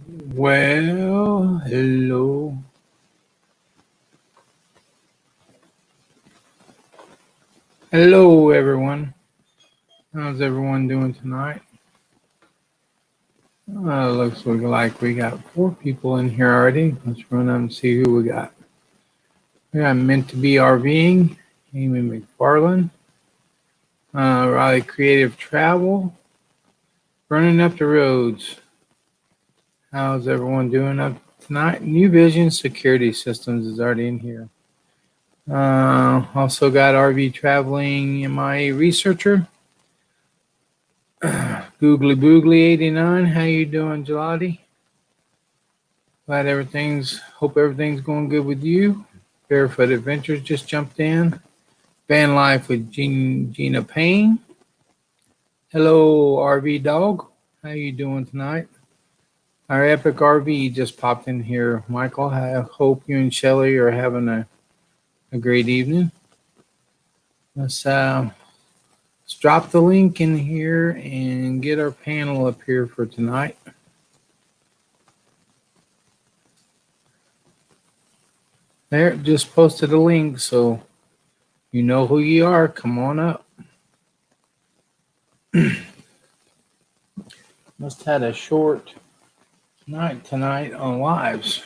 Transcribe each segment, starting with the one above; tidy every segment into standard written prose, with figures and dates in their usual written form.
Well, hello. Hello, everyone. How's everyone doing tonight? Looks like we got four people in here already. Let's run up and see who we got. We got Meant to Be RVing, Amy McFarland, Riley Creative Travel, Running Up the Roads. How's everyone doing up tonight? New Vision Security Systems is already in here. Also got RV Traveling MIA Researcher. Googly Boogly 89, how you doing, Gelati? Hope everything's going good with you. Barefoot Adventures just jumped in. Van Life with Gina Payne. Hello, RV Dog. How you doing tonight? Our Epic RV just popped in here. Michael, I hope you and Shelly are having a great evening. Let's drop the link in here and get our panel up here for tonight. There, just posted a link, so you know who you are. Come on up. Must had a short night tonight on lives.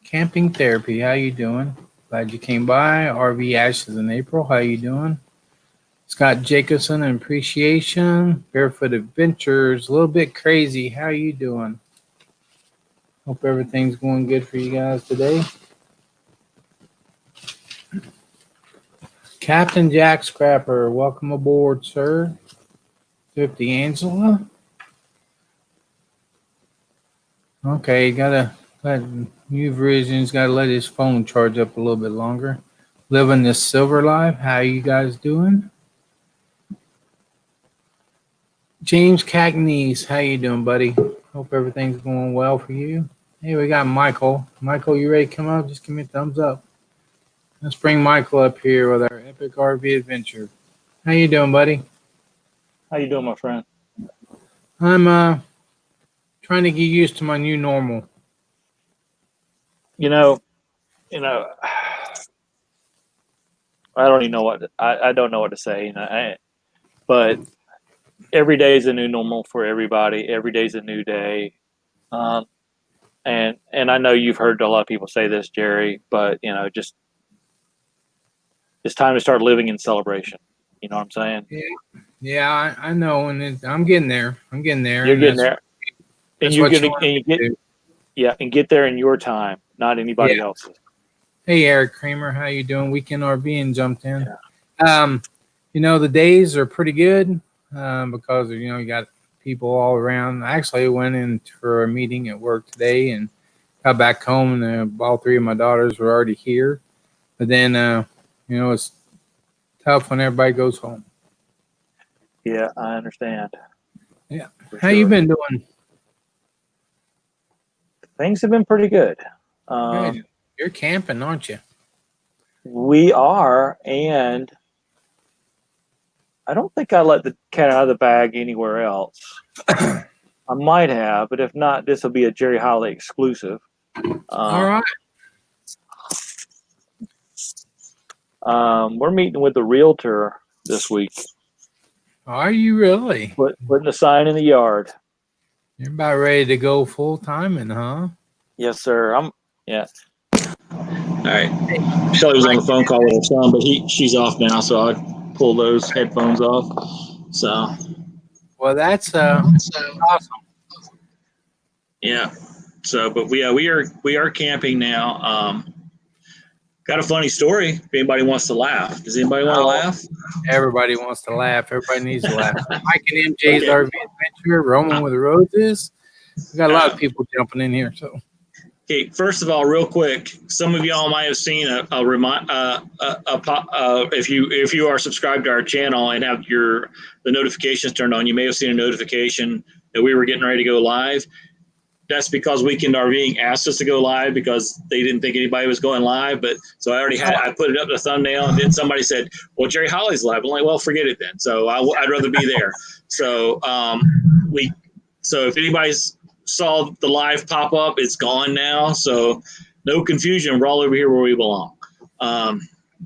Camping Therapy, how you doing? Glad you came by. RV Ashes in April, how you doing? Scott Jacobson and Appreciation. Barefoot Adventures, a little bit crazy. How you doing? Hope everything's going good for you guys today. Captain Jack Scrapper, welcome aboard, sir. Thrifty Angela. Okay, gotta let New Vision's gotta let his phone charge up a little bit longer. Living this silver life, how you guys doing? James Cagney's, how you doing, buddy? Hope everything's going well for you. Hey, we got Michael. Michael, you ready to come up? Just give me a thumbs up. Let's bring Michael up here with our Epic RV Adventure. How you doing, buddy? How you doing, my friend? I'm trying to get used to my new normal. I don't even know what I don't know what to say. But every day is a new normal for everybody. Every day is a new day. And I know you've heard a lot of people say this, Jerry, but just it's time to start living in celebration. You know what I'm saying? Yeah, I know, and I'm getting there. You're getting there, and get there in your time, not anybody else's. Hey, Eric Kramer, how you doing? Weekend RVing jumped in. Yeah. The days are pretty good because you got people all around. I actually went in for a meeting at work today and got back home, and all three of my daughters were already here. But then, it's tough when everybody goes home. Yeah, I understand. Yeah. How you been doing? Things have been pretty good. You're camping, aren't you? We are, and I don't think I let the cat out of the bag anywhere else. I might have, but if not, this will be a Jerry Holly exclusive. All right. We're meeting with the realtor this week. Are you really? Putting a sign in the yard. You're about ready to go full timing, huh? Yes, sir. Yeah. All right. Shelly was on the phone call with her son, but she's off now, so I pull those headphones off. So. Well, that's awesome. Yeah. So, but we are camping now. Got a funny story. If anybody wants to laugh, does anybody want to laugh? Everybody wants to laugh. Everybody needs to laugh. Mike and MJ's RV Adventure, Roman with Roses. We got a lot of people jumping in here. So, okay. First of all, real quick, some of y'all might have seen if you are subscribed to our channel and have the notifications turned on, you may have seen a notification that we were getting ready to go live. That's because Weekend RVing asked us to go live because they didn't think anybody was going live. But so I put it up the thumbnail, and then somebody said, "Well, Jerry Holly's live." I'm like, "Well, forget it then." So I'd rather be there. So so if anybody's saw the live pop up, it's gone now. So no confusion. We're all over here where we belong.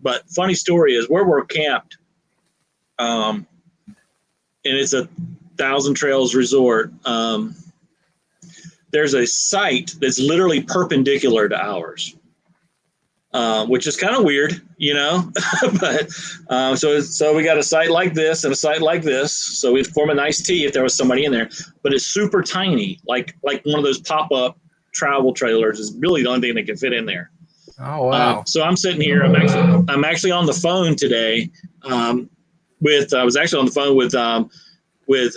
But funny story is where we're camped, and it's a Thousand Trails resort. There's a site that's literally perpendicular to ours, which is kind of weird, you know. But so we got a site like this and a site like this. So we'd form a nice T if there was somebody in there. But it's super tiny, like one of those pop-up travel trailers is really the only thing that can fit in there. Oh wow! So I'm sitting here. I'm actually on the phone today. I was actually on the phone with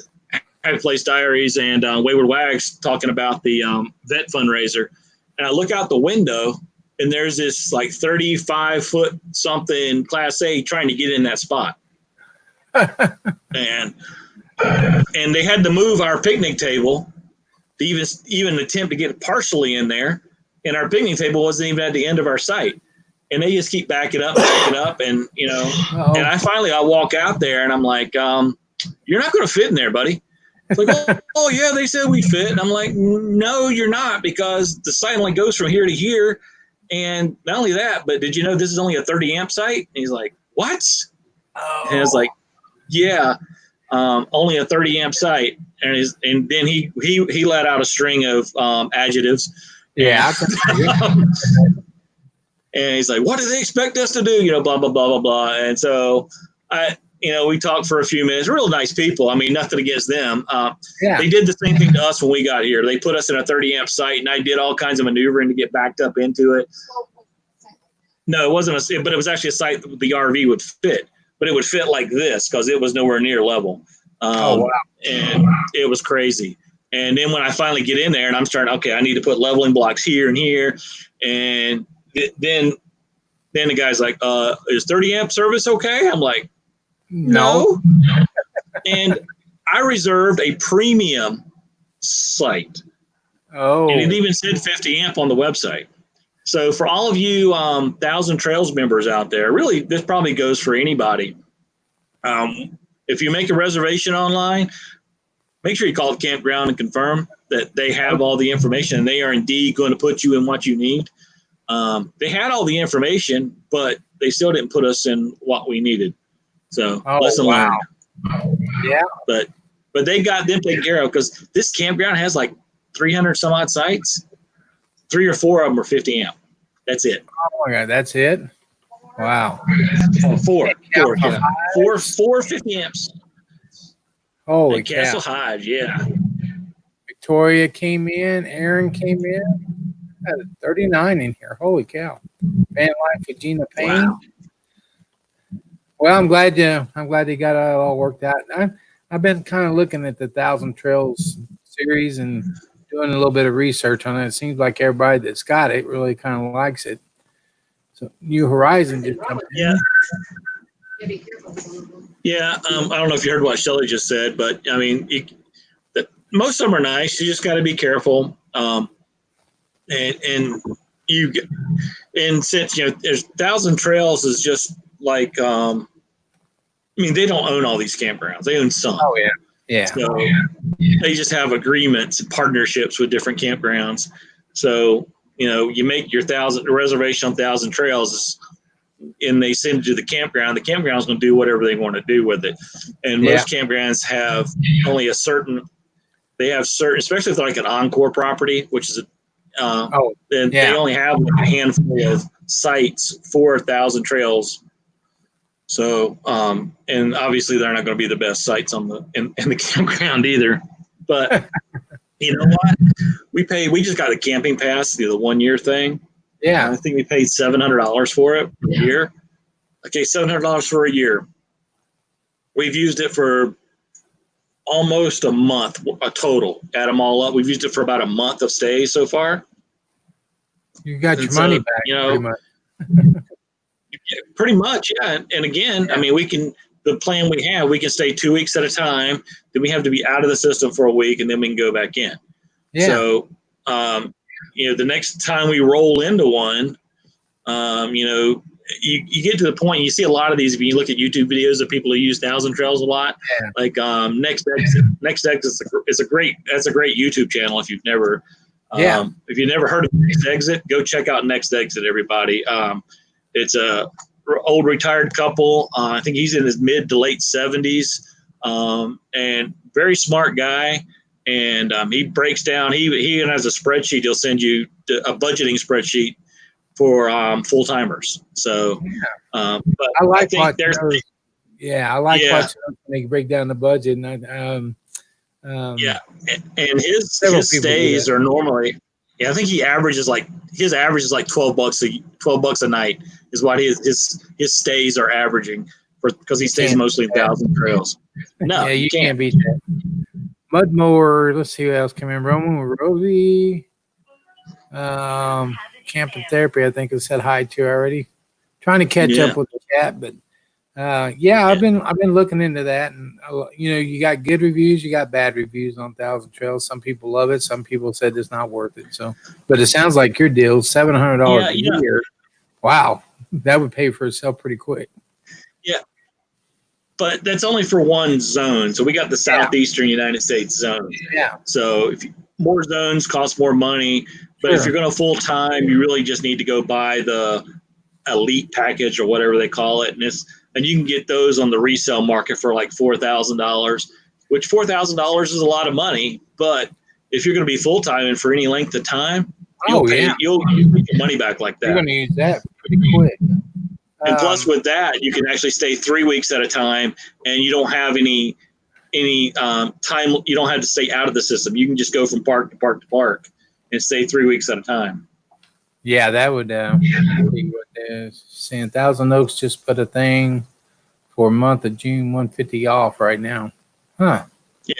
Happy Place Diaries and Wayward Wags talking about the vet fundraiser, and I look out the window and there's this like 35-foot something Class A trying to get in that spot, and they had to move our picnic table to even attempt to get partially in there. And our picnic table wasn't even at the end of our site. And they just keep backing up. And, you know, and I walk out there and I'm like, you're not going to fit in there, buddy. It's like, oh, yeah, they said we fit. And I'm like, no, you're not, because the site only goes from here to here. And not only that, but did you know this is only a 30 amp site? And he's like, what? Oh. And I was like, yeah, only a 30 amp site. And then he let out a string of adjectives. Yeah. And he's like, what do they expect us to do? You know, blah, blah, blah, blah, blah. And so we talked for a few minutes. Real nice people. I mean, nothing against them. They did the same thing to us when we got here. They put us in a 30 amp site, and I did all kinds of maneuvering to get backed up into it. No, it wasn't but it was actually a site that the RV would fit, but it would fit like this because it was nowhere near level. Wow. And it was crazy. And then when I finally get in there and I'm starting, okay, I need to put leveling blocks here and here. And then the guy's like, is 30 amp service okay? I'm like, no. And I reserved a premium site. Oh. And it even said 50 amp on the website. So for all of you Thousand Trails members out there, really, this probably goes for anybody. If you make a reservation online, make sure you call the campground and confirm that they have all the information and they are indeed going to put you in what you need. They had all the information, but they still didn't put us in what we needed. So lesson learned. Yeah. But they got them taken care of because this campground has like 300 some odd sites. 3 or 4 of them are 50 amp. That's it. Oh my God, that's it? Wow. Four 50 amps. Holy and Castle cow. Hive, yeah. Victoria came in. Aaron came in. 39 in here. Holy cow. Van Life with Gina Payne. Wow. Well, I'm glad they got it all worked out. I've been kind of looking at the Thousand Trails series and doing a little bit of research on it. It seems like everybody that's got it really kind of likes it. So New Horizon just jumped in. Yeah. I don't know if you heard what Shelley just said, but I mean, most of them are nice. You just got to be careful. And since there's Thousand Trails is just like they don't own all these campgrounds. They own some. Oh yeah. Yeah. So they just have agreements and partnerships with different campgrounds. So, you make your reservation on Thousand Trails and they send it to the campground. The campground's going to do whatever they want to do with it. And most campgrounds have only they have certain, especially if they're like an Encore property, which is they only have like a handful of sites for Thousand Trails. So, and obviously they're not going to be the best sites in the campground either. But you know what? We just got a camping pass, the 1 year thing. Yeah. I think we paid $700 for it a year. Okay, $700 for a year. We've used it for almost a month, a total. Add them all up. We've used it for about a month of stay so far. You got your money back. Pretty much. Pretty much, yeah. And again, I mean, the plan we have, we can stay 2 weeks at a time. Then we have to be out of the system for a week, and then we can go back in. Yeah. So, the next time we roll into one, you get to the point, you see a lot of these, if you look at YouTube videos of people who use Thousand Trails a lot, Yeah. like Next Exit is a great YouTube channel. If you've never heard of Next Exit, go check out Next Exit, everybody. It's a old retired couple. I think he's in his mid to late 70s, and very smart guy. And he breaks down, he has a spreadsheet. He'll send you a budgeting spreadsheet for full timers. So, but I like think watching there's those. Yeah, I like watching them when they break down the budget. And and his Several people do stays that. are normally, I think his average is like $12 a night is what his stays are averaging because he stays can't mostly in Thousand Trails. No, yeah, you can't beat that. Mudmore, let's see who else came in. Roman Rosie. Camping Therapy, I think, has said hi to already. Trying to catch up with the chat, but I've been looking into that, and you got good reviews, you got bad reviews on Thousand Trails. Some people love it, some people said it's not worth it. So, but it sounds like your deal, $700 a year. Wow, that would pay for itself pretty quick. Yeah, but that's only for one zone. So we got the southeastern United States zone. Yeah. So more zones cost more money. But if you're going to full time, you really just need to go buy the elite package or whatever they call it, and you can get those on the resale market for like $4,000, which $4,000 is a lot of money. But if you're going to be full time and for any length of time, you'll get your money back like that. You're going to use that pretty quick. And plus, with that, you can actually stay 3 weeks at a time, and you don't have any time. You don't have to stay out of the system. You can just go from park to park to park and stay 3 weeks at a time. Yeah, that would be what they're saying. Thousand Oaks just put a thing for a month of June, 150 off right now. Huh. Yeah.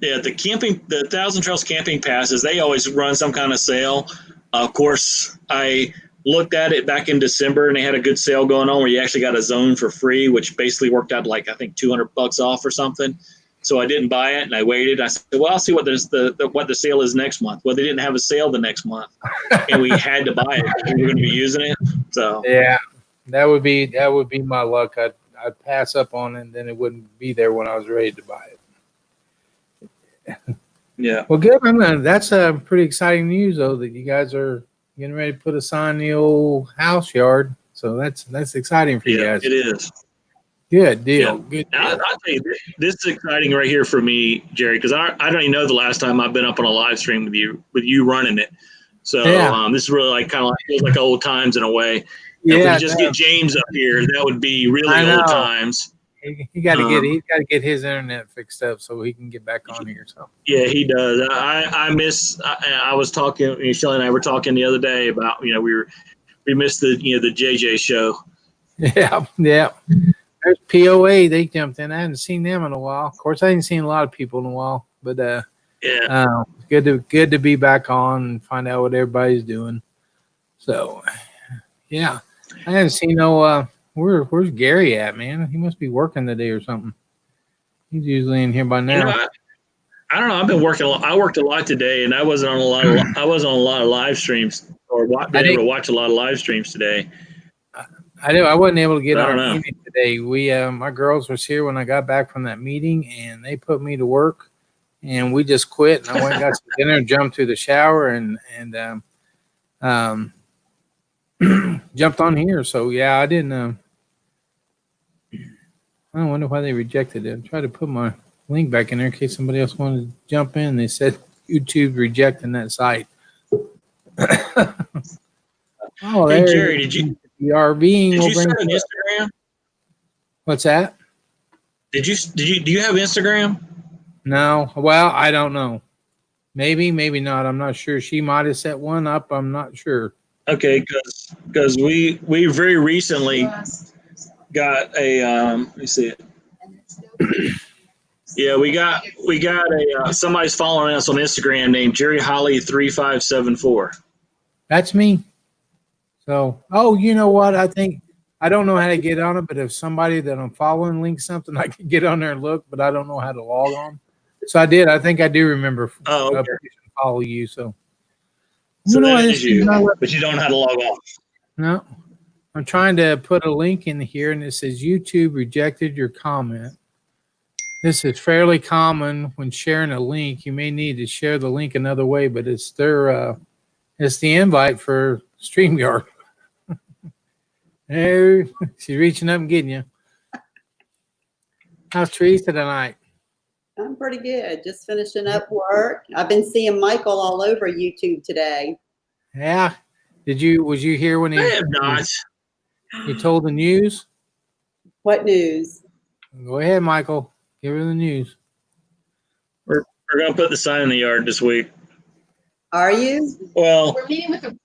The Thousand Trails camping passes, they always run some kind of sale. Of course, I looked at it back in December, and they had a good sale going on where you actually got a zone for free, which basically worked out like, I think, $200 off or something. So I didn't buy it, and I waited. I said, well, I'll see what the sale is next month. Well, they didn't have a sale the next month, and we had to buy it because we were going to be using it. So yeah, that would be my luck. I'd pass up on it, and then it wouldn't be there when I was ready to buy it. Yeah. Well, good. That's pretty exciting news, though, that you guys are getting ready to put a sign in the old house yard. So that's exciting for you guys. It is. Good deal. Yeah. Good deal. I'll tell you, this is exciting right here for me, Jerry, because I don't even know the last time I've been up on a live stream with you running it. So this is really like kind of like feels like old times in a way. If we could just get James up here, that would be really old times. He got to get his internet fixed up so he can get back on here. So yeah, he does. I was talking. Shelly and I were talking the other day about we missed the the JJ show. Yeah. There's POA. They jumped in. I hadn't seen them in a while. Of course, I hadn't seen a lot of people in a while, but good to be back on and find out what everybody's doing. So, yeah, I hadn't seen no. Where's Gary at, man? He must be working today or something. He's usually in here by now. I don't know. I've been working a lot. I worked a lot today, and I wasn't on a lot of live streams or been able to watch a lot of live streams today. I know I wasn't able to get on meeting today. We my girls was here when I got back from that meeting, and they put me to work, and we just quit. And I went and got some dinner, jumped to the shower, and jumped on here. So yeah, I didn't. I wonder why they rejected it. I tried to put my link back in there in case somebody else wanted to jump in. They said YouTube rejecting that site. Oh, hey Jerry, did you start an Instagram? What's that? Do you have Instagram? No. Well, I don't know. Maybe not. I'm not sure. She might have set one up. I'm not sure. Okay, because we very recently got a let me see it. Yeah, we got a somebody's following us on Instagram named Jerry Holly 3574. That's me. So, you know what? I think I don't know how to get on it, but if somebody that I'm following links something, I can get on there and look, but I don't know how to log on. So I did. I think I do remember follow you. So that is you, but you don't know how to log off. No. I'm trying to put a link in here, and it says YouTube rejected your comment. This is fairly common when sharing a link. You may need to share the link another way, but it's the invite for StreamYard. Hey, she's reaching up and getting you. How's Teresa tonight? I'm pretty good. Just finishing up work. I've been seeing Michael all over YouTube today. Yeah. Was you here when I have not. he told the news? What news? Go ahead, Michael. Give her the news. We're gonna put the sign in the yard this week. Are you? Well, We're meeting with the.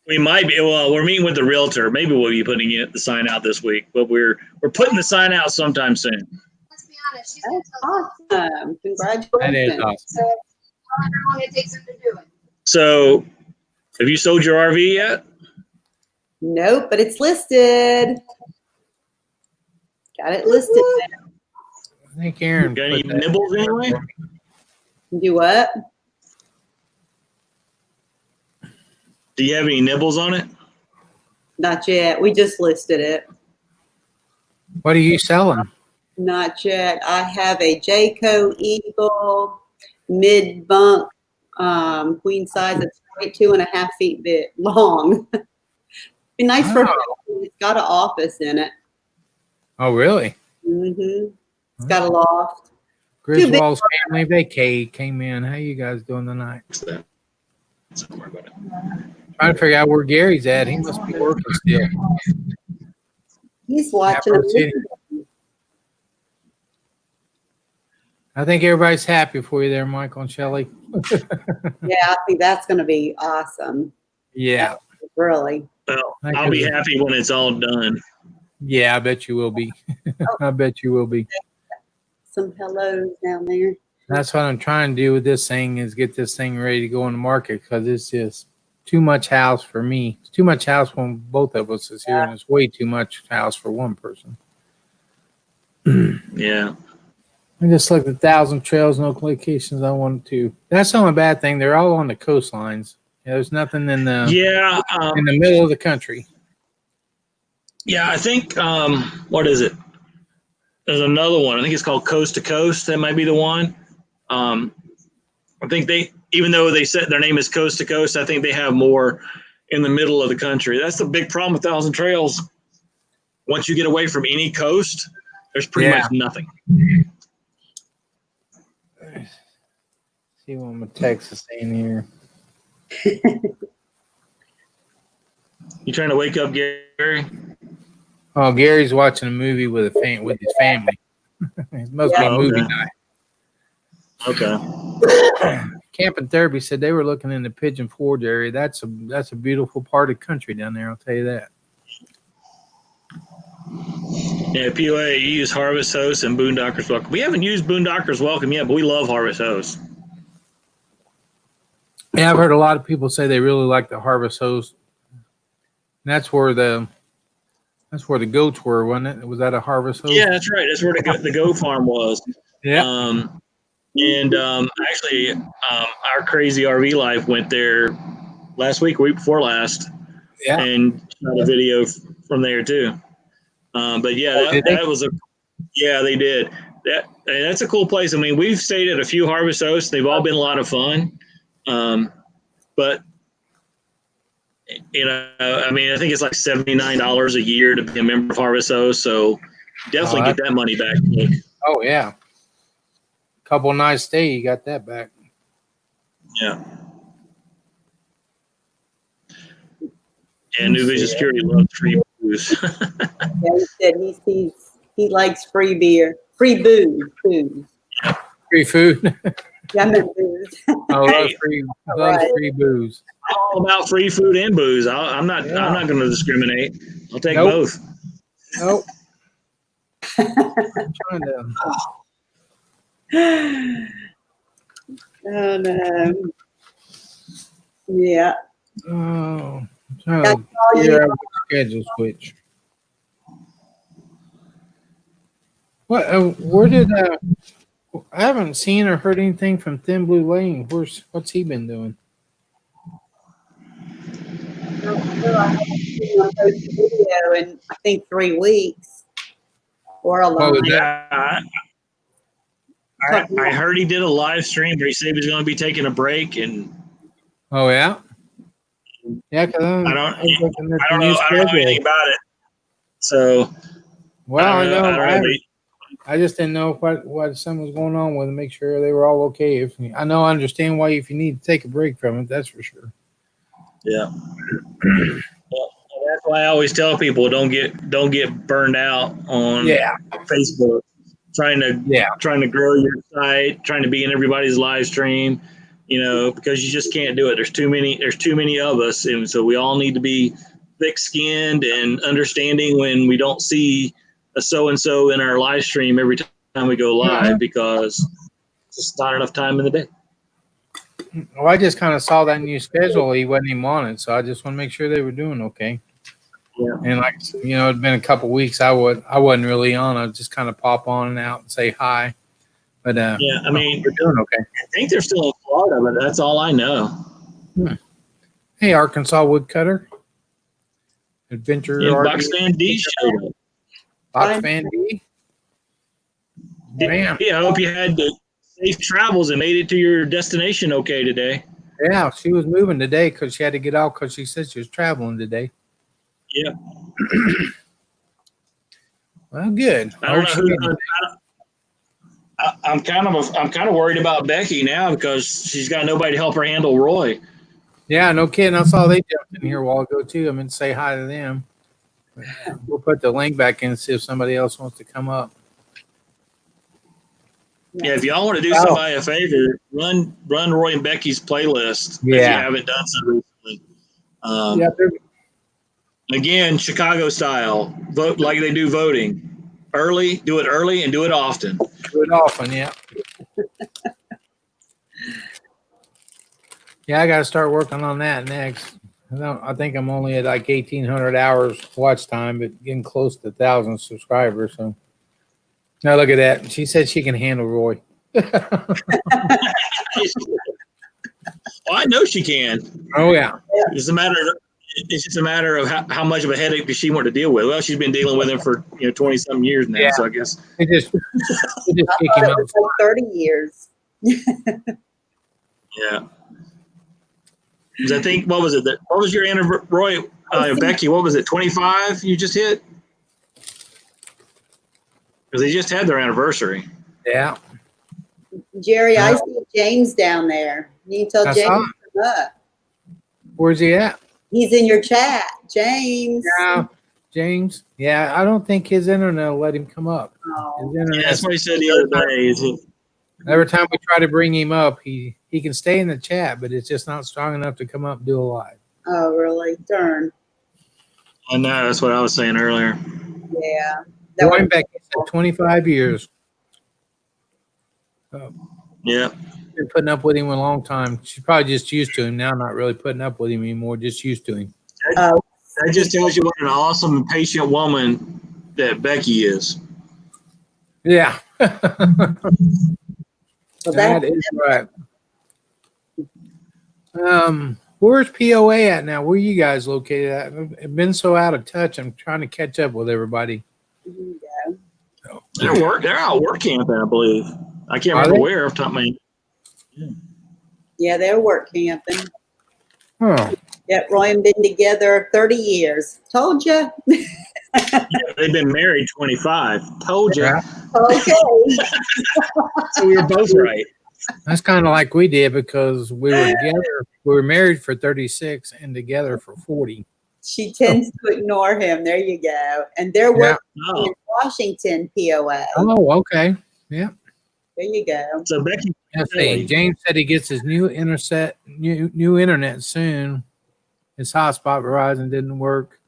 we might be. Well, we're meeting with the realtor. Maybe we'll be putting the sign out this week, but we're putting the sign out sometime soon. Let's be honest. She's gonna That's tell us awesome. Congratulations. That is awesome. so however long it takes him to do it. So, have you sold your RV yet? Nope, but it's listed. Got it listed. I think Aaron Got any put that- nibbles anyway? Do what? Do you have any nibbles on it? Not yet. We just listed it. What are you selling? Not yet. I have a Jayco Eagle mid bunk queen size. It's 22.5 feet big long. Be nice for. Oh. It's got an office in it. Oh, really? It's got a loft. Griswold's family vacay came in. How you guys doing tonight? Don't worry about it. Trying to figure out where Gary's at. He must be working still. He's watching. Capital City. I think everybody's happy for you there, Michael and Shelley. Yeah, I think that's going to be awesome. Yeah. Really. Well, I'll be happy when it's all done. Yeah, I bet you will be. I bet you will be. Some hellos down there. That's what I'm trying to do with this thing is get this thing ready to go on the market because it's just too much house for me. It's too much house when both of us is here, and it's way too much house for one person. Yeah. I just looked at 1,000 trails, no locations I wanted to. That's the only bad thing. They're all on the coastlines. Yeah, there's nothing in the in the middle of the country. Yeah, I think what is it? There's another one. I think it's called Coast to Coast. That might be the one. I think even though they said their name is Coast to Coast, I think they have more in the middle of the country. That's the big problem with 1,000 Trails. Once you get away from any coast, there's pretty much nothing. See what my text is saying here. You trying to wake up Gary? Oh, Gary's watching a movie with his family. It must be a movie night. Okay. Camp and Therapy said they were looking in the Pigeon Forge area. That's a beautiful part of country down there. I'll tell you that. Yeah, POA, you use Harvest Host and Boondockers Welcome. We haven't used Boondockers Welcome yet, but we love Harvest Host. Yeah, I've heard a lot of people say they really like the Harvest Host. And that's where the goats were, wasn't it? Was that a Harvest Host? Yeah, that's right. That's where the Go Farm was. Yeah. Actually, our Crazy RV Life went there last week before last. Yeah. And shot a video from there too. But yeah, that was they did. That's a cool place. I mean, we've stayed at a few Harvest Hosts. They've all been a lot of fun. But I mean, I think it's like $79 a year to be a member of Harvest Host. So definitely get that money back. Oh yeah. Couple nights stay, you got that back. Yeah. Yeah, New Vision Security loves free booze. Yeah, he said he likes free beer, free booze. Free food. Yeah, I meant booze. I love free booze. I'm all about free food and booze. I'm not going to discriminate. I'll take both. Nope. I'm trying to. Oh no. Yeah. Oh, I'm trying to figure out which schedule switch. What? Where did I haven't seen or heard anything from Thin Blue Lane. What's he been doing? I'll post a video in, I think, 3 weeks. Or a What was live. Yeah, I heard he did a live stream where he said he was going to be taking a break, and Oh yeah. Yeah, because I don't know anything about it. So Well, I know. I don't know. I just didn't know what something was going on with them. Make sure they were all okay. If I know, I understand why if you need to take a break from it, that's for sure. Yeah. Well, that's why I always tell people don't get burned out on Facebook trying to grow your site, trying to be in everybody's live stream, because you just can't do it. There's too many of us, and so we all need to be thick-skinned and understanding when we don't see a so-and-so in our live stream every time we go live because it's just not enough time in the day. Well, I just kind of saw that new schedule. He wasn't even on it, so I just want to make sure they were doing okay. Yeah. And it'd been a couple weeks. I wasn't really on. I'd just kind of pop on and out and say hi. But I mean, we're doing okay. I think they're still in Florida, but that's all I know. Hey, Arkansas Woodcutter Adventure. Yeah, Box Fan D showed up. Box Fan D. Man. Yeah, I hope you had safe travels and made it to your destination okay today. Yeah, she was moving today because she had to get out because she said she was traveling today. Yeah. Well, good. I don't know I'm kind of worried about Becky now because she's got nobody to help her handle Roy. Yeah, no kidding. I saw they jumped in here a while ago too. I mean, say hi to them. We'll put the link back in and see if somebody else wants to come up. Yeah, if y'all want to do somebody a favor, run Roy and Becky's playlist if you haven't done so recently. Again, Chicago style. Vote like they do voting. Early, do it early, and do it often. Do it often, yeah. Yeah, I got to start working on that next. I think I'm only at like 1,800 hours watch time, but getting close to 1,000 subscribers. So now look at that. She said she can handle Roy. Well, I know she can. Oh yeah. It's just a matter of how much of a headache does she want to deal with. Well, she's been dealing with him for 20-something years now, so I guess It just kick him out. It was like 30 years. yeah. 'Cause I think what was your anniversary, Roy, Becky? What was it? 25 you just hit? Because they just had their anniversary. Yeah. Jerry, I see James down there. You need to tell I James saw to come up. Where's he at? He's in your chat. James. Yeah, James. Yeah, I don't think his internet will let him come up. Oh. His internet. Yeah, that's what he said the other day. Every time we try to bring him up, he can stay in the chat, but it's just not strong enough to come up and do a live. Oh, really? Darn. I know, that's what I was saying earlier. Yeah. Going back 25 years. Yeah. Been putting up with him a long time. She's probably just used to him now, not really putting up with him anymore, just used to him. That just tells you what an awesome and patient woman that Becky is. Yeah. Well, That is right. Where's POA at now? Where are you guys located at? I've been so out of touch. I'm trying to catch up with everybody. There you go. They're out work camping, I believe. I can't remember where off the top of my head. Yeah, they're work camping. Oh, Yep, Roy and been together 30 years. Told you. Yeah, they've been married 25. Told you. Okay. So we were both right. that's kind of like we did because we were together. We were married for 36 and together for 40. She tends to ignore him. There you go. And they're working Oh, in Washington, POA. Oh, okay. Yeah. There you go. so Becky, Let's see. James said he gets his new internet soon. His hotspot Verizon didn't work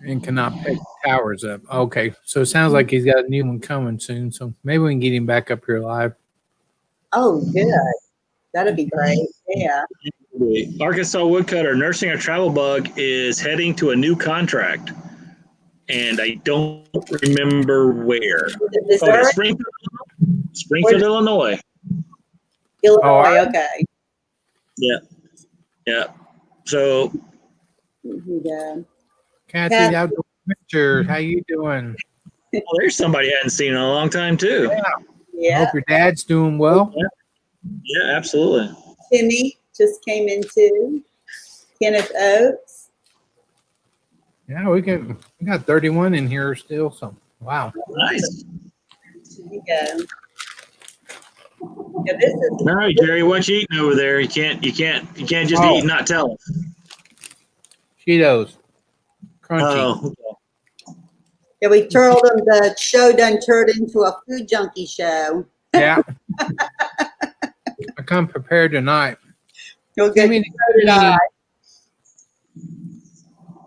and cannot pick towers up. Okay, so it sounds like he's got a new one coming soon. So maybe we can get him back up here live. Oh, good. That'd be great. Yeah. Arkansas Woodcutter Nursing a Travel Bug is heading to a new contract, and I don't remember where. Missouri, Springfield, Illinois. Illinois. Oh, Okay. Yeah. So Yeah. Kathy, Kat- Outdoor Adventures, how you doing? Well, there's somebody I hadn't seen in a long time too. I Yeah. hope your dad's doing well. Yeah, absolutely. Timmy just came in too. Kenneth Oates. Yeah, we got 31 in here still. So wow. Nice. There you go. Yeah, this is All right, Jerry, what you eating over there? You can't just Oh. eat and not tell us. Cheetos. Crunchy. Oh, yeah, we told them the show done turned into a food junkie show. Yeah. I come prepared tonight. You'll get Timmy, voted on.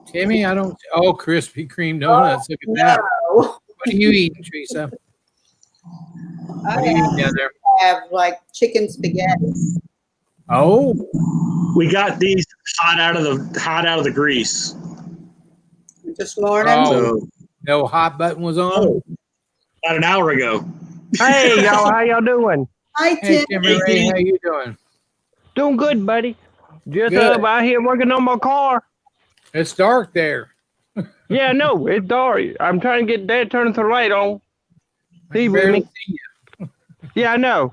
Timmy, I don't. Oh, Krispy Kreme donuts. Look at that. No. What are you eating, Teresa? What are you eating down there? I have like chicken spaghetti. Oh, we got these hot out of the grease. This morning. Oh. So no hot button was on. about an hour ago. Hey, y'all, how y'all doing? Hi, Hey, Tim. Timmy Ray, how you doing? Doing good, buddy. Just Good. out here working on my car. It's dark there. Yeah, no, it's dark. I'm trying to get Dad turning the light on. I See can with barely me? see you. Yeah, I know.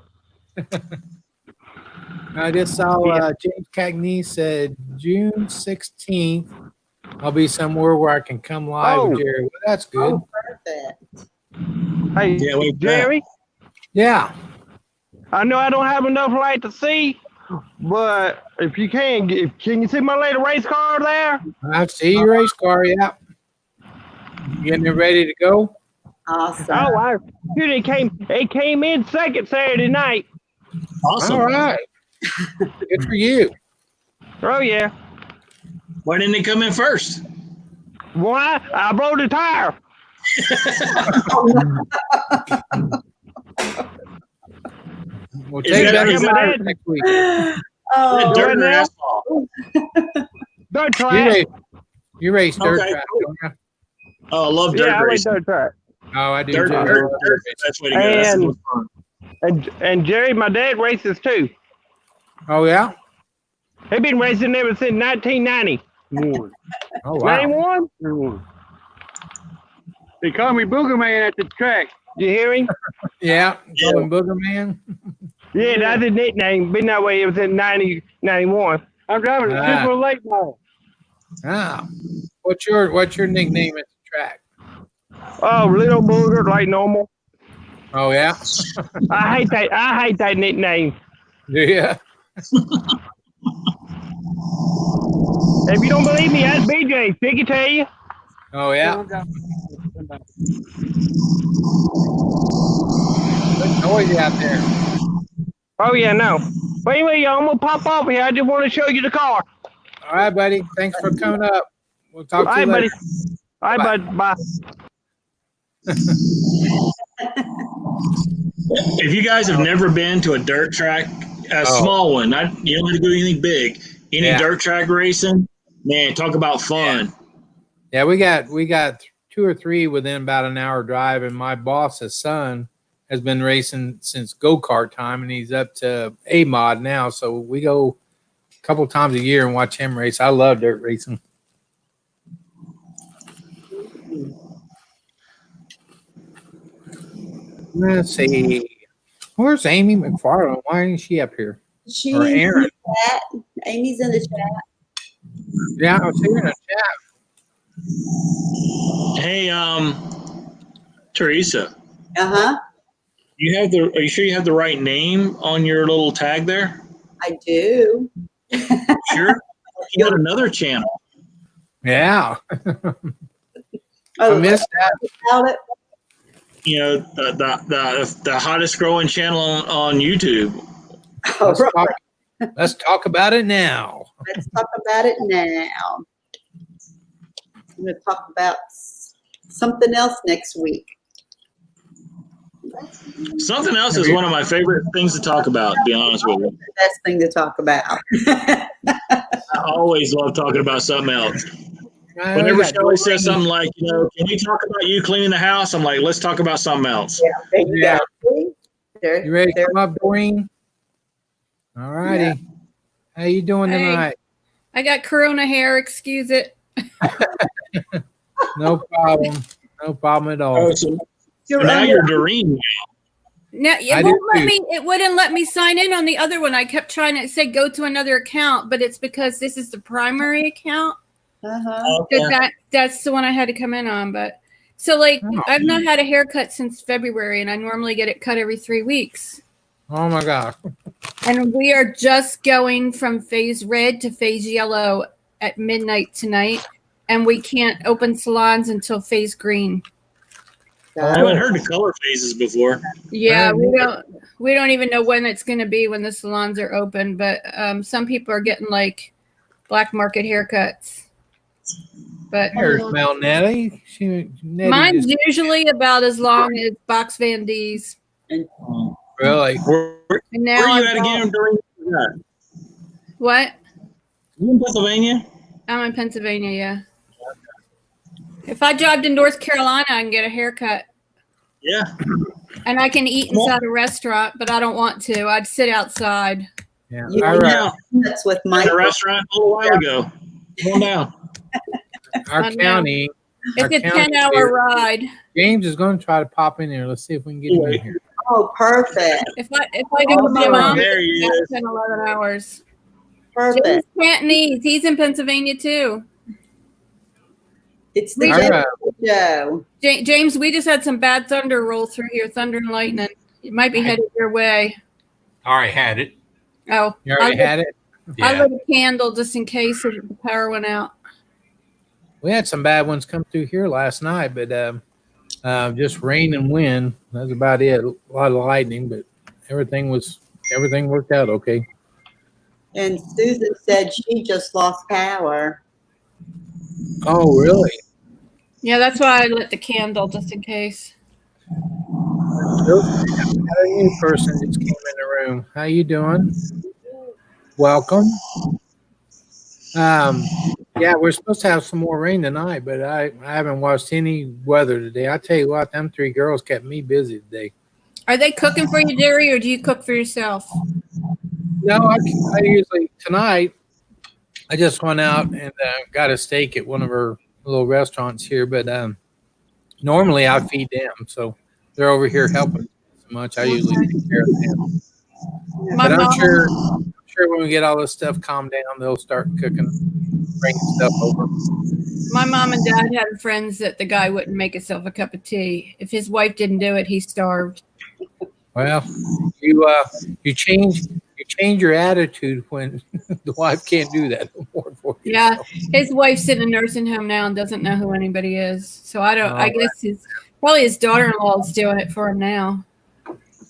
I just saw James Cagney said June 16th. I'll be somewhere where I can come live Oh. with Jerry. Well, that's good. Oh, perfect. Hey, Yeah, wait, Jerry, Yeah. I know I don't have enough light to see, but if you can you see my little race car there? I see your race car. Yeah. You getting it ready to go? Awesome. Oh, it came in second Saturday night. Awesome. All right. Good for you. Oh, yeah. Why didn't it come in first? Why? I broke the tire. We'll Is take that- that is that- next week. Oh, Dirt or now? asphalt? Dirt You track. race, you race dirt Okay, track, don't you? Oh, I love dirt Yeah, I like racing. dirt track. Oh, I do Dirt, too. dirt, dirt, that's the way to go. That's the And- most fun. And Jerry, my dad races too. Oh, yeah? He been racing ever since 1990. Oh, wow. 91? They call me Booger Man at the track. You hear him? Yeah. Going Booger Man. Yeah, that's his nickname. Been that way ever since 91. I'm driving a Super late now. Ah. What's your nickname at the track? Oh, Little Booger, like normal. Oh, yeah? I hate that nickname. Yeah. If you don't believe me, ask BJ. He can tell you. Oh, yeah. Good noisy out there. Oh, yeah, no. But anyway, y'all, I'm going to pop off here. I just want to show you the car. All right, buddy. Thanks for coming up. We'll talk All to you right, buddy. later. All right, bud. Bye. If you guys have never been to a dirt track, a Oh. small one, you don't have to do anything big. Any Yeah. dirt track racing, man, talk about fun. Yeah, we got 2 or 3 within about an hour drive, and my boss's son has been racing since go-kart time, and he's up to A mod now. So we go a couple times a year and watch him race. I love dirt racing. Let's see. Where's Amy McFarland? Why ain't she up here? she's Or in Aaron? the chat. Amy's in the chat. Yeah, I see her in the chat. Hey, Teresa, Uh-huh. are you sure you have the right name on your little tag there? I do. Sure. You got another channel. Yeah, Oh, I missed that. about it. You know, the hottest growing channel on YouTube. Oh, Let's right. let's talk about it now. Let's talk about it now. I'm going to talk about something else next week. Something else is one of my favorite things to talk about, to be honest with you. The best thing to talk about. I always love talking about something else. We Whenever got Shelley says something like, can we talk about you cleaning the house? I'm like, let's talk about something else. Yeah, there you Yeah. go. See? There, You ready to there. come up, Doreen? All righty. Yeah. How you doing Hey. tonight? I got Corona hair. Excuse it. No problem. No problem at all. Oh, so now you're Doreen. No, I it did won't let too. me. It wouldn't let me sign in on the other one. I kept trying to say go to another account, but it's because this is the primary account. Uh-huh. That's the one I had to come in on. But so like Oh. I've not had a haircut since February, and I normally get it cut every 3 weeks. Oh my gosh. And we are just going from phase red to phase yellow at midnight tonight, and we can't open salons until phase green. I haven't heard the color phases before. Yeah, Right. we don't even know when it's going to be when the salons are open, but some people are getting like black market haircuts. But There's Mel Nettie. Nettie mine's just- usually about as long as Box Van D's. really. Where And now are you I'm at all- again, Doreen? What? You in Pennsylvania? I'm in Pennsylvania, yeah. If I drive to North Carolina, I can get a haircut. Yeah. And I can eat inside a restaurant, but I don't want to. I'd sit outside. Yeah. You All know, right. That's with In Mike. a restaurant a little while ago. Come on down. Our I know. county. It's our a county 10-hour here- ride. James is going to try to pop in there. Let's see if we can get him in here. Oh, perfect. If I go with my mom, There he it's is. 10, 11 hours. James Perfect. Cantonese, he's in Pennsylvania too. It's the All right. show. James, we just had some bad thunder roll through here, thunder and lightning. It might be headed your way. Already had it. Oh, You already had it? I Yeah. lit a candle just in case the power went out. We had some bad ones come through here last night, but just rain and wind. That's about it. A lot of lightning, but everything worked out okay. And Susan said she just lost power. Oh, really? Yeah, that's why I lit the candle just in case. Had a new person just came in the room. How you doing? Welcome. Yeah, we're supposed to have some more rain tonight, but I haven't watched any weather today. I tell you what, them three girls kept me busy today. Are they cooking for you, Jerry, or do you cook for yourself? No, I usually tonight. I just went out and got a steak at one of our little restaurants here, but normally I feed them, so they're over here helping so much. I usually take care of them. My But I'm mom, sure when we get all this stuff calmed down, they'll start cooking, bringing stuff over. my mom and dad had friends that the guy wouldn't make himself a cup of tea. If his wife didn't do it, he starved. Well, you change your attitude when the wife can't do that no more for you. Yeah, his wife's in a nursing home now and doesn't know who anybody is. So I don't. I guess probably his daughter-in-law is doing it for him now.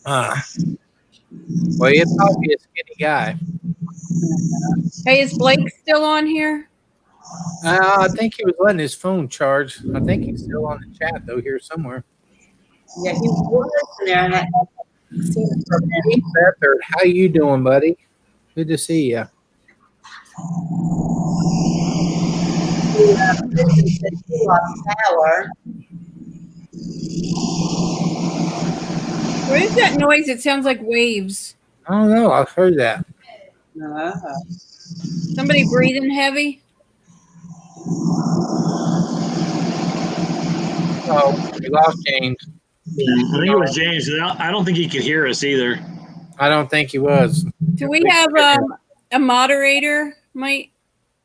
Well, he's probably a skinny guy. Hey, is Blake still on here? I think he was letting his phone charge. I think he's still on the chat though here somewhere. Yeah, he was in there. And I seen him for a minute. Hey, Beathard, how you doing, buddy? Good to see you. Susan said she lost power. What is that noise? It sounds like waves. I don't know. I've heard that. Somebody breathing heavy? Oh, we lost James. I think it was James. I don't think he could hear us either. I don't think he was. Do we have a moderator? Might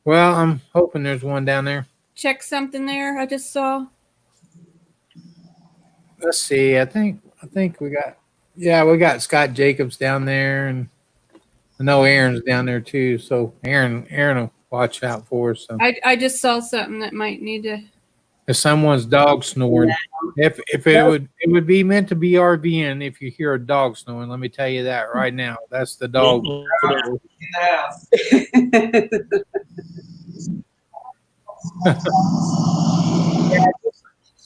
Well, I'm hoping there's one down there. check something there. I just saw. Let's see. I think we got Scott Jacobs down there, and I know Aaron's down there too. So Aaron will watch out for us. So I just saw something that might need to. if someone's dog snoring, if it would be meant to be RVN if you hear a dog snoring. Let me tell you that right now. That's the dog.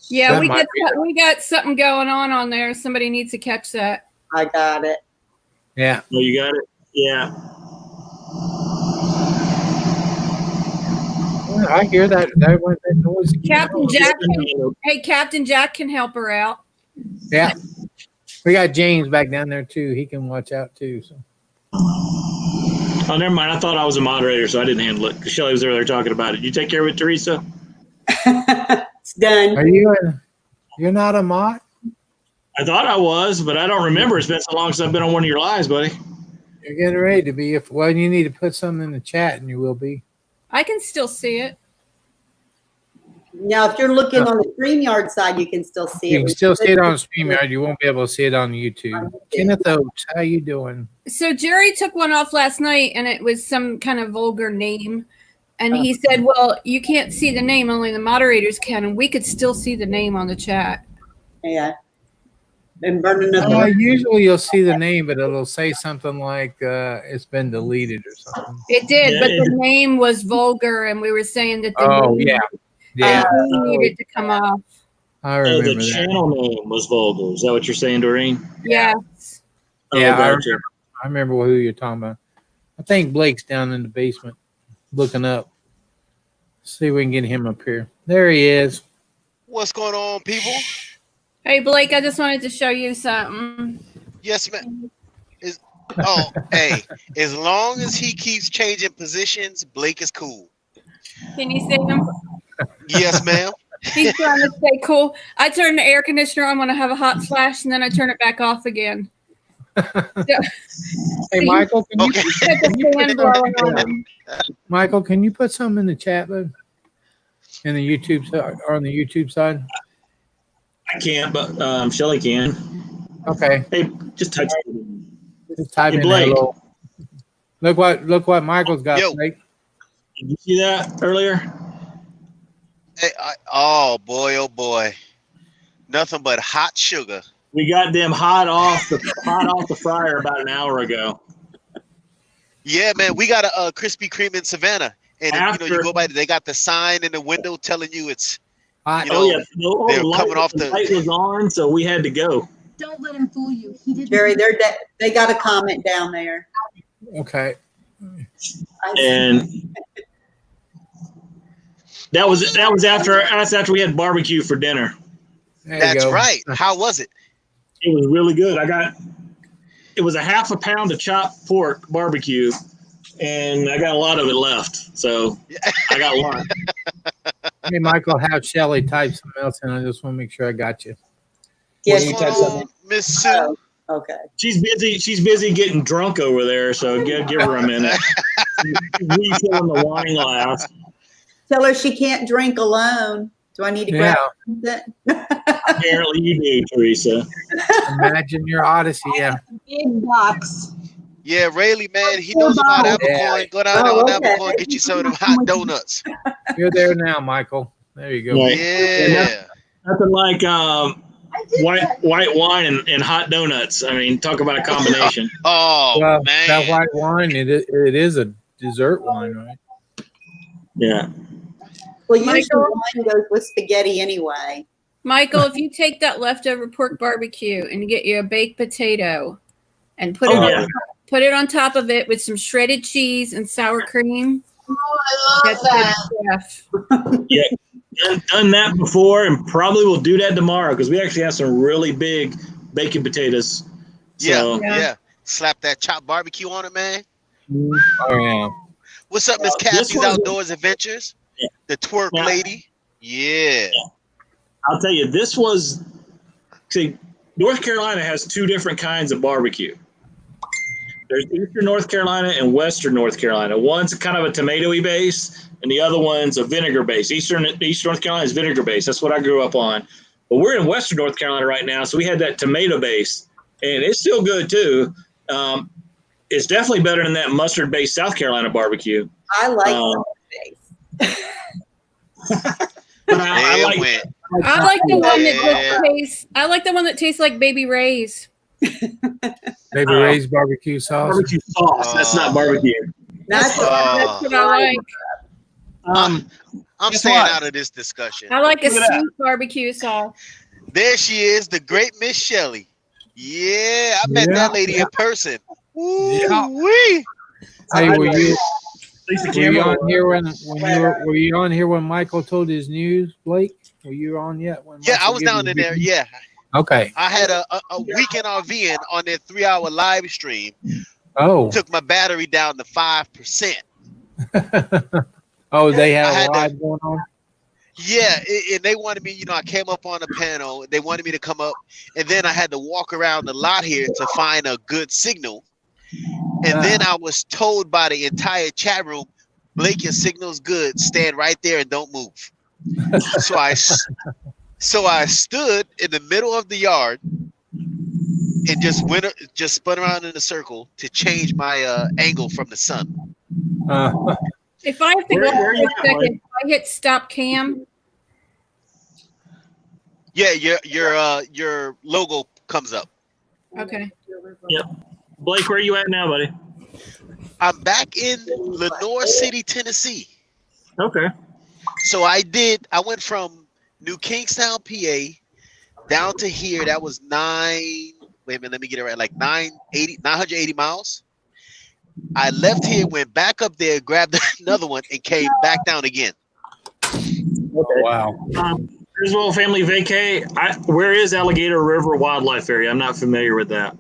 Yeah, That we might be we got something going on there. Somebody needs to catch that. I got it. Yeah. Oh, you got it? Yeah. I hear that noise. Captain Jack Captain Jack can help her out. Yeah. We got James back down there too. He can watch out too. So Oh, never mind. I thought I was a moderator, so I didn't handle it. Because Shelly was there talking about it. You take care of it, Teresa? It's done. Are you? You're not a mod? I thought I was, but I don't remember. It's been so long since I've been on one of your lives, buddy. You're getting ready to be. Well, you need to put something in the chat, and you will be. I can still see it. Now, if you're looking on the StreamYard side, you can still see You it. can still see it on StreamYard. You won't be able to see it on YouTube. Kenneth Oates, how you doing? So Jerry took one off last night, and it was some kind of vulgar name. And he said, well, you can't see the name, only the moderators can. And we could still see the name on the chat. Yeah. Been burning up. Usually you'll see the name, but it'll say something like it's been deleted or something. It did, Yeah, but the name was vulgar, and we were saying that the Oh, name, yeah. needed to come off. I Oh, remember the that. channel name was vulgar. Is that what you're saying, Doreen? Yeah. Oh, Yeah, I gotcha. remember who you're talking about. I think Blake's down in the basement looking up. See if we can get him up here. There he is. What's going on, people? Hey, Blake, I just wanted to show you something. Yes, ma'am. Hey, as long as he keeps changing positions, Blake is cool. Can you see him? Yes, ma'am. He's trying to stay cool. I turn the air conditioner on when I have a hot flash, and then I turn it back off again. Hey, Michael, can Okay. Get the fan blowing on him. Michael, can you put something in the chat, bud? In the YouTube side, or on the YouTube side? I can't, but Shelly can. Okay, Hey, just type. just type Hey, in Blake. hello. Look what Michael's got. Yo. Blake. Did you see that earlier? Hey, oh boy, oh boy. Nothing but hot sugar. We got them hot off the fryer about an hour ago. Yeah, man. We got a Krispy Kreme in Savannah. And After- you go by, they got the sign in the window telling you it's, Hot. You know, the they're light, coming off the the- light was on, so we had to go. Don't let him fool you. He didn't. Jerry, they got a comment down there. Okay. And that was after we had barbecue for dinner. There you that's go. right. How was it? It was really good. It was a half a pound of chopped pork barbecue, and I got a lot of it left. So I got a lot. Hey, Michael, have Shelly type something else in. I just want to make sure I got you. Yes, you What's type going something? on, Miss Sue? Oh, okay. She's busy getting drunk over there. So give her a minute. Refilling the wine glass. Tell her she can't drink alone. Do I need to Yeah. grab something? Apparently you do, Teresa. Imagine your odyssey. Yeah. Big box. Yeah, Rayleigh, man, he knows about Yeah. Abercorn. Go down there Oh, on okay. Abercorn, get you some of them hot donuts. You're there now, Michael. There you go. Right. Yeah. Nothing like I did that. white wine and hot donuts. I mean, talk about a combination. Oh, Well, man. that white wine, it is a dessert wine, right? Yeah. Well, usually Michael? wine goes with spaghetti anyway. Michael, if you take that leftover pork barbecue and you get you a baked potato and put Oh, it yeah. put it on top of it with some shredded cheese and sour cream, Oh, I love that's that. good stuff. Done that before, and probably will do that tomorrow because we actually have some really big bacon potatoes. So, Yeah, Yeah. yeah. Slap that chopped barbecue on it, man. Oh, yeah. What's up, Miss This Cassie's one's- Outdoors Adventures? Yeah. The twerk Yeah. lady. Yeah. I'll tell you, North Carolina has two different kinds of barbecue. There's Eastern North Carolina and Western North Carolina. One's kind of a tomatoey base, and the other one's a vinegar base. Eastern North Carolina is vinegar base. That's what I grew up on. But we're in Western North Carolina right now, so we had that tomato base, and it's still good too. It's definitely better than that mustard-based South Carolina barbecue. I like Um, that. But I There like it went. I like the one that Yeah. just tastes. I like the one that tastes like Baby Ray's. Baby Ray's barbecue sauce. barbecue sauce. That's not barbecue. That's That's what I like. I'm Guess staying what? out of this discussion. I like a Look at that. sweet barbecue sauce. There she is, the great Miss Shelley. Yeah, I met Yeah. that lady in person. Yeah. Ooh-wee. Hey, were you Lisa were you Campbell. on here were you on here when Michael told his news, Blake? Were you on yet? When Yeah, I Michael was gave down his in there. news? Yeah, Okay. I had a weekend RVing on their 3-hour live stream Oh. Took my battery down to 5%. Oh, they I had had a to- live going on? Yeah, and they wanted me, I came up on the panel. They wanted me to come up, and then I had to walk around the lot here to find a good signal. And then I was told by the entire chat room, Blake, your signal's good. Stand right there and don't move. So I stood in the middle of the yard and just spun around in a circle to change my angle from the sun. If I have to Where- go where for you a at, second, if I hit stop cam. Yeah, your logo comes up. Okay. Blake, where you at now, buddy? I'm back in Lenore City, Tennessee. Okay. So I went from New Kingstown, PA, down to here. That was 980 miles. I left here, went back up there, grabbed another one, and came back down again. Wow. Here's a little family vacay. Where is Alligator River Wildlife Area? I'm not familiar with that.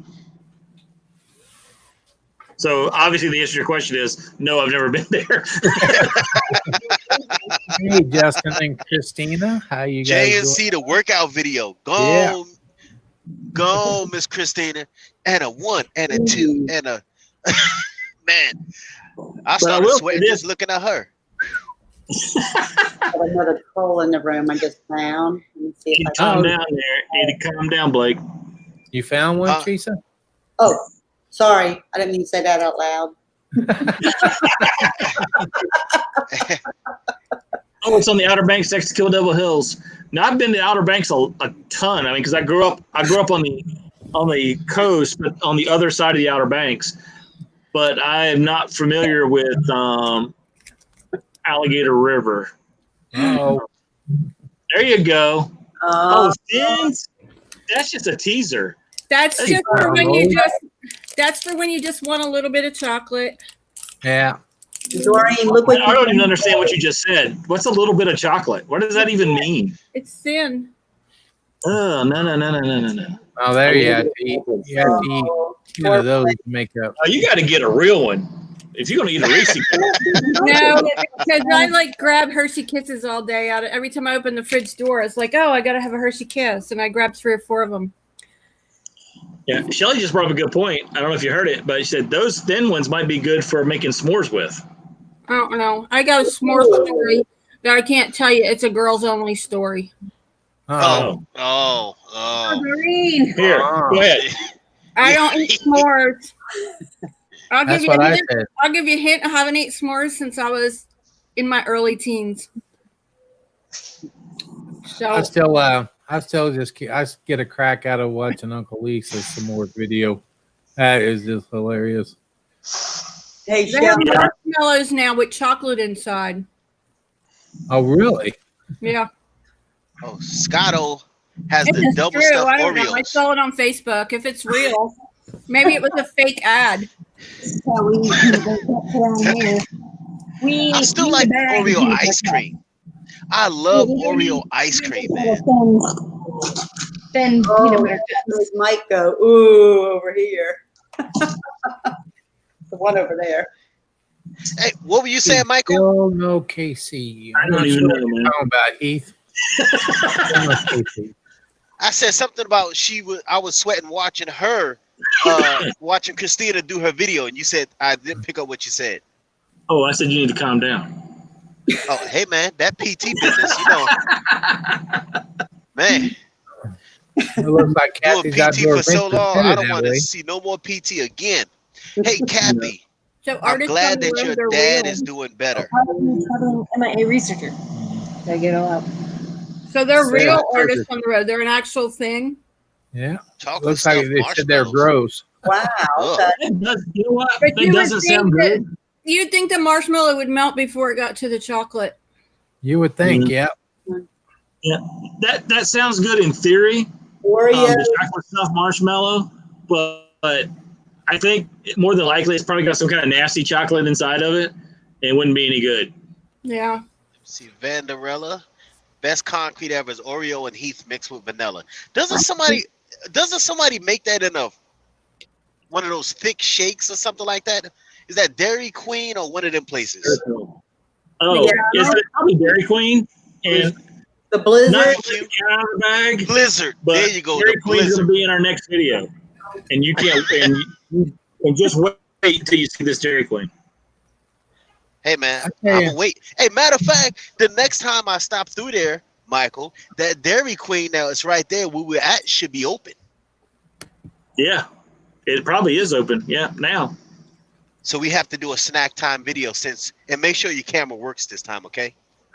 So obviously the answer to your question is no, I've never been there. Hey, Justin and Christina, how you guys doing? JNC, the workout video. Go, go, Miss Christina. And a 1 and a 2 and a man. I started sweating just looking at her. Got another troll in the room I just found. Let me see Need if to I calm can. down there. Need to calm down, Blake. You found one, Teresa? Oh, sorry. I didn't mean to say that out loud. Oh, it's on the Outer Banks next to Kill Devil Hills. Now I've been to Outer Banks a ton. I mean, because I grew up on the coast, but on the other side of the Outer Banks. But I am not familiar with Alligator River. Oh, There you go. Oh, Oh, Fins? That's just a teaser. That's That's just for when horrible. that's for when you just want a little bit of chocolate. yeah. Doreen, look what I don't even you understand what you just said. What's a little bit of chocolate? What does that even mean? It's thin. Oh, no. Oh, there you have to eat. You have to eat Oh, 2 of those to make up. Oh, you got to get a real one. If you're going to eat a Reese cake. No, because I like grab Hershey Kisses all day. Every time I open the fridge door, it's like, oh, I got to have a Hershey Kiss. And I grab 3 or 4 of them. Yeah, Shelly just brought up a good point. I don't know if you heard it, but she said those thin ones might be good for making s'mores with. I don't know. I got a s'more story that I can't tell you. It's a girls only story. Oh, Doreen. Here, go ahead. I don't eat s'mores. I'll that's give you what a I hint. said. I'll give you a hint. I haven't eaten s'mores since I was in my early teens. So I still just I get a crack out of watching Uncle Lisa's some more video. That is just hilarious. Hey, they have Shelly. marshmallows now with chocolate inside. Oh, really? Yeah. Oh, Scotto has If the it's double true, stuffed I don't know. I Oreos. saw it on Facebook. If it's real, maybe it was a fake ad. So we need to put on here. I still like Oreo ice cream. I love Oreo ice cream, man. Then Oh, peanut where butter. does Mike go? Ooh, over here. The one over there. Hey, what were you saying, Michael? Still no KC. I I'm don't not even sure know, what you're man. talking about, Heath. Still no KC. I said something about I was sweating watching her, watching Christina do her video, and you said I didn't pick up what you said. Oh, I said you need to calm down. Oh, hey man, that PT business, man. It looks like Doing Kathy's out PT there for so long, I don't want to way. see no more PT again. Hey, Kathy, So I'm artists glad on the that road, your they're dad real. is doing better. MIA researcher. Gotta get all out. So they're Say real that, artists on the road. They're an actual thing. Yeah. Chocolate Looks like stuffed they said they're marshmallows. gross. Wow. Ugh. Okay. That does, you know what? But That you would doesn't sound think good. You'd think the marshmallow would melt before it got to the chocolate. You would think, Mhm. yeah. Yeah, that sounds good in theory. Oreo. The chocolate stuffed marshmallow, but I think more than likely it's probably got some kind of nasty chocolate inside of it, and it wouldn't be any good. Yeah. See, Vanderella, best concrete ever is Oreo and Heath mixed with vanilla. Doesn't somebody make that in a one of those thick shakes or something like that. Is that Dairy Queen or one of them places? Oh, Yeah. is it probably Dairy Queen? And The Blizzard. not to get out of the bag, Blizzard. but There you go. Dairy The Queen's Blizzard. going to be in our next video. And you can't, and just wait till you see this Dairy Queen. Hey man, I tell I'm ya. gonna wait. Hey, matter of fact, the next time I stop through there, Michael, that Dairy Queen now it's right there where we're at should be open. Yeah, it probably is open. Yeah, now. So we have to do a snack time video and make sure your camera works this time, okay?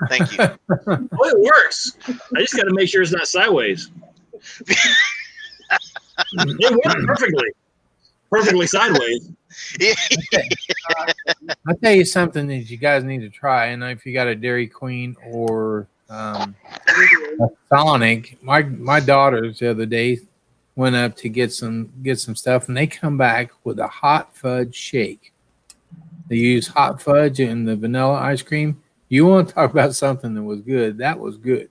Thank you. Oh, it works. I just got to make sure it's not sideways. It works perfectly sideways. I'll tell you something that you guys need to try. And if you got a Dairy Queen or a Sonic, my daughters the other day went up to get some stuff, and they come back with a hot fudge shake. They use hot fudge in the vanilla ice cream. You want to talk about something that was good? That was good.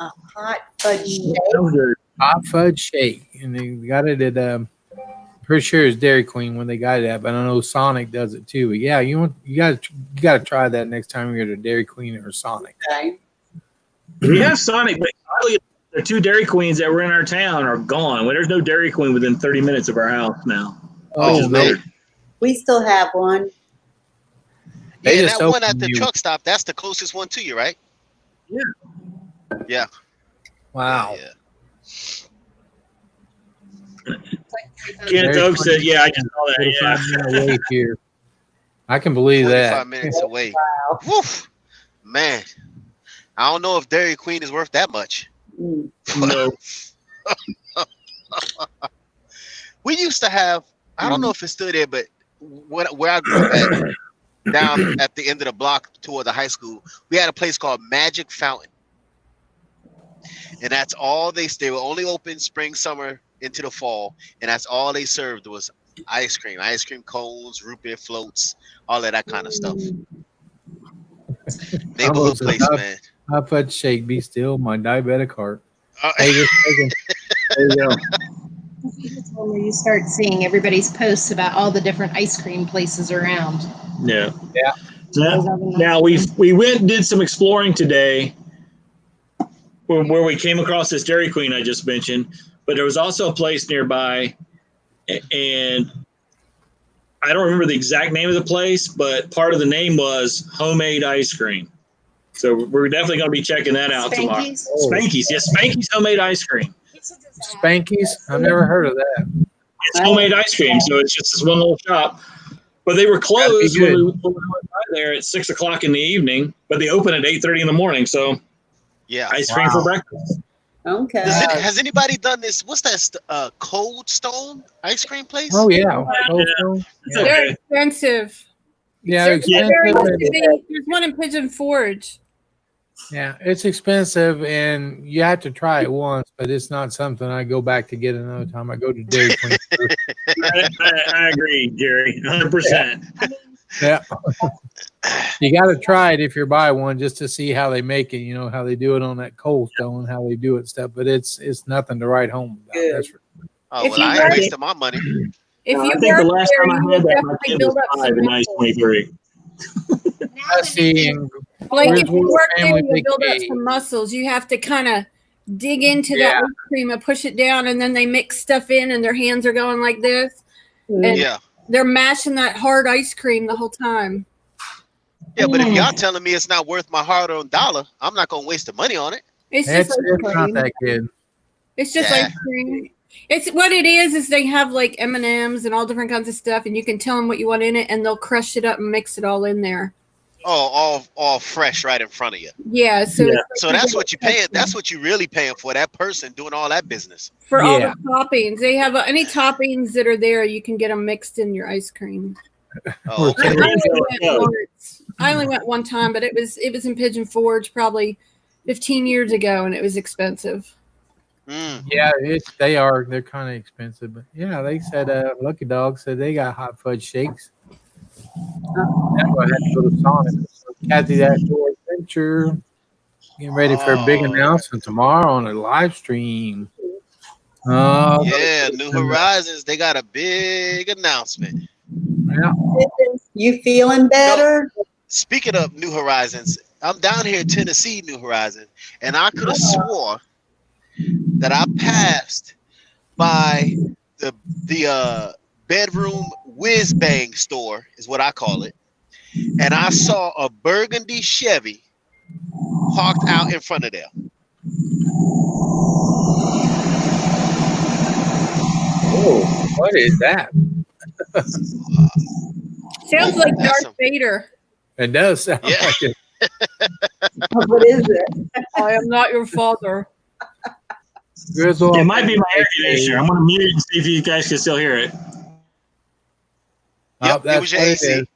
A hot fudge shake. Hot fudge shake, and they got it at pretty sure it's Dairy Queen when they got it at, but I know Sonic does it too. But yeah, you got to try that next time you're at a Dairy Queen or Sonic. Okay. We have Sonic, but oddly, the 2 Dairy Queens that were in our town are gone. Well, there's no Dairy Queen within 30 minutes of our house now. Oh, Which is man. weird. We still have one. They Yeah, just that one opened at the you. truck stop, that's the closest one to you, right? Yeah. Wow. Yeah. Kenneth Dairy Oak said, Queen. yeah, I just saw that. 45 Yeah. minute wait here. I can believe 45 that. minutes away. Wow. Woof. Man. I don't know if Dairy Queen is worth that much. Mm. No. We used to have, I don't know if it's still there, but where I grew up at, down at the end of the block toward the high school, we had a place called Magic Fountain. And that's all they were only open spring, summer, into the fall. And that's all they served was ice cream cones, root beer floats, all of that kind of stuff. Neighborhood Almost place, enough. man. Hot fudge shake, be still my diabetic heart. Uh, Hey, just thinking, there you go. Where you start seeing everybody's posts about all the different ice cream places around. Yeah. Yeah. Now we went and did some exploring today where we came across this Dairy Queen I just mentioned, but there was also a place nearby, and I don't remember the exact name of the place, but part of the name was Homemade Ice Cream. So we're definitely going to be checking that out tomorrow. Spanky's? Spanky's, yes, Spanky's Homemade Ice Cream. Spankies? I've never heard of that. It's homemade ice cream, so it's just this one little shop. But they were closed when we went by there at 6 o'clock in the evening, but they open at 8:30 in the morning. So yeah. ice cream for breakfast. Okay. Has anybody done this? What's that? Cold Stone ice cream place? Oh yeah. It's They're okay. expensive. Yeah, There's, expensive. there's one in Pigeon Forge. Yeah, it's expensive, and you have to try it once, but it's not something I go back to get another time. I go to Dairy Queen. I agree, Jerry, 100%. Yeah. You got to try it if you buy one just to see how they make it, you know, how they do it on that Cold Stone, how they do it stuff, but it's nothing to write home about. Good. That's for Oh, If well, you I ain't work- wasting my money. If I you think the work last there, time you I had will that, my definitely kid build was up 5 some and I was muscles. 23. I see. And Like Where's if you the work there, family you build up vacation? some muscles. You have to kind of dig into Yeah. that ice cream and push it down, and then they mix stuff in, and their hands are going like this. And Yeah. they're mashing that hard ice cream the whole time. Yeah, but if y'all telling me it's not worth my hard-earned dollar, I'm not gonna waste the money on it. It's it's, just ice it's not cream. that good. It's just Yeah. ice cream. It's what it is they have like M&Ms and all different kinds of stuff, and you can tell them what you want in it, and they'll crush it up and mix it all in there. Oh, all fresh right in front of you. Yeah, so Yeah. it's like So you that's get what you paying. That's what you really paying for. That person doing all that business. for all Yeah. the toppings. They have any toppings that are there. You can get them mixed in your ice cream. Oh, okay. I only Yeah. went once. I only went one time, but it was in Pigeon Forge probably 15 years ago, and it was expensive. Mm. Yeah, they're kind of expensive, but yeah, they said Lucky Dog said they got hot fudge shakes. That's why I had to go to Sonic. So Kathy, that Outdoor Adventure, getting ready for a big Oh. announcement tomorrow on a live stream. Oh, Yeah, New Horizons. They got a big announcement. yeah. You feeling better? Speaking of New Horizons, I'm down here in Tennessee, New Horizon, and I could have swore that I passed by the bedroom whiz bang store, is what I call it, and I saw a burgundy Chevy parked out in front of there. Oh, what is that? Sounds like That's Darth Vader. It does sound Yeah. like it. What is it? I am not your father. Grizzle. It might be my air conditioner. I'm going to mute it and see if you guys can still hear it. Oh, Yep, it that's was your what it AC. is.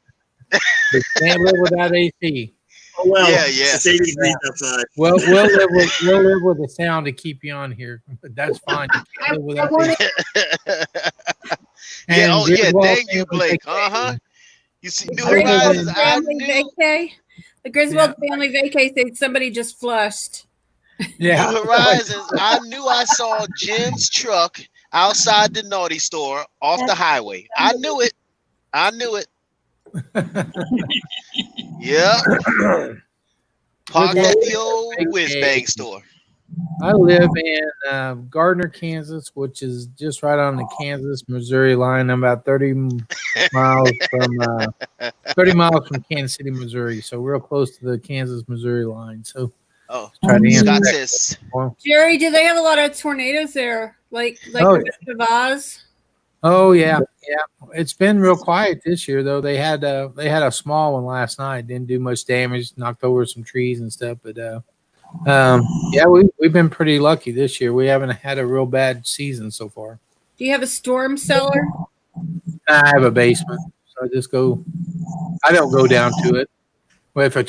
We can't live without AC. Oh, well. Yeah, yeah. It's 80 degrees outside. Well, we'll live with the sound to keep you on here. That's fine. You can't live without AC. Yeah, And oh yeah, Griswold thank you, family Blake. vacation. You see, New Other than- Horizons, I Family knew. vacay. The Griswold family vacay said somebody just flushed. Yeah. New Horizons, I knew I saw Jim's truck outside the naughty store off the highway. I knew it. I knew it. Yeah. Parked at the old whiz bang store. I live in Gardner, Kansas, which is just right on the Kansas-Missouri line. I'm about 30 miles from Kansas City, Missouri. So real close to the Kansas-Missouri line. So Oh, try to answer Scott that says, one. Jerry, do they have a lot of tornadoes there? Like Oh, the West of Oz? Oh yeah. It's been real quiet this year though. They had a small one last night. Didn't do much damage. Knocked over some trees and stuff. But yeah, we've been pretty lucky this year. We haven't had a real bad season so far. Do you have a storm cellar? I have a basement, so I don't go down to it. But if we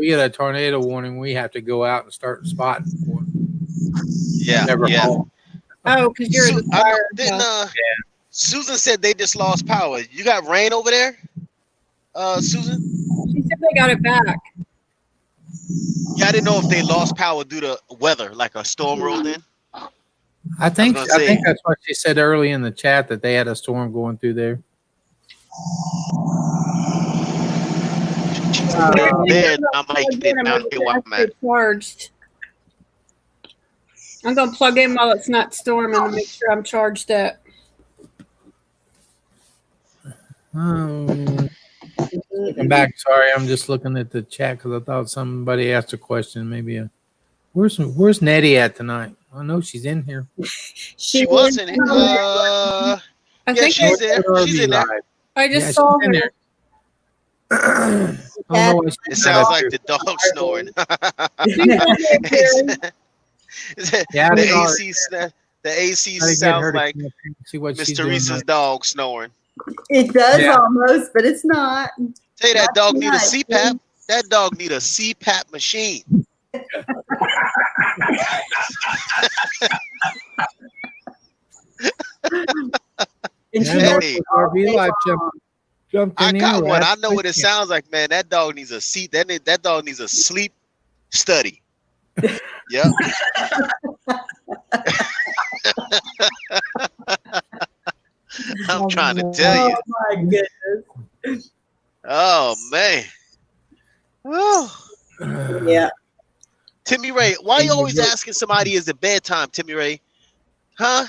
get a tornado warning, we have to go out and start spotting for it. yeah, Never yeah. home. Oh, because you're in the I know, fire. didn't Susan said they just lost power. You got rain over there, Susan? She said they got it back. Yeah, I didn't know if they lost power due to weather, like a storm rolled in. I think gonna say- that's what she said early in the chat, that they had a storm going through there. Then I might get down here while I'm at. Charged. I'm gonna plug in while it's not storming to make sure I'm charged up. Looking back, sorry, I'm just looking at the chat because I thought somebody asked a question. Maybe where's Nettie at tonight? I know she's in here. She wasn't. I Yeah, think she's there. Or She's be in there. live. I just Yeah, saw she's in her. there. I don't know why she's It not sounds up like here. the dog snoring. Yeah, I the saw her. AC the AC Try to get sounds her to like come up here and see what Miss she's doing Teresa's tonight. dog snoring. It does Yeah. almost, but it's not. Tell you that dog need a Nice. CPAP. That dog need a CPAP machine. And Yeah, she North Hey. Coast RV Life jumped I in got here. one. Right? I know what it sounds like, man. That dog needs a seat. That dog needs a sleep study. Yep. I'm trying to tell you. Oh my goodness. Oh man. Oh. Yeah. Timmy Ray, why you always asking somebody is it bedtime, Timmy Ray? Huh?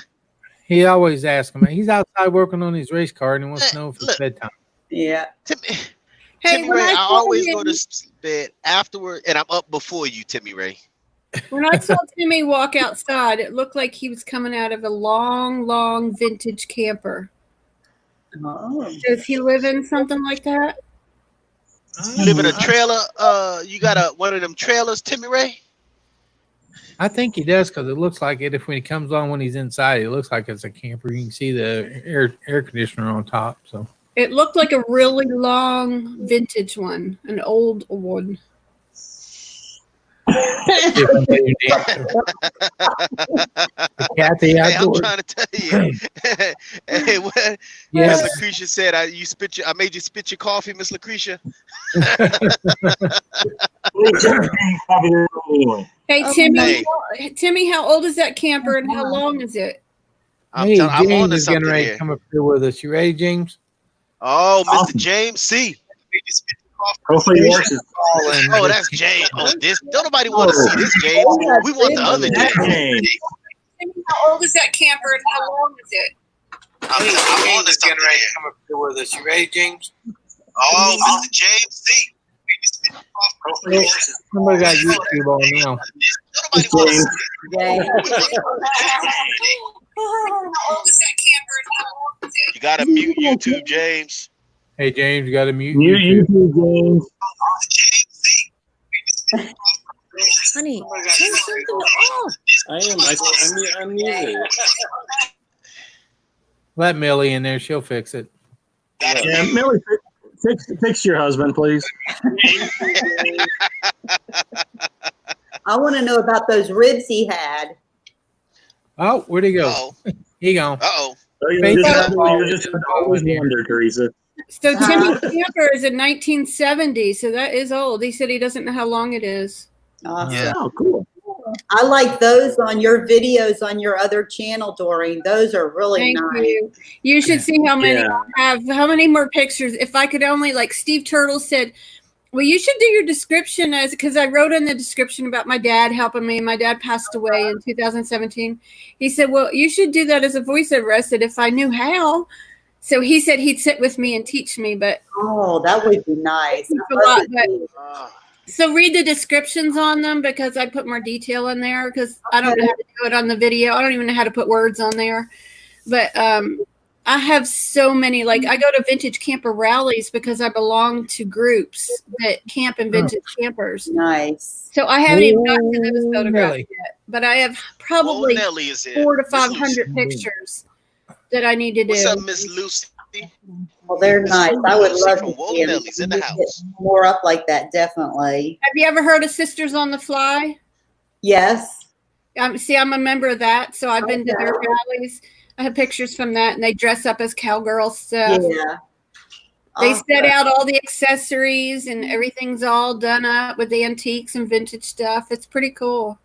He always asks him. He's outside working on his race car and he wants to know if it's Look. bedtime. Yeah. Timmy, Hey, Timmy when Ray, I saw always him- go to bed afterward and I'm up before you, Timmy Ray. When I saw Timmy walk outside, it looked like he was coming out of a long, long vintage camper. Oh. Does he live in something like that? You live in a trailer, you got one of them trailers, Timmy Ray? I think he does because it looks like it. If when he comes on when he's inside, it looks like it's a camper. You can see the air conditioner on top. So It looked like a really long vintage one, an old one. Different name. Kathy Hey, I'm Outdoors. trying to tell you. Hey, what Miss Yes. Lucretia said, I made you spit your coffee, Miss Lucretia. Hey, Oh, Timmy. Hey. Timmy, how old is that camper and how long is it? I'm Hey, I'm on James to is getting something ready to here. come up here with us. You ready, James? Oh, Mr. James C. Hopefully yours is Oh, that's James. Oh, this don't nobody want to see this James. We want the other that James. James. Timmy, how old is that camper and how long is it? I'm on to something here. come up here with us. You ready, James? Oh, Mr. James C. Hopefully yours is Somebody got YouTube on now. Nobody want to see James. How old is that camper and how long is it? You gotta mute YouTube, James. Hey, James, you got to mute you, YouTube. James. Honey, turn something off. I'm muted. Let Millie in there. She'll fix it. Yeah, Millie, fix your husband, please. I want to know about those ribs he had. Oh, where'd he go? Uh-oh. He gone. Uh-oh. Oh, Hey, you're just always wonder, Teresa. So Timmy camper is in 1970, so that is old. He said he doesn't know how long it is. Awesome. Yeah. Oh, cool. I like those on your videos on your other channel, Doreen. Those are really Thank nice. you. You should see how many Yeah. I have. How many more pictures? If I could only, like Steve Turtle said, well, you should do your description as, because I wrote in the description about my dad helping me. My dad passed away in 2017. He said, well, you should do that as a voiceover. I said, if I knew how. So he said he'd sit with me and teach me, but Oh, that would be nice. It's a lot, but- Oh. so read the descriptions on them because I put more detail in there because I don't know how to do it on the video. I don't even know how to put words on there. But I have so many, like I go to vintage camper rallies because I belong to groups that camp in vintage campers. Nice. So I haven't even gotten to those photographs Really? yet, but I have Oh, probably Nelly is here. 400 to Miss Lucy. 500 pictures that I need to do. What's up, Miss Lucy? Well, they're nice. I would Lucy love from to see them. Wolanelli's in the Get house. more up like that, definitely. Have you ever heard of Sisters on the Fly? Yes. See, I'm a member of that, so I've been to their Okay. rallies. I have pictures from that, and they dress up as cowgirl stuff. Yeah. They Awesome. set out all the accessories, and everything's all done up with the antiques and vintage stuff. It's pretty cool.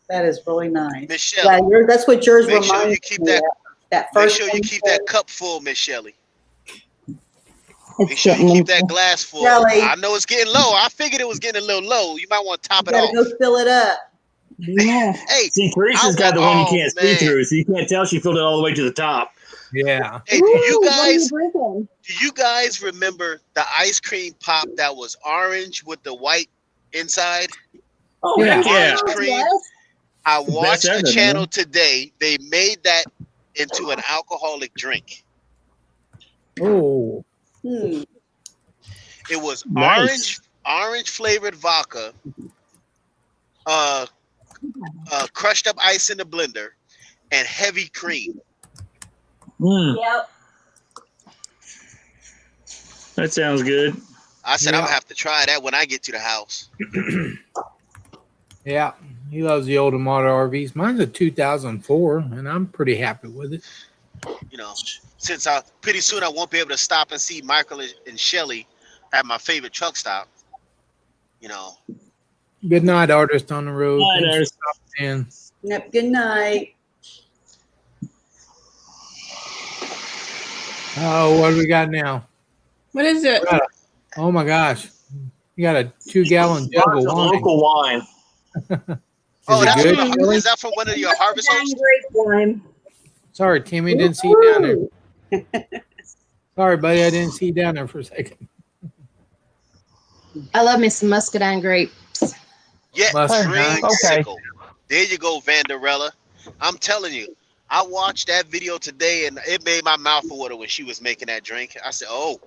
That is really nice. Miss Yeah, Shelley. that's what yours Make sure reminds you keep me that. of. That Make first sure you one keep said- that cup full, Miss Shelley. Make sure you keep that glass full. Shelley. I know it's getting low. I figured it was getting a little low. You might want to top You it gotta off. go fill it up. Yeah. Hey, See, Teresa's I got the one you want- can't oh, see man. through, so you can't tell she filled it all the way to the top. Yeah. hey, do you Ooh, what are guys drinking? do you guys remember the ice cream pop that was orange with the white inside? Oh, Yeah. heck yeah. Orange cream. Yes. I watched ever, the channel man. today. They made that into an alcoholic drink. Oh, Hmm. It was Nice. orange flavored vodka, crushed up ice in the blender, and heavy cream. Mm, Yep. that sounds good. I said I'm Yeah. gonna have to try that when I get to the house. yeah. He loves the old Amada RVs. Mine's a 2004, and I'm pretty happy with it. You know, since pretty soon I won't be able to stop and see Michael and Shelly at my favorite truck stop. You know, Good night, artist on the road. Night, Thanks for artist. stopping in. Yep. Good night. Oh, what do we got now? What is it? Oh my gosh. You got a 2-gallon jug of Lots of wine. local wine. oh, it that's good, from, Shelley? is that from one of your harvest hosts? Sorry, Timmy, didn't see you down there. Sorry, buddy, I didn't see you down there for a second. I love me some muscadine grape. Yeah, Mustard, dream huh? Okay. sickle. There you go, Vanderella. I'm telling you, I watched that video today and it made my mouth water when she was making that drink. I said, "Oh,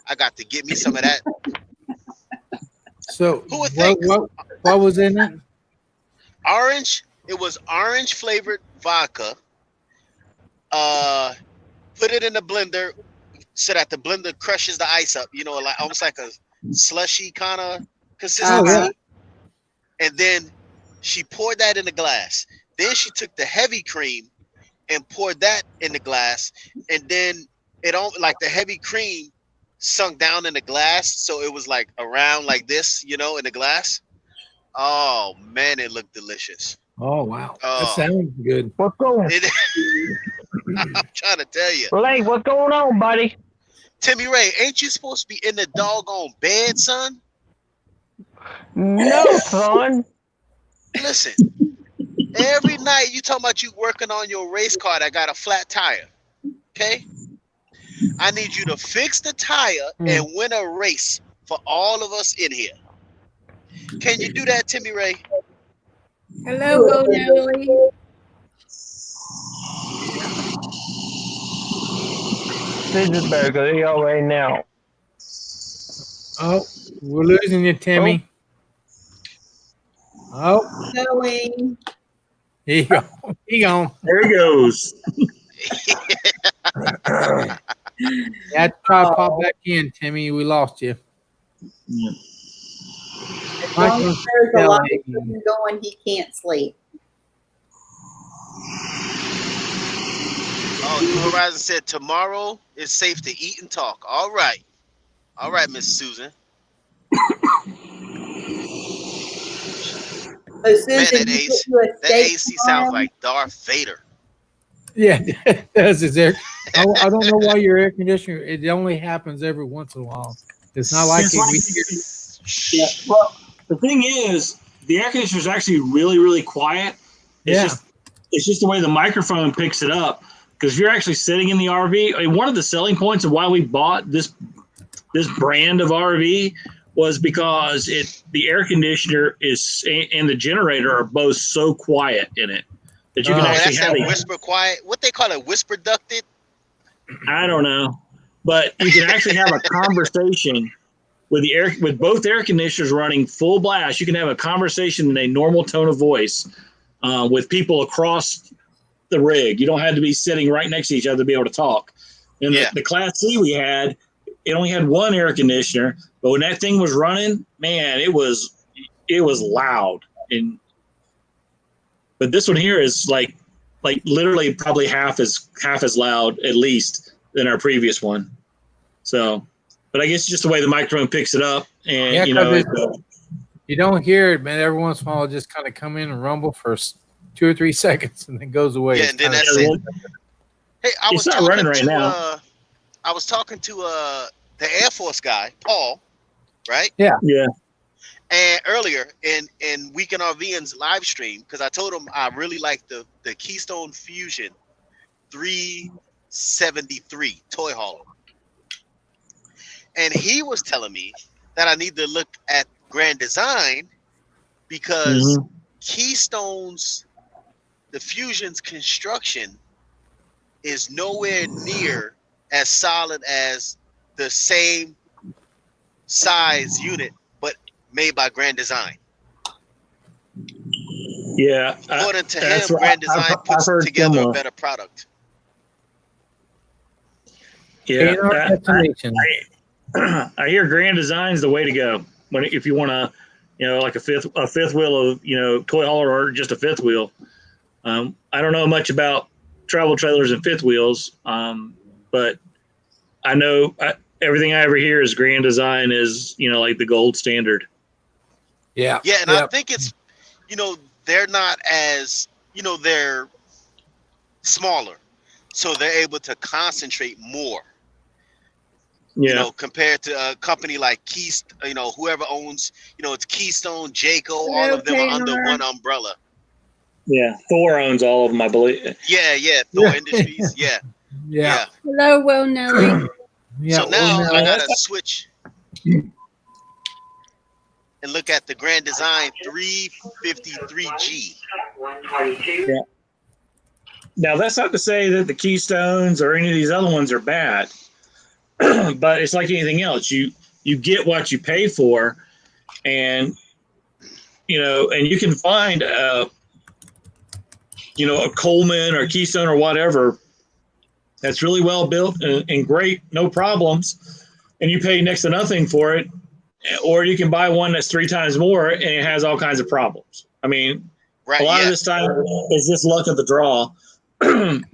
I got to get me some of that." So, Who would think? what was in it? Orange. It was orange flavored vodka. Put it in the blender so that the blender crushes the ice up. You know, like almost like a slushy kind of consistency. Uh-huh. and then she poured that in the glass. Then she took the heavy cream and poured that in the glass, and then it all like the heavy cream sunk down in the glass, so it was like around like this, you know, in the glass. Oh man, it looked delicious. Oh wow, Oh. that sounds good. What's going on? It, I'm trying to tell you, Blake, what's going on, buddy? Timmy Ray, ain't you supposed to be in the doggone bed, son? No, son. Listen, every night you talking about you working on your race car that got a flat tire. Okay? I need you to fix the tire and win a race for all of us in here. Can you do that, Timmy Ray? Hello, Bo Nelly. This is better because he already now. Oh, we're losing you, Timmy. Oh, Going. he gone. He gone. There he goes. Yeah, try to pop back in, Timmy. We lost you. Yeah. As long as there's a lot of things going, he can't sleep. Oh, New Horizon said tomorrow is safe to eat and talk. All right. All right, Miss Susan. So Susan, Man, that you AC, put you a that steak AC sounds tomorrow? like Darth Vader. Yeah, it does. Is there? I don't know why your air conditioner. It only happens every once in a while. It's not like It's it. like- yeah. Well, the thing is, the air conditioner is actually really, really quiet. It's just the way the microphone picks it up. Because if you're actually sitting in the RV, I mean, one of the selling points of why we bought this brand of RV was because the air conditioner is and the generator are both so quiet in it that you can Oh, actually that's have that whisper quiet. What they call it, whisper ducted? I don't know, but you can actually have a conversation with both air conditioners running full blast. You can have a conversation in a normal tone of voice with people across the rig. You don't have to be sitting right next to each other to be able to talk. And the Class C we had, it only had one air conditioner, but when that thing was running, man, it was loud. But this one here is like literally probably half as loud at least than our previous one. So, but I guess just the way the microphone picks it up, and Yeah, you know, you don't hear it, man. Every once in a while, it'll just kind of come in and rumble for 2 or 3 seconds, and then goes away. Yeah, It's and then kinda- that's it. Hey, I was It's not talking running right to now. I was talking to the Air Force guy, Paul, right? yeah. And earlier in Weekend RVN's live stream, because I told him I really like the Keystone Fusion 373 toy hauler. And he was telling me that I need to look at Grand Design because Keystone's, the Fusion's construction is nowhere near as solid as the same size unit, but made by Grand Design. Yeah. According to him, that's what Grand I've Design puts heard together similar. a better product. Yeah. A&R destination. I hear Grand Design's the way to go if you want to, you know, like a fifth wheel of, you know, toy hauler or just a fifth wheel. I don't know much about travel trailers and fifth wheels, but I know everything I ever hear is Grand Design is, you know, like the gold standard. Yeah. Yeah, and I think it's, you know, they're not as, you know, they're smaller, so they're able to concentrate more. Yeah. You know, compared to a company like Keystone, you know, whoever owns, you know, it's Keystone, Jayco, all of them are under one umbrella. Yeah. Thor owns all of them, I believe. Yeah, Thor Industries, yeah. Hello, Will Nelly. So now I gotta switch and look at the Grand Design 353G. Yeah. Now that's not to say that the Keystones or any of these other ones are bad, but it's like anything else. You get what you pay for, and you know, and you can find you know, a Coleman or Keystone or whatever that's really well built and great, no problems, and you pay next to nothing for it, or you can buy one that's 3 times more and it has all kinds of problems. I mean, Right. a lot Yeah. of this time is just luck of the draw.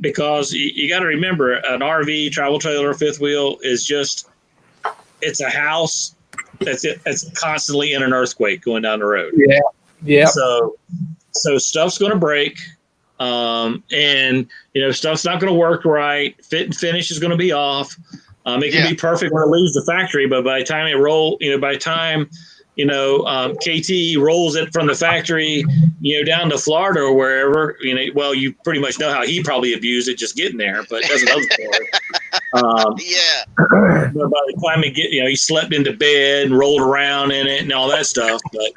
Because you got to remember, an RV, travel trailer, fifth wheel is just, it's a house that's constantly in an earthquake going down the road. Yeah. Yeah. So stuff's going to break, and stuff's not going to work right. Fit and finish is going to be off. It can be perfect when it leaves the factory, but by the time KT rolls it from the factory, down to Florida or wherever, well, you pretty much know how he probably abused it just getting there, but that's another story. But by the time he slept into bed and rolled around in it and all that stuff. But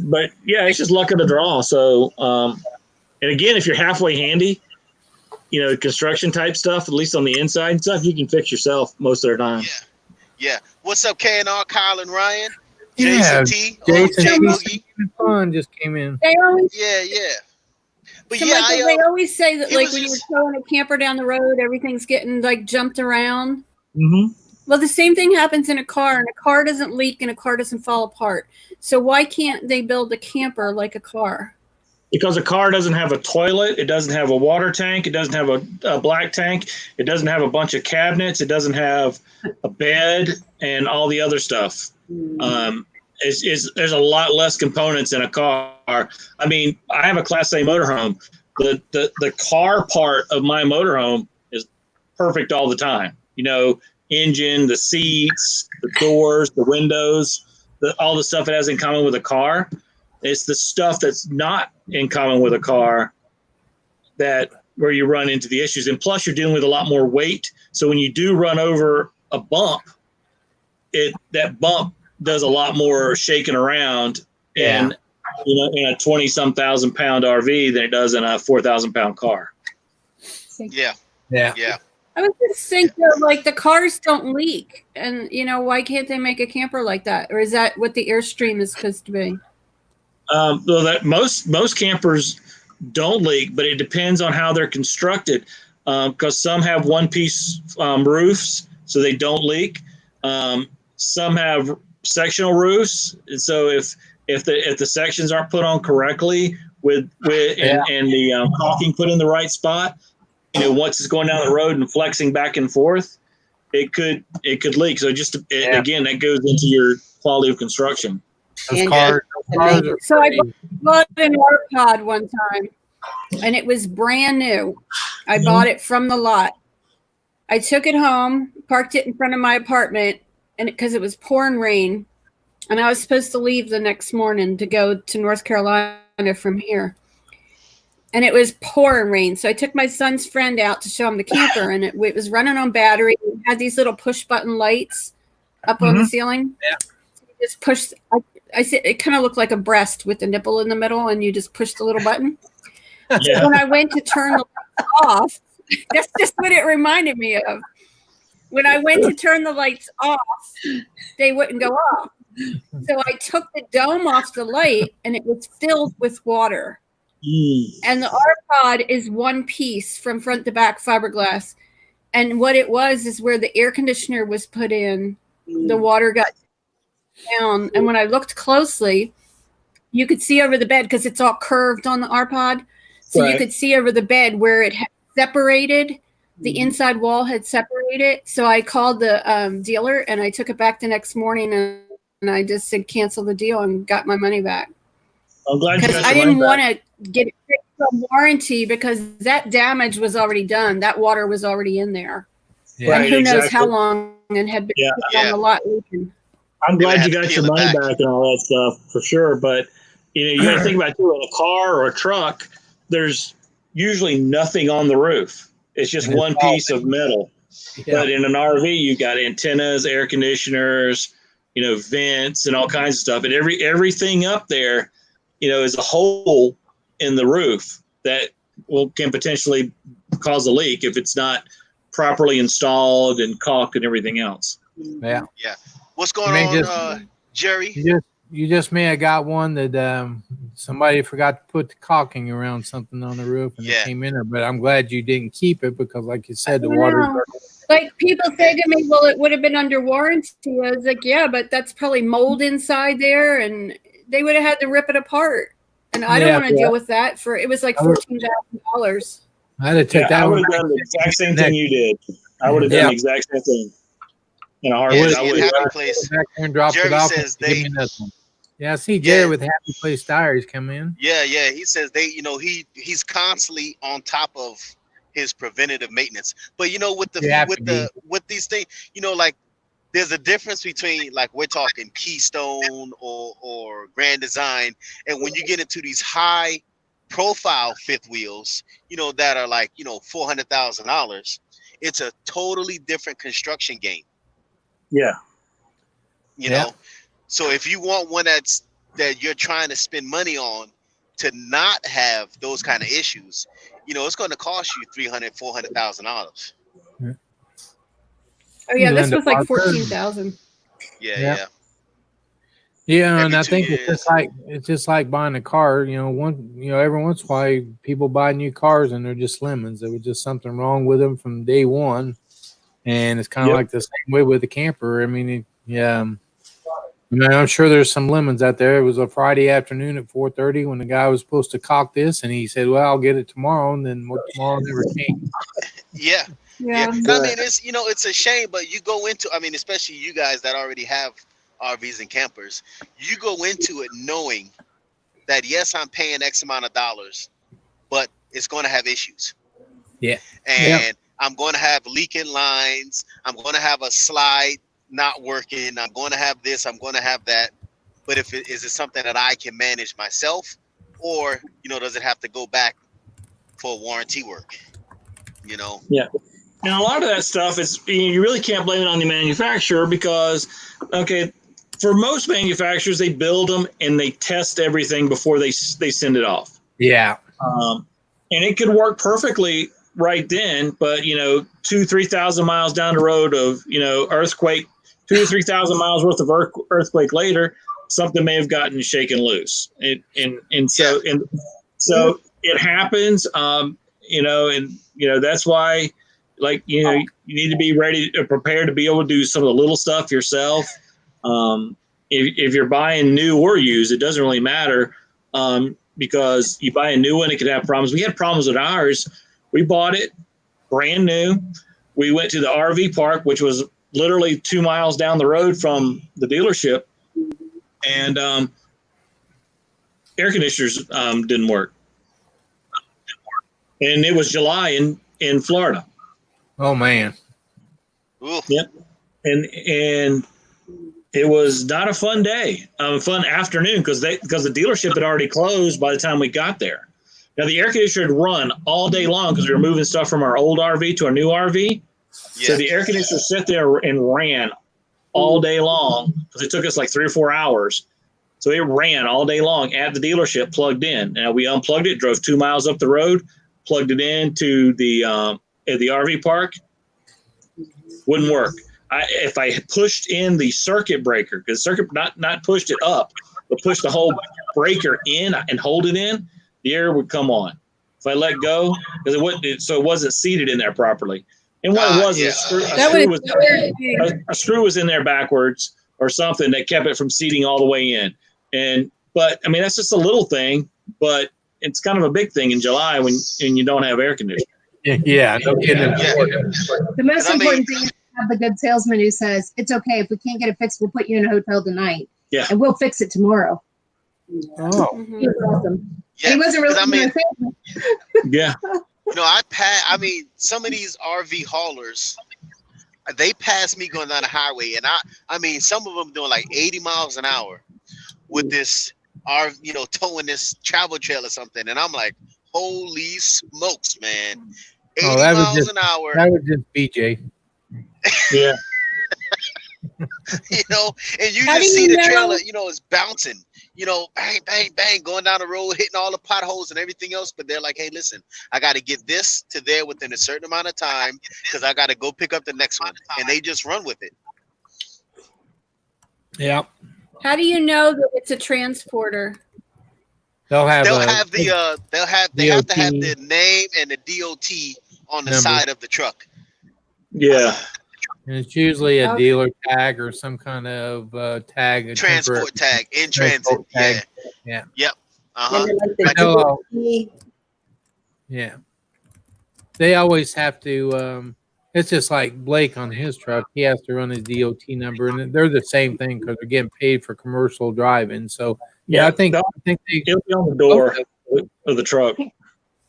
But yeah, it's just luck of the draw. So, and again, if you're halfway handy, construction type stuff, at least on the inside and stuff, you can fix yourself most of the time. Yeah. What's up, KNR, Kyle and Ryan? Yeah, Jason T. Jason T. Fun just came in. They always, Yeah. But so yeah, Michael, they always say that, it like, was when just- you're towing a camper down the road, everything's getting like jumped around. Mm-hmm. Well, the same thing happens in a car, and a car doesn't leak and a car doesn't fall apart. So why can't they build a camper like a car? Because a car doesn't have a toilet, it doesn't have a water tank, it doesn't have a black tank, it doesn't have a bunch of cabinets, it doesn't have a bed and all the other stuff. There's a lot less components in a car. I mean, I have a Class A motorhome. The car part of my motorhome is perfect all the time. Engine, the seats, the doors, the windows, all the stuff it has in common with a car. It's the stuff that's not in common with a car where you run into the issues. And plus, you're dealing with a lot more weight. So when you do run over a bump, that bump does a lot more shaking around in a 20-some thousand pound RV than it does in a 4,000 pound car. Yeah. I was just thinking, like, the cars don't leak, and why can't they make a camper like that? Or is that what the Airstream is supposed to be? Well, that most campers don't leak, but it depends on how they're constructed. Because some have one-piece roofs, so they don't leak. Some have sectional roofs, and so if the sections aren't put on correctly and the caulking put in the right spot, once it's going down the road and flexing back and forth, it could leak. So again, that goes into your quality of construction. Those cars are So I bought an R-Pod one time, and it was brand new. I bought it from the lot. I took it home, parked it in front of my apartment, and because it was pouring rain, and I was supposed to leave the next morning to go to North Carolina from here. And it was pouring rain. So I took my son's friend out to show him the camper, and it was running on battery. It had these little push button lights up on the ceiling. Yeah. So you just push. I said it kind of looked like a breast with a nipple in the middle, and you just push the little button. Yeah. So when I went to turn the lights off, that's just what it reminded me of. When I went to turn the lights off, they wouldn't go off. So I took the dome off the light, and it was filled with water. And the R-Pod is one piece from front to back fiberglass. And what it was is where the air conditioner was put in, the water got down. And when I looked closely, you could see over the bed because it's all curved on the R-Pod. So you could see over the bed where it had separated. The inside wall had separated. So I called the dealer, and I took it back the next morning, and I just said cancel the deal and got my money back. I'm glad you Because got I your didn't money want to get it fixed from warranty because that damage was already done. That water was already in there. Yeah. And who knows exactly. how long and had been on the lot leaking. I'm glad you They would have got to your peel it money back. back and all that stuff for sure. But you got to think about too, in a car or a truck, there's usually nothing on the roof. It's just one piece of metal. Yeah. But in an RV, you got antennas, air conditioners, vents, and all kinds of stuff. And everything up there, is a hole in the roof that can potentially cause a leak if it's not properly installed and caulked and everything else. Yeah. What's going May on, just- Jerry? You just may have got one that somebody forgot to put the caulking around something on the roof and Yeah. it came in there. But I'm glad you didn't keep it because, like you said, the I water know. Like people say to me, well, it would have been under warranty. I was like, yeah, but that's probably mold inside there, and they would have had to rip it apart. And I don't Yeah, want to deal with that. It was like $14,000. I had to take Yeah, that I one. would have done the exact same thing you did. I would have done Yeah. the exact same thing. In a Yeah, heartbeat, I see, in would. Happy Place, Back there and dropped Jerry it off. says and give they- me another one. Yeah, I see Jerry Yeah. with Happy Place Tires come in. yeah, he says he's constantly on top of his preventative maintenance. But with You have to be. with these things, like there's a difference between, like, we're talking Keystone or Grand Design, and when you get into these high profile fifth wheels, that are like $400,000, it's a totally different construction game. Yeah. You Yeah. know, so if you want one that you're trying to spend money on to not have those kind of issues, it's going to cost you $300,000-$400,000. Oh yeah, this Linda was like Parker. 14,000. Yeah, Yeah. yeah. Yeah, Every and I 2 think years. it's just like buying a car. Every once in a while people buy new cars and they're just lemons. There was just something wrong with them from day one, and it's kind of Yep. like the same way with the camper. I mean, I'm sure there's some lemons out there. It was a Friday afternoon at 4:30 when the guy was supposed to caulk this, and he said, "Well, I'll get it tomorrow," and then tomorrow never came. Yeah. Yeah. I mean, it's a shame, but you go into, I mean, especially you guys that already have RVs and campers, you go into it knowing that, yes, I'm paying X amount of dollars, but it's going to have issues. Yeah. And I'm going to have leaking lines. I'm going to have a slide not working. I'm going to have this. I'm going to have that. But is it something that I can manage myself, or, does it have to go back for warranty work? Yeah. And a lot of that stuff is, you really can't blame it on the manufacturer because, okay, for most manufacturers, they build them and they test everything before they send it off. Yeah. And it could work perfectly right then, but 2,000-3,000 miles down the road of earthquake, 2,000 to 3,000 miles worth of earthquake later, something may have gotten shaken loose, so it happens. That's why, you need to be ready, prepared to be able to do some of the little stuff yourself. If you're buying new or used, it doesn't really matter. Because you buy a new one, it could have problems. We had problems with ours. We bought it brand new. We went to the RV park, which was literally 2 miles down the road from the dealership, and air conditioners didn't work. And it was July in Florida. Oh man. Ooh. Yep. And it was not a fun day, fun afternoon because the dealership had already closed by the time we got there. Now the air conditioner had run all day long because we were moving stuff from our old RV to our new RV. Yeah. So the air conditioner sat there and ran all day long because it took us like 3 or 4 hours. So it ran all day long at the dealership, plugged in. Now we unplugged it, drove 2 miles up the road, plugged it into the RV park. Wouldn't work. If I pushed in the circuit breaker, because circuit not pushed it up, but pushed the whole breaker in and hold it in, the air would come on. If I let go, because it wasn't seated in there properly. And what it was is a screw was in there backwards or something that kept it from seating all the way in. But I mean, that's just a little thing, but it's kind of a big thing in July when you don't have air conditioning. Yeah. No kidding. The most important thing is to have the good salesman who says, it's okay. If we can't get it fixed, we'll put you in a hotel tonight. Yeah. And we'll fix it tomorrow. Oh. He was awesome. Yeah, He wasn't really 'cause I mean- Yeah. I mean, some of these RV haulers, they pass me going down the highway, and I mean, some of them doing like 80 miles an hour with this towing this travel trailer or something, and I'm like, holy smokes, man! 80 that was miles just- an hour, That was just BJ. Yeah. and you How just do see you the know- trailer, it's bouncing, bang, bang, bang, going down the road, hitting all the potholes and everything else. But they're like, hey, listen, I got to get this to there within a certain amount of time because I got to go pick up the next one. And they just run with it. Yeah. How do you know that it's a transporter? They'll have They DOT. have the name and the DOT on the Number. side of the truck. Yeah. And it's usually a Okay. dealer tag or some kind of tag. A Transport temporary tag in transit. transport tag. Yeah. Yeah. Yep. Uh-huh. And then like the Like- No, DOT, yeah. They always have to. It's just like Blake on his truck. He has to run his DOT number, and they're the same thing because they're getting paid for commercial driving. So yeah, I think they It'll be on the door of the truck.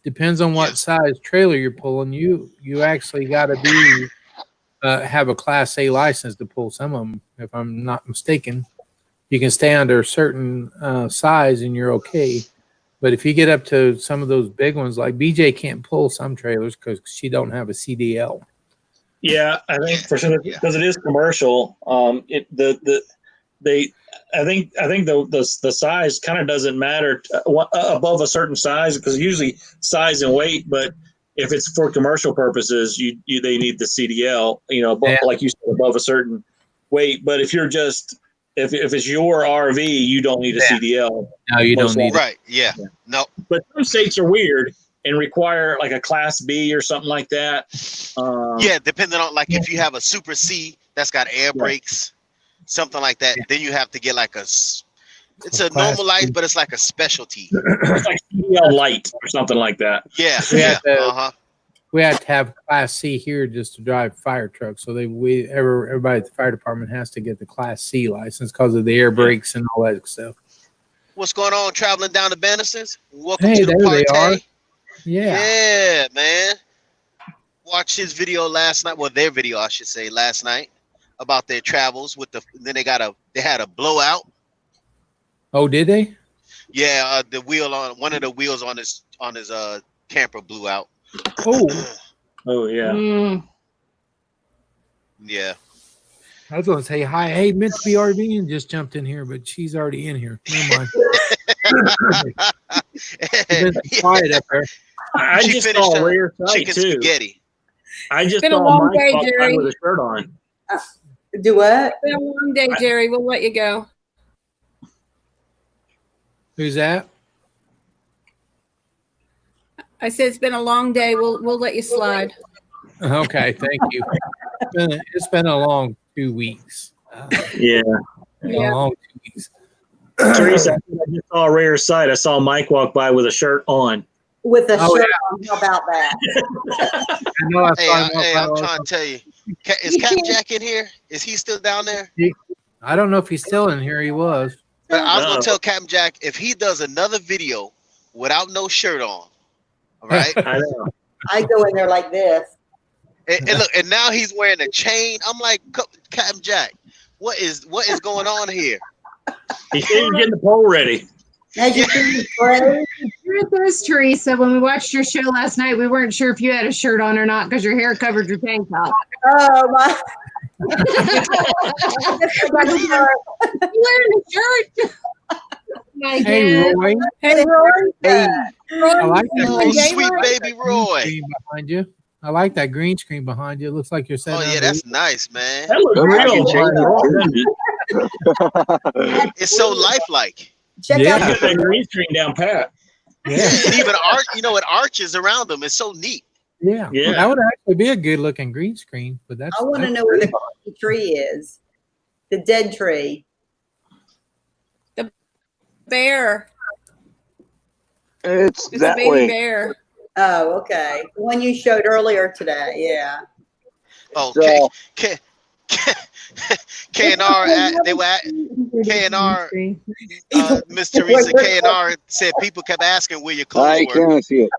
depends on what size trailer you're pulling. You actually got to be have a Class A license to pull some of them. If I'm not mistaken, you can stay under a certain size and you're okay. But if you get up to some of those big ones, like BJ can't pull some trailers because she don't have a CDL. Yeah, I think for sure because it is commercial. I think the size kind of doesn't matter above a certain size because usually size and weight. But if it's for commercial purposes, they need the CDL. Like you said, above a certain weight. But if you're just if it's your RV, you don't need a CDL. No, you don't need it. Right. Yeah. No. But some states are weird and require like a Class B or something like that. Yeah, depending on like if you have a Super C that's got air brakes, something like that, then you have to get like it's a Class normalized, C. but it's like a specialty. It's like CDL light or something like that. Yeah. We Yeah. have to- Uh-huh. We have to have Class C here just to drive fire trucks. So everybody at the fire department has to get the Class C license because of the air brakes and all that stuff. What's going on? Traveling down to Bannistons? Welcome Hey, to the there they party. are. Yeah. Yeah, man. Watched his video last night. Well, their video, I should say, last night about their travels with then they had a blowout. Oh, did they? Yeah, the wheel on one of the wheels on his camper blew out. Oh, Oh yeah. Mm. Yeah. I was going to say hi. Hey, meant to be RV and just jumped in here, but she's already in here. Never mind. It's quiet up there. I She just finished saw a her rare sight chicken too. spaghetti. I just been a saw long Mike day, walk by Jerry. with a shirt on. do what? It's been a long day, Jerry. We'll let you go. Who's that? I said it's been a long day. We'll let you slide. Okay, thank you. It's been a long 2 weeks. Yeah. Yeah. A long 2 weeks. Teresa, I just saw a rare sight. I saw Mike walk by with a shirt on. With a Oh, shirt on. How about that? I know I saw him up I'm by- trying to tell you. Is Cap Jack in here? Is he still down there? I don't know if he's still in here. He was. But I was No. gonna tell Captain Jack if he does another video without no shirt on, all right? I know. I go in there like this. and look, and now he's wearing a chain. I'm like, Captain Jack, what is going on here? He said he's getting the pole ready. As you can see, Bray, Truth is, Teresa, when we watched your show last night, we weren't sure if you had a shirt on or not because your hair covered your tank top. oh my. You wearing a shirt? My Hey, God. Roy. Hey, Roy. Hey, I like that Oh, green sweet baby Roy. screen behind you. I like that green screen behind you. It looks like you're Oh setting yeah, up that's nice, man. That looks Look, I real. can change it. It's so lifelike. Check Yeah. You out got that green screen down pat. Yeah. And even art, it arches around them. It's so neat. Yeah. Yeah. That would actually be a good looking green screen, but that's I want to know where the tree is. The dead tree. Bear. It's It's a that baby way. bear. Oh, okay. The one you showed earlier today. Yeah. Oh, So- K&R, they were at K&R, Miss Teresa, K&R said people kept asking where your I clothes were. can't see it.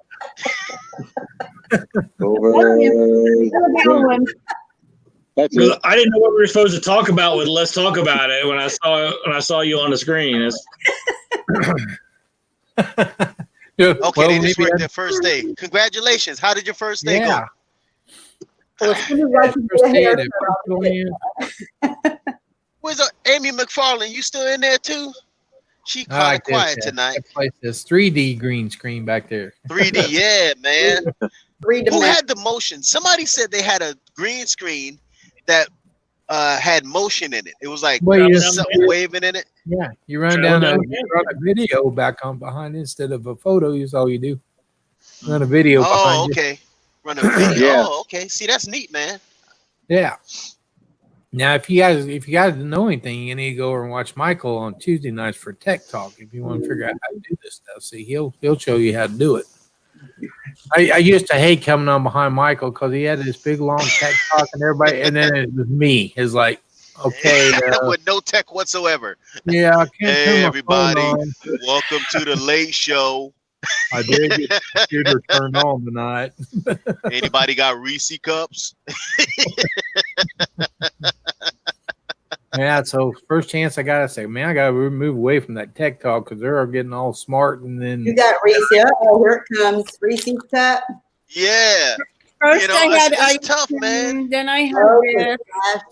Over. That's it. I didn't know what we were supposed to talk about with "Let's Talk About It" when I saw you on the screen. Yeah, Okay, they just maybe worked I- their first day. Congratulations. How did your first day Yeah. Well, as soon as I can First get a day of haircut, the I'll virtual get in. go? Where's Amy McFarland? You still in there too? She I kind of like this, quiet yeah. tonight. That place is 3D green screen back there. 3D, yeah, man. Who 3-dimensional. had the motion? Somebody said they had a green screen that had motion in it. It was like Well, you- something waving in it. Yeah, you run Travel down down a, the you run a video back on behind instead of a photo. Is all you do. Run a video Oh, behind okay. Run a video. Yeah. Oh, okay. See, that's neat, man. Yeah. Now, if you guys know anything, you need to go over and watch Michael on Tuesday nights for Tech Talk. If you want to figure out how to do this stuff, see, he'll show you how to do it. I used to hate coming on behind Michael because he had this big long Tech Talk and everybody, and then it was me. It's like, okay, with no tech whatsoever. yeah, I can't Hey, turn my everybody. phone on. Welcome to the late show. I did get the computer turned on tonight. Anybody got Reese cups? Yeah, so first chance I gotta say, man, I gotta move away from that Tech Talk because they're getting all smart, and then You got Reese. Oh, here it comes. Reese's cup. Yeah. First You know, I had it's tough, man. Then I had Oh, this.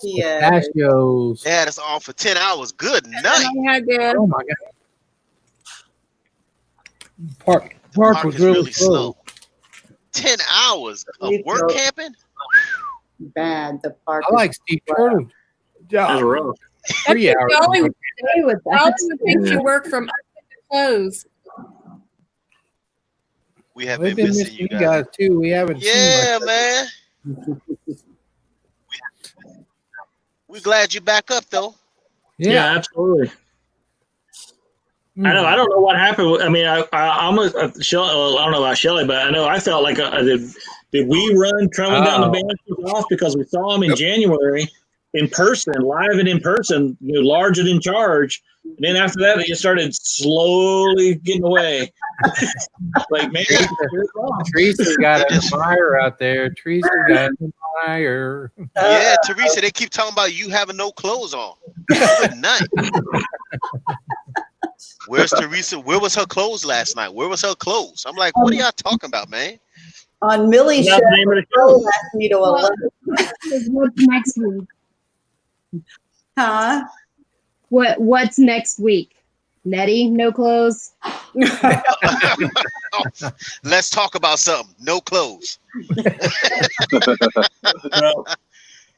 pistachios. Yeah, that's on for 10 hours. Good Then night. I had this. Oh my god, Park Park was is really really slow. 10 hours of work camping? Bad. The park. I like Steve Turtle. That's rough. 3 hours. Jolly Stay with Jolly that. would make you work from close. We have We've been been missing missing you guys. too. We haven't Yeah, seen man. We're glad you're back up, though. Yeah, absolutely. I know. I don't know what happened. I mean, I don't know about Shelly, but I know I felt like did we run Trumming Down the Band off because we saw him in January in person, live and in person, large and in charge. And then after that, they just started slowly getting away. Like, man, Teresa's got an admirer out there. Teresa's got an admirer. Yeah, Teresa, they keep talking about you having no clothes on. Good night. Where's Teresa? Where was her clothes last night? Where was her clothes? I'm like, what are y'all talking about, man? On Millie's show. That's the name of the show. Asked me to 11. What's next week? Huh? What's next week? Nettie, no clothes. Let's talk about something. No clothes. Well,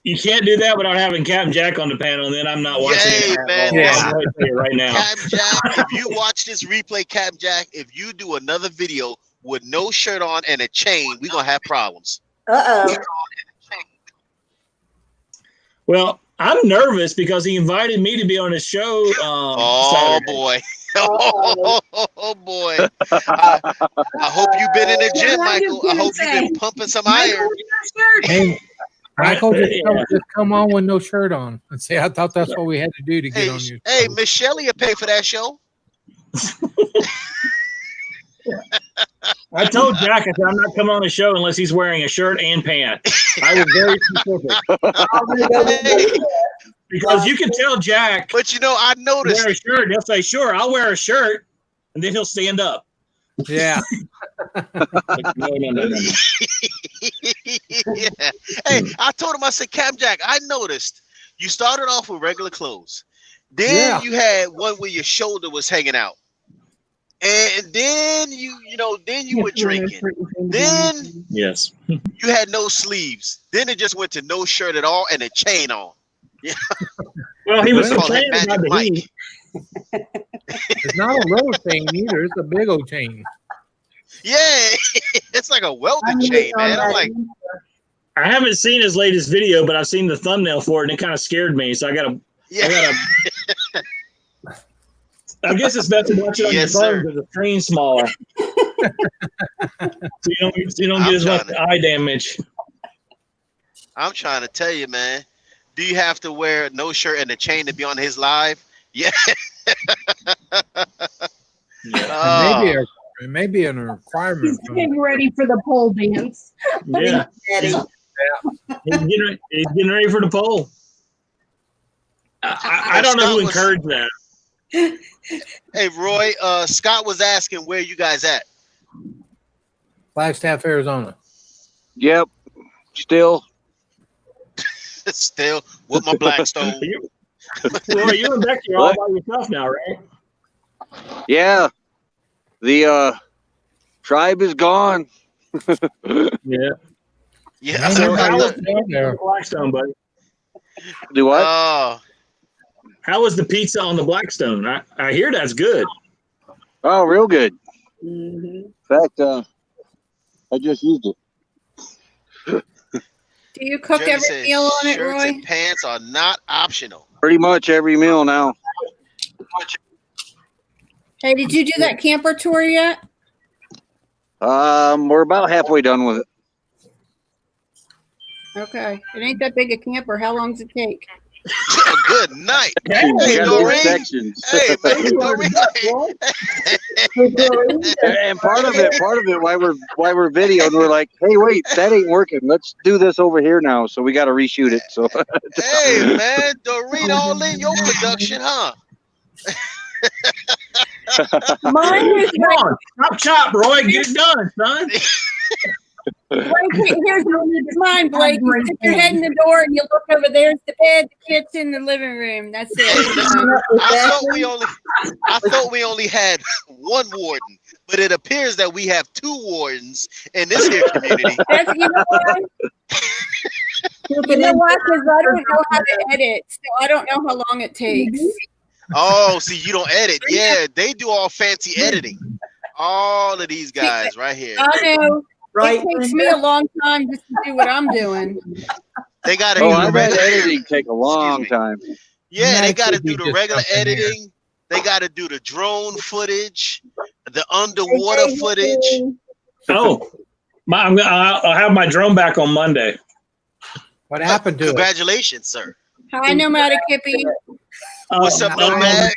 you can't do that without having Captain Jack on the panel, and then I'm not watching Yay, it. man. I'll tell you right now. Captain Jack, if you watch this replay, Captain Jack, if you do another video with no shirt on and a chain, we're going to have problems. Uh-oh. Well, I'm nervous because he invited me to be on his show. Oh, Saturday. boy. Oh, boy. I hope you've been in the gym, Michael. I hope you've been pumping some iron. Hey, Michael, just come on with no shirt on and say, I thought that's what we had to do to get Hey, on you. hey, Miss Shelley will pay for that show. I told Jack, I said, I'm not coming on the show unless he's wearing a shirt and pants. I was very specific. Because you can tell Jack. But, I noticed. Wear a shirt. He'll say, sure, I'll wear a shirt. And then he'll stand up. Yeah. No. Yeah. Hey, I told him, I said, Captain Jack, I noticed you started off with regular clothes. Then you had one where your shoulder was hanging out. And then you were drinking. Then yes, you had no sleeves. Then it just went to no shirt at all and a chain on. Yeah. Well, he was Call that complaining about Magic the Mike. heat. It's not a little chain either. It's a big old chain. Yeah, it's like a welded chain, man. I'm like, I haven't seen his latest video, but I've seen the thumbnail for it, and it kind of scared me. So I guess it's best to watch it on your phone because the screen's smaller, so you don't get as much eye damage. I'm trying to tell you, man. Do you have to wear no shirt and a chain to be on his live? Yeah. It may be a requirement. He's getting ready for the pole dance. Yeah. He's getting ready for the poll. I don't know who encouraged that. Hey, Roy, Scott was asking where you guys at. Flagstaff, Arizona. Yep. Still with my Blackstone. Roy, you and Becky are all by yourself now, right? Yeah. The tribe is gone. Yeah. Yeah. So how was the Blackstone, buddy? Do what? How was the pizza on the Blackstone? I hear that's good. Oh, real good. Mm-hmm. In fact, I just used it. Do you cook Jeremy every says meal on it, shirts Roy? and pants are not optional. Pretty much every meal now. Hey, did you do that camper tour yet? We're about halfway done with it. Okay. It ain't that big a camper. How long does it take? Good night. Hey, We Hey, got more Doreen. sections. Hey, man, Doreen. And part of it, why we're videoing, we're like, hey, wait, that ain't working. Let's do this over here now. So we got to reshoot it. So Hey, man, Doreen, all in your production, huh? Mine is Come on, chop chop, Roy, get it done, son. Blake, here's what you do. Mine, Blake. You stick your head in the door and you look over there's the bed, the kitchen, the living room. That's it. I thought we only had one warden, but it appears that we have two wardens in this here community. That's, you know what? You know what? Because I don't know how to edit, so I don't know how long it takes. Oh, see, you don't edit. Yeah, they do all fancy editing. All of these guys right here. I know. Right. It takes me a long time just to do what I'm doing. They got to oh, do I've the had regular. editing take a long time. Yeah, they got to That do should the be regular just something here. editing. They got to do the drone footage, the underwater footage. Oh, I'll have my drone back on Monday. What happened to it? Congratulations, sir. Hi, Nomadic Hippie. What's up, Nomad?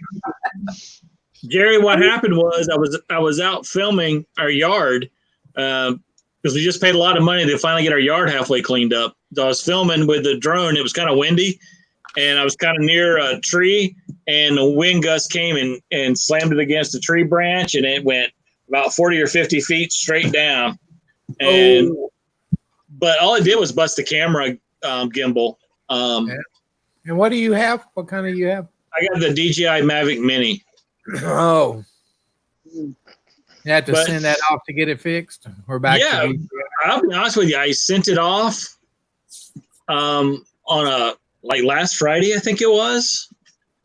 Jerry, what happened was I was out filming our yard because we just paid a lot of money to finally get our yard halfway cleaned up. So I was filming with the drone. It was kind of windy, and I was kind of near a tree, and a wind gust came and slammed it against a tree branch, and it went about 40 or 50 feet straight down. And but all it did was bust the camera gimbal. And what do you have? What kind of you have? I got the DJI Mavic Mini. Oh. You had to But- send that off to get it fixed? Or back Yeah. to the, I'll be honest with you. I sent it off on a last Friday, I think it was,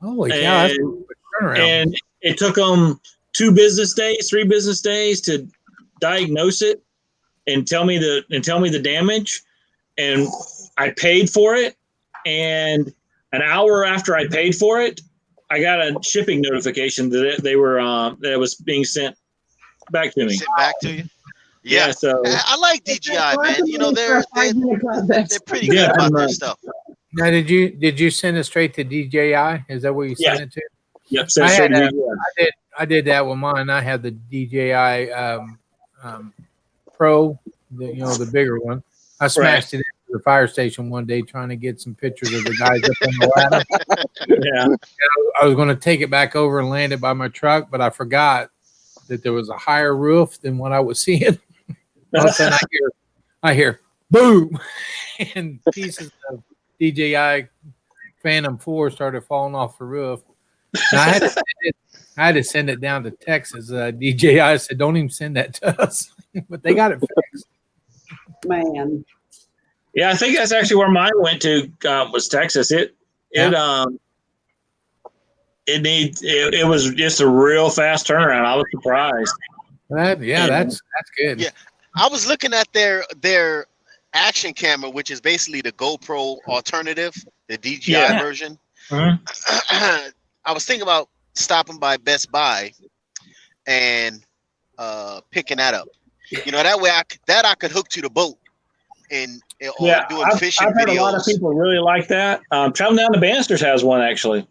holy cow, that's a quick turnaround. and it took them 3 business days to diagnose it and tell me the damage. And I paid for it, and an hour after I paid for it, I got a shipping notification that that it was being sent back to me. Sit back to you. Yeah, So I like DJI, man. You know, they're pretty good Yeah, about pretty their much. stuff. Now, did you send it straight to DJI? Is that where you Yeah. sent it to? yep. So I had so a- I did that with mine. I had the DJI Pro, the bigger one. I smashed it into the fire station one day trying to get some pictures of the guys up on the ladder. yeah. I was going to take it back over and land it by my truck, but I forgot that there was a higher roof than what I was seeing. All of a sudden, I hear boom, and pieces of DJI Phantom 4 started falling off the roof. And I had to send it down to Texas. DJI said, "Don't even send that to us," but they got it fixed. Man. Yeah, I think that's actually where mine went to was Texas. It was just a real fast turnaround. I was surprised. That's good. Yeah. I was looking at their action camera, which is basically the GoPro alternative, the DJI Yeah. version. Mhm. I was thinking about stopping by Best Buy and picking that up. You know, that way I could hook to the boat and Yeah, doing fishing I've heard videos. a lot of people really like that. Traveling Down to Bansters has one actually.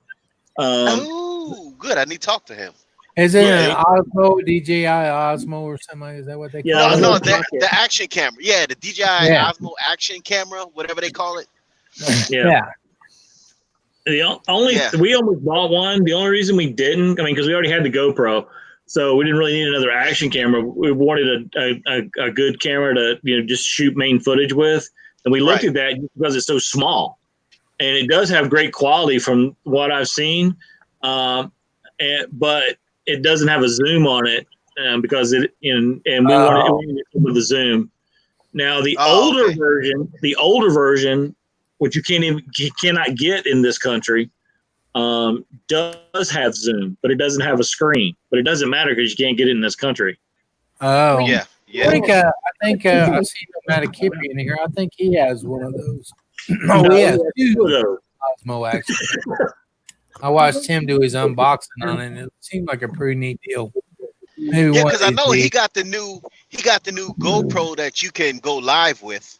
Oh, good. I need to talk to him. Is it Yeah. an Osmo, DJI Osmo or something? Is that what they call Yeah, it? No, Osmo the action camera. Yeah, the DJI Yeah. Osmo action camera, whatever they call it. Yeah. We almost bought one. The only reason we didn't, because we already had the GoPro, so we didn't really need another action camera. We wanted a good camera to just shoot main footage with, and we looked Right. at that because it's so small, and it does have great quality from what I've seen, but it doesn't have a zoom on it because we wanted it with the zoom. Now the older version, which you cannot get in this country, does have zoom, but it doesn't have a screen. But it doesn't matter because you can't get it in this country. Oh, Yeah, I think think I see Nomadic Hippie in here. I think he has one of those. No, Oh, he has two two of those. Osmo actually. I watched him do his unboxing on it, and it seemed like a pretty neat deal. Maybe Yeah, one because of I these know he weeks. got the new GoPro that you can go live with.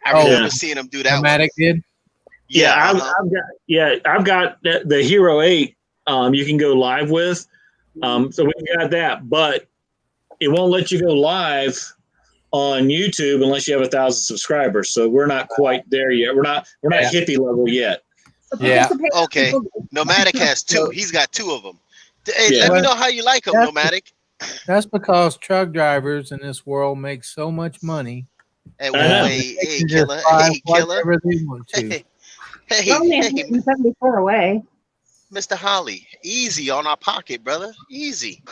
I Oh, remember yeah. seeing him do that one. Nomadic did. Yeah, uh-huh. I've got the Hero 8. You can go live with. So we got that, but it won't let you go live on YouTube unless you have 1,000 subscribers. So we're not quite there yet. We're not Yeah. hippie level yet. Yeah. Okay. Nomadic has two. He's got two of them. Hey, Yeah. let me know how you like them, That's- Nomadic. That's because truck drivers in this world make so much money. Hey, I know. well, They hey, can just killer. buy Hey, killer. whatever they want to. Hey, We're only hey, 174 away. Mr. Holly, easy on our pocket, brother. Easy.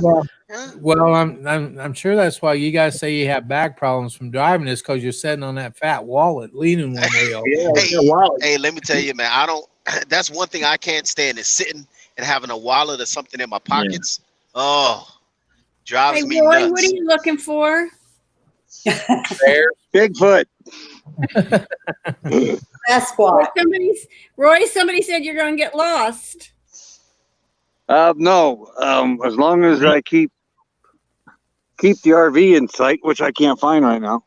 Well, Huh? well, I'm sure that's why you guys say you have back problems from driving this because you're sitting on that fat wallet, leaning one way over. Yeah, Hey, wow. hey, let me tell you, man. I don't. That's one thing I can't stand is sitting and having a wallet or something in my pockets. Oh, drives Hey, me Roy, nuts. what are you looking for? There. Bigfoot. Sasquatch. Somebody said you're going to get lost. No. As long as I keep the RV in sight, which I can't find right now.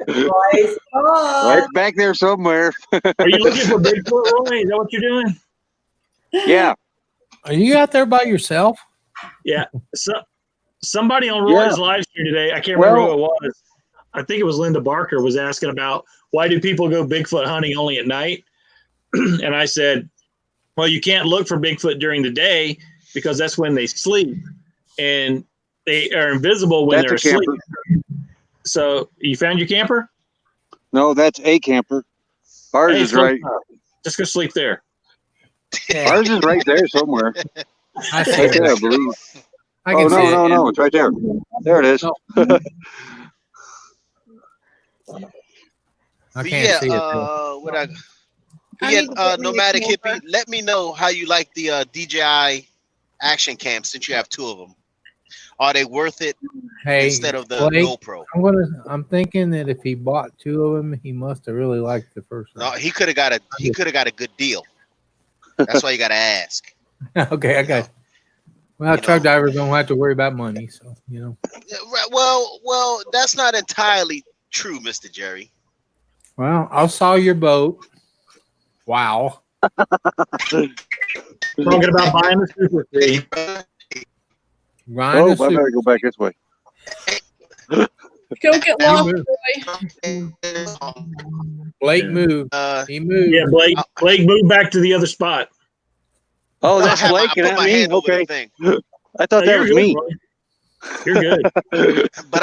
Right back there somewhere. Are you looking for Bigfoot, Roy? Is that what you're doing? Yeah. Are you out there by yourself? Yeah. So somebody on Roy's live stream today, I can't remember who it was. I think it was Linda Barker, was asking about why do people go Bigfoot hunting only at night? And I said, well, you can't look for Bigfoot during the day because that's when they sleep, and they are invisible when That's they're a asleep. camper. So you found your camper? No, that's a camper. Ours Hey, is so- right. Just go sleep there. Ours is right there somewhere. I see Right there, I it. believe. I Oh can see it. no! It's right there. There it is. I But can't yeah, see it. though. what I I yeah, need to get me a Nomadic camper. Hippie, let me know how you like the DJI action cam since you have two of them. Are they worth it Hey, instead of the Blake, GoPro? I'm thinking that if he bought two of them, he must have really liked the first No, one. he could have got a good deal. That's why you got to ask. Okay, I got. Well, You truck know. drivers don't have to worry about money, so you know. Yeah, right, well, that's not entirely true, Mr. Jerry. Well, I saw your boat. Wow. Talking about buying the Super 3. Ryan Oh, I is super. better go back this way. Don't get He lost, moved. Roy. Blake Yeah. moved. He moved. Yeah, Blake moved back to the other spot. Oh, No, I that's had Blake I and put not my me. hand over the Okay, thing. I thought that you're was good, me. Roy. You're good. But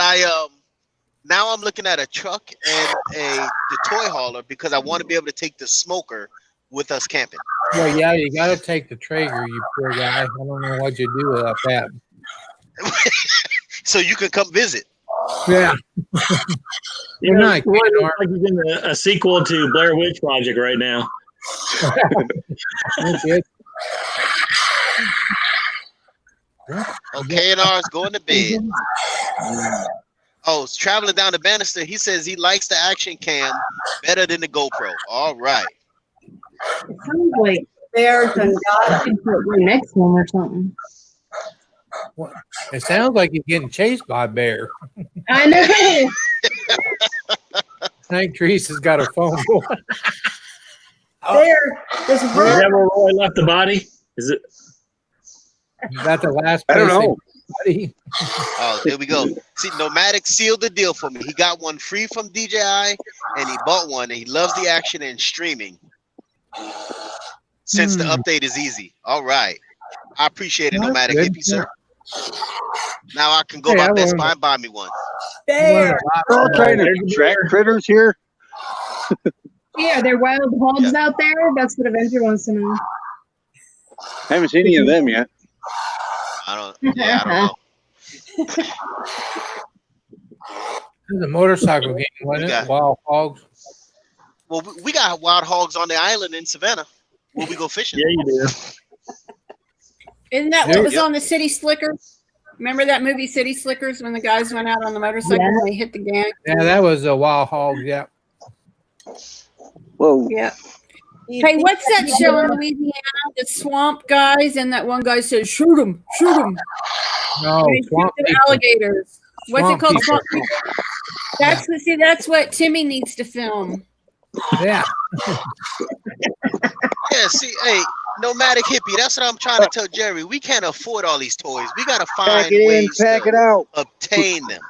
now I'm looking at a truck and the toy hauler because I want to be able to take the smoker with us camping. Well, yeah, you got to take the Traeger, you poor guy. I don't know what you do without that. So you can come visit. Yeah. You Good know, night, Roy Theodore. looks like he's in a sequel to Blair Witch Project right now. That's it. Okay, and ours going to bed. Oh, it's traveling down the banister. He says he likes the action cam better than the GoPro. All right. It sounds like Bears and I should put your next one or something. It sounds like he's getting chased by a bear. I know. I think Teresa's got her phone going. there. There's Is that where Roy left the body? Is it? You got the last I don't place they know. put the body? Oh, there we go. See, Nomadic sealed the deal for me. He got one free from DJI, and he bought one, and he loves the action and streaming. Since the update is easy. All right. I appreciate it, Well, that's Nomadic good. Hippie, sir. Now I can go Hey, by I Best learned- Buy and buy me one. There. We're all trying to track critters here. Yeah, are there wild hogs out there? That's what Avenger wants to know. Haven't seen any of them yet. I don't know. It was a motorcycle game, wasn't got- it? Wild Hogs. Well, we got wild hogs on the island in Savannah where we go fishing. Yeah, you do. Isn't that what was Yep. on the City Slickers? Remember that movie City Slickers when the guys went out on the motorcycle Yeah. and they hit the gang? Yeah, that was a Wild Hogs. Yeah. Whoa. Yeah. Hey, what's that show in Louisiana? The Swamp Guys, and that one guy says, "Shoot him, shoot him." No, And he Swamp shoots the People. alligators. What's Swamp it called? People. Swamp People. That's what Timmy needs to film. Yeah. Yeah, see, hey, nomadic hippie. That's what I'm trying to tell Jerry. We can't afford all these toys. We gotta find Pack it in, ways pack it to out. obtain them.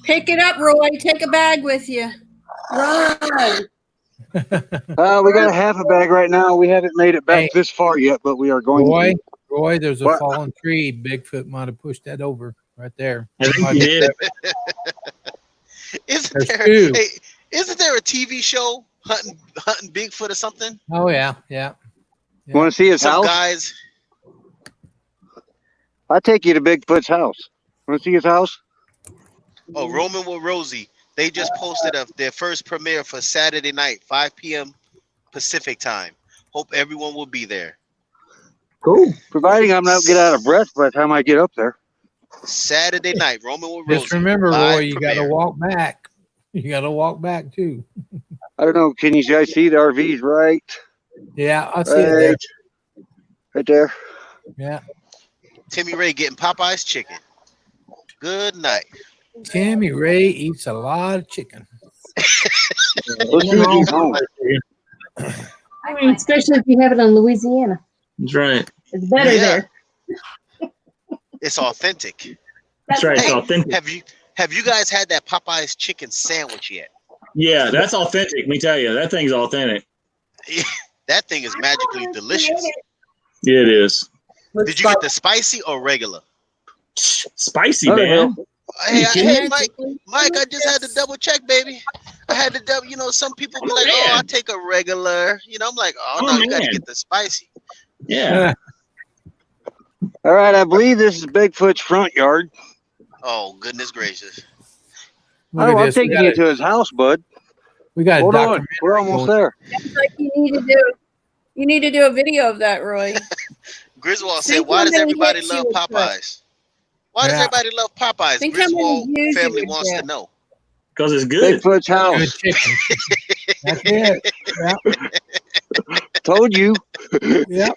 Pick it up, Roy. Take a bag with you. Run. We got a half a bag right now. We haven't made it back Hey. this far yet, but we are going Roy, to. Roy, there's a What? fallen tree. Bigfoot might have pushed that over right there. I think he did. Isn't There's there? two. Hey, isn't there a TV show hunting Bigfoot or something? Oh yeah, yeah. Want to see his Some house? guys. I'll take you to Bigfoot's house. Want to see his house? Oh, Roman with Rosie. They just posted their first premiere for Saturday night, 5 p.m. Pacific time. Hope everyone will be there. Cool. Providing I'm not get out of breath by the time I get up there. Saturday night, Roman with Rosie. Just remember, live Roy, you got to premiere. walk back. You got to walk back too. I don't know. Can you guys see the RVs right? Yeah, I see it there. Right there. Yeah. Timmy Ray getting Popeye's chicken. Good night. Tammy Ray eats a lot of chicken. Let's do these home. Especially if you have it in Louisiana. That's right. It's better Yeah. there. It's authentic. That's right. It's Hey, authentic. Have you guys had that Popeye's chicken sandwich yet? Yeah, that's authentic. Let me tell you, that thing's authentic. That thing is magically delicious. Yeah, it is. Did you get the spicy or regular? Spicy, Oh, man. Hey, Mike, I just had to double check, baby. I had to double. You know, some people be like, "Oh, I'll take a regular." You know, I'm like, "Oh no, you got to man. get the spicy." Yeah. All right, I believe this is Bigfoot's front yard. Oh goodness gracious! Look at I'm this. We taking got you a- to his house, bud. We got a Hold on. documentary We're almost going. there. That's like you need to do a video of that, Roy. Griswold said, Think "Why how does many everybody hits you love would put. Popeyes? Why does Yeah. everybody love Popeyes?" Think how many Griswold views you family would wants to get. know. Because it's good. Bigfoot's Good house. chicken. That's it. Yeah. Told you. Yeah.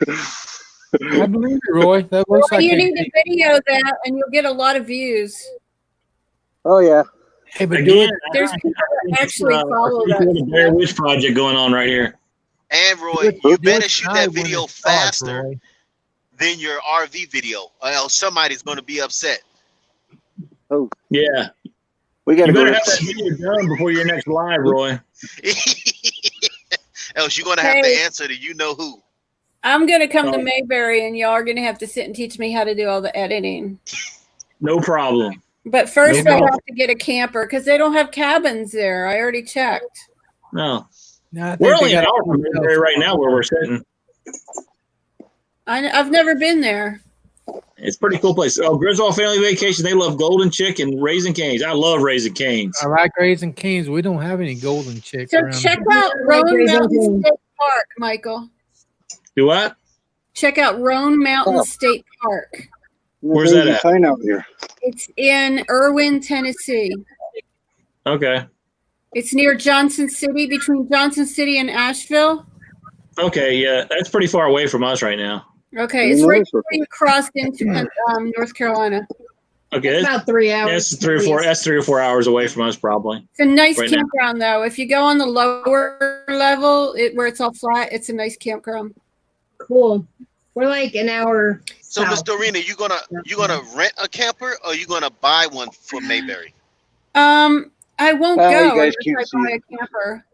I believe it, Roy. That looks Roy, like you a- need to video that, and you'll get a lot of views. Oh yeah. Hey, but do Again, it. There's people that actually follow the Blair that. Witch Project going on right here. And Roy, Good- you good better shoot Night that when video it's dark, faster Roy. than your RV video, or else somebody's going to be upset. Yeah. We got You to go. better have that video done before your next live, Roy. Else you're going to have to Hey. answer to you know who. I'm gonna come to Oh. Mayberry, and y'all are gonna have to sit and teach me how to do all the editing. No problem. But first, No I problem. have to get a camper because they don't have cabins there. I already checked. No. No, I think We're they only an got hour from Mayberry right now where we're sitting. I've never been there. It's a pretty cool place. Oh, Griswold Family Vacation. They love Golden Chick and Raising Cane's. I love Raising Cane's. I like Raising Cane's. We don't have any golden chicks So around check here. out Roan Mountain State Park, Michael. Do what? Check out Roan Mountain State Park. Where's that at? Sign out here. It's in Irwin, Tennessee. Okay. It's near Johnson City, between Johnson City and Asheville. Okay. Yeah. That's pretty far away from us right now. Okay, it's right before you cross into North Carolina. Okay. It's about 3 hours. That's 3 or 4 hours away from us, probably. It's a nice Right now. campground, though. If you go on the lower level, where it's all flat, it's a nice campground. Cool. We're like an hour. So, south. Miss Dorina, you gonna rent a camper or you gonna buy one for Mayberry? I won't You go guys unless can't I buy see a camper.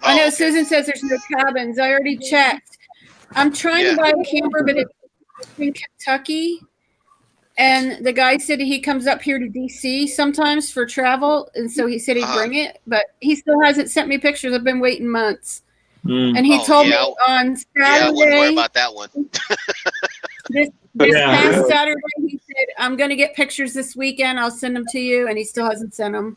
I know Oh, okay. Susan says there's no cabins. I already checked. I'm trying to buy a camper, but it's in Kentucky. And the guy said he comes up here to DC sometimes for travel, and so he said he'd Uh-huh. bring it, but he still hasn't sent me pictures. I've been waiting months. Mm. And he Oh, told yeah. me on Yeah, I wouldn't worry Saturday, about that one. this Yeah. past Saturday, he said, I'm going to get pictures this weekend. I'll send them to you. And he still hasn't sent them.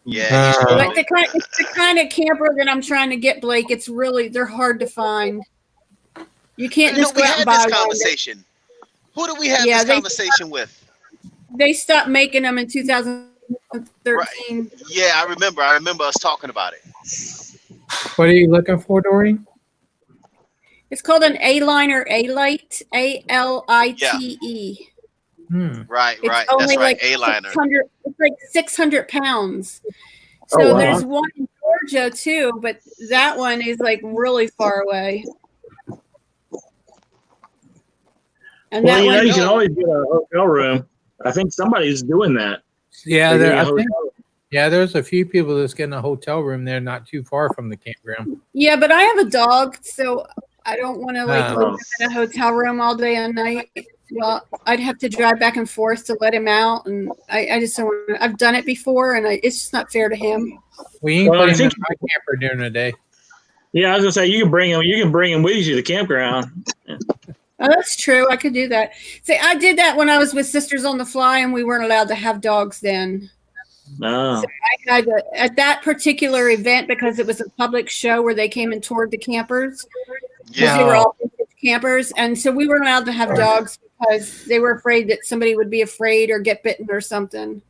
Yeah. But it's the kind of camper that I'm trying to get, Blake. It's really, they're hard to find. You can't You know, just we go out had and this buy one. conversation. Who did we have Yeah, this they- conversation with? They stopped making them in 2013. Yeah, I remember us talking about it. What are you looking for, Doreen? It's called an A-liner A-Lite, A-L-I-T-E. Right, It's right. only That's right. like A-liner. 600, it's like 600 pounds. Oh, So wow. there's one in Georgia too, but that one is like really far away. And Well, that you know, one, you can always get a hotel room. I think somebody's doing that. Yeah, They're there. getting a I think. hotel. Yeah, there's a few people that's getting a hotel room there, not too far from the campground. yeah, but I have a dog, so I don't want to like Oh. live in a hotel room all day and night. Well, I'd have to drive back and forth to let him out, and I just don't want. I've done it before, and it's just not fair to him. Well, you can Well, put I him in think- my camper during the day. Yeah, I was gonna say you can bring him. You can bring him with you to the campground. Oh, that's true. I could do that. See, I did that when I was with Sisters on the Fly, and we weren't allowed to have dogs then. No. I had to, at that particular event, because it was a public show where they came and toured the campers. Because they were all vintage campers, and so we weren't allowed to have dogs because they were afraid that somebody would be afraid or get bitten or something.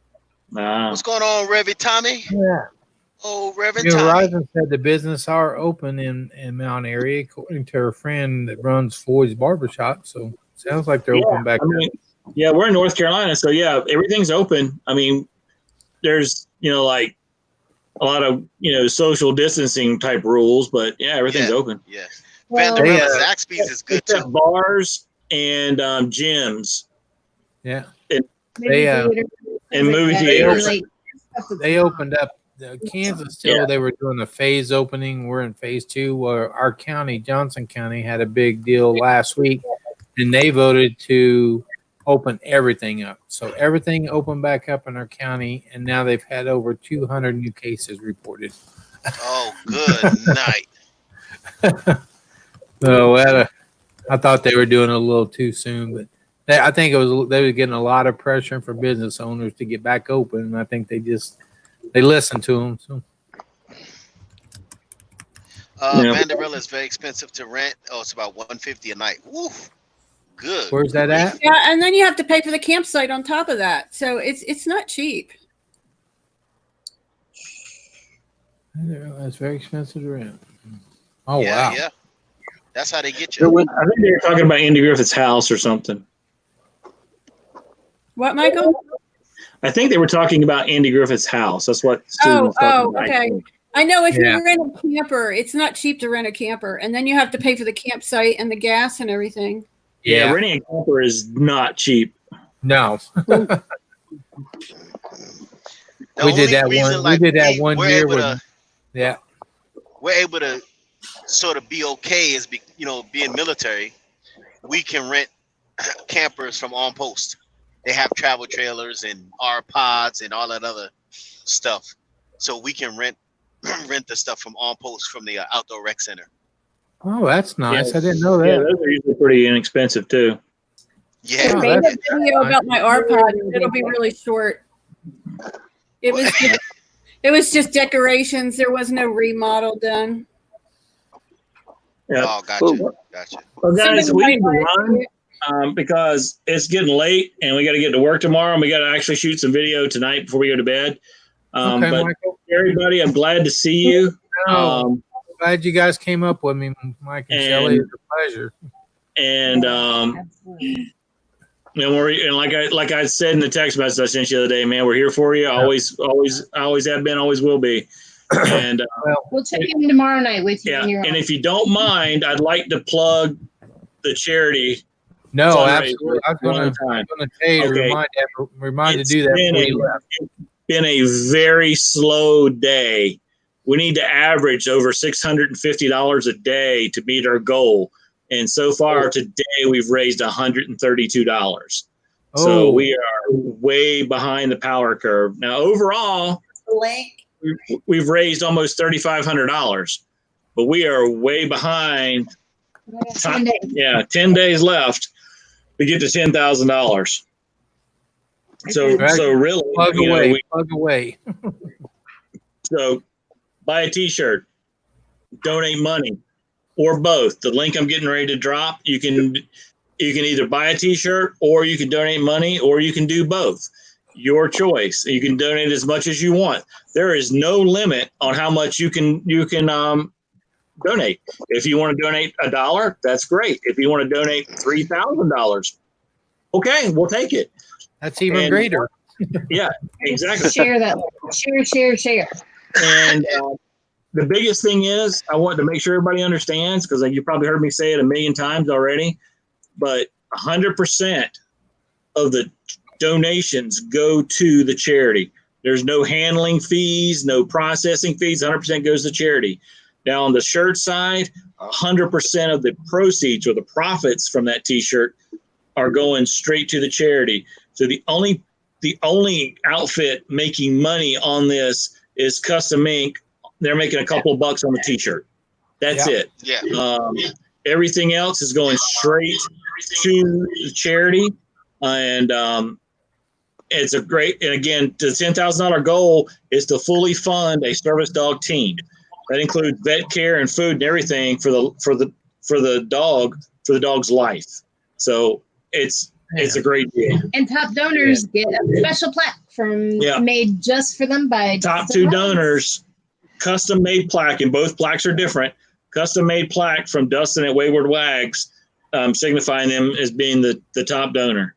No. What's going on, Revy Tommy? Yeah. Oh, Reverend New Tommy. Horizons said the business are open in Mount Airy, according to her friend that runs Floyd's Barbershop. So sounds like they're open back I mean, yeah, we're in North Carolina, so yeah, everything's open. I mean, there's like a lot of social distancing type rules, but yeah, everything's open. Yeah. Well, Vanderbilt They, Zaxby's is good Except too. bars and gyms Yeah. Maybe They, theater. and movie Yeah, theaters. like, They opened up Kansas still. Yeah. They were doing a phase opening. We're in phase 2. Where our county, Johnson County, had a big deal last week, and they voted to open everything up. So everything opened back up in our county, and now they've had over 200 new cases reported. Oh, good night. So I thought they were doing it a little too soon, but I think they were getting a lot of pressure for business owners to get back open, and I think they listened to them. So Yeah. Vanderbilt is very expensive to rent. Oh, it's about $150 a night. Woof. Good. where's that at? Yeah, and then you have to pay for the campsite on top of that. So it's not cheap. That's very expensive to rent. Oh Yeah, wow! yeah. That's how they get I you. think they were talking about Andy Griffith's house or something. What, Michael? I think they were talking about Andy Griffith's house. That's what Susan was talking about. Okay. I know if Yeah. you rent a camper, it's not cheap to rent a camper, and then you have to pay for the campsite and the gas and everything. Yeah, Yeah. renting a camper is not cheap. No, The we did only that reason, one. like, we did that one we're year able with. to- Yeah, We're able to sort of be okay as being military. We can rent campers from On Post. They have travel trailers and R pods and all that other stuff, so we can rent the stuff from On Post from the outdoor rec center. oh, that's nice. Yeah. I didn't know Yeah, that. those are usually pretty inexpensive too. Yeah, Oh, I made a that's video nice. about my R-Pod. It'll be really short. It was just decorations. There was no remodel done. Yeah. Oh, gotcha. Well, guys, Somebody we need to might run buy it. because it's getting late and we got to get to work tomorrow. And we got to actually shoot some video tonight before we go to bed. Okay, But Michael. everybody, I'm glad to see you. No, glad you guys came up with me, Mike and and- Shelley. It's a pleasure. And like I said in the text message I sent you the other day, man, we're here for you. Always have been, always will be. And we'll check in tomorrow night with you. yeah, when you're and on. if you don't mind, I'd like to plug the charity. No, fundraiser absolutely. I was one going time. to tell you to Okay. remind to It's do that been before you a- left. Been a very slow day. We need to average over $650 a day to meet our goal. And so far today, we've raised $132. Oh. So we are way behind the power curve. Now, overall, we've raised almost $3,500, but we are way behind. 10 days. Yeah, 10 days left to get to $10,000. So really, Plug you know, away. Plug away. so buy a T-shirt, donate money, or both. The link I'm getting ready to drop, you can either buy a t-shirt or you can donate money or you can do both. Your choice. You can donate as much as you want. There is no limit on how much you can donate. If you want to donate $1, that's great. If you want to donate $3,000, okay, we'll take it. That's even And, greater. Yeah, exactly. Share that. Share. And the biggest thing is, I want to make sure everybody understands, because you probably heard me say it a million times already, but 100% of the donations go to the charity. There's no handling fees, no processing fees. 100% goes to charity. Now on the shirt side, 100% of the proceeds or the profits from that t-shirt are going straight to the charity. So the only outfit making money on this is Custom Ink. They're making a couple of bucks on the t-shirt. That's it. Yeah. Everything else is going straight to the charity. And it's a great, and again, the $10,000 goal is to fully fund a service dog team. That includes vet care and food and everything for the dog's life. So it's a great deal. And top donors get a special plaque made just for them by top 2 donors, custom made plaque, and both plaques are different. Custom made plaque from Dustin at Wayward Wags, signifying them as being the top donor.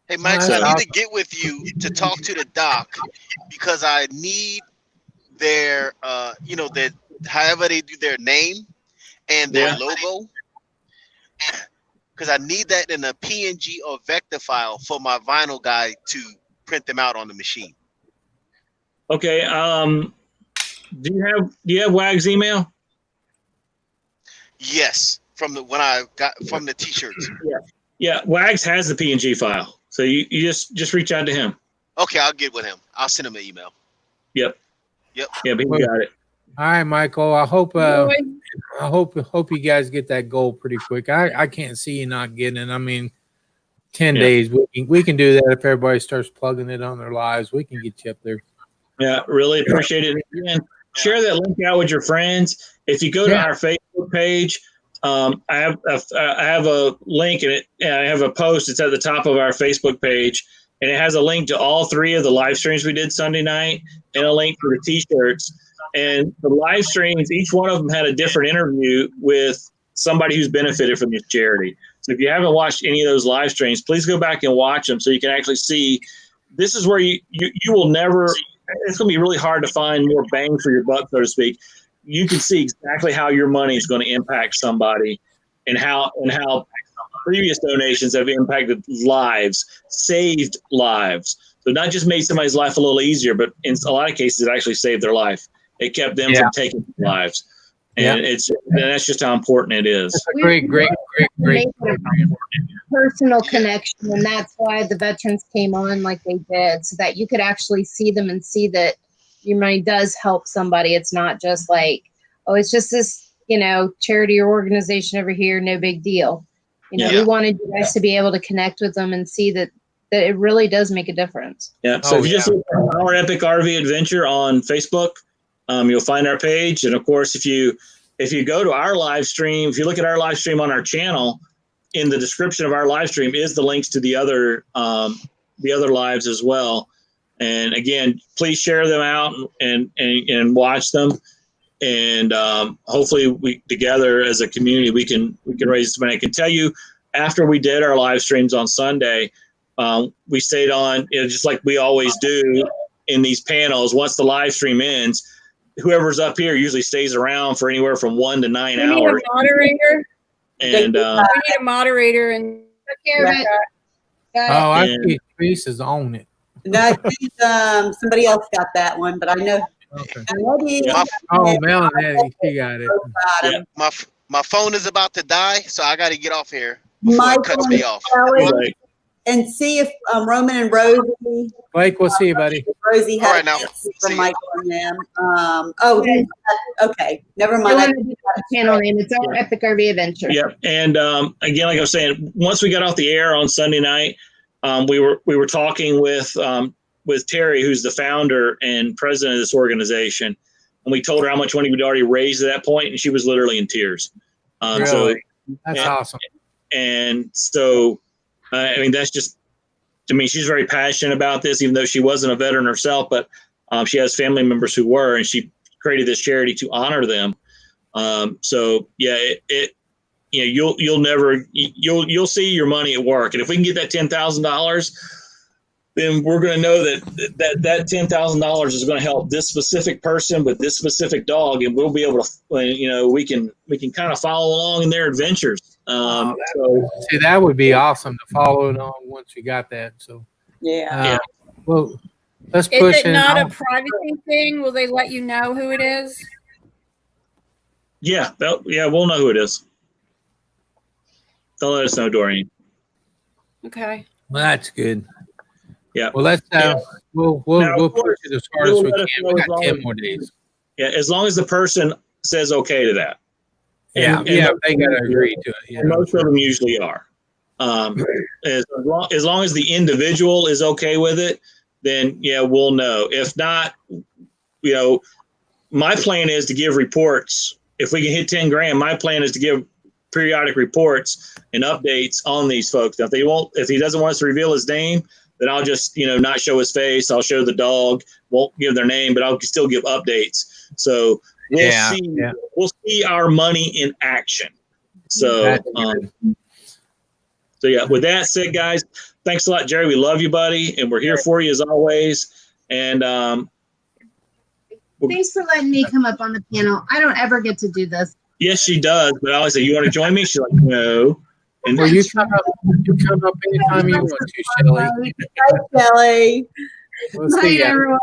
Hey, Mike, I need to get with you to talk to the doc, because I need their, however they do their name and their logo, because I need that in a PNG or vector file for my vinyl guy to print them out on the machine. Okay. Do you have Wag's email? Yes, from the t-shirts. Yeah. Wags has the PNG file. So you just reach out to him. Okay, I'll get with him. I'll send him an email. Yep. Yeah, but he got it. All right, Michael. I hope you guys get that goal pretty quick. I can't see you not getting it. I mean, 10 days. We can do that if everybody starts plugging it on their lives. We can get you up there. Yeah, really appreciate it. Again, share that link out with your friends. If you go to our Facebook page, I have a link in it. I have a post. It's at the top of our Facebook page, and it has a link to all 3 of the live streams we did Sunday night, and a link for the t-shirts. And the live streams, each one of them had a different interview with somebody who's benefited from this charity. So if you haven't watched any of those live streams, please go back and watch them so you can actually see. This is where you will never. It's going to be really hard to find more bang for your buck, so to speak. You can see exactly how your money is going to impact somebody, and how previous donations have impacted lives, saved lives. So not just made somebody's life a little easier, but in a lot of cases, it actually saved their life. It kept them from taking lives. And that's just how important it is. Great. Personal connection, and that's why the veterans came on like they did, so that you could actually see them and see that your money does help somebody. It's not just like, oh, it's just this, charity or organization over here, no big deal. We wanted you guys to be able to connect with them and see that it really does make a difference. Yeah. So if you just look at Our Epic RV Adventure on Facebook, you'll find our page. And of course, if you go to our live stream, if you look at our live stream on our channel, in the description of our live stream is the links to the other lives as well. And again, please share them out and watch them. And hopefully we together as a community, we can raise some money. I can tell you, after we did our live streams on Sunday, we stayed on, just like we always do in these panels. Once the live stream ends, whoever's up here usually stays around for anywhere from 1 to 9 hours. We need a moderator. And we need a moderator and take care of it. I see Teresa's on it. No, somebody else got that one, but I know. Okay. Melanie, she got it. My phone is about to die, so I got to get off here before it cuts me off. And see if Roman and Rosie. Blake, we'll see you, buddy. Rosie has right, now. From Michael and them. Okay. Never mind. Channel name. It's Our Epic RV Adventure. Yep. And again, like I was saying, once we got off the air on Sunday night, we were talking with Terry, who's the founder and president of this organization, and we told her how much money we'd already raised at that point, and she was literally in tears. So Really? That's and- awesome. And so, I mean, that's just, to me, she's very passionate about this, even though she wasn't a veteran herself, but she has family members who were, and she created this charity to honor them. So yeah, you'll see your money at work. And if we can get that $10,000, then we're going to know that $10,000 is going to help this specific person with this specific dog, and we'll be able to, we can kind of follow along in their adventures. See, that would be awesome to follow it on once you got that. So, Yeah. well, let's Is push it in. not a privacy thing? Will they let you know who it is? Yeah, we'll know who it is. They'll let us know, Doreen. Okay. Well, that's good. Yeah. Well, let's we'll Now, we'll of course, push it as hard as we you'll let us can. know We as got long 10 as- more days. Yeah, as long as the person says okay to that. Yeah, And they got to agree to it. Yeah, and most of them usually are. As long as the individual is okay with it, then yeah, we'll know. If not, my plan is to give reports. If we can hit 10 grand, my plan is to give periodic reports and updates on these folks. Now, if he doesn't want us to reveal his name, then I'll just, not show his face. I'll show the dog, won't give their name, but I'll still give updates. So we'll see our money in action. So, yeah, with that said, guys, thanks a lot, Jerry. We love you, buddy. And we're here for you as always. And, Thanks for letting me come up on the panel. I don't ever get to do this. yes, she does. But I always say, you want to join me? She's like, no. And Well, you come up anytime you want to, Shelly. Hi, Kelly. We'll Bye, see ya. everyone.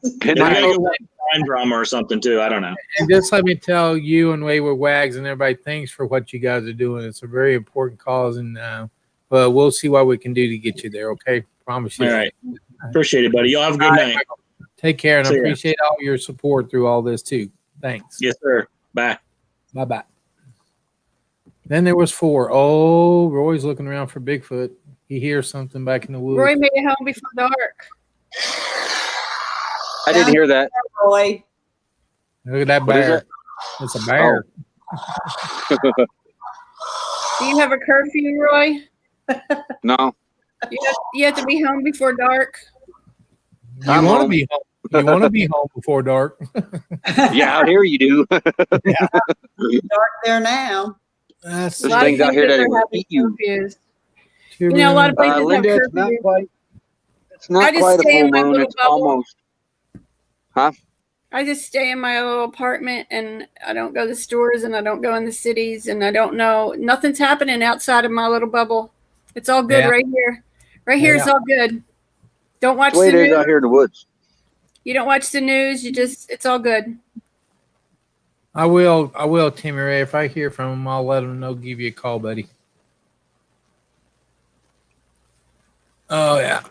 we gotta go watch Crime Drama or something too. I don't know. And just let me tell you and Wayward Wags and everybody, thanks for what you guys are doing. It's a very important cause, and we'll see what we can do to get you there. Okay, promise you. All right. Appreciate it, buddy. Y'all have a good All night. right, Michael. Take care, and I See ya. appreciate all your support through all this too. Thanks. Yes, sir. Bye. Bye bye. Then there was 4. Oh, Roy's looking around for Bigfoot. He hears something back in the woods. Roy made it home before dark. I didn't hear that. Roy. Look at that What is bear. it? It's a bear. Do you have a curfew, Roy? No. You have to be home before dark. You I'm want to home. be home. You want to be home before dark. Yeah, out here you do. Dark there now. That's There's A lot of things out here places that are will having eat you. curfews. You know, a lot of places have Linda, it's not curfews. quite. It's I not just quite a stay in full my moon. little It's bubble. almost. I just stay in my little apartment and I don't go to stores and I don't go in the cities and I don't know. Nothing's happening outside of my little bubble. It's all good Yeah. right here. Right here is Yeah. all good. Don't watch It's the way the it is news. out here in the woods. You don't watch the news. It's all good. I will, Timmy Ray. If I hear from him, I'll let him know. Give you a call, buddy. Oh yeah.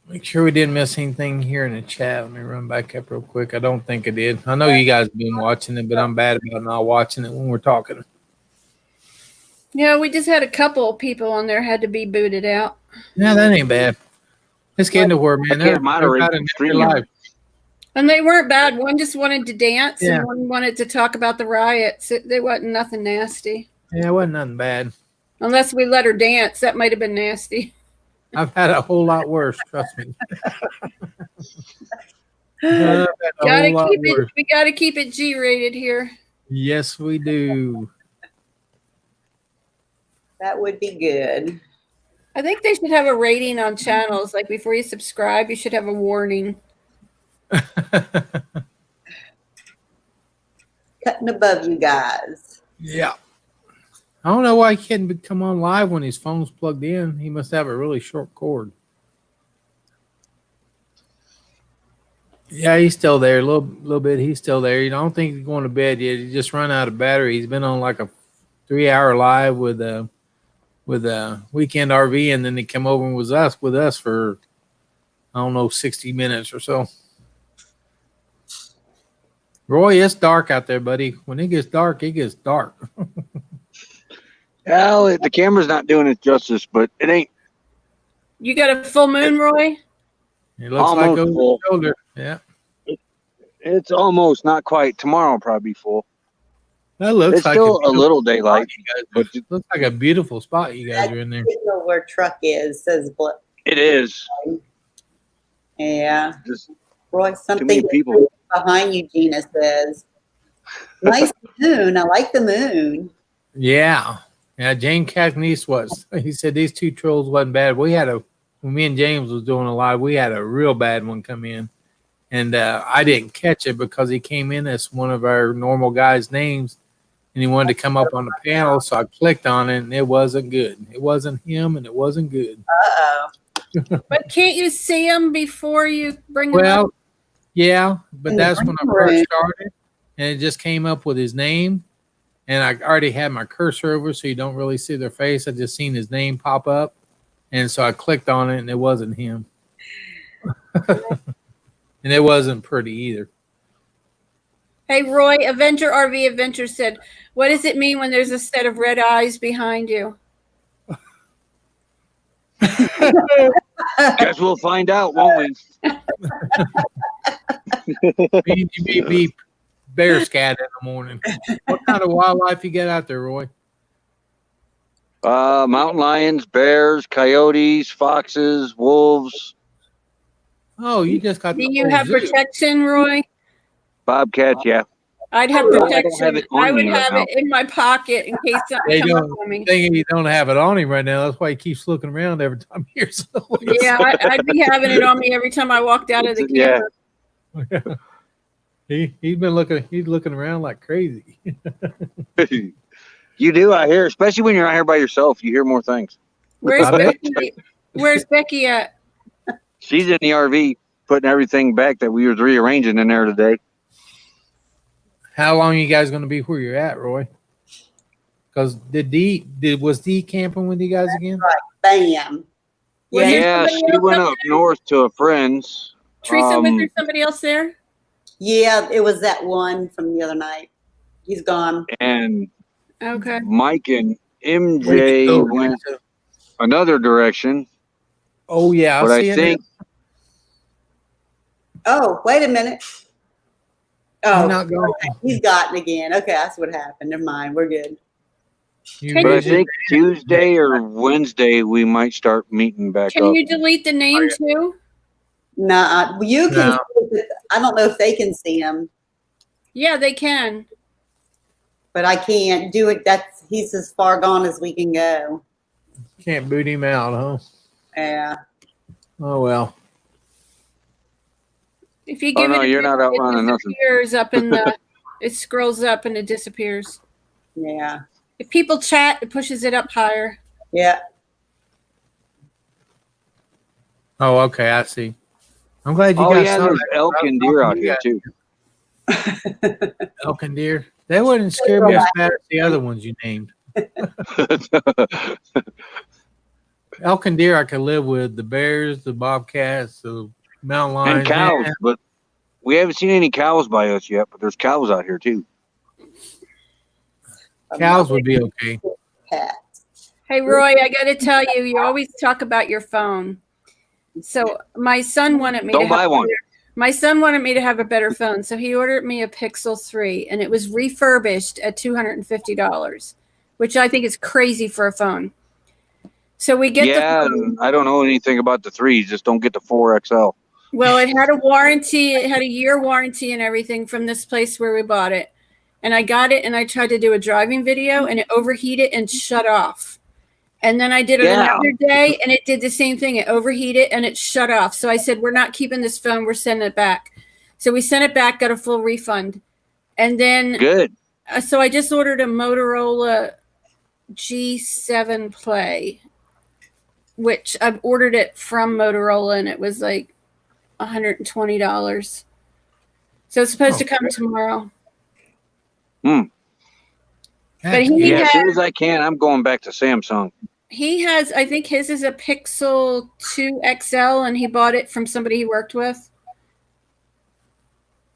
Make sure we didn't miss anything here in the chat. Let me run back up real quick. I don't think I did. I know you guys have been watching it, but I'm bad about not watching it when we're talking. Yeah, we just had a couple of people on there had to be booted out. Yeah, that ain't bad. It's getting to where, man. I can't moderate about from it in their StreamYard. life. And they weren't bad. One just wanted to dance Yeah. and one wanted to talk about the riots. They wasn't nothing nasty. Yeah, it wasn't nothing bad. Unless we let her dance. That might have been nasty. I've had a whole lot worse. Trust me. I've had a Gotta whole lot keep it. worse. We gotta keep it G-rated here. Yes, we do. That would be good. I think they should have a rating on channels. Like before you subscribe, you should have a warning. Cutting above you guys. Yeah. I don't know why he can't come on live when his phone's plugged in. He must have a really short cord. Yeah, he's still there. A little bit. He's still there. You know, I don't think he's going to bed yet. He just run out of battery. He's been on like a 3-hour live with Weekend RV, and then he came over and was with us for I don't know 60 minutes or so. Roy, it's dark out there, buddy. When it gets dark, it gets dark. Well, the camera's not doing it justice, but it ain't. You got a full moon, Roy? It looks like Almost over full. the shoulder. Yeah. It's almost not quite. Tomorrow will probably be full. That looks It's like still a beautiful little daylight, spot you guys but are- looks like a beautiful spot you guys are in there. Signal where truck is, says Bl- it is. Yeah. Just Roy, too something many people. behind you, Gina says. Nice moon. I like the moon. Yeah. Yeah, James Cagney was. He said these two trolls wasn't bad. We had when me and James was doing a live, we had a real bad one come in. And I didn't catch it because he came in as one of our normal guys' names and he wanted to come up on the panel. So I clicked on it and it wasn't good. It wasn't him and it wasn't good. Uh-oh. But can't you see him before you bring him up? Well, yeah, but In the that's when I green first room. started and it just came up with his name. And I already had my cursor over so you don't really see their face. I just seen his name pop up. And so I clicked on it and it wasn't him. And it wasn't pretty either. Hey, Roy, Avenger RV Adventure said, what does it mean when there's a set of red eyes behind you? Guess we'll find out, won't we? Means you may be bear scat in the morning. What kind of wildlife you got out there, Roy? Mountain lions, bears, coyotes, foxes, wolves, Oh, you just got Do the you whole have zoo. protection, Roy? bobcats. Yeah. I'd have I don't have protection. it on I would me right have now. it in my pocket in case They something comes don't up on me. thinking he don't have it on him right now. That's why he keeps looking around every time he hears the voice. Yeah, I'd be having it on me every time I walked out of the Yeah. camper. He's looking around like crazy. You do out here, especially when you're out here by yourself. You hear more things. Where's I bet. Becky? Where's Becky at? She's in the RV putting everything back that we was rearranging in there today. How long you guys going to be where you're at, Roy? Because was D camping with you guys again? Bam. Was there Yeah, somebody she else went up up north to a friend's. Teresa, was Um, there somebody else there? Yeah, it was that one from the other night. He's gone. And Okay. Mike and MJ went another direction. Oh yeah, But I I see it. think Oh, wait a minute. You're Oh, not going. he's gotten again. Okay, that's what happened. Never mind. We're good. You Can but I busy? think Tuesday or Wednesday we might start meeting back Can up. you delete the name too? Nah, you can. No. I don't know if they can see him, Yeah, they can. but I can't do it. He's as far gone as we can go. Can't boot him out, huh? Yeah. Oh well. If you Oh, give no, it, you're not it outrunning nothing. disappears up in the. It scrolls up and it disappears. Yeah. If people chat, it pushes it up higher. Yeah. Oh, okay, I see. I'm glad you Oh guys yeah, saw there's that. elk and deer out here too. Elk and deer. They wouldn't scare me as bad as the other ones you named. Elk and deer I could live with. The bears, the bobcats, the mountain lions. And cows, man. but we haven't seen any cows by us yet. But there's cows out here too. Cows would be okay. Cat. Hey, Roy, I got to tell you, you always talk about your phone. So my son wanted me Don't to buy have one. My son wanted me to have a better phone, so he ordered me a Pixel 3, and it was refurbished at $250, which I think is crazy for a phone. So we get Yeah, the phone. and I don't know anything about the threes. Just don't get the 4XL. Well, it had a warranty. It had a year warranty and everything from this place where we bought it. And I got it, and I tried to do a driving video, and it overheated and shut off. And then I did it Yeah. another day, and it did the same thing. It overheated, and it shut off. So I said, we're not keeping this phone. We're sending it back. So we sent it back, got a full refund. And then, Good. so I just ordered a Motorola G7 Play, which I've ordered it from Motorola, and it was like $120. So it's supposed to come tomorrow. But he Yeah, as has, soon as I can, I'm going back to Samsung. I think his is a Pixel 2 XL, and he bought it from somebody he worked with.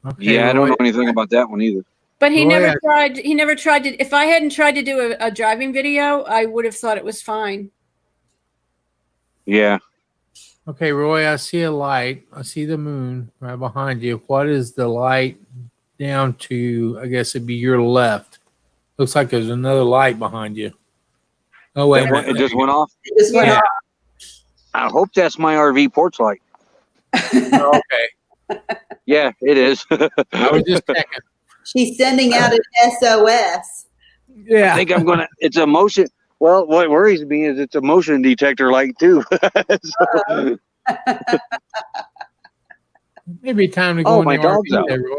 Okay, Yeah, I don't Roy. know anything about that one either. But he Roy, never I- tried. He never tried to. If I hadn't tried to do a driving video, I would have thought it was fine. Yeah. Okay, Roy, I see a light. I see the moon right behind you. What is the light down to? I guess it'd be your left. Looks like there's another light behind you. Oh, wait a minute. It just went off. It just went Yeah. off. I hope that's my RV porch light. Okay. Yeah, it is. I was just checking. She's sending out an SOS. I Yeah. think I'm gonna. It's a motion. Well, what worries me is it's a motion detector light too. So- Maybe time to go Oh, in my the dog's RV out. there, Roy.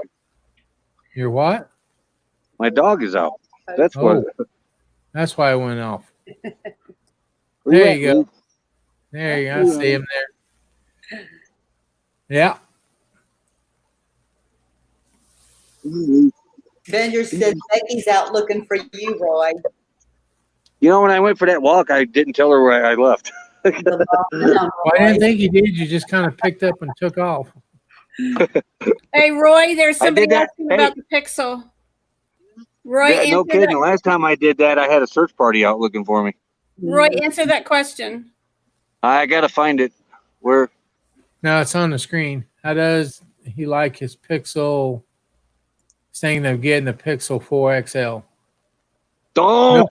You're what? my dog is out. That's what. Oh, that's why it went off. Where There at, you go. Luke? There you go. I see him there. Yeah. Avenger said Becky's out looking for you, Roy. You know, when I went for that walk, I didn't tell her where I left. Well, I didn't think you did. You just kind of picked up and took off. Hey, Roy, there's I somebody did that. asking Hey. about the Pixel. Roy, Yeah, no answer kidding. The that, last time I did that, I had a search party out looking for me. Roy, answer that question. I gotta find it. Where? No, it's on the screen. How does he like his Pixel? Saying they're getting the Pixel 4 XL. Don't,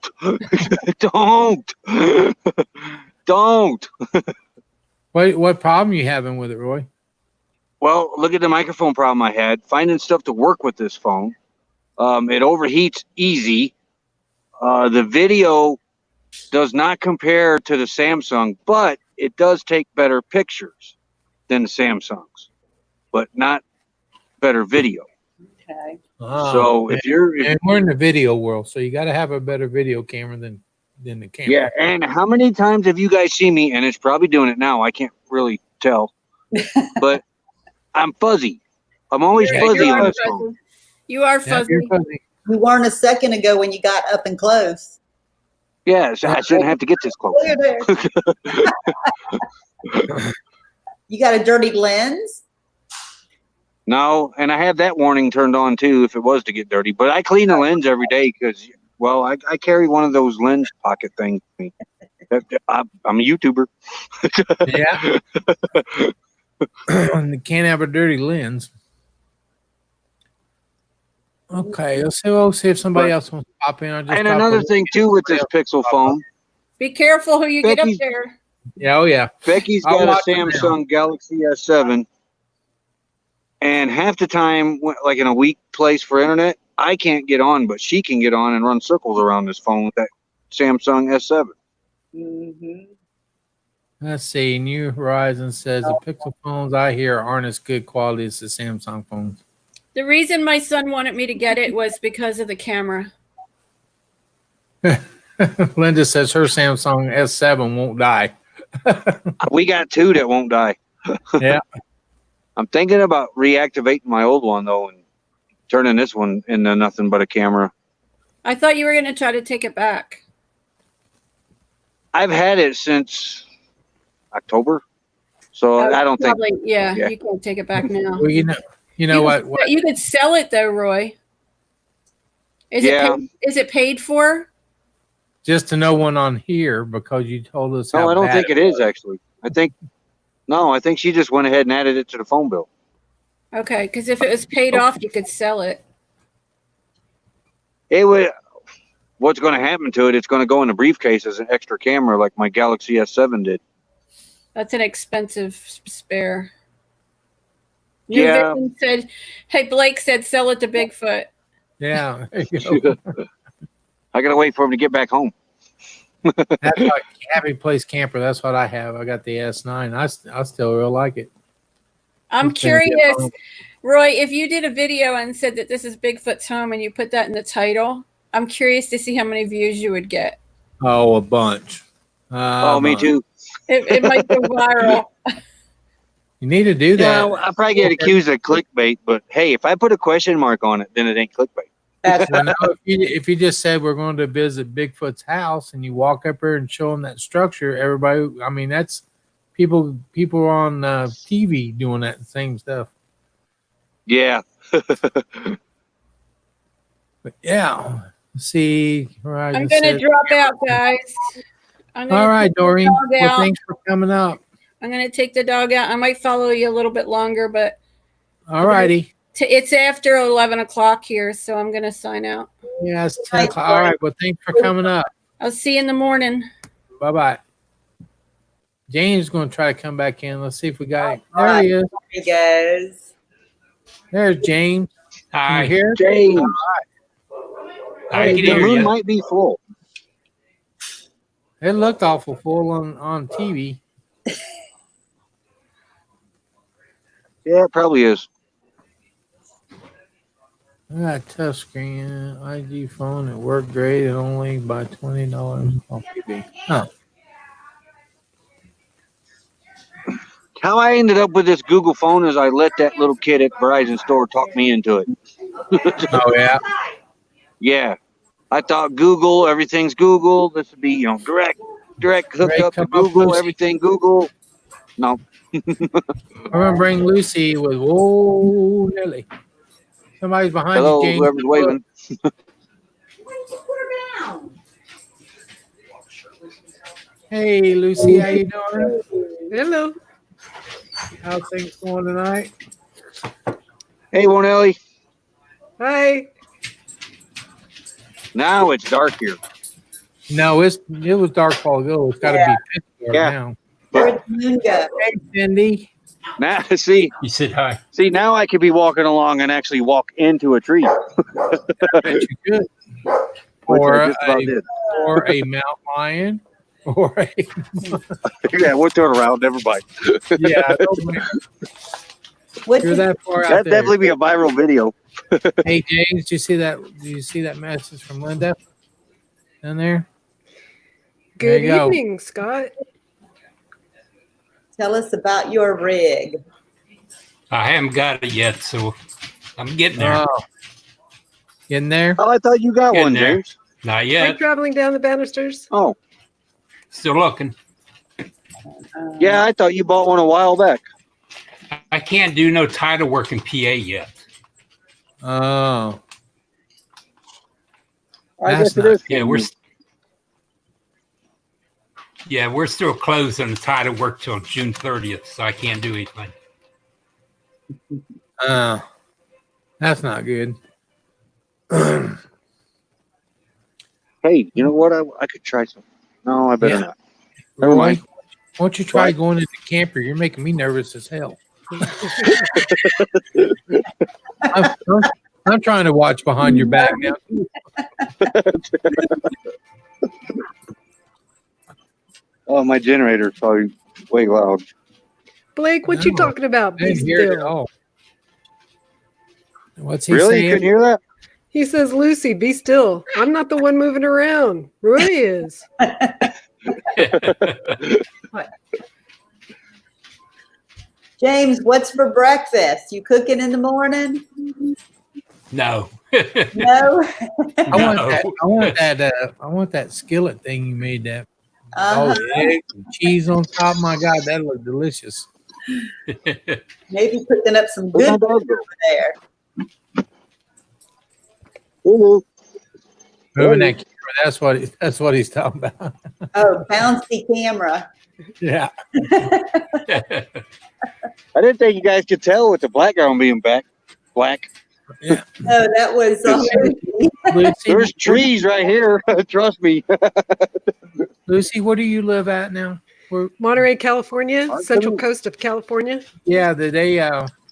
don't, don't. What problem you having with it, Roy? Well, look at the microphone problem I had. Finding stuff to work with this phone. It overheats easy. The video does not compare to the Samsung, but it does take better pictures than the Samsungs, but not better video. Okay. So if you're, and we're in the video world, so you got to have a better video camera than the camera. yeah, and how many times have you guys seen me? And it's probably doing it now. I can't really tell, but I'm fuzzy. I'm always Yeah, fuzzy you on are this fuzzy. phone. You are Yeah, fuzzy. you're fuzzy. You weren't a second ago when you got up and close. Yeah, so I shouldn't have to get this close. Look at there. You got a dirty lens? No, and I have that warning turned on too if it was to get dirty. But I clean the lens every day because, well, I carry one of those lens pocket things. I'm a YouTuber. Yeah. And you can't have a dirty lens. Okay, we'll see if somebody else wants to pop in. I'll just And drop another a- thing too with this Pixel phone, Be careful who you get up Becky's- there. Yeah, oh yeah. Becky's I'll got a watch it now. Samsung Galaxy S7, and half the time, like in a weak place for internet, I can't get on, but she can get on and run circles around this phone with that Samsung S7. Mm-hmm. Let's see. New Horizon says the Pixel phones I hear aren't as good quality as the Samsung phones. The reason my son wanted me to get it was because of the camera. Linda says her Samsung S7 won't die. We got two that won't die. Yeah. I'm thinking about reactivating my old one though and turning this one into nothing but a camera. I thought you were going to try to take it back. I've had it since October, so I don't think. Probably, yeah, yeah. you can't take it back now. Well, you know what? You could sell it though, Roy. Is Yeah. is it paid for? Just to no one on here because you told us. No, how I don't bad think it is actually. I think she just went ahead and added it to the phone bill. Okay, because if it was paid off, you could sell it. It would. What's going to happen to it? It's going to go in a briefcase as an extra camera, like my Galaxy S7 did. That's an expensive spare. Yeah. Vision said, "Hey, Blake said sell it to Bigfoot." Yeah. There you go. I got to wait for him to get back home. That's like Happy Place Camper. That's what I have. I got the S9. I still real like it. I'm It's gonna be a curious, fun- Roy, if you did a video and said that this is Bigfoot's home and you put that in the title, I'm curious to see how many views you would get. Oh, a bunch. Oh, me too. It might go viral. You need to do that. Yeah, I probably get accused of clickbait, but hey, if I put a question mark on it, then it ain't clickbait. That's Well, no, if you just said we're going to visit Bigfoot's house and you walk up there and show them that structure, everybody, I mean, that's people on TV doing that same stuff. Yeah. But yeah, see, Horizon I'm going to said- drop out, guys. I'm gonna All right, take the Doreen. dog Well, out. thanks for coming up. I'm going to take the dog out. I might follow you a little bit longer, but All righty. It's after 11 o'clock here, so I'm going to sign out. Yeah, it's 10 o'clock. All right. Well, thanks for coming up. I'll see you in the morning. Bye-bye. James is going to try to come back in. Let's see if we got him. There he is. There he goes. There's James. Can you hear? James. I Hey, can The hear moon you. might be full. It looked awful full on TV. Yeah, it probably is. I got a touch screen, IG phone. It worked great and only by $20 off TV. Huh. How I ended up with this Google phone is I let that little kid at Verizon store talk me into it. Oh, yeah. Yeah. I thought Google, everything's Google. This would be, direct hook Right, up to come up, Google, Lucy. everything Google. No. I'm going to bring Lucy with Whoa Nelly. Somebody's behind Hello, you, James. whoever's waving. Hey, Lucy. How you doing? Hello. How's things going tonight? Hey, Ellie. Hi. Now it's dark here. No, it was dark while ago. It's got to be pitch dark Yeah. now. Where'd the moon go? Hey, Cindy. Now, see, You said hi. now I could be walking along and actually walk into a tree. I bet you could. Which Or I just about did. or a mountain lion. Or a Yeah, we'll turn around. Never mind. yeah. What's You're his, that far out That'd there. definitely be a viral video. Hey James, do you see that message from Linda? In there? There Good you go. evening, Scott. tell us about your rig. I haven't got it yet, so I'm getting there. Oh. In there? Oh, I thought you got Getting one, there. James. Not Are you yet. traveling down the banisters? Oh, Still looking. yeah, I thought you bought one a while back. I can't do no title work in PA yet. Oh. I That's guess it not- is. We're still closed on the title work till June 30th, so I can't do anything. That's not good. Hey, you know what? I could try some. No, I better Yeah. not. Never Roy, mind. why don't you try What? going into camper? You're making me nervous as hell. I'm trying to watch behind your back now. Oh, my generator's probably way loud. Blake, what you No, talking about? I Be didn't hear it at still. all. What's he Really? You saying? couldn't hear that? He says, Lucy, be still. I'm not the one moving around. Roy is. James, what's for breakfast? You cooking in the morning? No. No. I want that skillet thing you made. That all Uh-huh. the eggs and cheese on top. My God, that looked delicious. Maybe cooking up some good food over there. Ooh. Moving that camera. That's what he's talking about. Oh, bouncy camera. Yeah. I didn't think you guys could tell with the background being black. No, that was Lucy, There's trees right here. Trust me. Lucy, where do you live at now? Monterey, California, Aren't central them- coast of California. Yeah, the day.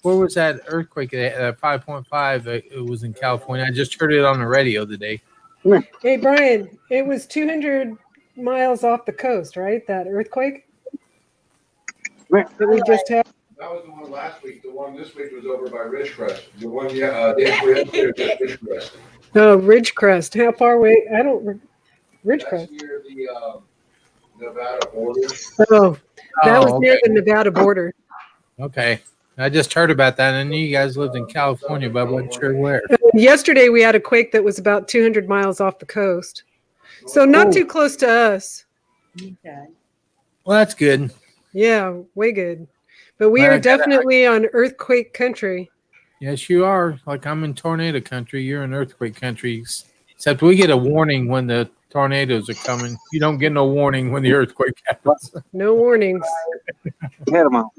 Where was that earthquake? 5.5. It was in California. I just heard it on the radio today. Hey, Brian, it was 200 miles off the coast, right? That earthquake that we just had. That was the one last week. The one this week was over by Ridgecrest. The one, day before yesterday was at Ridgecrest. No, Ridgecrest. How far away? I don't. Ridgecrest. That's near the Nevada border. Oh, that was Oh, near okay. the Nevada border. Okay. I just heard about that. I knew you guys lived in California, but I wasn't sure where. Yesterday we had a quake that was about 200 miles off the coast, so not too close to us. Okay. Well, that's good. Yeah, way good. But we Well, are I gotta- definitely on earthquake country. Yes, you are. Like I'm in tornado country. You're in earthquake country. Except we get a warning when the tornadoes are coming. You don't get no warning when the earthquake happens. No warnings. Had 'em out.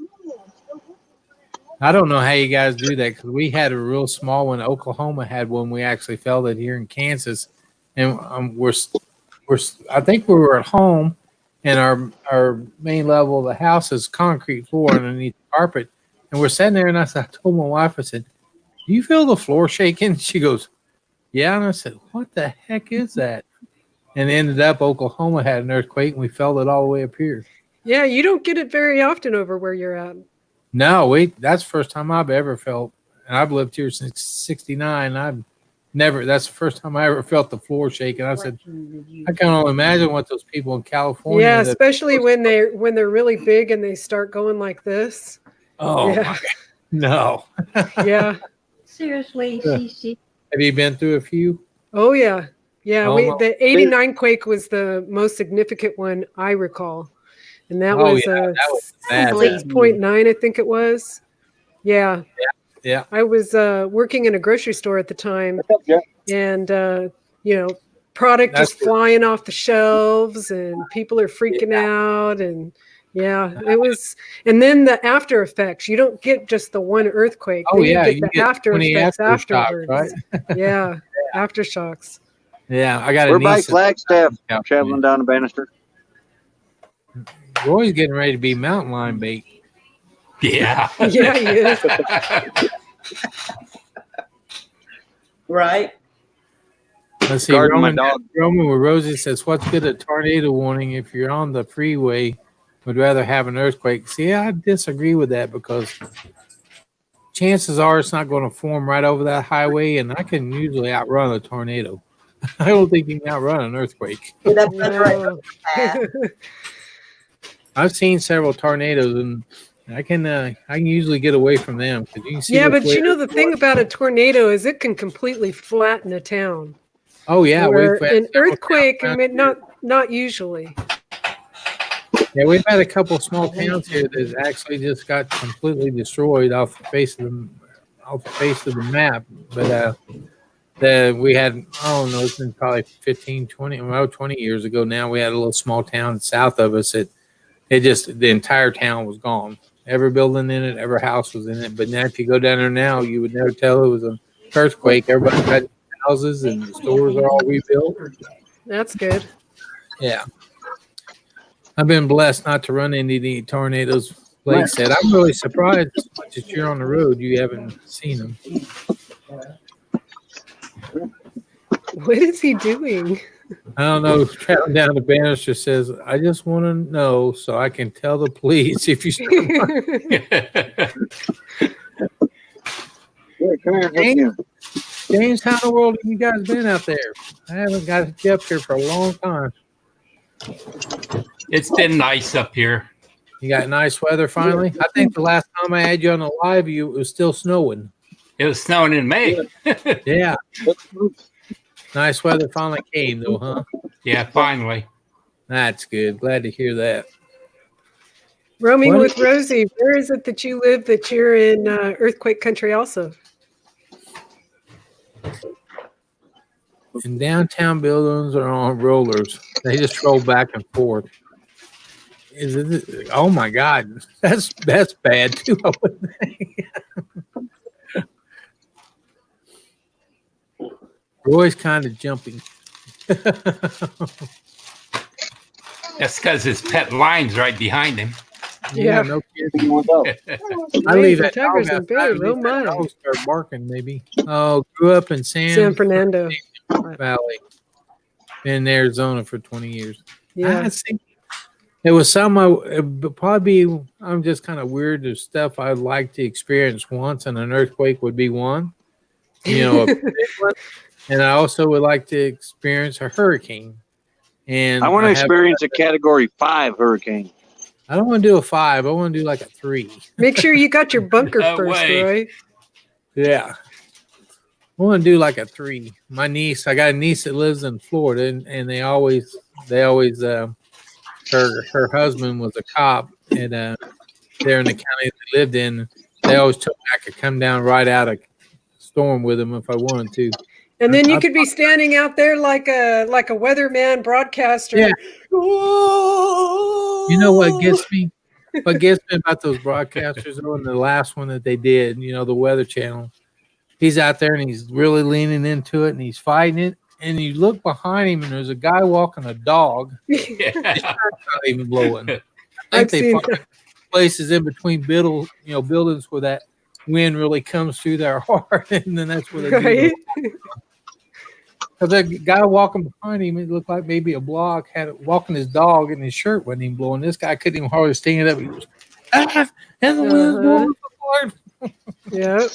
I don't know how you guys do that because we had a real small one. Oklahoma had one. We actually felt it here in Kansas, and I think we were at home, and our main level of the house is concrete floor underneath the carpet, and we're sitting there, and I told my wife, I said, "Do you feel the floor shaking?" She goes, "Yeah," and I said, "What the heck is that?" And it ended up Oklahoma had an earthquake, and we felt it all the way up here. Yeah, you don't get it very often over where you're at. No, that's the first time I've ever felt, and I've lived here since '69. That's the first time I ever felt the floor shaking. I said, I can only imagine what those people in California. Yeah, especially when they're really big and they start going like this. Oh, yeah. my God. No. Yeah. Seriously, Yeah. Cece. Have you been through a few? Oh yeah. Yeah, Oh, the 89 quake was the most significant one I recall. And that Oh, was yeah, that was bad. 6.9, I think it was. Yeah. Yeah. I was working in a grocery store at the time, and product That's is flying off the shelves, and people are freaking out, and it was. And then the after effects. You don't get just the one earthquake. Oh, then yeah, you you get the get after 20 effects aftershocks, afterwards. right? Yeah, aftershocks. Yeah, I got a We're by niece. Flagstaff, traveling down to Bannister. Roy's getting ready to be mountain lion bait. Yeah. Yeah, he is. Right. Let's see. Guarding my dog. Roman with Rosie says, "What's good at tornado warning if you're on the freeway? Would rather have an earthquake." See, I disagree with that because chances are it's not going to form right over that highway, and I can usually outrun a tornado. I don't think you can outrun an earthquake. No. I've seen several tornadoes, and I can usually get away from them because you can see. Yeah, which but way you know they're the thing going. about a tornado is it can completely flatten a town. Oh yeah, Where we've had an several earthquake, towns I mean, not usually. Yeah, we've had a couple small towns here that actually just got completely destroyed off the face of the map. But we had, I don't know, it's been probably 15, 20 years ago now. We had a little small town south of us that the entire town was gone. Every building in it, every house was in it. But now if you go down there now, you would never tell it was an earthquake. Everybody had houses and the stores are all rebuilt. That's good. Yeah. I've been blessed not to run into any tornadoes. Blake said, "I'm really surprised as much as you're on the road, you haven't seen them." What is he doing? I don't know. Traveling down the Bannister says, "I just want to know so I can tell the police if you start James, how in the world have you guys been out there? I haven't got you up here for a long time. It's been nice up here. You got nice weather finally? I think the last time I had you on the live, it was still snowing. It was snowing in May. Yeah. Nice weather finally came, though, huh? Yeah, finally. That's good. Glad to hear that. Roaming What? with Rosie, where is it that you live that you're in earthquake country also? And downtown buildings are on rollers. They just roll back and forth. Oh my God, that's bad too. I would think. Roy's kind of jumping. That's because his pet line's right behind him. Yeah, no kidding. I leave that dog outside. Oh my! Dog start barking. Maybe. Oh, grew up in San Fernando Valley. Been in Arizona for 20 years. Yeah. I think it was I'm just kind of weird. There's stuff I'd like to experience once, and an earthquake would be one. You know, a big one. And I also would like to experience a hurricane. And I want to experience a Category 5 hurricane. I don't want to do a 5. I want to do like a 3. Make sure you got your bunker first, Roy. Yeah. I want to do like a 3. My niece, I got a niece that lives in Florida, and they always, her husband was a cop, and there in the county they lived in. They always told me I could come down right out of storm with them if I wanted to. And then you could be standing out there like a weatherman broadcaster. Yeah. You know what gets me? What gets me about those broadcasters, though, and the last one that they did, the Weather Channel, he's out there and he's really leaning into it and he's fighting it. And you look behind him and there's a guy walking a dog. His shirt's not even blowing. I I've think they seen find places in between buildings where that wind really comes through there hard, and then that's where they do Right? Because that guy walking behind him, it looked like maybe a block had it walking his dog, and his shirt wasn't even blowing. This guy couldn't even hardly stand up. He was, and the wind's blowing so hard. Yeah.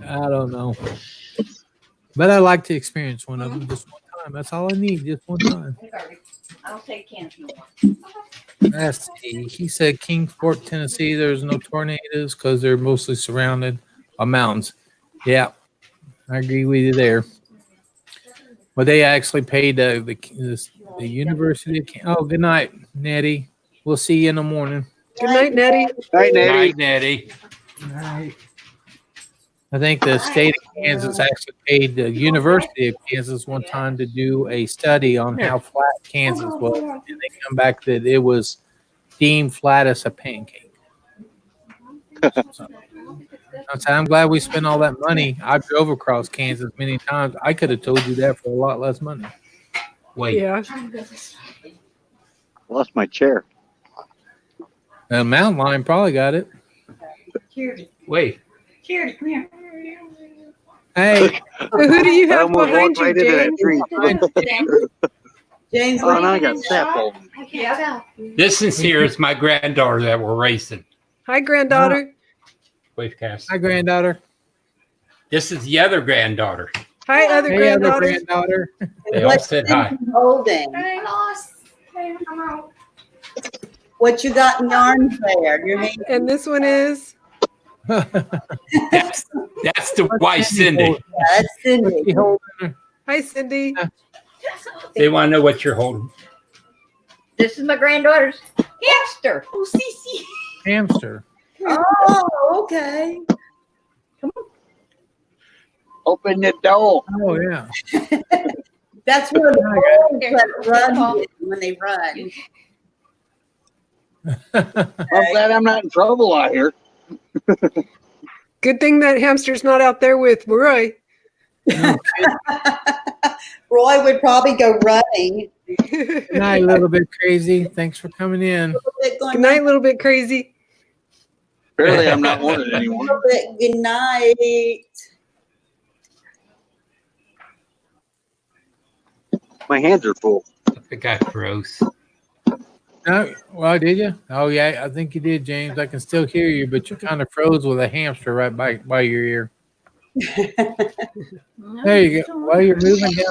I don't know, but I like to experience one of them just one time. That's all I need, just one time. I'll take cans. Let's see. He said Kingsport, Tennessee. There's no tornadoes because they're mostly surrounded by mountains. Yeah, I agree with you there. But they actually paid the University of Oh, good night, Nettie. We'll see you in the morning. Good night, Nettie. Night, Nettie. Night, Nettie. Night. I think the state of Kansas actually paid the University of Kansas one time to do a study on how flat Kansas was, and they come back that it was deemed flat as a pancake. So, I'm glad we spent all that money. I drove across Kansas many times. I could have told you that for a lot less money. Wait. Yeah. Lost my chair. The mountain lion probably got it. Wait. Cheers, come here. Hey, So who do you I have almost behind walked you, right into that James? tree. James, Oh, now I got sap over me. Yeah. This is here is my granddaughter that we're racing. Hi, granddaughter. Wait, Cass. hi, granddaughter. This is the other granddaughter. Hi, other Hey, other granddaughter. granddaughter. They all said hi. Holding. I lost. I'm out. What you got in your arms there? Your hand. And this one is That's the wife, Cindy. That's Cindy. Hi, Cindy. They want to know what you're holding. This is my granddaughter's hamster. Oh, Cece. Hamster. Oh, okay. Open the door. Oh, yeah. That's where the boys run when they run. I'm glad I'm not in trouble out here. Good thing that hamster's not out there with Roy. Roy would probably go running. Good night, a little bit crazy. Thanks for coming in. Good night, little bit crazy. Apparently, I'm not wanted anymore. Good night. My hands are full. It got gross. No, well, did you? Oh, yeah, I think you did, James. I can still hear you, but you kind of froze with a hamster right by your ear. There you go. Well, you're moving down.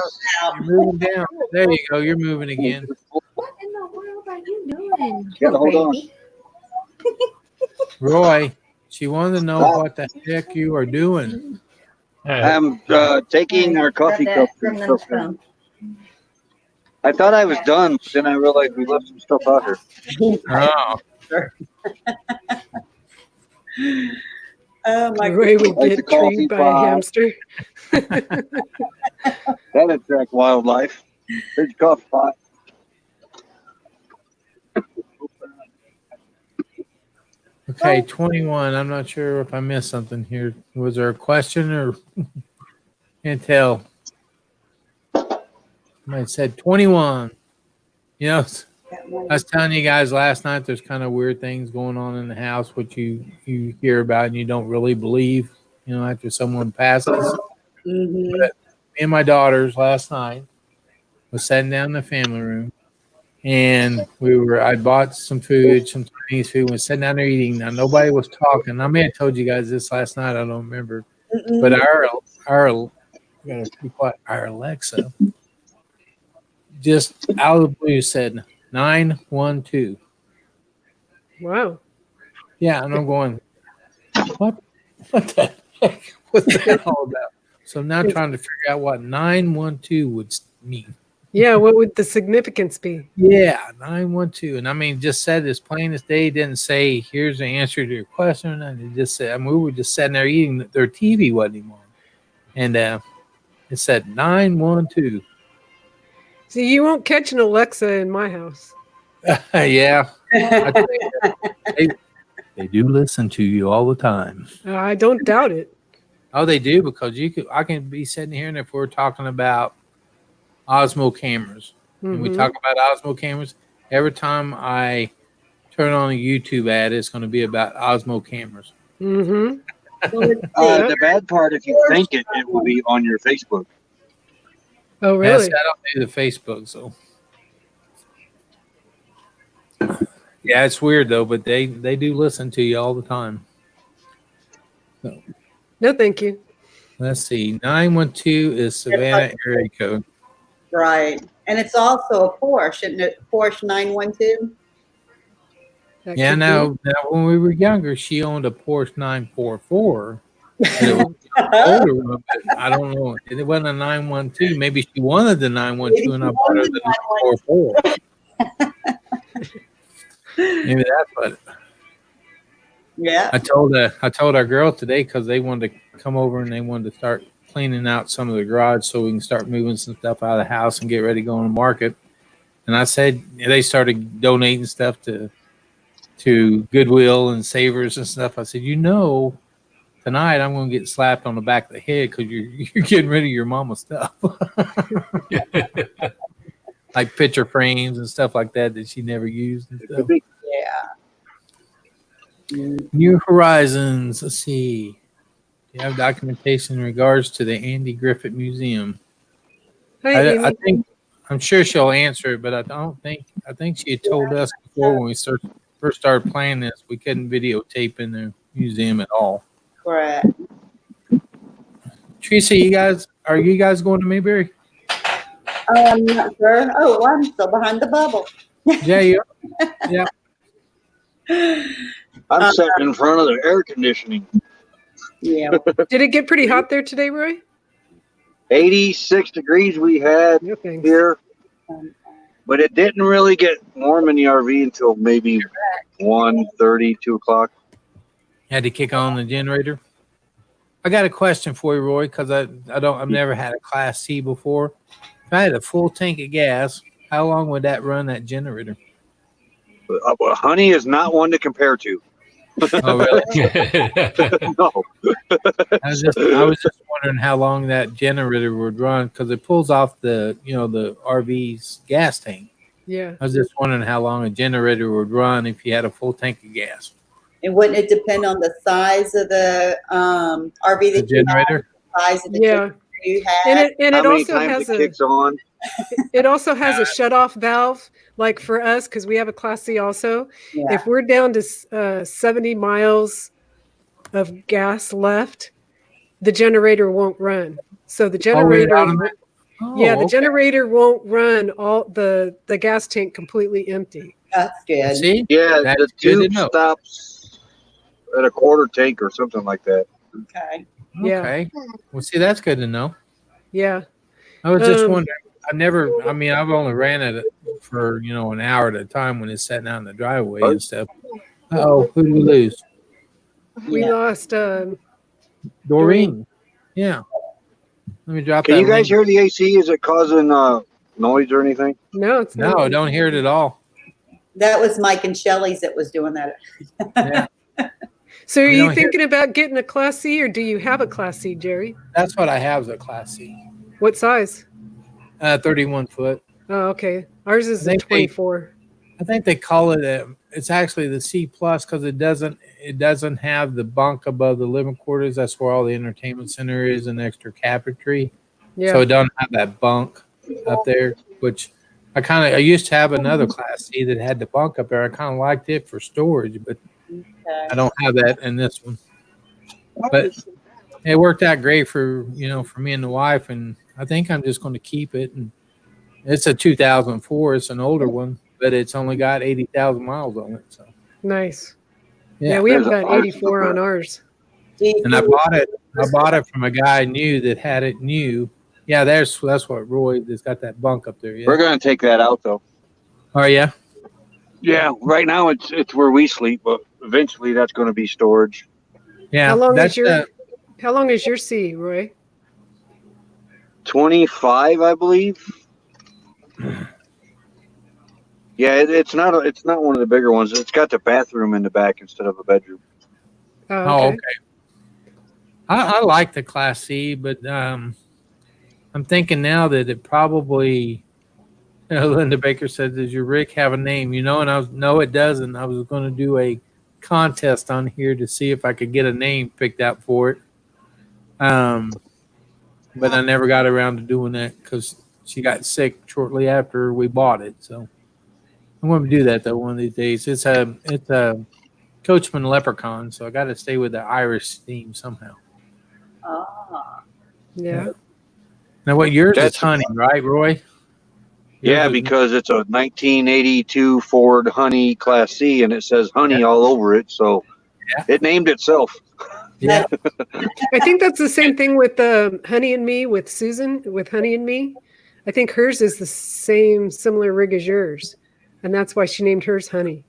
You're moving down. There you go. You're moving again. What in the world are you doing? You gotta hold on. Baby? Roy, she wanted to know what the heck you are doing. I'm taking our coffee Got cup. that from the phone. I thought I was done, but then I realized we left some stuff out here. Oh, Oh my Roy would Like the get coffee treed by a pot. hamster. That attract wildlife. There's your coffee pot. okay, 21. I'm not sure if I missed something here. Was there a question or can't tell? I said 21. You know, I was telling you guys last night there's kind of weird things going on in the house, which you hear about and you don't really believe, after someone passes. Mhm. But me and my daughters last night was sitting down in the family room, and I bought some food, some Chinese food, and was sitting down there eating. Now nobody was talking. I may have told you guys this last night. I don't remember. But our gotta be quiet. Our Alexa just out of the blue said 912. Wow. Yeah, and I'm going, what the heck was that all about? So I'm now trying to figure out what 912 would mean. Yeah, what would the significance be? Yeah, 912. And I mean, just said as plain as day, didn't say, here's the answer to your question. And it just said, we were just sitting there eating, their TV wasn't even on. And it said 912. See, you won't catch an Alexa in my house. Yeah, I tell you, they do listen to you all the time. I don't doubt it. Oh, they do, because I can be sitting here, and if we're talking about Osmo cameras, and we Mhm. talk about Osmo cameras, every time I turn on a YouTube ad, it's going to be about Osmo cameras. Mm-hmm. The bad part, if you think it, it will be on your Facebook. Oh, Yes, really? I don't do the Facebook, so yeah, it's weird though, but they do listen to you all the time. So No, thank you. let's see, 912 is Savannah area code. Right. And it's also a Porsche, isn't it? Porsche 912. That Yeah, could now when we were younger, she owned a Porsche 944. And it was an older one, but I don't know. It wasn't a 912. Maybe she wanted the 912 and I bought her the 944. Maybe that's what. Yeah. I told our girl today, because they wanted to come over and they wanted to start cleaning out some of the garage so we can start moving some stuff out of the house and get ready to go on the market. And I said they started donating stuff to Goodwill and Savers and stuff. I said, tonight I'm going to get slapped on the back of the head because you're getting rid of your mama's stuff. Like picture frames and stuff like that she never used and stuff. Yeah. New Horizons. Let's see. Do you have documentation in regards to the Andy Griffith Museum? Hey, I think I'm sure she'll answer it, but I think she had told us before when we first started playing this, we couldn't videotape in the museum at all. Correct. Teresa, are you guys going to Mayberry? I'm not sure. Oh, I'm still behind the bubble. Yeah, yeah. I'm sitting in front of the air conditioning. Yeah. Did it get pretty hot there today, Roy? 86 degrees we had here, but it didn't really get warm in the RV until maybe 1:30, 2 o'clock. Had to kick on the generator. I got a question for you, Roy, because I've never had a Class C before. If I had a full tank of gas, how long would that run that generator? Well, honey is not one to compare to. Oh, really? No. I was just wondering how long that generator would run, because it pulls off the RV's gas tank. Yeah. I was just wondering how long a generator would run if you had a full tank of gas. And wouldn't it depend on the size of the RV The that you generator? have, size of the Yeah. generator you have? And How it many also times has it kicks on? it also has a shut-off valve, like for us, because we have a Class C also. Yeah. If we're down to 70 miles of gas left, the generator won't run. So the generator, Oh, the generator won't run all the gas tank completely empty. That's good. See? Yeah, That's the good to tube know. stops at a quarter tank or something like that. Okay. Yeah. Okay. Well, see, that's good to know. Yeah. I was just Um, wondering. I've only ran it for, an hour at a time when it's sitting out in the driveway and stuff. Uh-oh, who did we lose? We Yeah. lost Doreen. Yeah. Let me drop Can that you guys link. hear the AC? Is it causing noise or anything? no, it's No, not. I don't hear it at all. That was Mike and Shelley's that was doing that. Yeah. So are We you don't hear- thinking about getting a Class C, or do you have a Class C, Jerry? That's what I have is a Class C. What size? 31 foot. Oh, okay. Ours is I a think they- 24. I think they call it it's actually the C plus because it doesn't have the bunk above the living quarters. That's where all the entertainment center is and extra cabinetry. Yeah. So it doesn't have that bunk up there, which I used to have another Class C that had the bunk up there. I kind of liked it for storage, but I don't have that in this one. But it worked out great for me and the wife, and I think I'm just going to keep it. And it's a 2004. It's an older one, but it's only got 80,000 miles on it. So Nice. yeah, Yeah, we have There's got 84 on ours. and I bought it from a guy I knew that had it new. Yeah, that's what Roy that's got that bunk up there. Yeah. We're gonna take that out though. Oh yeah. Yeah, right now it's where we sleep, but eventually that's going to be storage. Yeah. How long that's is your C, Roy? 25, I believe. Yeah, it's not one of the bigger ones. It's got the bathroom in the back instead of a bedroom. Oh, okay. I like the Class C, but I'm thinking now that it probably. Linda Baker said, "Does your rig have a name?" And I was no, it doesn't. I was going to do a contest on here to see if I could get a name picked out for it. But I never got around to doing that because she got sick shortly after we bought it. So I'm going to do that though one of these days. It's a Coachman Leprechaun, so I got to stay with the Irish theme somehow. Yeah. Now, what yours is Honey, right, Roy? Yeah, because it's a 1982 Ford Honey Class C, and it says Honey all over it, so it named itself. Yeah. I think that's the same thing with Honey and Me with Susan, with Honey and Me. I think hers is the similar rig as yours, and that's why she named hers Honey.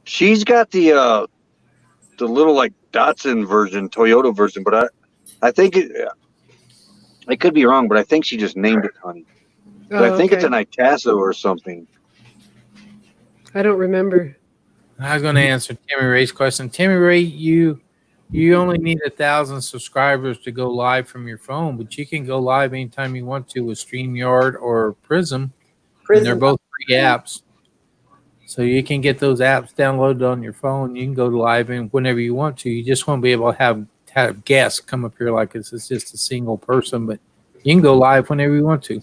She's got the little like Datsun version, Toyota version, but I think I could be wrong, but I think she just named it Honey. But I think it's an Itasco or something. I don't remember. I was going to answer Timmy Ray's question. Timmy Ray, you only need 1,000 subscribers to go live from your phone, but you can go live anytime you want to with StreamYard or Prism. And they're both free apps. So you can get those apps downloaded on your phone. You can go live in whenever you want to. You just won't be able to have guests come up here like it's just a single person, but you can go live whenever you want to.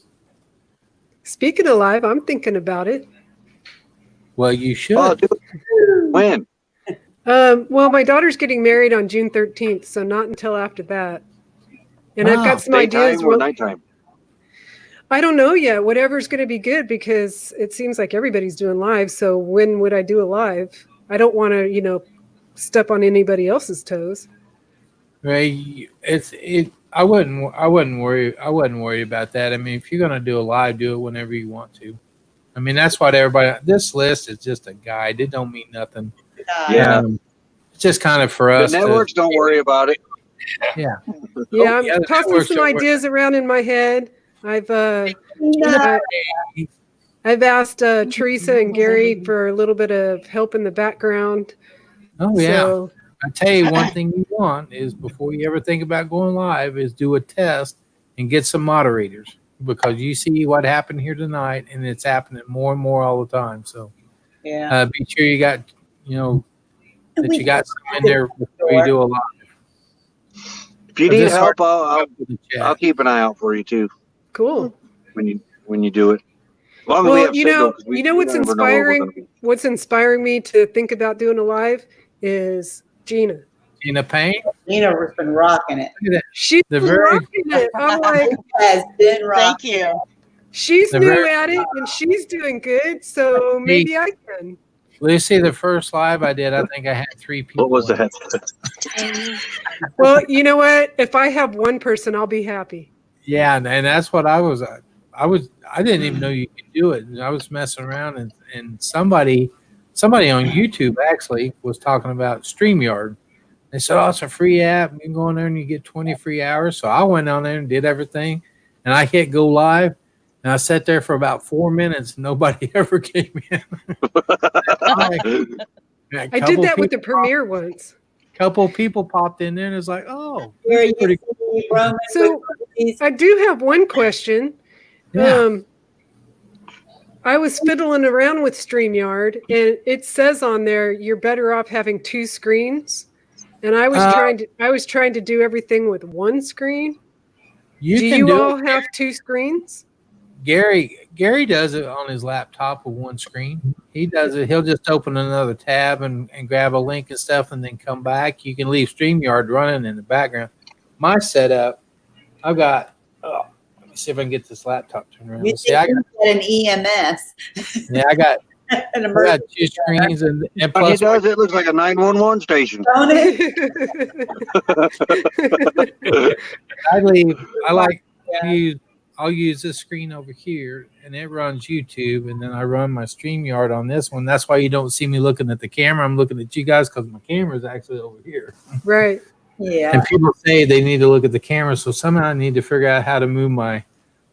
Speaking of live, I'm thinking about it. Well, you should. When? Well, my daughter's getting married on June 13th, so not until after that. And I've got some ideas. Or nighttime? I don't know yet. Whatever's going to be good, because it seems like everybody's doing live. So when would I do a live? I don't want to, step on anybody else's toes. Ray, I wouldn't worry about that. I mean, if you're going to do a live, do it whenever you want to. I mean, that's what everybody. This list is just a guide. It don't mean nothing. Yeah. It's just kind of for us. The networks don't worry about it. Yeah. Yeah, I'm the tossing networks some don't worry. ideas around in my head. I've asked Teresa and Gary for a little bit of help in the background. Oh yeah. So, I tell you, one thing you want is before you ever think about going live is do a test and get some moderators, because you see what happened here tonight, and it's happening more and more all the time. So be sure you got that you got some in there before you do a live. If you need help, I'll keep an eye out for you too. Cool. When you do it. As long as we have signal, 'cause we what's never know where we're gonna inspiring? be. What's inspiring me to think about doing a live is Gina. Gina Payne. Gina has been rocking it. Look at that. She's The been very- rocking it. I'm like, Has been rocking. Thank you. she's The new very- at it and she's doing good. So maybe I can. Lucy, the first live I did, I think I had 3 people. What was in. that? Well, you know what? If I have one person, I'll be happy. Yeah, and that's what I was. I didn't even know you could do it. And I was messing around, and somebody on YouTube actually was talking about StreamYard. They said, "Oh, it's a free app. You can go on there and you get 20 free hours." So I went on there and did everything, and I hit go live, and I sat there for about 4 minutes. And nobody ever came in. I did that with the premiere once. Couple people popped in there, and it's like, "Oh, Where that's pretty you Roman So I do have one question. Yeah. I was fiddling around with StreamYard, and it says on there you're better off having 2 screens. And I was trying to do everything with 1 screen. Do you all have 2 screens? Gary does it on his laptop with 1 screen. He does it. He'll just open another tab and grab a link and stuff, and then come back. You can leave StreamYard running in the background. My setup, I've got. Let me see if I can get this laptop turned around. You See, I think got, you get an EMS. yeah, I got An I got emergency. 2 screens and He plus does. It looks like a 911 station. Don't it? I'll use this screen over here, and it runs YouTube, and then I run my StreamYard on this one. That's why you don't see me looking at the camera. I'm looking at you guys because my camera is actually over here. Right. Yeah. And people say they need to look at the camera, so somehow I need to figure out how to move my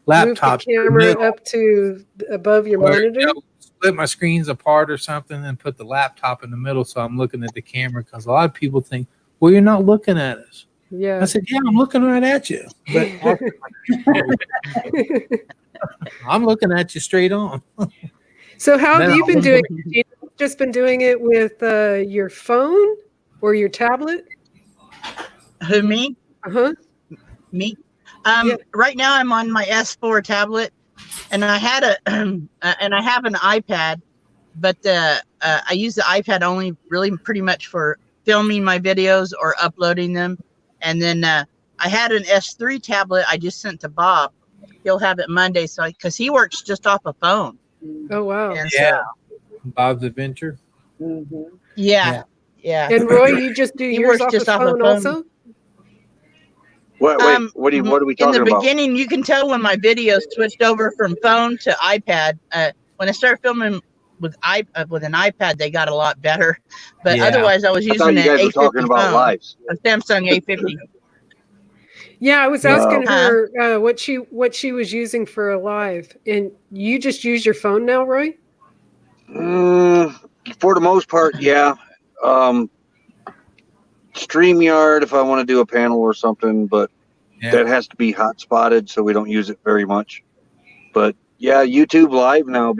laptop Move the camera up to above your where it monitor. goes split my screens apart or something and put the laptop in the middle so I'm looking at the camera, because a lot of people think, well, you're not looking at us. Yeah. I said, yeah, I'm looking right at you. But I'm looking at you straight on. So how have Now- you been doing it? You've just been doing it with your phone or your tablet? Who, me? Uh-huh. Me? Yeah. Right now I'm on my S4 tablet, and I had and I have an iPad, but I use the iPad only really pretty much for filming my videos or uploading them. And then I had an S3 tablet I just sent to Bob. He'll have it Monday, so because he works just off a phone. Oh wow. And Yeah. Bob's Adventure. Yeah. And Roy, you just do He yours works off just the off the phone phone. also? What are we In talking the about? beginning, you can tell when my videos switched over from phone to iPad. When I started filming with an iPad, they got a lot better. But Yeah. otherwise, I was I thought using you an guys were A50 talking about phone, lives. a Samsung A50. Yeah, I was Wow. asking her what she was using for a live, and you just use your phone now, Roy? For the most part, yeah. StreamYard if I want to do a panel or something, but that has to be hot spotted, so we don't use it very much. But yeah, YouTube Live now,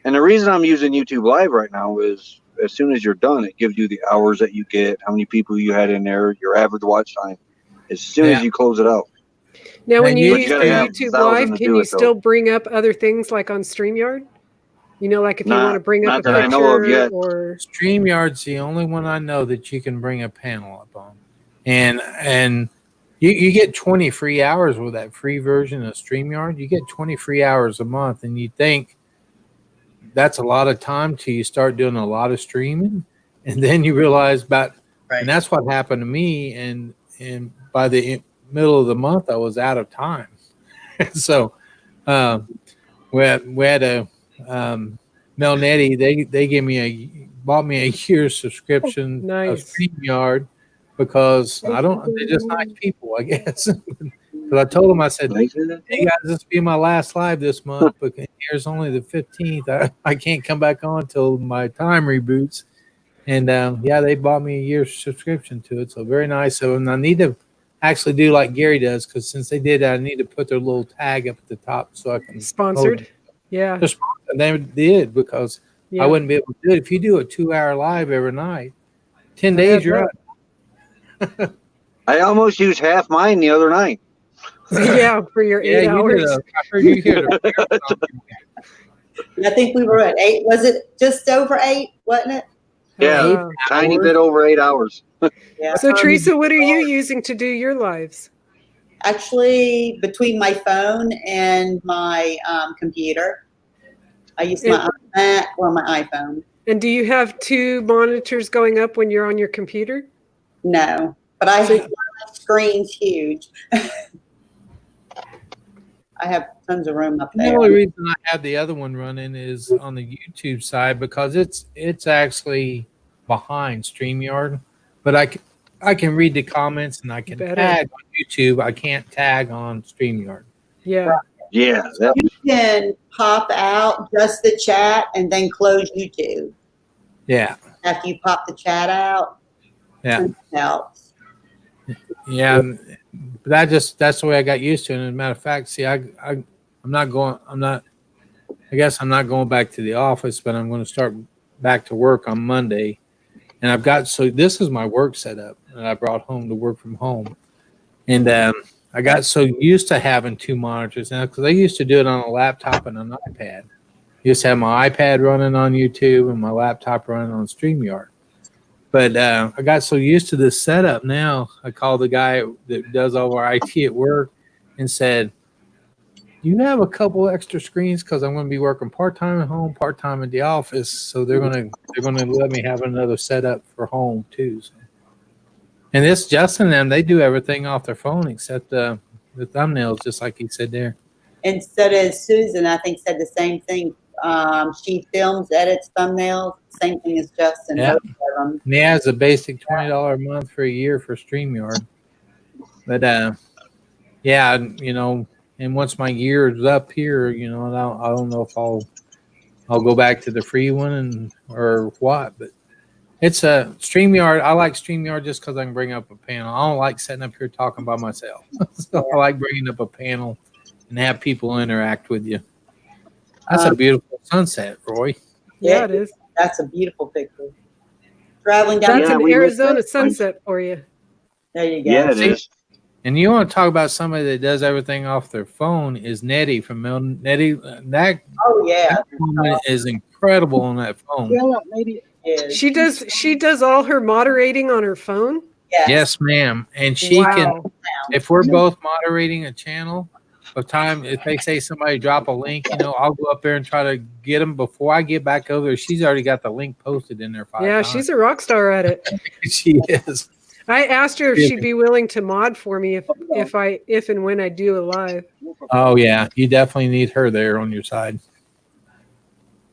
and the reason I'm using YouTube Live right now is as soon as you're done, it gives you the hours that you get, how many people you had in there, your average watch time, as soon as you close it out. Now, when And you you use gotta the have YouTube 1,000 Live, to can do you it, though. still bring up other things like on StreamYard? You know, like if you want to bring up a not that I picture know of yet. or StreamYard's the only one I know that you can bring a panel up on. And you get 20 free hours with that free version of StreamYard. You get 20 free hours a month, and you think that's a lot of time till you start doing a lot of streaming. And then you realize and that's what happened to me. And by the middle of the month, I was out of time. So we had a Melnetti, they bought me a year's subscription of StreamYard because they're just nice people, I guess. But I told them, I said, hey guys, this will be my last live this month, but here's only the 15th. I can't come back on till my time reboots. And they bought me a year's subscription to it. So very nice of them. I need to actually do like Gary does, because since they did that, I need to put their little tag up at the top so I can sponsored. Yeah. They're sponsored. They did, because Yeah. I wouldn't be able to do it. If you do a 2-hour live every night, 10 days, you're out. I almost used half mine the other night. Yeah, for your 8 hours. I heard you hear I think we were at 8. Was it just over 8? Wasn't it? Yeah, tiny bit over 8 hours. Yeah. So Teresa, what are you using to do your lives? Actually, between my phone and my computer, I use my iMac or my iPhone. And do you have 2 monitors going up when you're on your computer? No, but I have my screen's huge. I have tons of room up The there. only reason I have the other one running is on the YouTube side, because it's actually behind StreamYard, but I can read the comments and I can Better. tag on YouTube. I can't tag on StreamYard. Yeah. Yeah. You can pop out just the chat and then close YouTube Yeah. after you pop the chat out. Yeah. It helps. Yeah. But that's the way I got used to it. And as a matter of fact, see, I guess I'm not going back to the office, but I'm going to start back to work on Monday. And this is my work setup that I brought home to work from home. And I got so used to having 2 monitors now, because I used to do it on a laptop and an iPad. I used to have my iPad running on YouTube and my laptop running on StreamYard. But I got so used to this setup now, I called the guy that does all our IT at work and said, you have a couple extra screens, because I'm going to be working part-time at home, part-time at the office. So they're going to let me have another setup for home too. So. And this Justin and them, they do everything off their phone except the thumbnails, just like he said there. And so does Susan, I think, said the same thing. She films, edits thumbnails, same thing as Justin. Yeah. Both of them. And he has a basic $20 a month for a year for StreamYard. But and once my year is up here, I don't know if I'll I'll go back to the free one and or what. But it's a StreamYard. I like StreamYard just because I can bring up a panel. I don't like sitting up here talking by myself. So I like bringing up a panel and have people interact with you. That's a beautiful sunset, Roy. Yeah, it is. That's a beautiful picture. Traveling down. That's an Arizona sunset for you. There you go. Yeah, it is. And you want to talk about somebody that does everything off their phone is Nettie from Milton. Nettie, that Oh yeah. that woman is incredible on that phone. Maybe She does all her moderating on her phone. Yes, ma'am. And she can, Wow. if we're both moderating a channel, if they say somebody drop a link, I'll go up there and try to get them before I get back over there. She's already got the link posted in there 5 Yeah, times. she's a rock star at it. She is. I asked her if she'd be willing to mod for me if and when I do a live. Oh yeah, you definitely need her there on your side.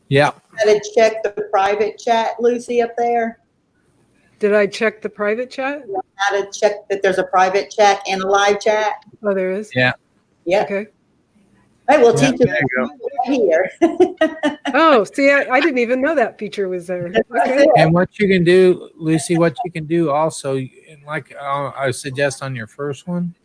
Yeah. Gotta check the private chat, Lucy, up there. Did I check the private chat? Gotta check that there's a private chat and a live chat. Oh, there is. Yeah. Yeah. Okay. I will Yeah, teach you there you here. Oh, see, I didn't even know that feature was there. Okay. And what you can do, Lucy, what you can do also, like I suggest on your first one,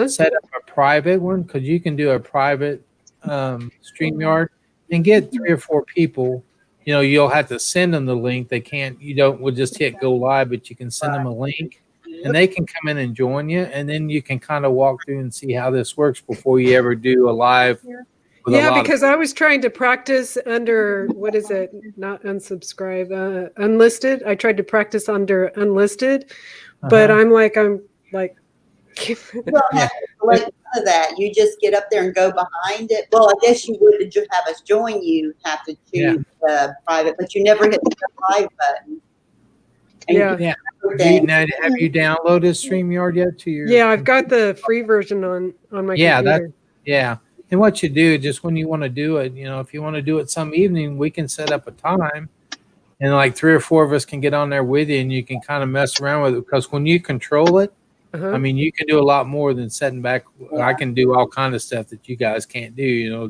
set up a private one because you can do a private StreamYard and get 3 or 4 people. You'll have to send them the link. We'll just hit go live, but you can send them a link and they can come in and join you. And then you can kind of walk through and see how this works before you ever do a live. Yeah, because I was trying to practice under, what is it? Not unsubscribe, unlisted. I tried to practice under unlisted, but I'm like, Well, like none of that. You just get up there and go behind it. Well, I guess you would have us join you. Have to choose private, but you never hit the live button. And Yeah. Have you downloaded StreamYard yet to your? yeah, I've got the free version on my computer. Yeah. And what you do, just when you want to do it, if you want to do it some evening, we can set up a time and like 3 or 4 of us can get on there with you and you can kind of mess around with it. Because when you control it, I mean, you can do a lot more than setting back. I can do all kind of stuff that you guys can't do,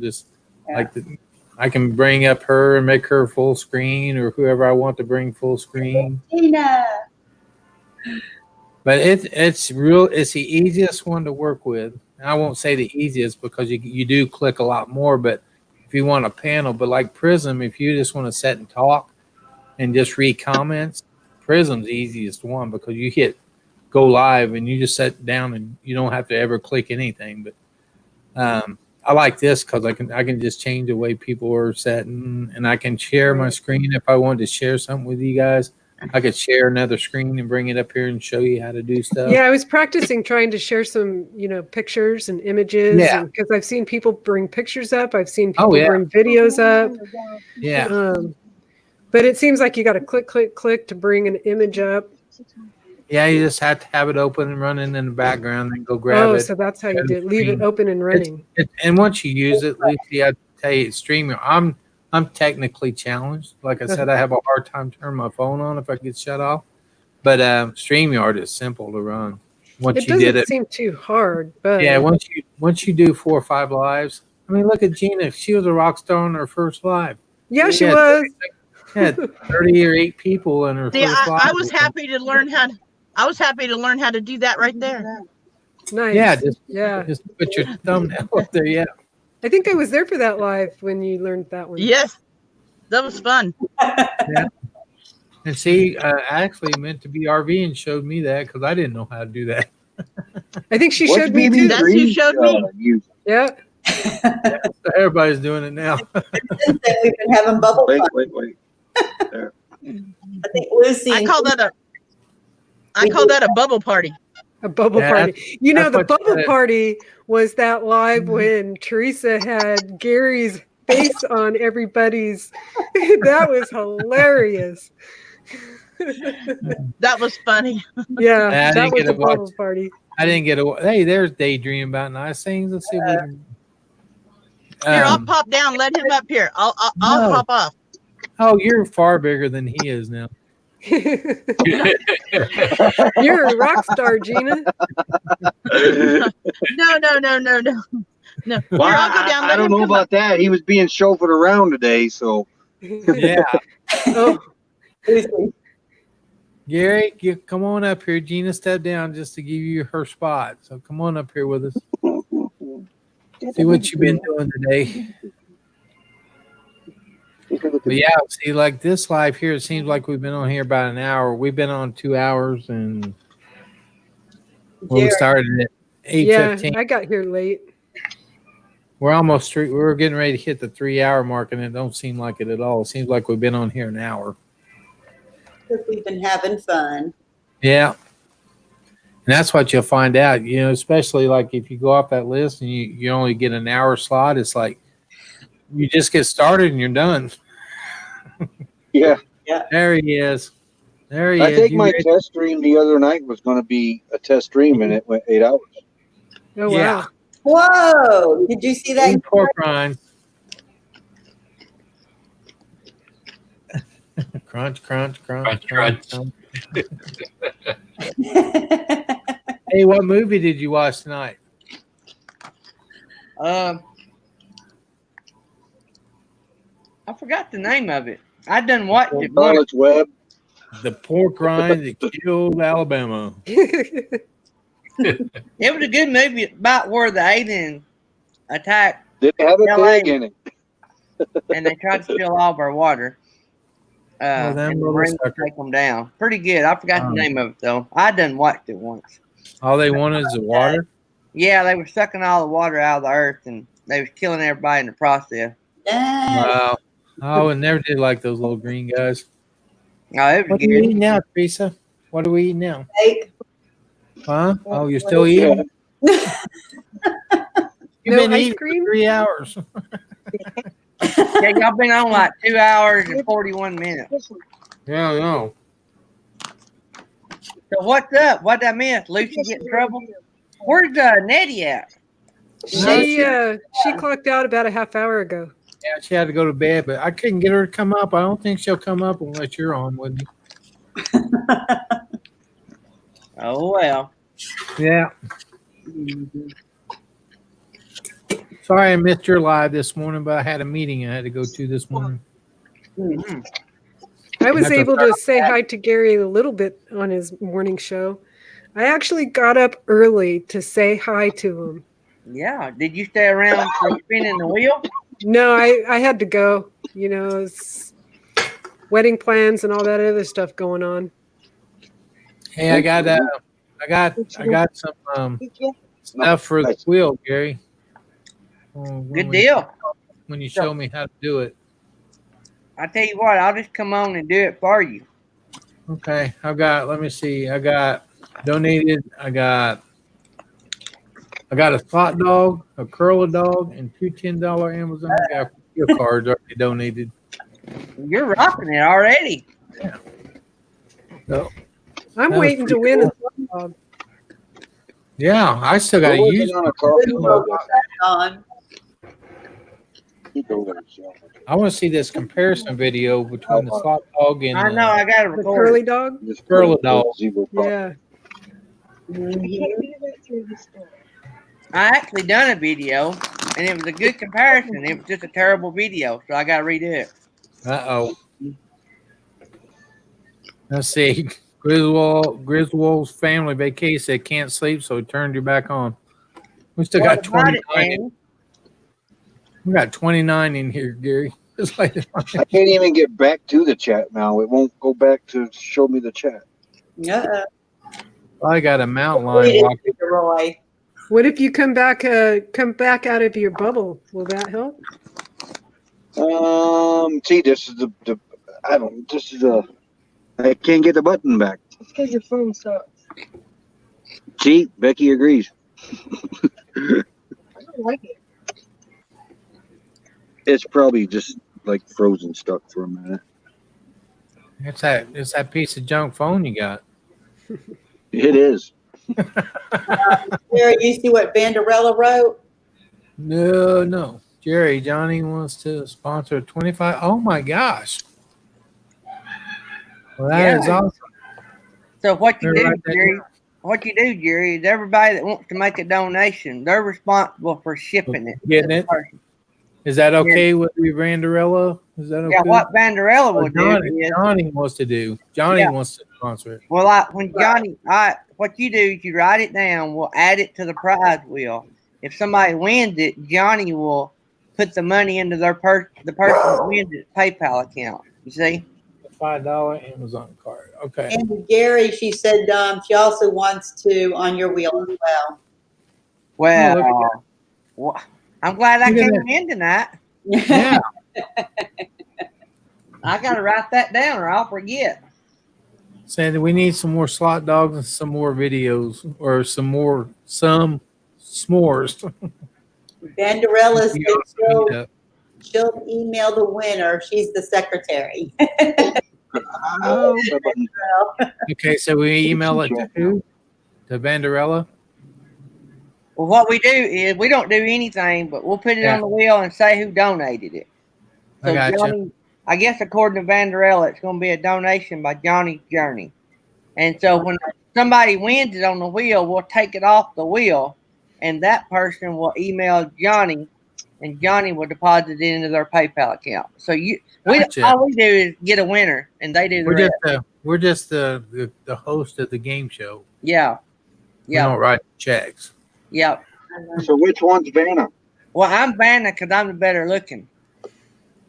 I can bring up her and make her full screen or whoever I want to bring full screen. But it's the easiest one to work with. I won't say the easiest because you do click a lot more, but if you want a panel, but like Prism, if you just want to sit and talk and just read comments, Prism's the easiest one because you hit go live and you just sit down and you don't have to ever click anything. But I like this because I can just change the way people are setting and I can share my screen if I wanted to share something with you guys. I could share another screen and bring it up here and show you how to do stuff. Yeah, I was practicing trying to share some, pictures and images. Yeah. Because I've seen people bring pictures up. I've seen people yeah. bring videos up. Yeah. But it seems like you got to click to bring an image up. Yeah, you just have to have it open and running in the background and go grab it. Oh, so that's how you do it. Leave it open and running. And once you use it, Lucy, I tell you, StreamYard, I'm technically challenged. Like I said, I have a hard time turning my phone on if I get shut off. But StreamYard is simple to run. Once It you did doesn't it, seem too hard, but yeah. Once you do 4 or 5 lives, I mean, look at Gina. She was a rock star on her first live. Yeah, she was. Had 30 or 8 people in her See, first live. I was happy to learn how. I was happy to learn how to do that right there. Nice. Yeah, just put your thumbnail up there. Yeah. I think I was there for that live when you learned that one. Yes, that was fun. Yeah. And see, I actually meant to be RV and showed me that because I didn't know how to do that. I think she showed me too. That's who showed me. Yeah. So everybody's doing it now. We've been having bubble fun. Wait. There. I think Lucy. I call that a bubble party. A bubble Yeah, party. You know, that's the what you bubble said. party was that live when Teresa had Gary's face on everybody's. That was hilarious. That was funny. Yeah, I that didn't was get a to watch. bubble party. I didn't get a. Hey, there's Daydream about nice things. Let's see if we can. Here, I'll pop down. Let him up here. I'll No. pop off. Oh, you're far bigger than he is now. You're a rock star, Gina. No. No. Well, Here, I'll go down. I Let don't him know come about that. He was being chauffeured around today, so Yeah. Oh, Gary, come on up here. Gina stepped down just to give you her spot. So come on up here with us. See what you've been doing today. But yeah, see, like this live here, it seems like we've been on here about an hour. We've been on 2 hours, and we started at 8:15. yeah, I got here late. We're almost through. We're getting ready to hit the 3 hour mark, and it don't seem like it at all. It seems like we've been on here an hour. Because we've been having fun. Yeah. And that's what you'll find out, you know, especially like if you go off that list and you only get an hour slot, it's like you just get started and you're done. Yeah. There he is. There he I is. think You my ready? test stream the other night was going to be a test stream, and it went 8 hours. Oh, Yeah. wow. Whoa! Did you see that? Eating pork rinds. Crunch, crunch, crunch, Crunch, crunch. Hey, what movie did you watch tonight? I forgot the name of it. I done watched it once. Charlotte's Web. The pork rind that killed Alabama. It was a good movie about where the alien attacked Did it have a LA, pig in it? and they tried to steal all of our water. Oh, them And the little Marines suckers. take them down. Pretty good. I forgot the name of it though. I done watched it once. All they wanted is the water. Yeah, they were sucking all the water out of the earth, and they was killing everybody in the process. Wow. Oh, and never did like those little green guys. Oh, it was What are you good. eating now, Teresa? What are we eating now? Steak. Huh? Oh, you're still eating? You've No been ice eating cream? for 3 hours. Yeah, y'all been on like 2 hours and 41 minutes. Yeah, I know. So what's up? What I miss? Lucy get in trouble? Where's Nettie at? She clocked out about a half hour ago. Yeah, she had to go to bed, but I couldn't get her to come up. I don't think she'll come up unless you're on with me. Oh well. Yeah. Sorry I missed your live this morning, but I had a meeting I had to go to this morning. I was That's a able to say hi to Gary a little bit on his morning show. I actually got up early to say hi to him. Yeah. Did you stay around for spinning the wheel? No, I had to go. You know, it's wedding plans and all that other stuff going on. Hey, I got some stuff for the wheel, Gary. Good deal. When you show me how to do it. I tell you what, I'll just come on and do it for you. Okay, let me see. I got donated. I got a spot dog, a curler dog, and two $10 Amazon gift cards already donated. You're rocking it already. So, I'm that was waiting to pretty win. cool. Yeah, I still got to We're use working on a it. car. I want to see this comparison video between the slot dog and I know, I got to The record. curly dog? curler dog. Yeah. I actually done a video, and it was a good comparison. It was just a terrible video, so I got to redo it. Uh-oh. Let's see. Griswold's family vacation said can't sleep, so he turned you back on. We still got What about 29. it, We got 29 in here, Gary. It's like, I can't even get back to the chat now. It won't go back to show me the chat. I got a mountain lion walking. Roy. What if you come back out of your bubble? Will that help? See, this is I can't get the button back. It's because your phone sucks. See, Becky agrees. I don't like it. It's probably just like frozen stuck for a minute. It's that piece of junk phone you got. It is. Jerry, you see what Vanderella wrote? No. Jerry, Johnny wants to sponsor 25. Oh my gosh. Well, that is awesome. So what you They're do, right there. Jerry? What you do, Jerry, is everybody that wants to make a donation, they're responsible for shipping it. Getting to the it. person. Is that okay with you, Vanderella? Is that okay? Yeah, what Vanderella Or will do Johnny, is Johnny wants to do. Johnny Yeah. wants to sponsor it. well, when Johnny, what you do is you write it down. We'll add it to the prize wheel. If somebody wins it, Johnny will put the money into the person that wins it PayPal account. You see? $5 Amazon card. Okay. And Gary, she said she also wants to on your wheel as well. Well, look at well, I'm glad I Look at came that. in tonight. Yeah. I gotta write that down or I'll forget. Sandy, we need some more slot dogs and some more videos or some s'mores. Vanderella We said also need a- she'll email the winner. She's the secretary. Oh, Okay, so we email it to who? To Vanderella? Well, what we do is we don't do anything, but we'll put it Yeah. on the wheel and say who donated it. I gotcha. Johnny, I guess according to Vanderella, it's going to be a donation by Johnny's Journey. And so when somebody wins it on the wheel, we'll take it off the wheel, and that person will email Johnny, and Johnny will deposit it into their PayPal account. So Gotcha. all we do is get a winner, and they do the rest. We're just the host of the game show. Yeah. We don't write checks. Yep. So which one's Vanna? Well, I'm Vanna because I'm the better looking.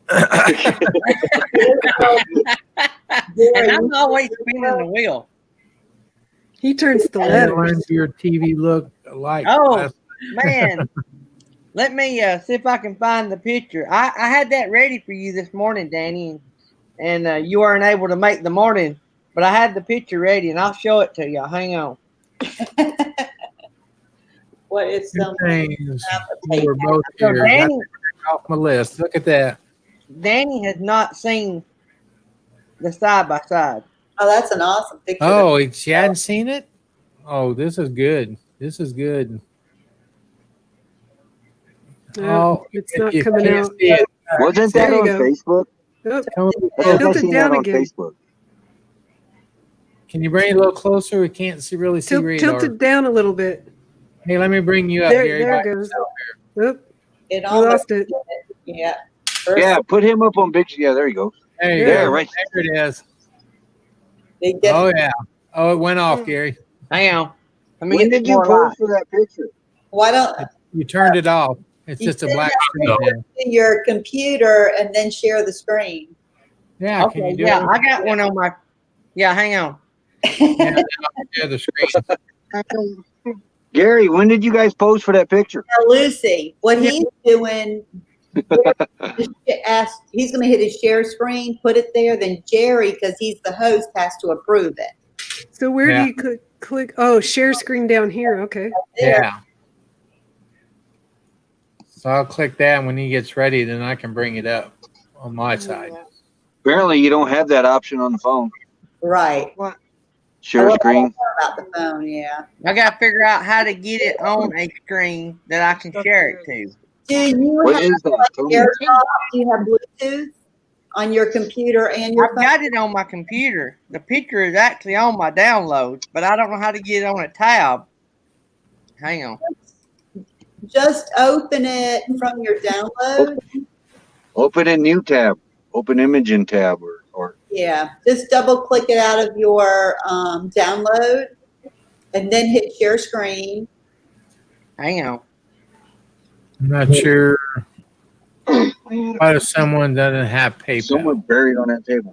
And I'm always spinning the wheel. He turns the And letters. learn your TV look alike. Oh, man. Let me see if I can find the picture. I had that ready for you this morning, Danny, and you weren't able to make the morning, but I had the picture ready, and I'll show it to you. Hang on. What is Good things. We're both So here. Danny, That's off my list. Look at that. Danny has not seen the side by side. Oh, that's an awesome picture. Oh, she hadn't seen it? Oh, this is good. This is good. No, it's not you coming can't out. see it. Wasn't There that you on go. Facebook? Oh, Come I think I tilt it seen down that on again. Facebook. Can you bring it a little closer? We can't really see radar. Tilt it down a little bit. Hey, let me bring you up, There, Gary. there by it goes. yourself Oop, It you almost lost it. Yeah. Yeah, put him up on big. Yeah, there you go. There you There, go. right. There it is. They did. Oh, yeah. Oh, it went off, Gary. Hang on. Let me When get did this you more post light. for that picture? Why don't You turned it off. It's You just a said black that screen now. to your computer and then share the screen? Yeah, can Okay, you do yeah, it? I got one on my. Yeah, hang on. Yeah, share the screen. Gary, when did you guys post for that picture? Now, Lucy, what he's doing, he's going to hit his share screen, put it there. Then Jerry, because he's the host, has to approve it. So where Yeah. do you click? Oh, share screen down here. Okay. Yeah. So I'll click that, and when he gets ready, then I can bring it up on my side. Apparently, you don't have that option on the phone. Right. Share screen. About the phone, yeah. I got to figure out how to get it on a screen that I can share it to. Do you What have is that? like, Tell me. AirDrop? Do you have Bluetooth on your computer and your I've phone? got it on my computer. The picture is actually on my downloads, but I don't know how to get it on a tab. Hang on. Just open it from your download. Open a new tab. Open imaging tab or Yeah, just double click it out of your download and then hit share screen. Hang on. I'm not sure. What if someone doesn't have PayPal? someone buried on that table.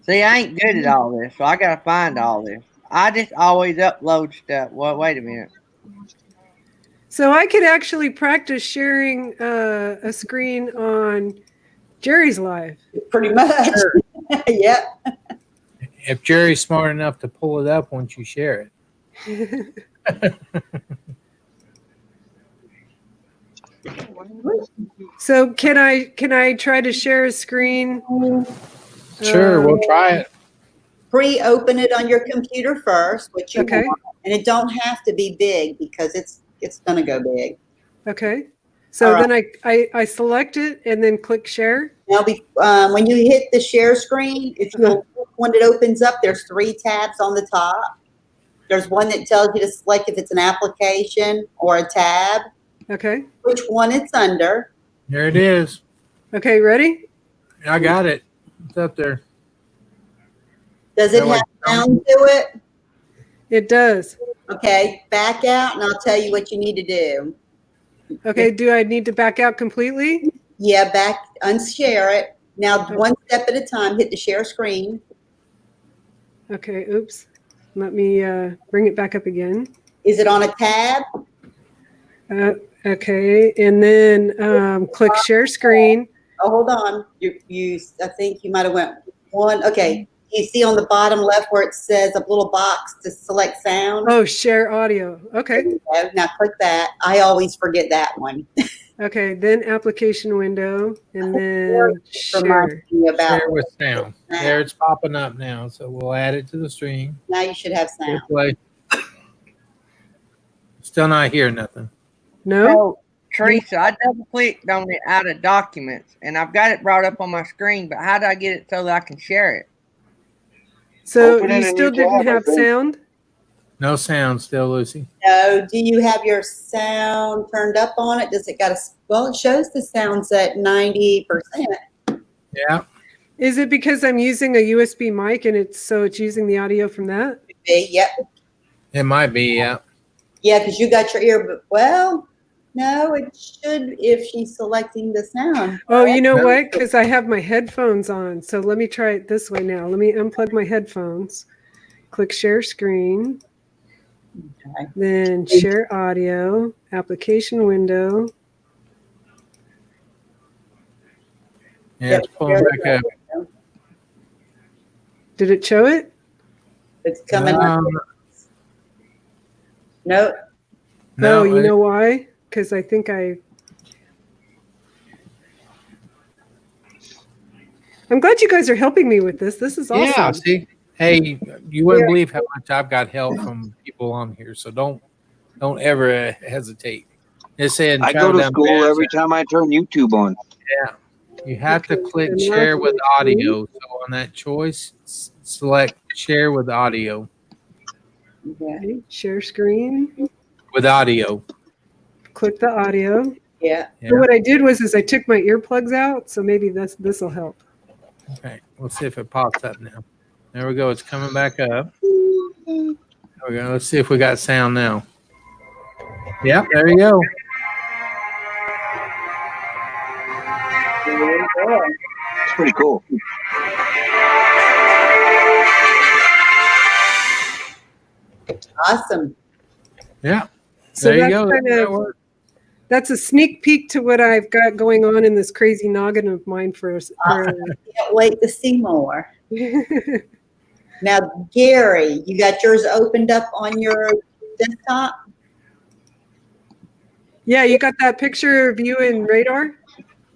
See, I ain't good at all this, so I got to find all this. I just always upload stuff. Well, wait a minute. So I could actually practice sharing a screen on Jerry's live. Pretty much. Yep. If Jerry's smart enough to pull it up once you share it. So can I try to share a screen? Sure, we'll try it. Pre-open it on your computer first, which you Okay. want, and it don't have to be big because it's gonna go big. Okay. So All right. then I select it and then click share. Now, when you hit the share screen, if you when it opens up, there's 3 tabs on the top. There's one that tells you to select if it's an application or a tab. Okay. which one it's under. There it is. Okay, ready? I got it. It's up there. Does it That have sound to it? It does. Okay, back out and I'll tell you what you need to do. Okay, do I need to back out completely? Yeah, unshare it. Now, one step at a time, hit the share screen. Okay, oops. Let me bring it back up again. Is it on a tab? Okay, and then click share screen. Oh, hold on. I think you might have went one. Okay, you see on the bottom left where it says a little box to select sound? Oh, share audio. Okay. Now click that. I always forget that one. Okay, then application window, and then share. Share with sound. There, it's popping up now. So we'll add it to the stream. Now you should have sound. Play. Still not hearing nothing. No? So, Teresa, I double clicked on it out of documents and I've got it brought up on my screen, but how do I get it so that I can share it? So Open it you in still your didn't tab, I have think. sound? No sound still, Lucy. No, do you have your sound turned up on it? Does it got well, it shows the sound's at 90%. Yeah. Is it because I'm using a USB mic and it's using the audio from that? Yep. It might be, yeah. Yeah, because you got your ear, but well, no, it should if she's selecting the sound. Oh, you know what? Because I have my headphones on. So let me try it this way now. Let me unplug my headphones. Click share screen. Okay. Then share audio, application window. Yeah, it's pulling back up. Did it show it? It's coming up. Nope. No, you know why? Because I think I'm glad you guys are helping me with this. This is awesome. Yeah, see? Hey, you wouldn't believe how much I've got help from people on here, so don't ever hesitate. It's saying I go to school every time I turn YouTube on. Yeah. You have to click share with audio. So on that choice, select share with audio. Okay, share screen. With audio. Click the audio. Yeah. So what I did was I took my earplugs out, so maybe this will help. Okay, let's see if it pops up now. There we go. It's coming back up. There we go. Let's see if we got sound now. Yep, there you go. It's pretty cool. Awesome. Yeah. So There you that's go. kind of, that's a sneak peek to what I've got going on in this crazy noggin of mine for Can't wait to see more. Now, Gary, you got yours opened up on your desktop? Yeah, you got that picture of you in Radar?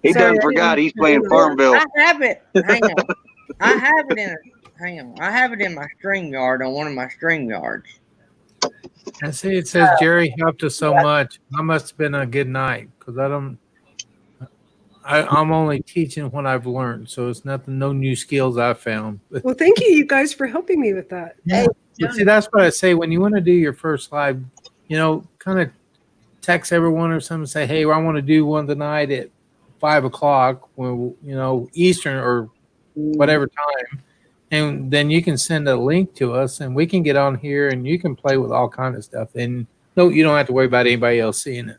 He Sorry, done I forgot didn't- he's playing Farmville. I have it. Hang on. I have it in. Hang on. I have it in my StreamYard on one of my StreamYards. And see, it says Jerry helped us so much. That must have been a good night because I'm only teaching what I've learned, so it's nothing, no new skills I found. But Well, thank you guys for helping me with that. But see, that's what I say when you want to do your first live, kind of text everyone or something, say, hey, I want to do one tonight at 5:00, when, Eastern or whatever time. And then you can send a link to us and we can get on here and you can play with all kind of stuff. And no, you don't have to worry about anybody else seeing it.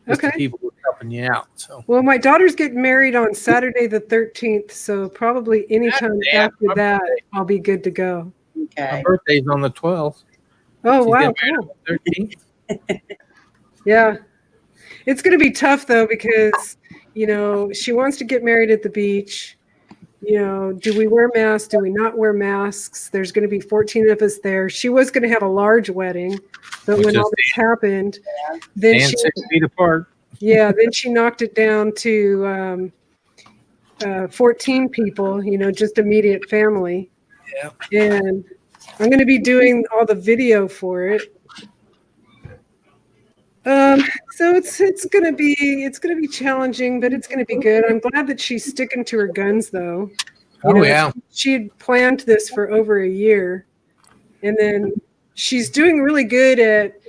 Just the Okay. people who are helping you out. So Well, my daughter's getting married on Saturday the 13th, so probably anytime Yeah, after that, I'll be good to go. my Okay. birthday's on the 12th. Oh, She's wow, getting married cool. on the 13th. Yeah. It's going to be tough, though, because, she wants to get married at the beach. Do we wear masks? Do we not wear masks? There's going to be 14 of us there. She was going to have a large wedding, but Which when is all this happened, then Stand 6 feet apart. then she knocked it down to 14 people, just immediate family. Yeah. And I'm going to be doing all the video for it. So it's gonna be challenging, but it's gonna be good. I'm glad that she's sticking to her guns, though. Yeah. She had planned this for over a year, and then she's doing really good at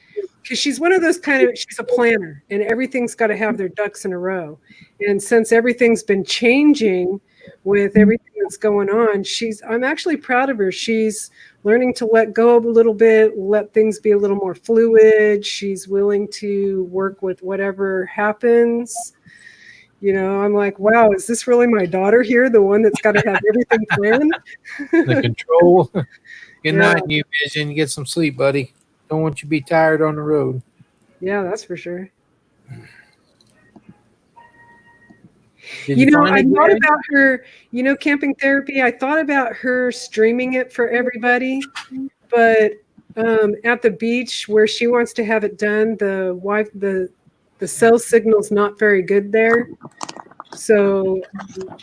because she's one of those she's a planner, and everything's got to have their ducks in a row. And since everything's been changing with everything that's going on, I'm actually proud of her. She's learning to let go a little bit, let things be a little more fluid. She's willing to work with whatever happens. I'm like, wow, is this really my daughter here, the one that's got to have everything planned? The control. Good Yeah. night, New Vision. Get some sleep, buddy. Don't want you to be tired on the road. Yeah, that's for sure. Did you find I it, thought Gary? about her, camping therapy. I thought about her streaming it for everybody, but at the beach where she wants to have it done, the cell signal's not very good there. So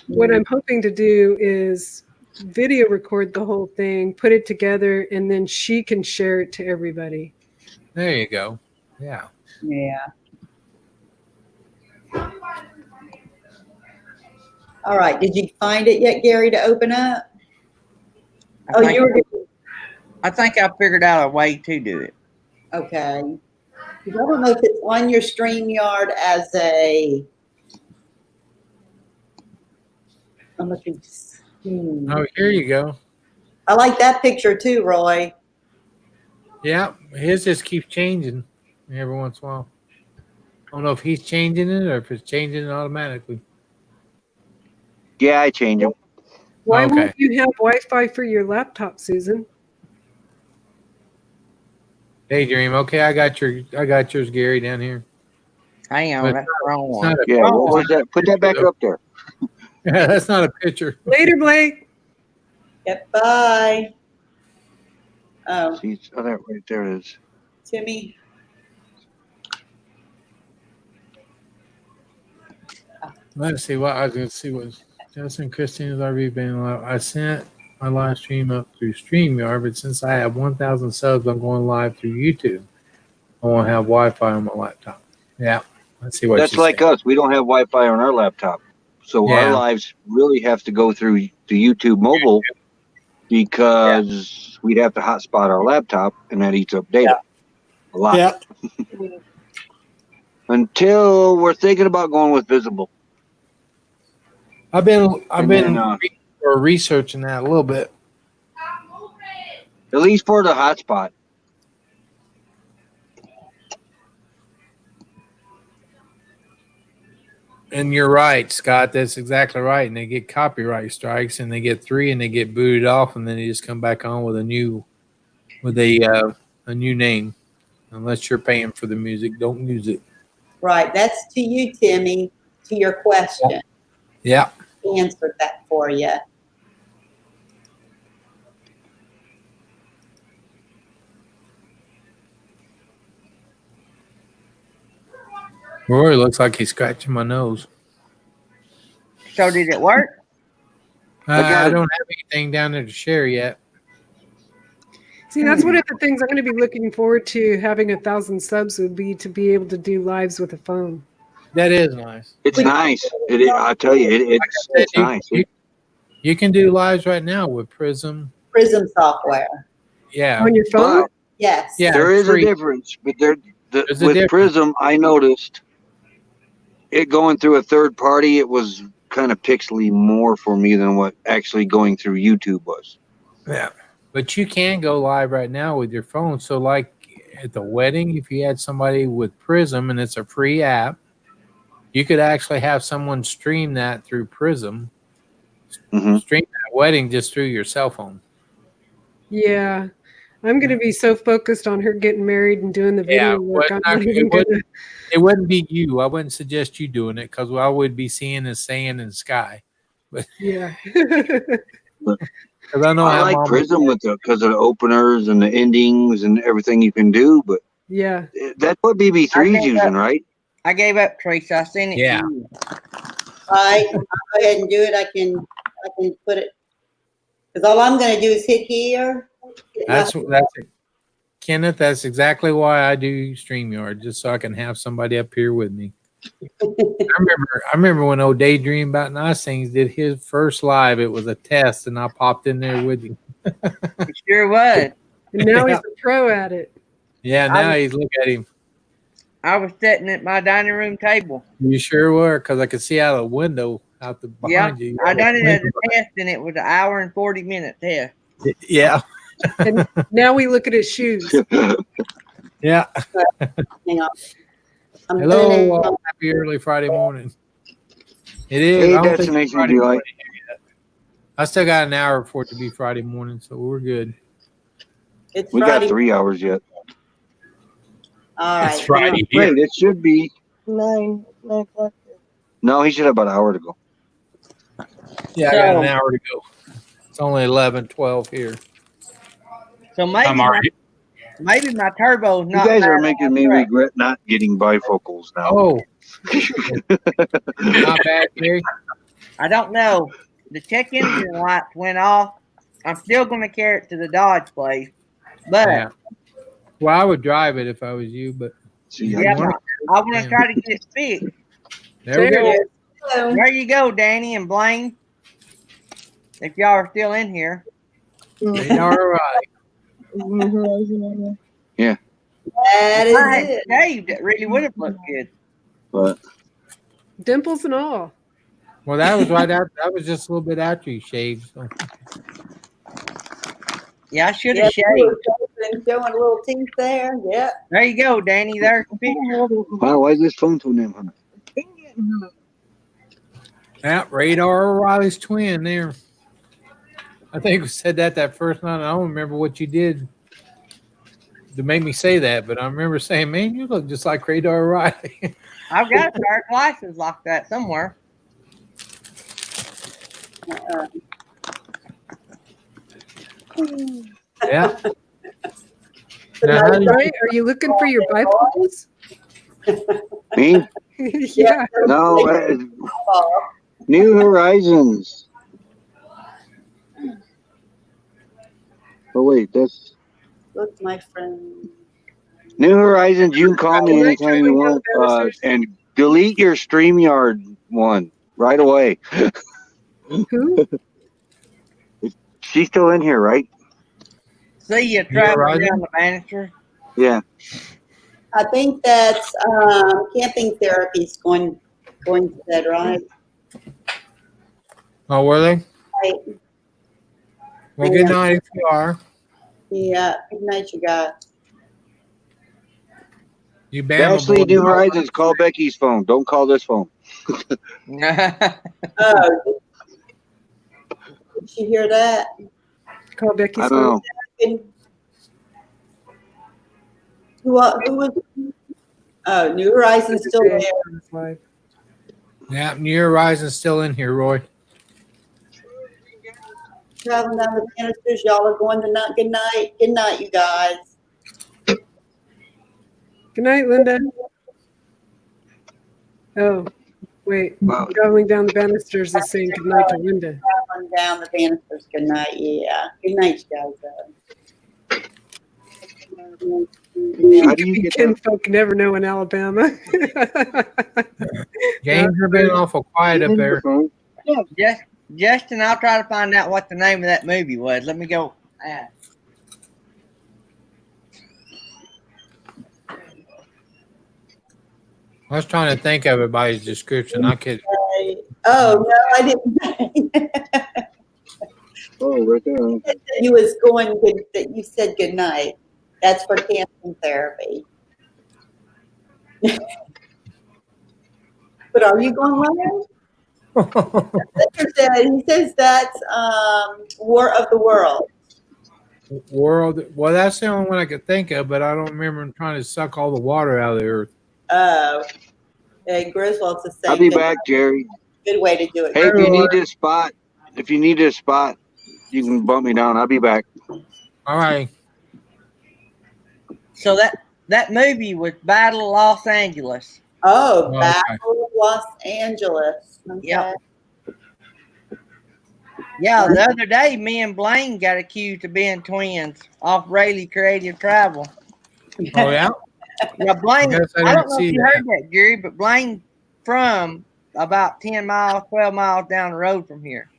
what I'm hoping to do is video record the whole thing, put it together, and then she can share it to everybody. There you go. Yeah. Yeah. All right. Did you find it yet, Gary, to open up? I think I figured out a way to do it. Okay. I don't know if it's on your StreamYard as a. I'm looking. Oh, here you go. I like that picture too, Roy. Yeah, his just keeps changing every once in a while. I don't know if he's changing it or if it's changing it automatically. Yeah, I change them. Why Okay. won't you have Wi-Fi for your laptop, Susan? Daydream. Okay, I got yours, Gary, down here. Hang on, But that's the wrong it's one. not a- Yeah, what was that? Put that back up there. Yeah, that's not a picture. Later, Blake. Yep. Bye. Oh, See, oh, that right there it is. Timmy. Let's see what I was going to see was Justin Christina's RV been live. I sent my live stream up through StreamYard, but since I have 1,000 subs, I'm going live through YouTube. I won't have Wi-Fi on my laptop. Yeah, let's see what That's she like said. us. We don't have Wi-Fi on our laptop, so Yeah. our lives really have to go through the YouTube mobile because we'd have to hotspot our laptop, and that eats up data a lot. Yeah. Until we're thinking about going with Visible. I've been then, researching that a little bit. At least for the hotspot. And you're right, Scott. That's exactly right. And they get copyright strikes, and they get 3, and they get booted off, and then they just come back on with a new name. Unless you're paying for the music, don't use it. Right. That's to you, Timmy. To your question. Yeah. Answered that for you. Roy looks like he's scratching my nose. So did it work? I don't have anything down there to share yet. See, that's one of the things I'm going to be looking forward to having 1,000 subs would be to be able to do lives with a phone. That is nice. It's nice. I tell you, it's nice. You can do lives right now with Prism. Prism software. Yeah. On your phone? Yes. Yeah, There is free. a difference, but There's a with difference. Prism, I noticed it going through a third party. It was kind of pixely more for me than what actually going through YouTube was. Yeah. But you can go live right now with your phone. So, like at the wedding, if you had somebody with Prism and it's a free app, you could actually have someone stream that through Prism. Mm-hmm. Stream that wedding just through your cell phone. Yeah. I'm going to be so focused on her getting married and doing the video work. I'm not even going to. It wouldn't be you. I wouldn't suggest you doing it because all we'd be seeing is sand and sky. But Yeah. because I know I how like mom- Prism because of the openers and the endings and everything you can do, but Yeah. that's what BB3 is using, right? I gave up, Teresa. I sent it Yeah. to you. All right. I'll go ahead and do it. I can put it. Because all I'm going to do is hit here. That's it. Kenneth, that's exactly why I do StreamYard, just so I can have somebody up here with me. I remember when old Daydream About Nice Things did his first live. It was a test, and I popped in there with him. It sure was. And now Yeah. he's a pro at it. Yeah, now he's look at him. I was sitting at my dining room table. You sure were, because I could see out the window out the Yeah, behind you. I done it as a test, and it was an hour and 40-minute test. Yeah. And now we look at his shoes. Yeah. Hang on. I'm Hello. doing it. Happy early Friday morning. It is. Hey, I don't think it's Destination Friday Delight. morning yet. I still got an hour for it to be Friday morning, so we're good. It's We Friday. got 3 hours yet. All right. It's Friday here. Wait, it should be. 9 o'clock. No, he should have about an hour to go. Yeah, I got an hour to go. It's only 11:12 here. So maybe I'm already. maybe my turbo's You not. guys are bad making on me track. regret not getting bifocals now. Oh. Not bad, Gary. I don't know. The check engine lights went off. I'm still going to carry it to the Dodge place, but Yeah. Well, I would drive it if I was you, but See, I want to try to get it fixed. there we go. There you go, Danny and Blaine. If y'all are still in here. They are right. Yeah. That is I it. shaved. It really would have looked good. But Dimples and all. Well, that was right after. That was just a little bit after you shaved. So. Yeah, I should Yeah, have shaved. showing a little teeth there. Yeah. There you go, Danny. There's the picture. wow, why is this phone so damn hot? Yeah, Radar O'Reilly's twin there. I think we said that first night. I don't remember what you did to make me say that, but I remember saying, "Man, you look just like Radar O'Reilly." I've got a pair of glasses like that somewhere. Yeah. Now, how do you- Right? Are you looking for your bifocals? Me? Yeah. No, New Horizons. Oh wait, that's Look, my friend. New Horizons. You can call me anytime you want, and delete your StreamYard one right away. Who? She's still in here, right? See you traveling Horizon? down the banister. Yeah. I think that's camping therapy's going to bed, right? Oh, were they? Right. Well, good night if you are. Yeah. Good night, you guys. You Bama Ashley, boy. New Horizons. Call Becky's phone. Don't call this phone. Oh. Did you hear that? Call Becky's I don't know. Who was? Oh, New Horizons still there. Yeah, New Horizon's still in here, Roy. Traveling down the banisters. Y'all are going tonight. Good night. Good night, you guys. Good night, Linda. Oh, wait. Traveling down the banisters is saying good night to Linda. Traveling down the banisters. Good night. Yeah. Good night, you guys. How do you get Ken folk never know in Alabama. James, you're being awful quiet up there. Yeah, Justin, I'll try to find out what the name of that movie was. Let me go. I was trying to think of it by his description. I could. Oh no, I didn't. Oh, right there. You was going good. That you said good night. That's for camping therapy. But are you going live? He says that's War of the World. World. Well, that's the only one I could think of, but I don't remember him trying to suck all the water out of the earth. Oh, and Griswold's the same. I'll be thing. back, Jerry. Good way to do it. Hey, if you need this spot, you can bump me down. I'll be back. All right. So that movie was Battle of Los Angeles. Oh, Okay. Battle of Los Angeles. Okay. Yep. Yeah, the other day, me and Blaine got accused of being twins off Rayleigh Creative Travel. Oh yeah. Yeah, Blaine, I guess I I don't didn't know see if you that. heard that, Jerry, but Blaine from about 10 miles, 12 miles down the road from here.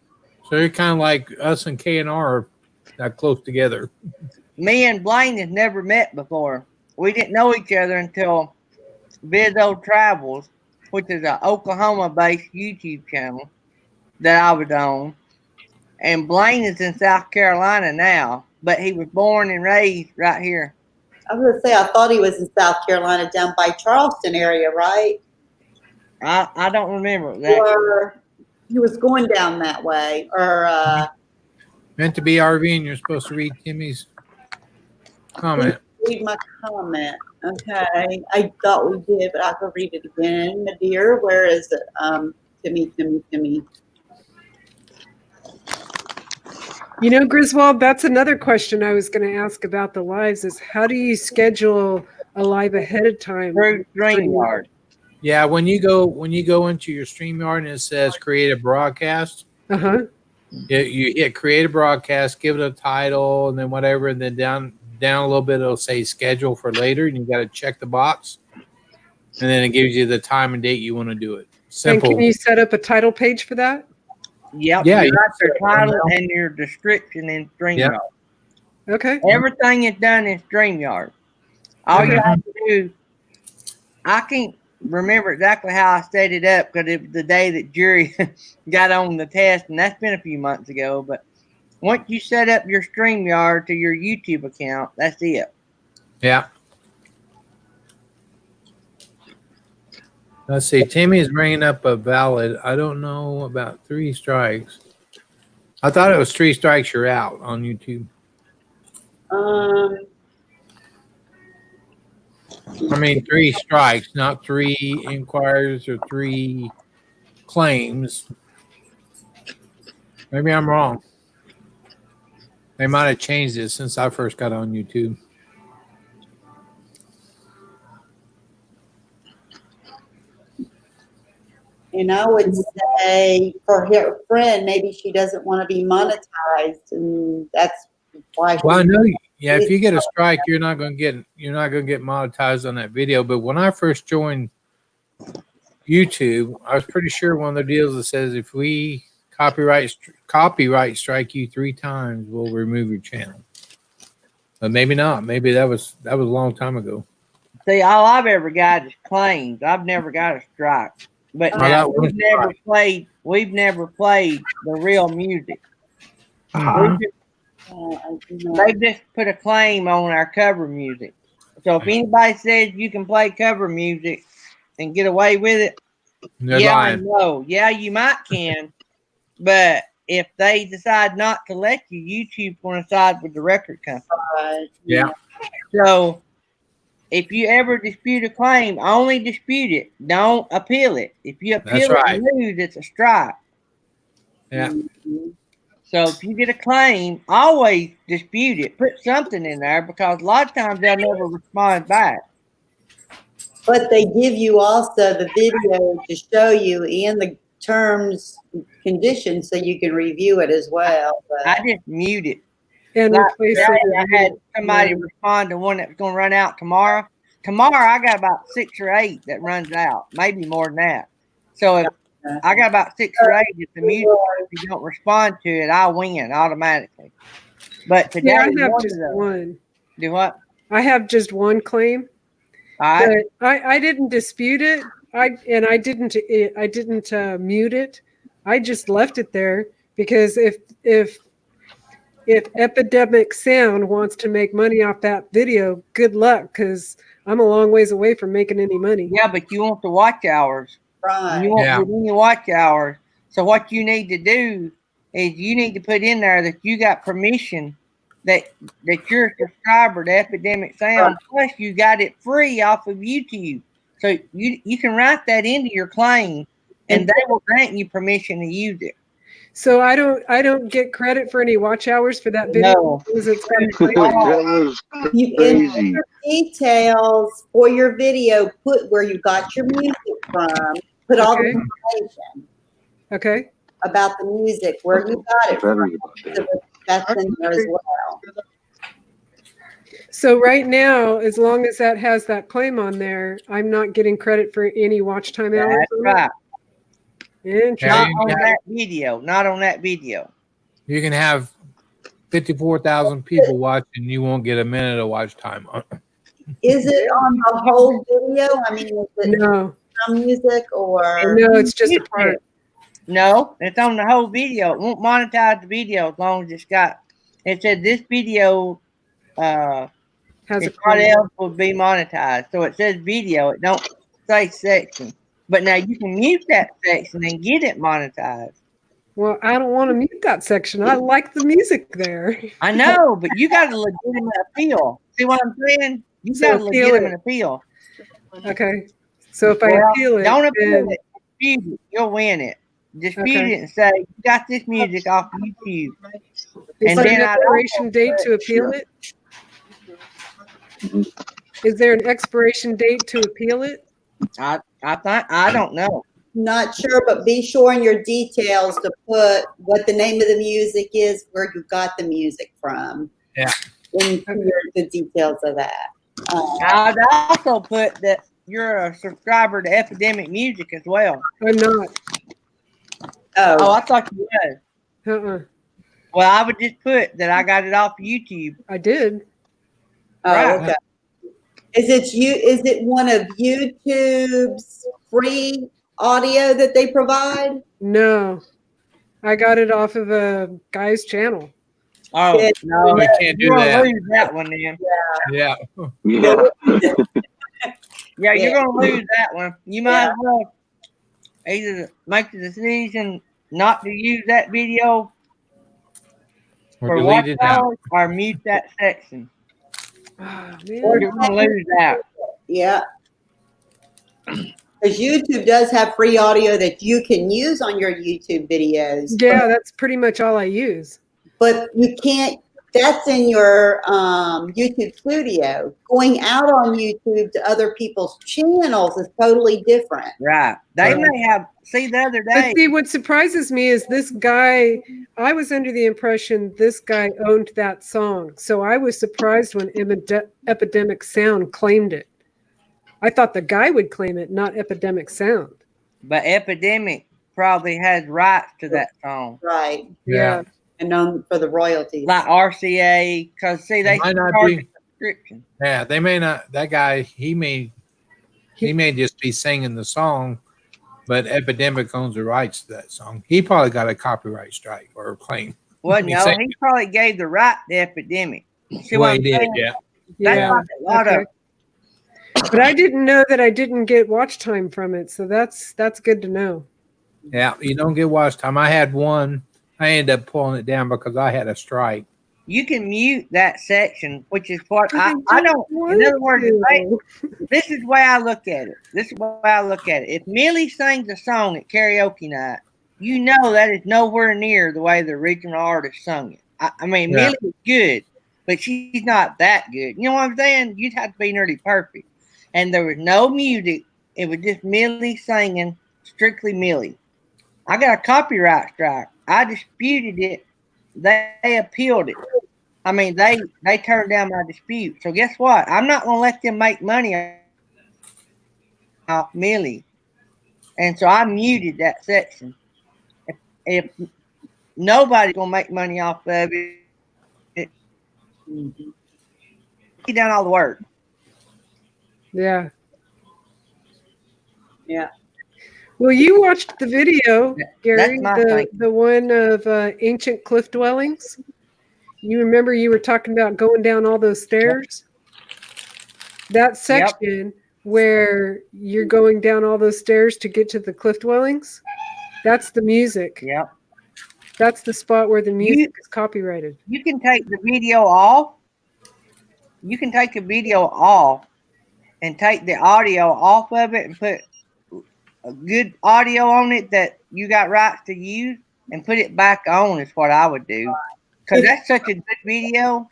So you're kind of like us and K&R are that close together. Me and Blaine had never met before. We didn't know each other until Bizzo Travels, which is an Oklahoma-based YouTube channel that I was on. And Blaine is in South Carolina now, but he was born and raised right here. I was gonna say, I thought he was in South Carolina, down by Charleston area, right? I don't remember that. Or he was going down that way, or Meant to be RV, and you're supposed to read Timmy's comment. read my comment. Okay, I thought we did, but I could read it again. Nadir, where is it? Timmy. You know, Griswold, that's another question I was going to ask about the lives is how do you schedule a live ahead of time? Through StreamYard. Yeah, when you go into your StreamYard and it says create a broadcast, you hit create a broadcast, give it a title, and then whatever, and then down a little bit it'll say schedule for later, and you got to check the box, and then it gives you the time and date you want to do it. Simple. And can you set up a title page for that? Yep. Yeah, You you got can your set it title up. and your description in StreamYard. Okay. Everything is done in StreamYard. All you have to do, I can't remember exactly how I set it up because it was the day that Jury got on the test, and that's been a few months ago. But once you set up your StreamYard to your YouTube account, that's it. Yeah. Let's see. Timmy is bringing up a valid. I don't know about 3 strikes. I thought it was 3 strikes. You're out on YouTube. I mean, 3 strikes, not 3 inquiries or 3 claims. Maybe I'm wrong. They might have changed it since I first got on YouTube. And I would say for her friend, maybe she doesn't want to be monetized, and that's why. Well, I know. Yeah, if you get a strike, you're not going to get monetized on that video. But when I first joined YouTube, I was pretty sure one of the deals that says if we copyright strike you 3 times, we'll remove your channel. But maybe not. Maybe that was a long time ago. See, all I've ever got is claims. I've never got a strike. But Well, now that was we've never played the real music. Uh-huh. They just put a claim on our cover music. So if anybody says you can play cover music and get away with it, They're yeah, lying. no, yeah, you might can, but if they decide not to let you, YouTube's going to side with the record company. Yeah. So if you ever dispute a claim, only dispute it. Don't appeal it. If you appeal That's right. it and lose, it's a strike. Yeah. So if you get a claim, always dispute it. Put something in there because a lot of times they'll never respond back. But they give you also the video to show you and the terms, conditions, so you can review it as well. But I just mute it. And Like replace today, it. I had somebody respond to one that was going to run out tomorrow. Tomorrow, I got about 6 or 8 that runs out, maybe more than that. So if I got about 6 or 8. If the music, if you don't respond to it, I win automatically. But today, Yeah, I have one just of those- one. Do what? I have just one claim. All right. But I didn't dispute it. I didn't mute it. I just left it there because if Epidemic Sound wants to make money off that video, good luck, because I'm a long ways away from making any money. Yeah, but you want the watch hours. Right. You want within your watch hours. So what you need to do is you need to put in there that you got permission that you're a subscriber to Epidemic Sound. Plus you got it free off of YouTube. So you can write that into your claim and they will grant you permission to use it. So I don't get credit for any watch hours for that video. No. Because it's That was you crazy. details for your video, put where you got your music from, put all the information Okay. about the music, where you got it from. So that's in there as well. So right now, as long as that has that claim on there, I'm not getting credit for any watch time hours. That's right. Interesting. Not on that video. Not on that video. You can have 54,000 people watching. You won't get a minute of watch time. Is it on the whole video? I mean, is it No, some music or? no, it's just a part. No, it's on the whole video. It won't monetize the video as long as it's got. It said this video. Has a If what comment. else would be monetized? So it says video. It don't say section. But now you can mute that section and get it monetized. Well, I don't want to mute that section. I like the music there. I know, but you got a legitimate appeal. See what I'm saying? You So got a appeal legitimate it. appeal. Okay. So if I Well, appeal it, don't appeal then it. Dispute it. You'll win it. Dispute Okay. it and say you got this music off YouTube. is there an I'd expiration also date put- to appeal it? Is there an expiration date to appeal it? I don't know. Not sure, but be sure in your details to put what the name of the music is, where you got the music from. Yeah. Into the details of that. I'd also put that you're a subscriber to Epidemic Music as well. I'm not. Oh, I thought you was. Uh-uh. Well, I would just put that I got it off YouTube. I did. Oh, Right. okay. Is it one of YouTube's free audio that they provide? No. I got it off of a guy's channel. Oh, no. We can't do You're gonna that. lose that one then. Yeah. Yeah, you're gonna lose that one. You might as well either make the decision not to use that video Or for delete watch it out. hours or mute that section. Oh, Or you're gonna lose that. Yeah. Because YouTube does have free audio that you can use on your YouTube videos. Yeah, that's pretty much all I use. But you can't, that's in your YouTube studio. Going out on YouTube to other people's channels is totally different. Right. They may have, see, the other But day, see, what surprises me is this guy, I was under the impression this guy owned that song. So I was surprised when Epidemic Sound claimed it. I thought the guy would claim it, not Epidemic Sound. but Epidemic probably has rights to that song. Right. Yeah. And known for the royalties. Like RCA, because see, they Might not charge be. a subscription. Yeah, they may not. That guy, he may just be singing the song, but Epidemic owns the rights to that song. He probably got a copyright strike or a claim. Well, He no, sang he probably gave the right to Epidemic. See Well, what he I'm did, saying? yeah. That's Yeah. like a lot Okay. of. But I didn't know that I didn't get watch time from it. So that's good to know. Yeah, you don't get watch time. I had one. I ended up pulling it down because I had a strike. You can mute that section, which is what But I they don't. don't In other want words, to. this is the way I look at it. This is the way I look at it. If Millie sings a song at karaoke night, you know that is nowhere near the way the original artist sung it. I mean, Yeah. Millie is good, but she's not that good. You know what I'm saying? You'd have to be nearly perfect. And there was no music. It was just Millie singing, strictly Millie. I got a copyright strike. I disputed it. They appealed it. I mean, they turned down my dispute. So guess what? I'm not gonna let them make money off Millie. And so I muted that section. If nobody's gonna make money off of it, he done all the work. Yeah. Yeah. Well, you watched the video, Gary, my the thing. one of ancient cliff dwellings. You remember you were talking about going down all those stairs? That section where you're going down all those stairs to get to the cliff dwellings, that's the music. Yep. That's the spot where the music is copyrighted. You can take the video off. You can take the video off and take the audio off of it and put a good audio on it that you got rights to use and put it back on is what I would do. Because that's such a good video.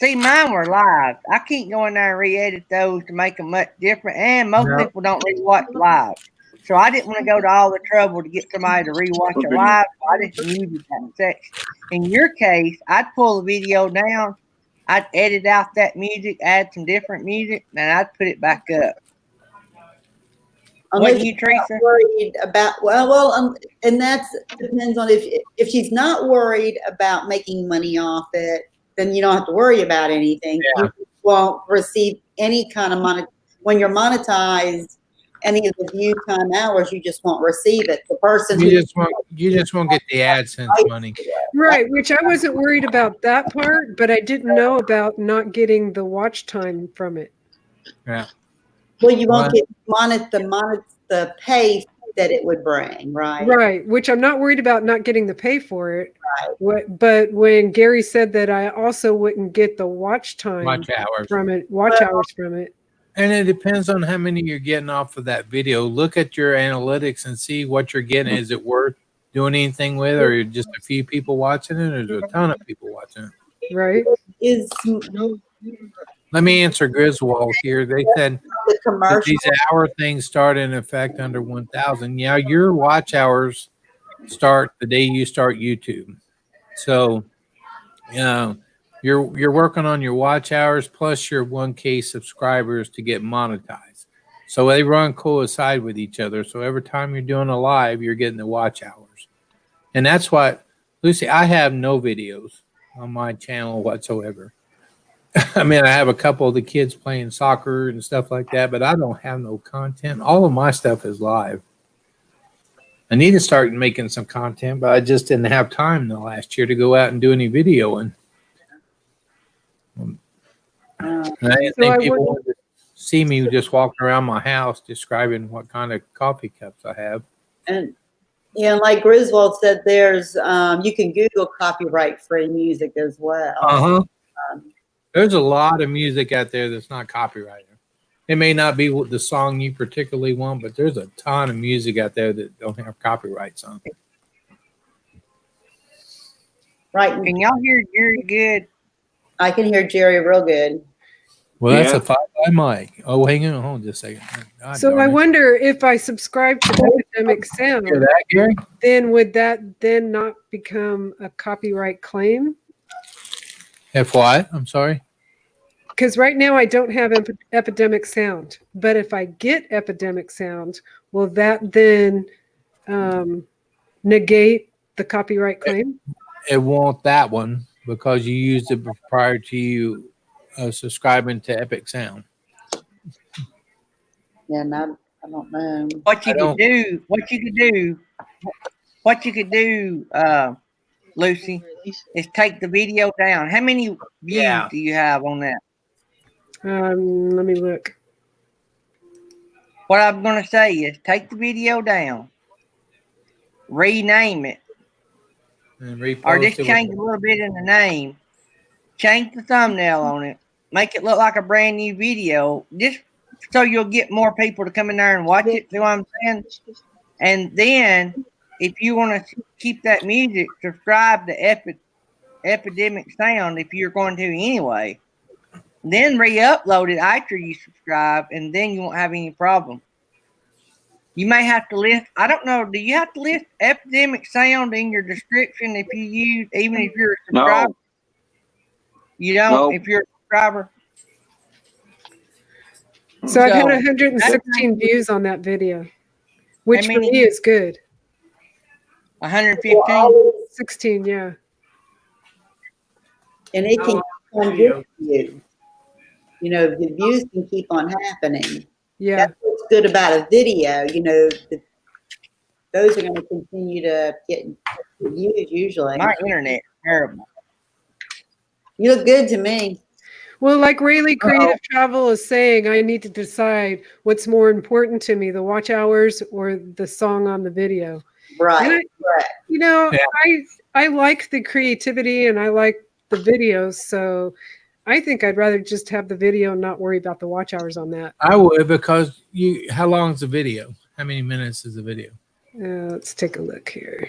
See, mine were live. I can't go in there and re-edit those to make them much different. And most No. people don't re-watch live. So I didn't want to go to all the trouble to get somebody to re-watch it live. So I just muted that section. In your case, I'd pull the video down. I'd edit out that music, add some different music, and I'd put it back up. Unless Wouldn't you, she's not Teresa? worried about and that's depends on if she's not worried about making money off it, then you don't have to worry about anything. Yeah. You won't receive any kind of when you're monetized, any of the view time hours, you just won't receive it. The person You just won't get the AdSense money. Right, which I wasn't worried about that part, but I didn't know about not getting the watch time from it. Yeah. Well, you won't get the pay that it would bring, right? Right, which I'm not worried about not getting the pay for it. Right. But when Gary said that I also wouldn't get the watch time Hours from it, hours from it. And it depends on how many you're getting off of that video. Look at your analytics and see what you're getting. Is it worth doing anything with, or just a few people watching it, or is there a ton of people watching it? Right. Let me answer Griswold here. They said that these hour things start in effect under 1,000. Yeah, your watch hours start the day you start YouTube. So, you're working on your watch hours plus your 1K subscribers to get monetized. So they coincide with each other. So every time you're doing a live, you're getting the watch hours. And that's what, Lucy, I have no videos on my channel whatsoever. I mean, I have a couple of the kids playing soccer and stuff like that, but I don't have no content. All of my stuff is live. I need to start making some content, but I just didn't have time the last year to go out and do any videoing. I didn't think people wanted to see me just walking around my house describing what kind of coffee cups I have. And like Griswold said, there's you can Google copyright-free music as well. There's a lot of music out there that's not copyrighted. It may not be the song you particularly want, but there's a ton of music out there that don't have copyrights on it. Right. Can y'all hear Jerry good? I can hear Jerry real good. Well, that's a 5-by mic. Oh, hang on, hold on just a second. God So darn I it. wonder if I subscribe to Epidemic Sound, Hear that, Gary? then would that then not become a copyright claim? If what? I'm sorry. Because right now I don't have Epidemic Sound, but if I get Epidemic Sound, will that then negate the copyright claim? It won't that one because you used it prior to you subscribing to Epic Sound. Yeah, no, I don't know. What you could do, Lucy, is take the video down. How many views do you have on that? Let me look. What I'm going to say is take the video down, rename it, And repost or just it change with- a little bit in the name, change the thumbnail on it, make it look like a brand new video, just so you'll get more people to come in there and watch it. See what I'm saying? And then, if you want to keep that music, subscribe to Epidemic Sound if you're going to anyway. Then re-upload it after you subscribe, and then you won't have any problem. You may have to list, I don't know, do you have to list Epidemic Sound in your description if you use, even if you're a subscriber? No. You don't, Nope. if you're a subscriber? So I've had So, 116 views on that video, which for many? me is good. 115? 16, yeah. And it can keep on giving you. You know, the views can keep on happening. Yeah. That's what's good about a video. You know, those are going to continue to get views usually. My internet terrible. You look good to me. Well, like Rayleigh Creative Travel is saying, I need to decide what's more important to me, the watch hours or the song on the video. Right. And Right. You know, Yeah. I like the creativity and I like the videos, so I think I'd rather just have the video and not worry about the watch hours on that. I would because how long is the video? How many minutes is the video? Let's take a look here.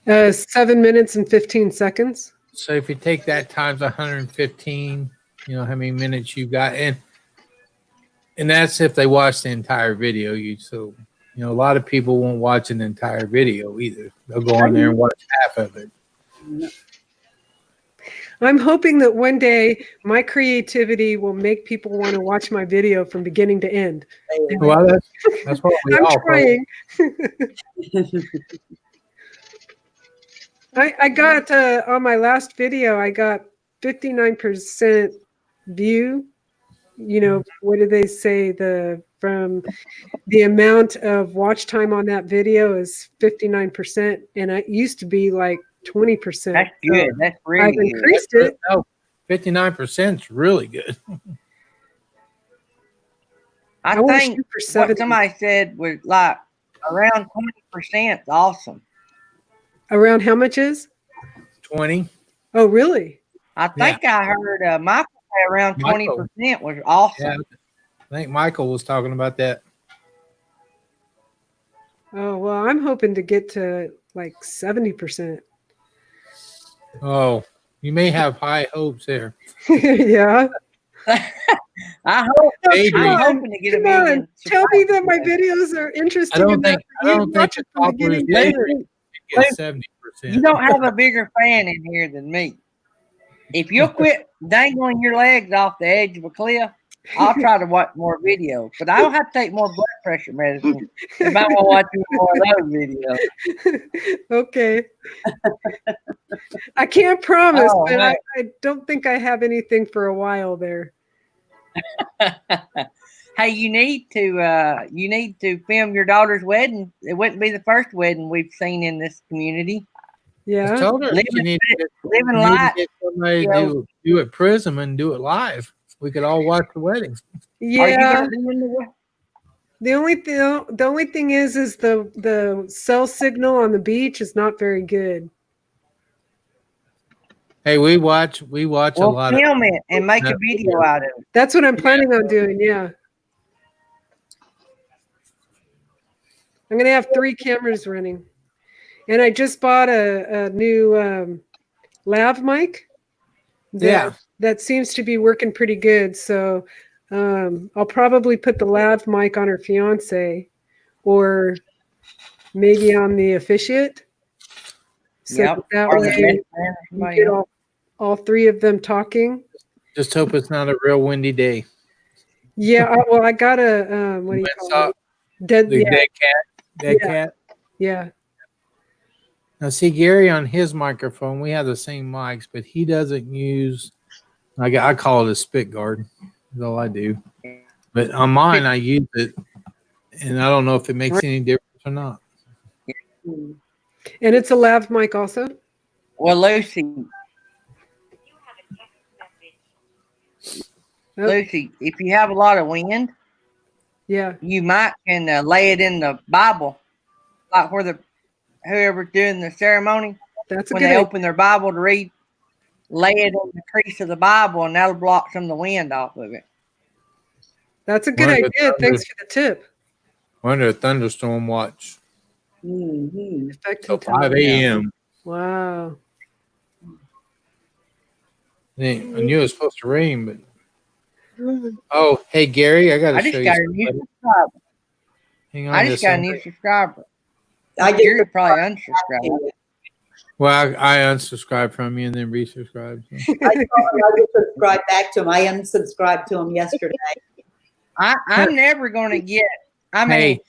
Uh, 7 minutes and 15 seconds. So if you take that times 115, you know how many minutes you got, and that's if they watch the entire video. A lot of people won't watch an entire video either. They'll go on there and watch half of it. I'm hoping that one day my creativity will make people want to watch my video from beginning to end. Well, that's what we I'm all trying. I got on my last video, I got 59% view. You know, what did they say? From the amount of watch time on that video is 59%, and it used to be like 20%. That's good. That's really I've good. increased it. Oh, 59% is really good. I wanna think shoot for what 70. somebody said was like around 20% is awesome. Around how much is? 20. Oh, really? I think I heard Michael say around Michael. 20% was awesome. Yeah, I think Michael was talking about that. Oh, well, I'm hoping to get to like 70%. Oh, you may have high hopes there. Yeah. I hope. Daydream. I'm hoping to get a Come on, million. tell me that my videos are interesting. I don't enough think for you to watch the it from top was beginning to end. Lucy, get 70%. you don't have a bigger fan in here than me. If you'll quit dangling your legs off the edge of a cliff, I'll try to watch more videos. But I don't have to take more blood pressure medicine if I want to watch more of those videos. Okay. I can't promise, Oh, but man. I don't think I have anything for a while there. Hey, you need to film your daughter's wedding. It wouldn't be the first wedding we've seen in this community. I Yeah. told her Living- you need to living you need to life, get somebody you to know. do it Prism and do it live. We could all watch the wedding. Are you Yeah. gonna do in the wedding? The only thing is the cell signal on the beach is not very good. Hey, we watch a Well, lot of film it and make a video out of it. That's what I'm planning on doing. Yeah. I'm gonna have 3 cameras running, and I just bought a new lav mic. That seems to be working pretty good. So I'll probably put the lav mic on her fiance, or maybe on the officiate. So Yep. that Or the way best man or you somebody get else. all 3 of them talking. Just hope it's not a real windy day. Yeah. Well, I got a what do you call Windsock, it? Dead. the Yeah. dead cat. Dead Yeah. cat. Yeah. Now, see, Gary on his microphone, we have the same mics, but he doesn't use. I call it a spit guard. That's all I do. But on mine, I use it, and I don't know if it makes any difference or not. And it's a lav mic also. Well, Lucy, Oh, Lucy, if you have a lot of wind, yeah. you might can lay it in the Bible, like where whoever's doing the ceremony, That's a when good they idea. open their Bible to read, lay it in the crease of the Bible, and that'll block some of the wind off of it. That's a good One of the idea. Thanks thunder- for the tip. We're under a thunderstorm watch Mhm. till Affecting 5 a.m. Wow. I knew it was supposed to rain, but oh, hey Gary, I got I to show just you got a new something. subscriber. Hang on, I just got a something. new subscriber. I You're did. probably unsubscribed. Well, I unsubscribed from you and then resubscribed. So. I just subscribed back to him. I unsubscribed to him yesterday. I'm never going to get. I mean, Hey,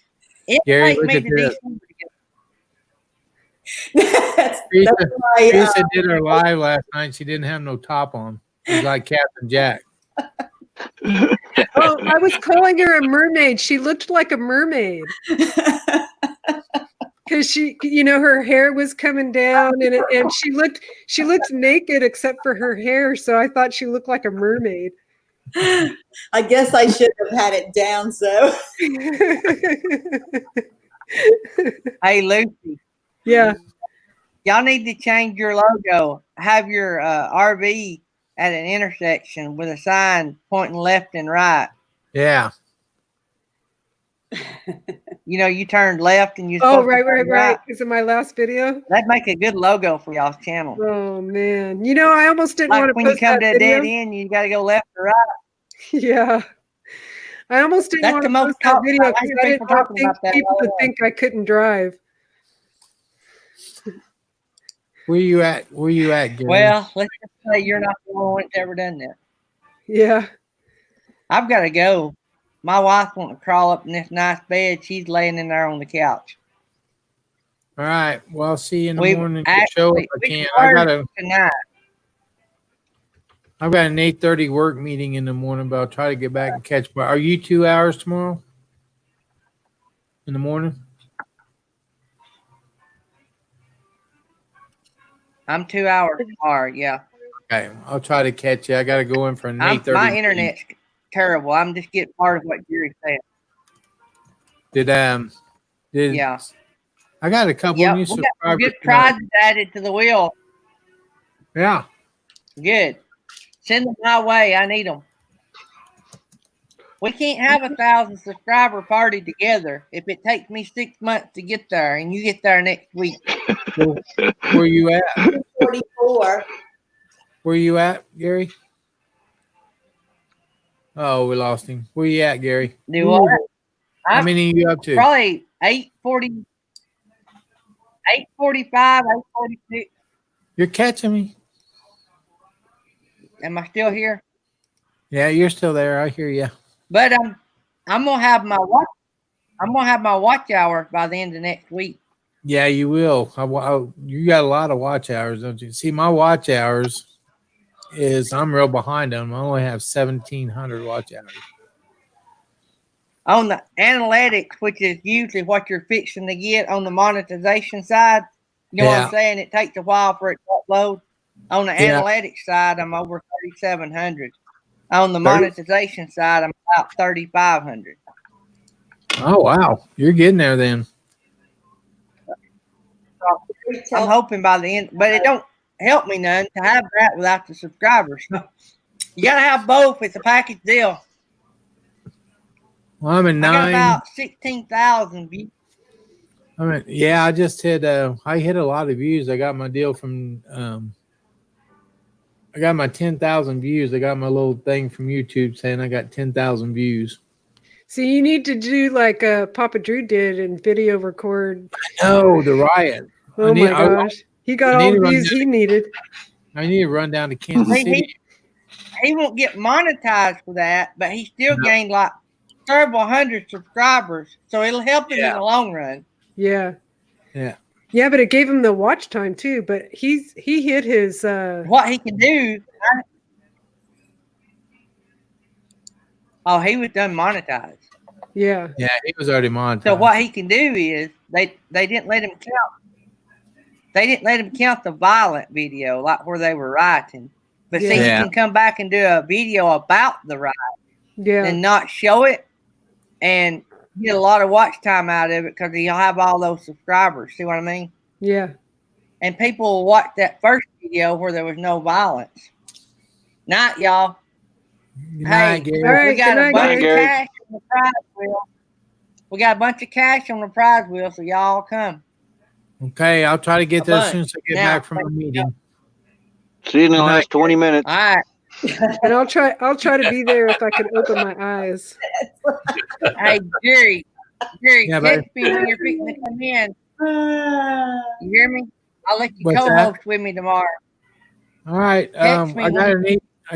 it Gary, take look me at to this. December to get. Teresa, why, Teresa did her live last night. She didn't have no top on. It was like Captain Jack. Oh, I was calling her a mermaid. She looked like a mermaid because she, her hair was coming down, and she looked naked except for her hair. So I thought she looked like a mermaid. I guess I should have had it down. So Hey, Lucy, Yeah. y'all need to change your logo. Have your RV at an intersection with a sign pointing left and right. Yeah. You turned left and you. Oh, right. Is it my last video? That'd make a good logo for y'all's channel. Oh man, I almost didn't want Like to when you post come that to a video. dead end, you got to go left or right. Yeah. I almost didn't That's want the to most post that talked video about. I because hear I didn't people want talking about that people all to the think I couldn't drive. Where you at? Gary? Well, let's just say you're not the only one that's ever done that. Yeah. I've got to go. My wife wants to crawl up in this nice bed. She's laying in there on the couch. All right. Well, I'll see you in the We morning to show if I we can. started tonight. I've got an 8:30 work meeting in the morning, but I'll try to get back and catch. But are you 2 hours tomorrow? In the morning? I'm 2 hours tomorrow. Yeah. Okay, I'll try to catch you. I got to go in for an 8:30. My meeting. internet's terrible. I'm just getting part of what Gary said. Did Yeah. I got a couple Yep, new we got some subscribers. good tonight. prizes added to the wheel. Yeah. Good. Send them my way. I need them. We can't have 1,000 subscriber party together if it takes me 6 months to get there and you get there next week. Where you at? 44. Where you at, Gary? Oh, we lost him. Where you at, Gary? Do what? How many are you up to? Probably 8:40, 8:45, 8:46. You're catching me. Am I still here? Yeah, you're still there. I hear you. But I'm gonna have my watch. I'm gonna have my watch hour by the end of next week. Yeah, you will. You got a lot of watch hours, don't you? See, my watch hours is I'm real behind them. I only have 1,700 watch hours. On the analytics, which is usually what you're fixing to get on the monetization side, you know what Yeah. I'm saying? It takes a while for it to upload. On the Yeah. analytics side, I'm over 3,700. On the 30? monetization side, I'm about 3,500. Oh, wow. You're getting there then. I'm hoping by the end, but it don't help me none to have that without the subscribers. You gotta have both. It's a package deal. Well, I'm at I got 9. about 16,000 views. Yeah, I just hit I hit a lot of views. I got my deal from I got my 10,000 views. I got my little thing from YouTube saying I got 10,000 views. See, you need to do like Papa Drew did and video record. No, the riot. Oh my gosh. He got all the views he needed. I need to run down to Kansas City. He won't get monetized for that, but he still gained like several hundred subscribers. So it'll help him in the long run. Yeah. Yeah. Yeah, but it gave him the watch time too. But he hit his what he can do. He was done monetized. Yeah. Yeah, he was already monetized. So what he can do is they didn't let him count. They didn't let him count the violent video, like where they were rioting. But see, he Yeah. can come back and do a video about the riot. Yeah. And not show it and get a lot of watch time out of it because he'll have all those subscribers. See what I mean? Yeah. And people will watch that first video where there was no violence. Night, y'all. Good night, Gary. All right, we got good a night, bunch Gary. of cash on the prize wheel. We got a bunch of cash on the prize wheel, so y'all come. Okay, I'll try to get there as bunch. soon as I get Now, back from the meeting. See you in the last 20 minutes. All right. And I'll try to be there if I can open my eyes. Hey, Jerry, Yeah, text me when you're fixing to come in. You hear me? I'll let you What's that? co-host with me tomorrow. All right. Text me I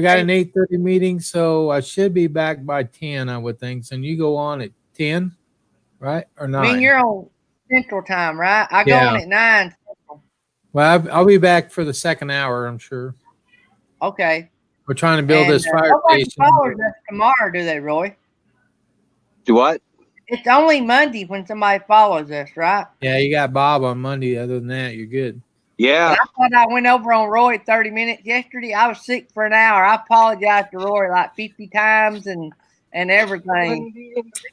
got when- an 8:30 meeting, so I should be back by 10, I would think. So you go on at 10, right? Or 9? I mean, you're on Central Time, right? I go Yeah. on at 9. Well, I'll be back for the second hour, I'm sure. Okay. We're trying to build this fire nobody station. follows us tomorrow, do they, Roy? Do what? It's only Monday when somebody follows us, right? Yeah, you got Bob on Monday. Other than that, you're good. Yeah. I thought I went over on Roy 30 minutes yesterday. I was sick for an hour. I apologized to Roy like 50 times and everything.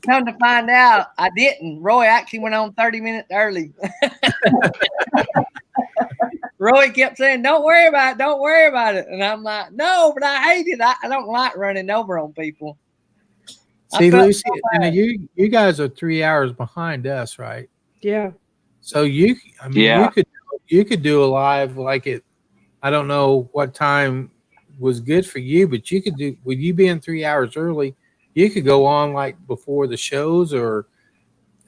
Come to find out, I didn't. Roy actually went on 30 minutes early. Roy kept saying, "Don't worry about it. Don't worry about it." And I'm like, "No, but I hate it. I don't like running over on people." I See, felt Lucy, so bad. you guys are 3 hours behind us, right? Yeah. So you Yeah. you could do a live like it. I don't know what time was good for you, but you could do with you being 3 hours early. You could go on like before the shows or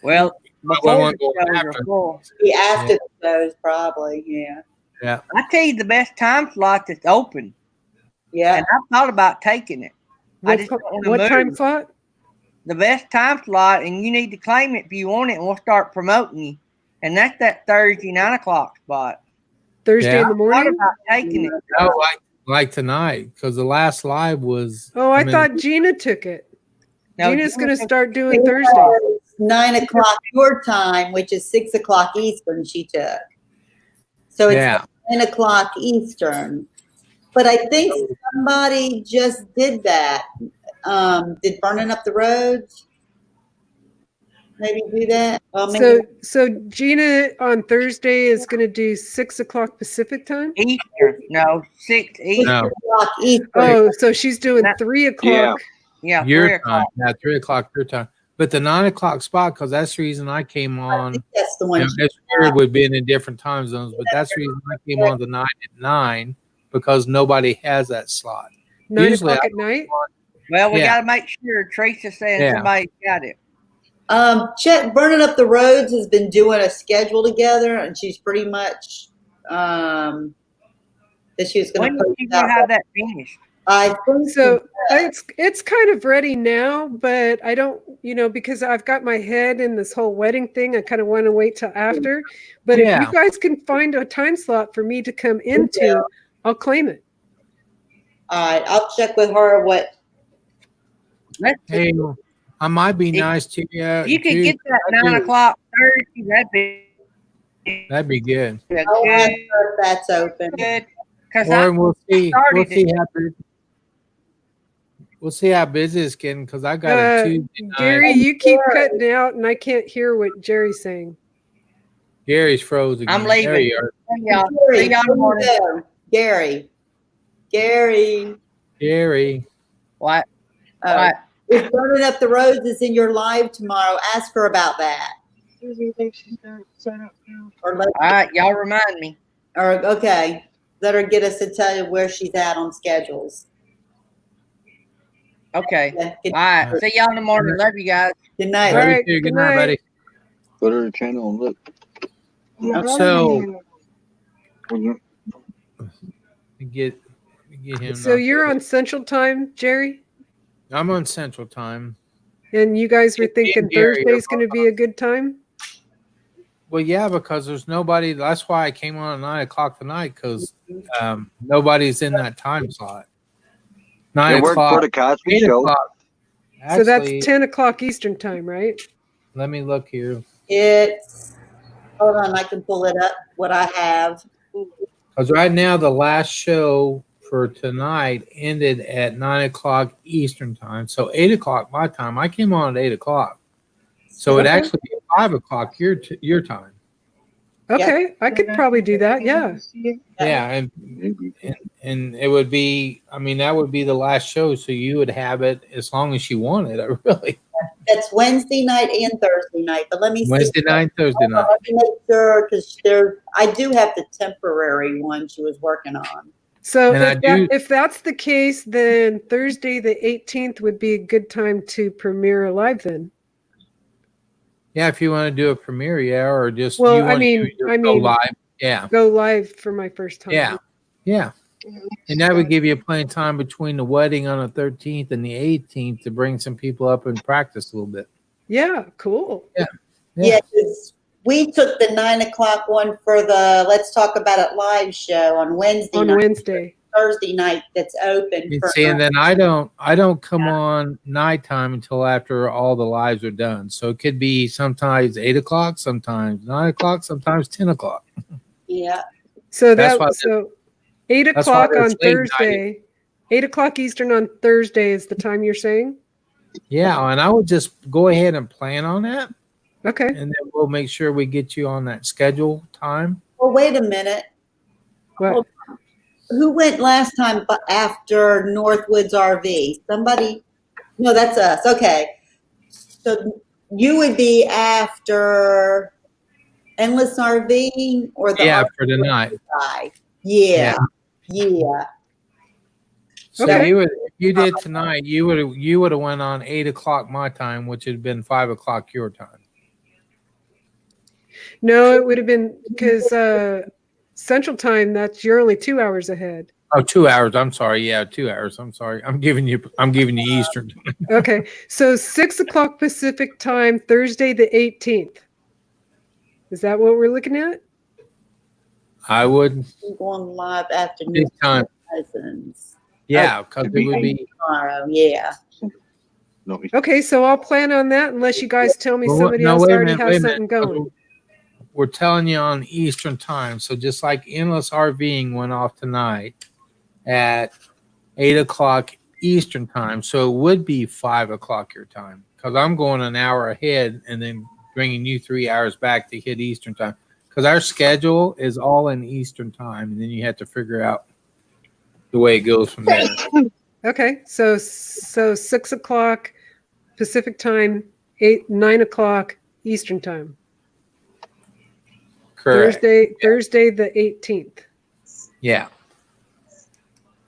Well, before want the to go shows after. are full. Be after the shows, probably. Yeah. yeah. I tell you the best time slot that's open. Yeah. And I thought about taking it. I What, just don't want to what move. time slot? The best time slot, and you need to claim it if you want it, and we'll start promoting you. And that's that Thursday 9 o'clock spot. Thursday in the I thought morning? about taking it. No, like tonight, because the last live was. Oh, I mean, thought Gina took it. No, Gina's Gina going to took- start doing It Thursday. was 9 o'clock your time, which is 6 o'clock Eastern, she took. So it's Yeah. 9 o'clock Eastern. But I think somebody just did that. Did Burning Up the Roads maybe do that? Well, maybe So Gina on Thursday is going to do 6 o'clock Pacific time? Eastern. No, 6 Eastern. No. 6 o'clock Eastern. Oh, so she's doing 3 o'clock. Yeah, 3 Your o'clock. time. Yeah, 3 o'clock your time. But the 9 o'clock spot, because that's the reason I came on. That's the one. You know, it's weird with being in different time zones, but that's the reason I came on tonight at 9 because nobody has that slot. 9 Usually o'clock I at night? Well, we Yeah. got to make sure Teresa's saying Yeah. somebody's got it. Check Burning Up the Roads has been doing a schedule together, and she's pretty much that she was going When to is she going to have that finished? I think So it's kind of ready now, but I don't, because I've got my head in this whole wedding thing. I kind of want to wait till after. But if Yeah. you guys can find a time slot for me to come into, I'll claim it. All right, I'll check with her what. Hey, I might be nice to you. You could too, get that 'cause I 9 do- o'clock Thursday. That'd be good. I'll ask her if that's open. Because Or we'll see. We'll started see it. how busy. We'll see how busy it's getting because I got a Tuesday night. Gary, you keep cutting out, and I can't hear what Jerry's saying. Gary's froze again. I'm There leaving. you are. Gary, See y'all in the morning. Gary. Gary. What? Oh, if Burning Up the Roads is in your live tomorrow, ask her about that. Susie thinks she's got it set up now. Or let, All right, y'all remind me. or okay, let her get us to tell you where she's at on schedules. Okay. Yeah, good, All right. See y'all in the morning. Love you guys. good night. Love you right, too. good Good night, night. buddy. Go to the channel and look. So get him. So knocked you're out. on Central Time, Jerry? I'm on Central Time. And you guys were Me and thinking Gary are Thursday's going to be a good time? Well, yeah, because there's nobody. That's why I came on at 9 o'clock tonight because nobody's in that time slot. 9 It worked o'clock. for the Cosby 8 Show. o'clock. So that's Actually, 10 o'clock Eastern Time, right? let me look here. It's hold on, I can pull it up. What I have. Because right now the last show for tonight ended at 9 o'clock Eastern time. So 8 o'clock my time. I came on at 8 o'clock. So it actually be 5 o'clock your time. Okay, I could probably do that. Yeah. Yeah, and it would be. I mean, that would be the last show. So you would have it as long as you wanted. I really That's Wednesday night and Thursday night. But let me see. Wednesday night, Thursday night. Let me make sure because I do have the temporary one she was working on. So And if that's the case, then Thursday the 18th would be a good time to premiere live then. Yeah, if you want to do a premiere, yeah, or just Well, you I want mean- to I go mean- live, yeah, Go live for my first time. yeah, yeah. And that would give you plenty of time between the wedding on the 13th and the 18th to bring some people up and practice a little bit. Yeah, cool. Yeah, 'cause we took the 9 o'clock one for the Let's Talk About It live show on Wednesday On night. Wednesday. Thursday night that's open. You For, see, and then I don't come on nighttime until after all the lives are done. So it could be sometimes 8 o'clock, sometimes 9 o'clock, sometimes 10 o'clock. yeah. So That's why so 8 that's why o'clock on there's late night. Thursday. 8 o'clock Eastern on Thursday is the time you're saying? Yeah, and I would just go ahead and plan on that, Okay. and then we'll make sure we get you on that schedule time. Well, wait a minute. What? Hold on. Who went last time after Northwoods RV? Somebody? No, that's us. Okay. So you would be after Endless RV or the Yeah, RV for tonight. guy? Yeah. Yeah. So Okay. you would, if you did tonight, you would have went on 8 o'clock my time, which had been 5 o'clock your time. No, it would have been because Central Time, you're only 2 hours ahead. Oh, 2 hours. I'm sorry. Yeah, 2 hours. I'm sorry. I'm giving you Eastern. Okay. So 6 o'clock Pacific Time, Thursday the 18th. Is that what we're looking at? I would I'm going live after this time. Cousins. Yeah, because it would be. Tomorrow, yeah. Okay, so I'll plan on that unless you guys tell me Well, somebody no, else wait a already minute, has wait a minute. something going. We're telling you on Eastern time. So just like Endless RVing went off tonight at 8 o'clock Eastern time. So it would be 5 o'clock your time because I'm going an hour ahead and then bringing you 3 hours back to hit Eastern time because our schedule is all in Eastern time. And then you have to figure out the way it goes from there. Okay, so 6 o'clock Pacific time, 9 o'clock Eastern time. Correct. Thursday the 18th. Yeah.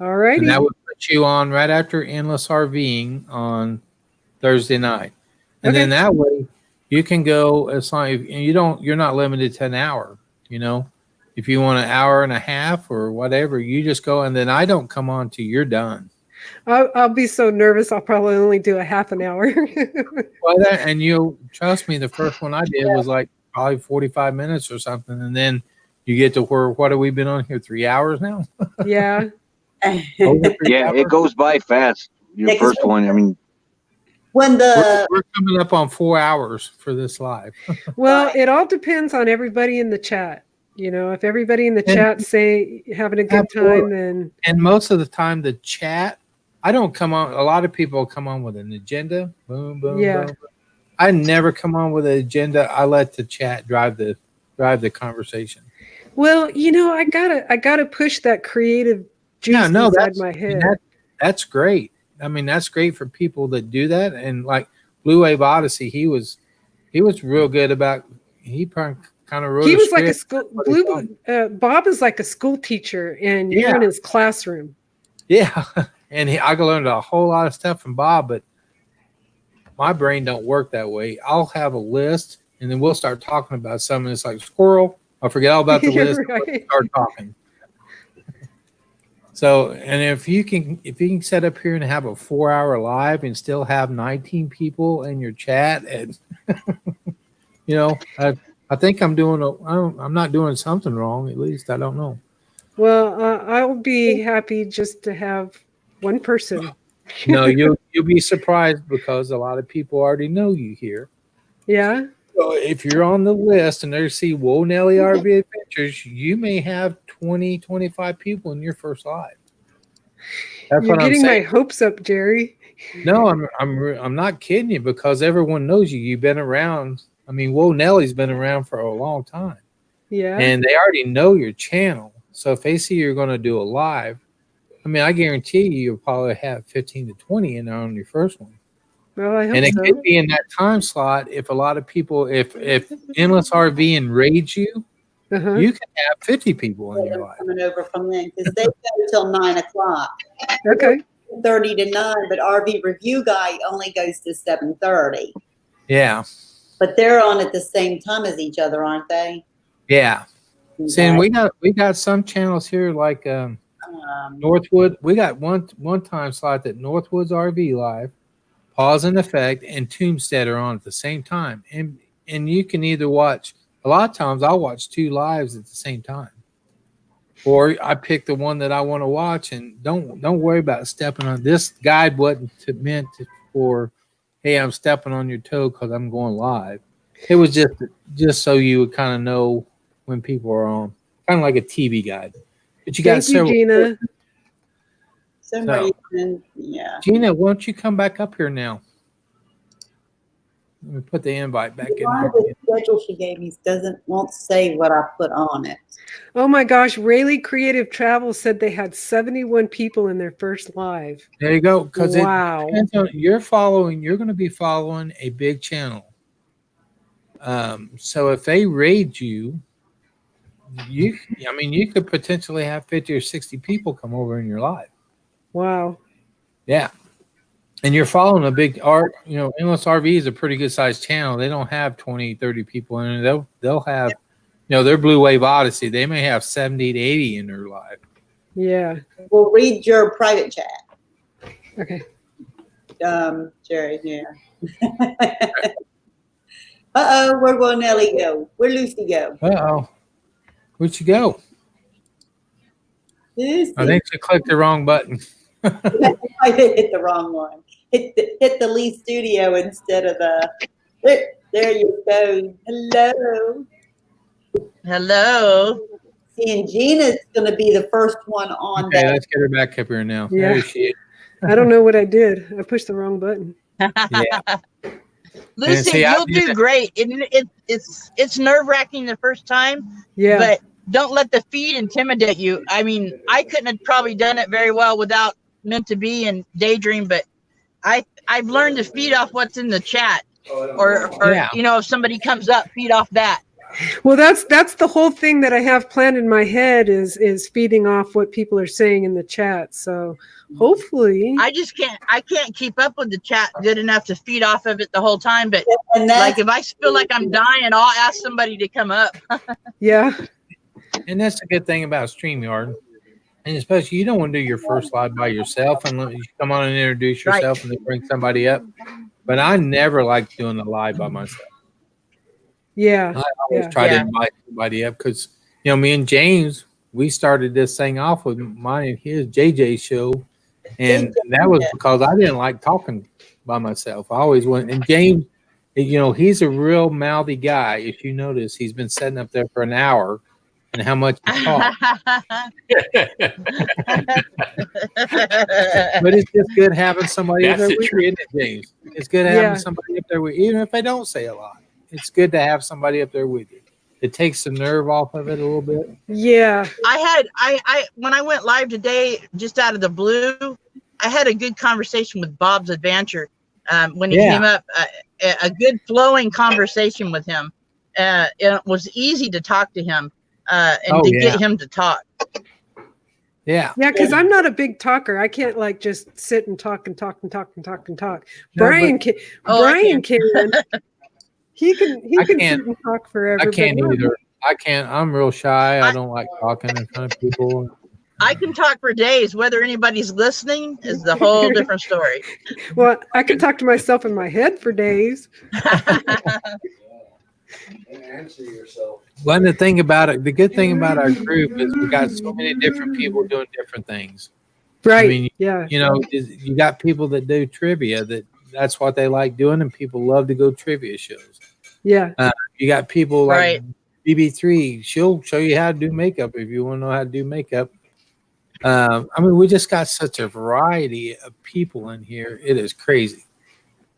All righty. And that would put you on right after Endless RVing on Thursday night. And then that way you can go as long as you're not limited to an hour, you know. If you want an hour and a half or whatever, you just go and then I don't come on till you're done. I'll be so nervous. I'll probably only do a half an hour. Well, and you'll trust me, the first one I did was like probably 45 minutes or something. And then you get to where, what have we been on here? 3 hours now? Yeah. Yeah, it goes by fast. Your first one, I mean, when we're coming up on 4 hours for this live. Well, it all depends on everybody in the chat. You know, if everybody in the chat say having a good time, then and most of the time the chat, I don't come on. A lot of people come on with an agenda. Boom, boom, Yeah. boom. I never come on with an agenda. I let the chat drive the conversation. well, you know, I gotta push that creative juice inside my head. That's great. I mean, that's great for people that do that. And like Blue Wave Odyssey, he was real good about. He kind of wrote. He a was like a script. school. Bob is like a school teacher, and you're in his classroom. Yeah, and I learned a whole lot of stuff from Bob, but my brain don't work that way. I'll have a list, and then we'll start talking about something. It's like squirrel. I'll forget all about the You're list. right. And start talking. So, and if you can set up here and have a 4 hour live and still have 19 people in your chat, and you know, I think I'm not doing something wrong. At least I don't know. Well, I'll be happy just to have one person. No, you'll be surprised because a lot of people already know you here. Yeah. So if you're on the list and they see Whoa Nelly RV Adventures, you may have 20, 25 people in your first live. That's You're what I'm getting my saying. hopes up, Jerry. No, I'm not kidding you because everyone knows you. You've been around. I mean, Whoa Nelly's been around for a long time. Yeah. And they already know your channel. So if they see you're going to do a live, I mean, I guarantee you'll probably have 15 to 20 in there on your first one. Well, I hope And it so. could be in that time slot if a lot of people, if Endless RV enrage you, you can have 50 people in your live. Coming over from them because they go till 9 o'clock. Okay. 30 to 9, but RV Review Guy only goes to 7:30. Yeah. But they're on at the same time as each other, aren't they? Yeah. See, and we got some channels here like Northwood. We got one time slot that Northwood's RV Live, Pause and Effect, and Tombstead are on at the same time. And you can either watch, a lot of times I'll watch 2 lives at the same time. Or I pick the one that I want to watch and don't worry about stepping on. This guide wasn't meant for, hey, I'm stepping on your toe because I'm going live. It was just so you would kind of know when people are on, kind of like a TV guide. But you got Thank you, several. Gina. Somebody, So- yeah. Gina, why don't you come back up here now? Let me put the invite back in Why there. the schedule she gave me won't say what I put on it. Oh my gosh, Rayleigh Creative Travel said they had 71 people in their first live. There you go. Because Wow. you're going to be following a big channel. So if they raid you, you could potentially have 50 or 60 people come over in your live. Wow. Yeah. And you're following a big art, Endless RV is a pretty good sized channel. They don't have 20, 30 people in it. They'll have, their Blue Wave Odyssey. They may have 70 to 80 in their live. Yeah. We'll read your private chat. Okay. Jerry, yeah. Where will Nellie go? Where Lucy go? Uh-oh. Where'd she go? Lucy. I think she clicked the wrong button. I hit the wrong one. Hit the Lee Studio instead of the. There you go. Hello. Hello. See, and Gina's going to be the first one on Okay, that. let's get her back up here now. Yeah. There she is. I don't know what I did. I pushed the wrong button. Yeah. Lucy, see, I you'll did do it. great. It's nerve-wracking the first time, Yeah. but don't let the feed intimidate you. I mean, I couldn't have probably done it very well without Meant to Be and Daydream, but I've learned to feed off what's in the chat, or Yeah. you know, if somebody comes up, feed off that. Well, that's the whole thing that I have planned in my head is feeding off what people are saying in the chat. So hopefully, I can't keep up with the chat good enough to feed off of it the whole time. But And that's like if I feel like I'm dying, I'll ask somebody to come up. yeah, And that's the good thing about StreamYard. And especially, you don't want to do your first live by yourself and you come on and introduce Right. yourself and then bring somebody up. But I never like doing the live by myself. yeah, I always yeah. try to Yeah. invite somebody up because, you know, me and James, we started this thing off with his JJ show. And that was because I didn't like talking by myself. I always went, and James, you know, he's a real mouthy guy. If you notice, he's been sitting up there for an hour and how much he talks. But it's just good having somebody up That's there the with truth. you, isn't it, James? It's good having Yeah. somebody up there with you, even if they don't say a lot. It's good to have somebody up there with you. It takes the nerve off of it a little bit. Yeah. I when I went live today, just out of the blue, I had a good conversation with Bob's Adventure when he Yeah. came up. A good flowing conversation with him. It was easy to talk to him and Oh, to yeah. get him to talk. Yeah. Yeah, because I'm not a big talker. I can't like just sit and talk and talk and talk and talk and talk. No, Brian but- can. Oh, I Brian can. He can. He I can can't- sit and talk forever. I but can't not- either. I can't. I'm real shy. I don't like talking in front of people. I can talk for days. Whether anybody's listening is the whole different story. Well, I can talk to myself in my head for days. And answer yourself. One the thing about it, the good thing about our group is we got so many different people doing different things. Right. I mean, yeah. you know, you got people that do trivia that's what they like doing, and people love to go trivia shows. Yeah. You got people like Right. BB3. She'll show you how to do makeup if you want to know how to do makeup. I mean, we just got such a variety of people in here. It is crazy.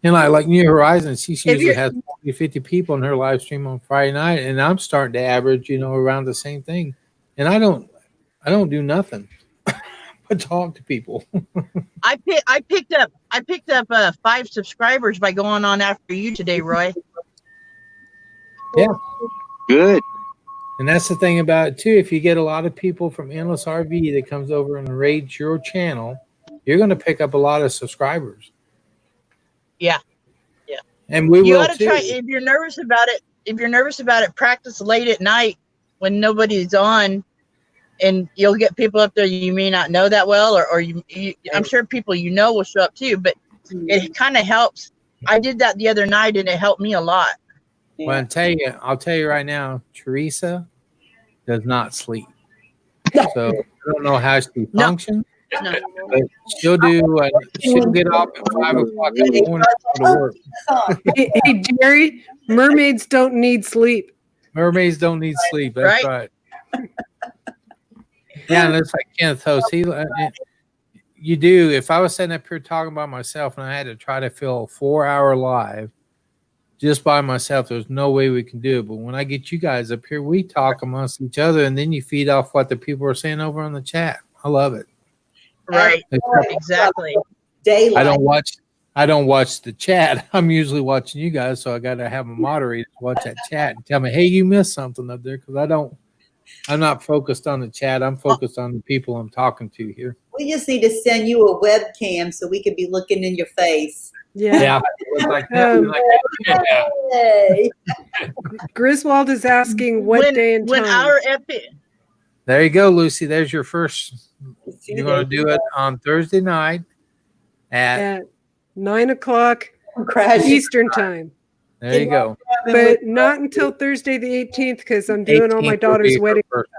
And like New Horizons, she usually you're- has 40, 50 people in her live stream on Friday night, and I'm starting to average, you know, around the same thing. And I don't do nothing but talk to people. I picked up 5 subscribers by going on after you today, Roy. Yeah. Good. And that's the thing about it too. If you get a lot of people from Endless RV that comes over and raids your channel, you're going to pick up a lot of subscribers. Yeah. And we You will ought to too. try if you're nervous about it. If you're nervous about it, practice late at night when nobody's on, and you'll get people up there you may not know that well, or you I'm sure people you know will show up too. But it kind of helps. I did that the other night, and it helped me a lot. Well, I'll tell you right now, Teresa does not sleep. So I don't know how she functions, No. but she'll get up at 5 o'clock in the morning to go to work. Hey, Jerry, mermaids don't need sleep. Mermaids don't need sleep. That's right. Yeah, and it's like Kenneth Host. You do. If I was sitting up here talking by myself and I had to try to fill a 4-hour live just by myself, there's no way we can do it. But when I get you guys up here, we talk amongst each other, and then you feed off what the people are saying over on the chat. I love it. Right. Except Exactly. Daylight. I don't watch the chat. I'm usually watching you guys, so I got to have a moderator watch that chat and tell me, "Hey, you missed something up there," because I'm not focused on the chat. I'm focused on the people I'm talking to here. We just need to send you a webcam so we could be looking in your face. Yeah. Yeah, it was like that. Yeah. Hey. Griswold is asking what day and when time. our epic. There you go, Lucy. There's your first. You're going to do it on Thursday night at. At 9 o'clock Crash. Eastern time. There you go. but not until Thursday the 18th because I'm doing all my 18th will daughter's be her wedding. birthday.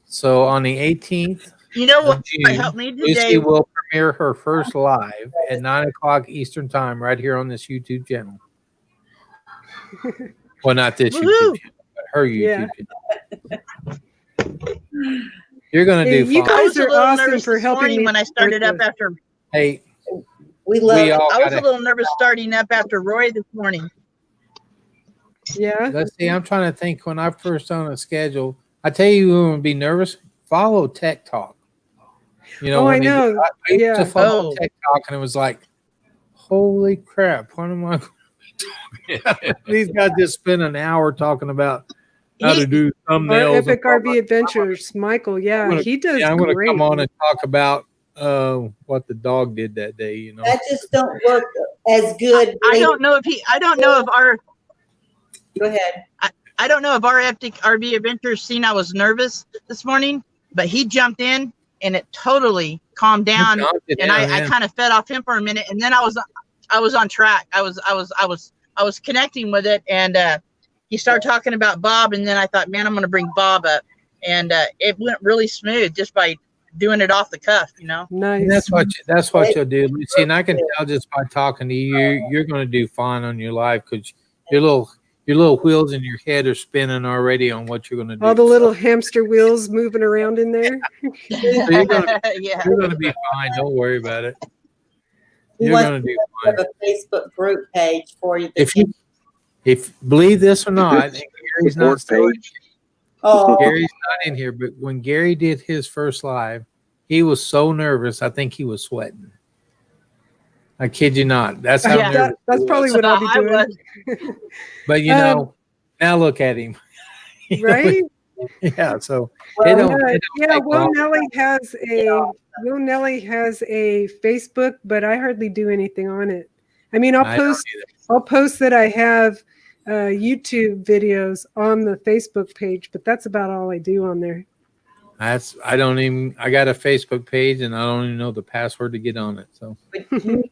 So on the 18th You know of what June, helped me Lucy today? will premiere her first live at 9 o'clock Eastern time right here on this YouTube channel. Well, not this YouTube Woohoo! channel, but her Yeah. YouTube channel. You're going to Hey, do you fine. I guys was a are little awesome nervous for this helping morning me when I started up with this. after. Hey, We love we it. all I was got a to. little nervous starting up after Roy this morning. Yeah. Let's see. I'm trying to think when I first on a schedule. I tell you, who would be nervous. Follow Tech Talk. You know, Oh, I when they, know. I used to Yeah. follow Oh. Tech Talk, and it was like, holy crap! What am I? These guys just spend an hour talking about how to do Our thumbnails. Epic RV Adventures, Michael. Yeah, he does I'm going to great. come on and talk about what the dog did that day. You know, That just don't work as good. I don't know if our Go ahead. I don't know if our Epic RV Adventures seen I was nervous this morning, but he jumped in and it totally calmed down. calmed it And down, I yeah. kind of fed off him for a minute, and then I was on track. I was connecting with it, and he started talking about Bob, and then I thought, man, I'm going to bring Bob up, and it went really smooth just by doing it off the cuff, you know. Nice. And that's what you'll do, Lucy. And I can tell just by talking to you, you're going to do fine on your life because your little wheels in your head are spinning already on what you're going to do. All the little hamster wheels moving around in there. So you're going Yeah. to be fine. Don't worry about it. We You're want going to do to fine. have a Facebook group page for you. If believe this or not, and Gary's not Support page. Oh, Gary's not in here, but when Gary did his first live, he was so nervous. I think he was sweating. I kid you not. That's how Yeah. nervous. That's he probably was. what I'll be I doing. was. But you know, now look at him. Right? Yeah. So Well, it don't. Yeah, It don't yeah. take Will long. Nelly has a Facebook, but I hardly do anything on it. I mean, I don't either. I'll post that I have YouTube videos on the Facebook page, but that's about all I do on there. I got a Facebook page and I don't even know the password to get on it. So but you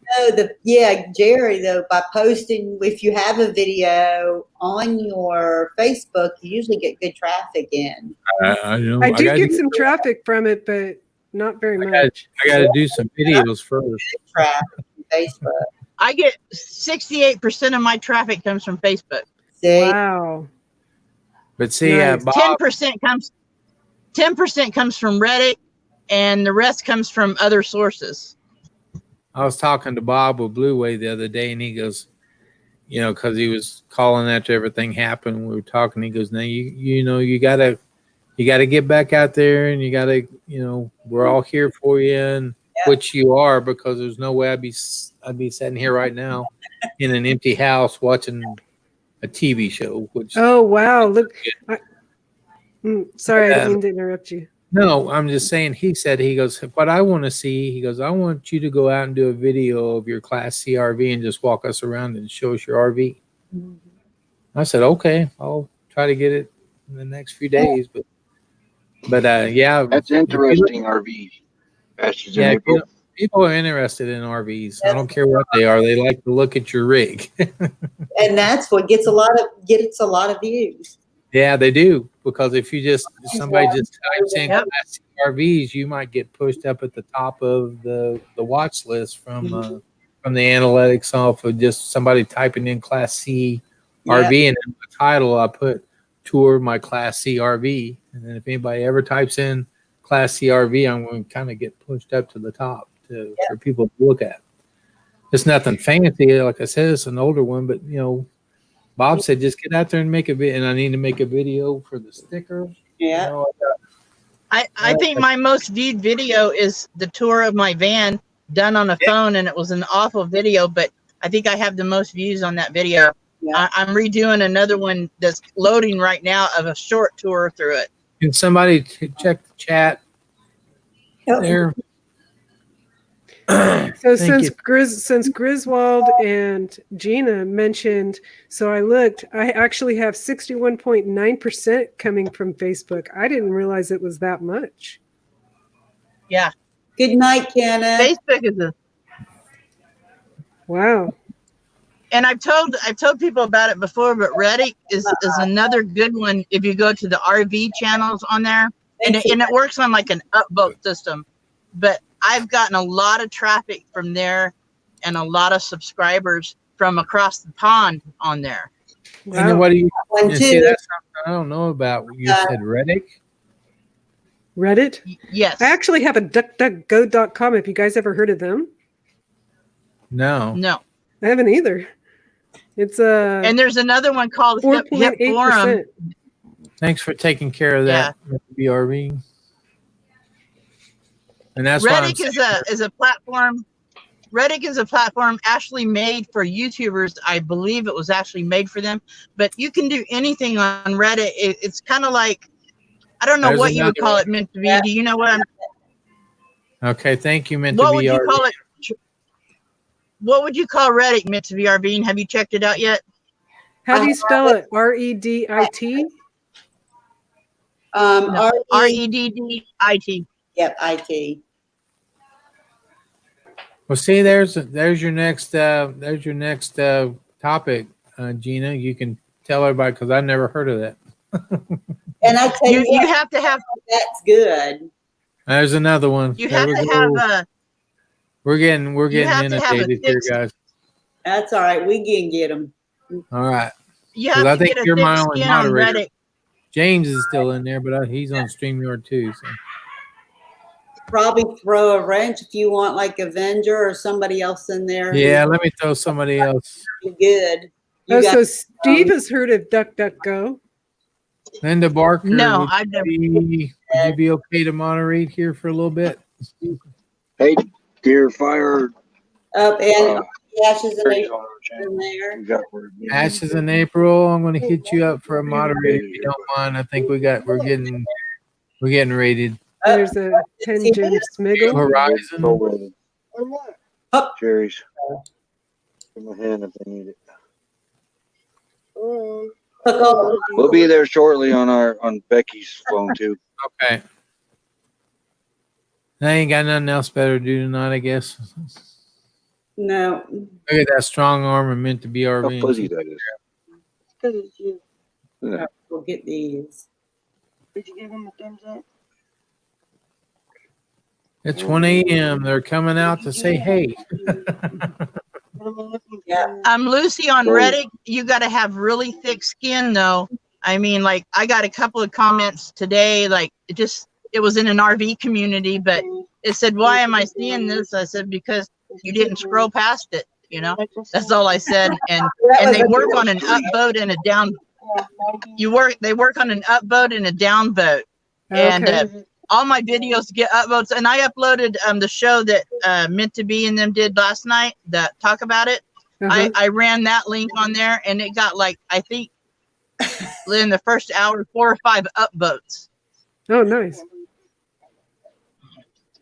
know Jerry, though, by posting, if you have a video on your Facebook, you usually get good traffic in. I know I do gotta get some traffic from it, but not very much. I got to do some videos first. Traffic on Facebook. I get 68% of my traffic comes from Facebook. See? Wow. But see, Nice. Bob, 10% comes from Reddit, and the rest comes from other sources. I was talking to Bob with Blue Way the other day, and he goes, you know, because he was calling after everything happened. We were talking. He goes, now you gotta get back out there, and you gotta, we're all here for you, and which you are, because there's no way I'd be sitting here right now in an empty house watching a TV show. Which Oh, wow. Look. Sorry, I didn't mean to interrupt you. no, I'm just saying. He goes, what I want to see. He goes, I want you to go out and do a video of your Class C RV and just walk us around and show us your RV. I said, okay, I'll try to get it in the next few days. But yeah, That's interesting, RVs. Pastures in Yeah, April. people are interested in RVs. I don't care what they are. They like to look at your rig. And that's what gets a lot of views. Yeah, they do. Because if somebody just types in Class C RVs, you might get pushed up at the top of the watch list from the analytics off of just somebody typing in Class C RV, and in the title I put tour my Class C RV, and then if anybody ever types in Class C RV, I'm going to kind of get pushed up to the top for people to look at. It's nothing fancy, like I said, it's an older one, but Bob said just get out there and make a video, and I need to make a video for the sticker. Yeah. I think my most viewed video is the tour of my van done on a phone, and it was an awful video, but I think I have the most views on that video. Yeah. I'm redoing another one that's loading right now of a short tour through it. Can somebody check the chat there? So Thank since Griswold and Gina mentioned, so I looked, I actually have 61.9% coming from Facebook. I didn't realize it was that much. Yeah. Good night, Kenna. Facebook is Wow. And I've told people about it before, but Reddit is another good one if you go to the RV channels on there, and it works on like an upvote system. But I've gotten a lot of traffic from there, and a lot of subscribers from across the pond on there. And then what do you see? That's something I don't know about. You said Reddit. Reddit? Yes. I actually have a DuckDuckGo.com. Have you guys ever heard of them? No. No. I haven't either. It's and there's another one called Hip Forum. Thanks for taking care of that, BRV. And that's Reddit is a platform. Reddit is a platform actually made for YouTubers. I believe it was actually made for them. But you can do anything on Reddit. It's kind of like, I don't know what you would call it meant to be. Do you know what I'm? Okay, thank you. What would you call it? What would you call Reddit meant to be, Arvine? Have you checked it out yet? How do you spell it? REDIT? REDDIT. Yep, IT. Well, see, there's your next topic, Gina. You can tell everybody because I've never heard of that. And I tell you, you have to have. That's good. There's another one. You have to have. We're getting inundated here, guys. That's all right. We can get them. All right. You have I to think get a you're thick my only skin on moderator. Reddit. James is still in there, but he's on StreamYard too. So. Probably throw a wrench if you want like Avenger or somebody else in there. Yeah, let me throw somebody else. Good. So Steve has heard of DuckDuckGo. Linda Barker. No, I've never. Would you be okay to moderate here for a little bit? Hey, dear fire. Up and Ashes and April in there. Ashes in April. I'm going to hit you up for a moderator if you don't mind. I think we're getting rated. There's a 10 Jim Smiggle. Horizon. Cherries. In my hand if they need it. We'll be there shortly on Becky's phone too. Okay. I ain't got nothing else better to do tonight, I guess. No. Look at that strong arm and meant to be RV. How fuzzy that is. Because it's you. Yeah. We'll get these. Did you give him a thumbs up? It's 1 a.m. They're coming out to say hey. Yeah. I'm Lucy on Reddit. You got to have really thick skin, though. I mean, like, I got a couple of comments today. Like, it was in an RV community, but it said, "Why am I seeing this?" I said, "Because you didn't scroll past it." You know, that's all I said. And they work on an upvote and a down. They work on an upvote and a downvote, and all my videos get upvotes. And I uploaded the show that Meant to Be and them did last night. That talk about it. I ran that link on there, and it got like, I think in the first hour 4 or 5 upvotes. Oh, nice.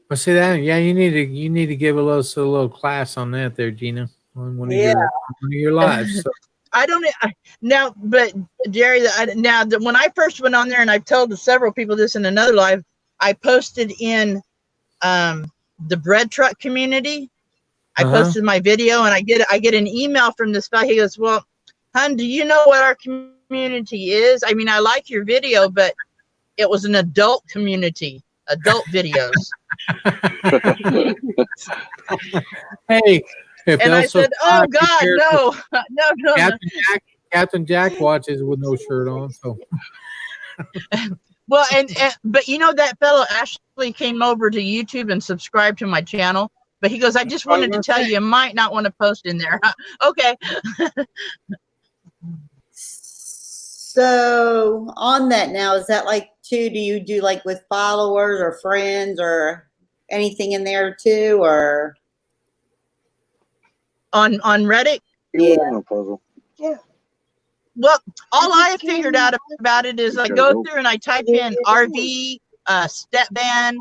Well, see that? Yeah, you need to give a little class on that there, Gina, on one of your lives. So. I don't now, but Jerry, when I first went on there, and I've told several people this in another live, I posted in the bread truck community. I posted my video, and I get an email from this guy. He goes, "Well, hon, do you know what our community is? I mean, I like your video, but it was an adult community, adult videos." Hey, and I said, "Oh God, no. Captain Jack watches with no shirt on, so." Well, but you know, that fellow actually came over to YouTube and subscribed to my channel. But he goes, "I just wanted to tell you might not want to post in there." Okay. So on that now, is that like too, do you do like with followers or friends or anything in there too, or? On Reddit? Yeah. Yeah. Well, all I figured out about it is I go through and I type in RV, step van,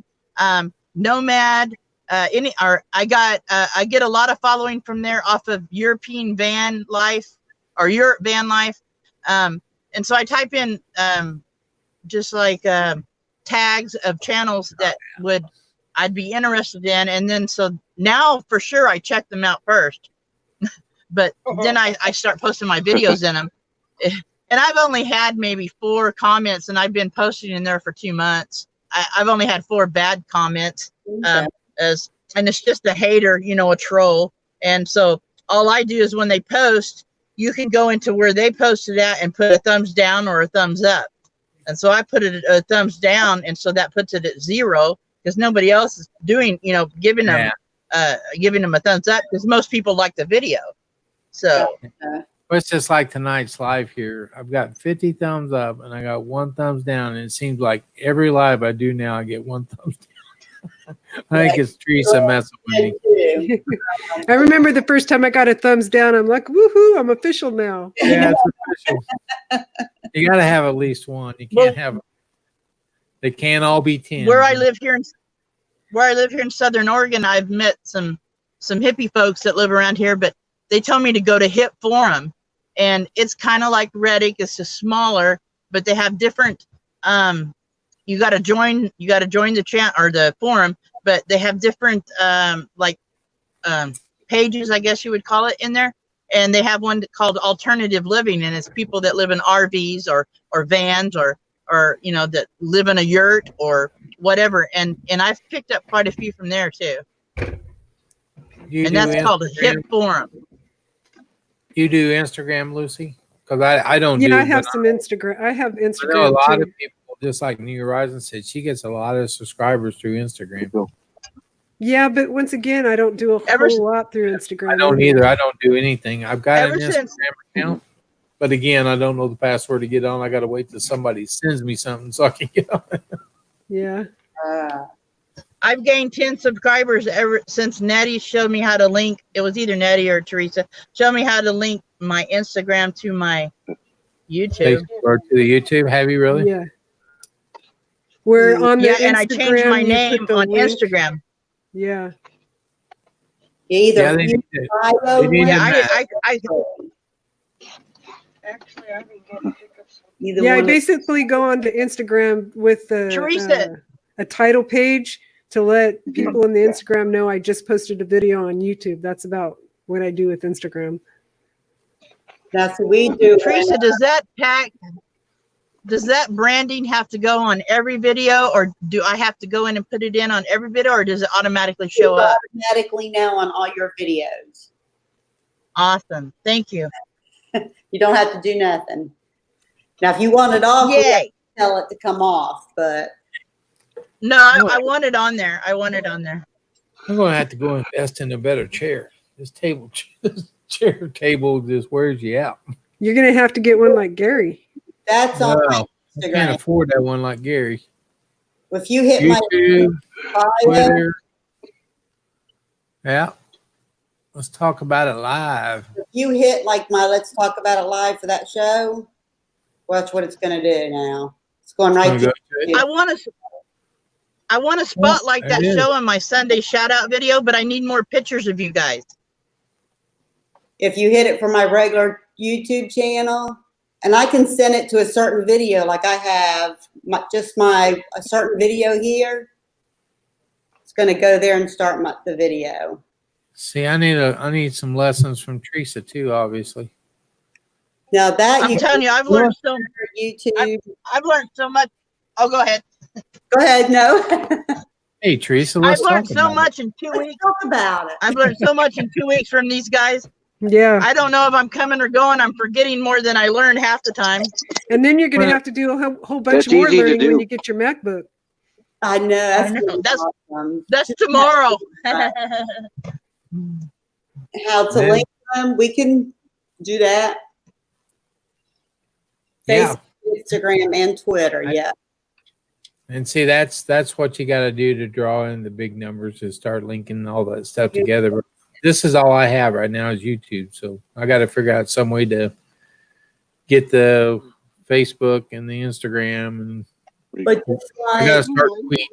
nomad, I get a lot of following from there off of European van life or Europe van life. And so I type in just like tags of channels that I'd be interested in. And then so now for sure I check them out first. but then I start posting my videos in them. And I've only had maybe 4 comments, and I've been posting in there for 2 months. I've only had 4 bad comments, and it's just a hater, you know, a troll. And so all I do is when they post, you can go into where they posted at and put a thumbs down or a thumbs up. And so I put it a thumbs down, and so that puts it at 0 because nobody else is doing, you know, giving them a thumbs up because most people like the video. So. Well, it's just like tonight's live here. I've got 50 thumbs up and I got 1 thumbs down. And it seems like every live I do now, I get 1 thumbs down. I think it's Teresa messing with me. I remember the first time I got a thumbs down, I'm like, woohoo, I'm official now. Yeah, it's official. You got to have at least 1. You can't have, they can't all be 10. Where I live here in Southern Oregon, I've met some hippie folks that live around here, but they told me to go to Hip Forum. And it's kind of like Reddit. It's just smaller, but they have different. You got to join the chat or the forum, but they have different pages, I guess you would call it, in there. And they have one called Alternative Living, and it's people that live in RVs or vans or you know, that live in a yurt or whatever. And I've picked up quite a few from there too. And that's called a Hip Forum. You do Instagram, Lucy? Because I don't. Yeah, do, I have some Instagram. I have Instagram. I know a lot too. of people, just like New Horizon said, she gets a lot of subscribers through Instagram. Yeah, but once again, I don't do a whole lot through Instagram. I don't either. I don't do anything. I've got an Ever Instagram since- account, but again, I don't know the password to get on. I got to wait till somebody sends me something so I can get on. Yeah. I've gained 10 subscribers ever since Nettie showed me how to link. It was either Nettie or Teresa showed me how to link my Instagram to my YouTube. Facebook or to the YouTube. Have you really? Yeah. We're on the and I changed Instagram, my you name put the on link. Instagram. Yeah. Either Yeah, they need to- they need to Yeah, match. Actually, I didn't get to pick up some. Yeah, I basically go on to Instagram with Teresa. a title page to let people in the Instagram know I just posted a video on YouTube. That's about what I do with Instagram. That's what we do. Teresa, does that branding have to go on every video, or do I have to go in and put it in on every video, or does it automatically show up? Automatically now on all your videos. Awesome. Thank you. You don't have to do nothing. Now, if you want it off, you have to tell it to come off. But no, I want it on there. I want it on there. I'm going to have to go invest in a better chair. This chair table just wears you out. You're going to have to get one like Gary. That's on my Well, I can't Instagram. afford that one like Gary. If you hit YouTube, my bio, Twitter. Yeah. Let's talk about it live. if you hit like my Let's Talk About It Live for that show, watch what it's going to do now. It's going right Gonna to go you. I want to spotlight that There it is. show in my Sunday shout out video, but I need more pictures of you guys. If you hit it for my regular YouTube channel, and I can send it to a certain video, like I have a certain video here. It's going to go there and start the video. See, I need some lessons from Teresa too, obviously. Now that I'm telling you, I've learned so YouTube. I've learned so much. Oh, go ahead. Go ahead. No. Hey, Teresa, I've let's learned talk so about much in 2 weeks. Talk about it. I've learned so much in 2 weeks from these guys. Yeah. I don't know if I'm coming or going. I'm forgetting more than I learned half the time. And then you're going to Well, have to do a whole bunch that's more easy to learning when do. you get your MacBook. I know. I know. That's awesome. that's tomorrow. How to Yeah. link them. We can do that. Yeah. Facebook, Instagram, and Twitter. Yeah. And see, that's what you got to do to draw in the big numbers is start linking all that stuff together. But this is all I have right now is YouTube. So I got to figure out some way to get the Facebook and the Instagram, and But just I got to like, start tweeting.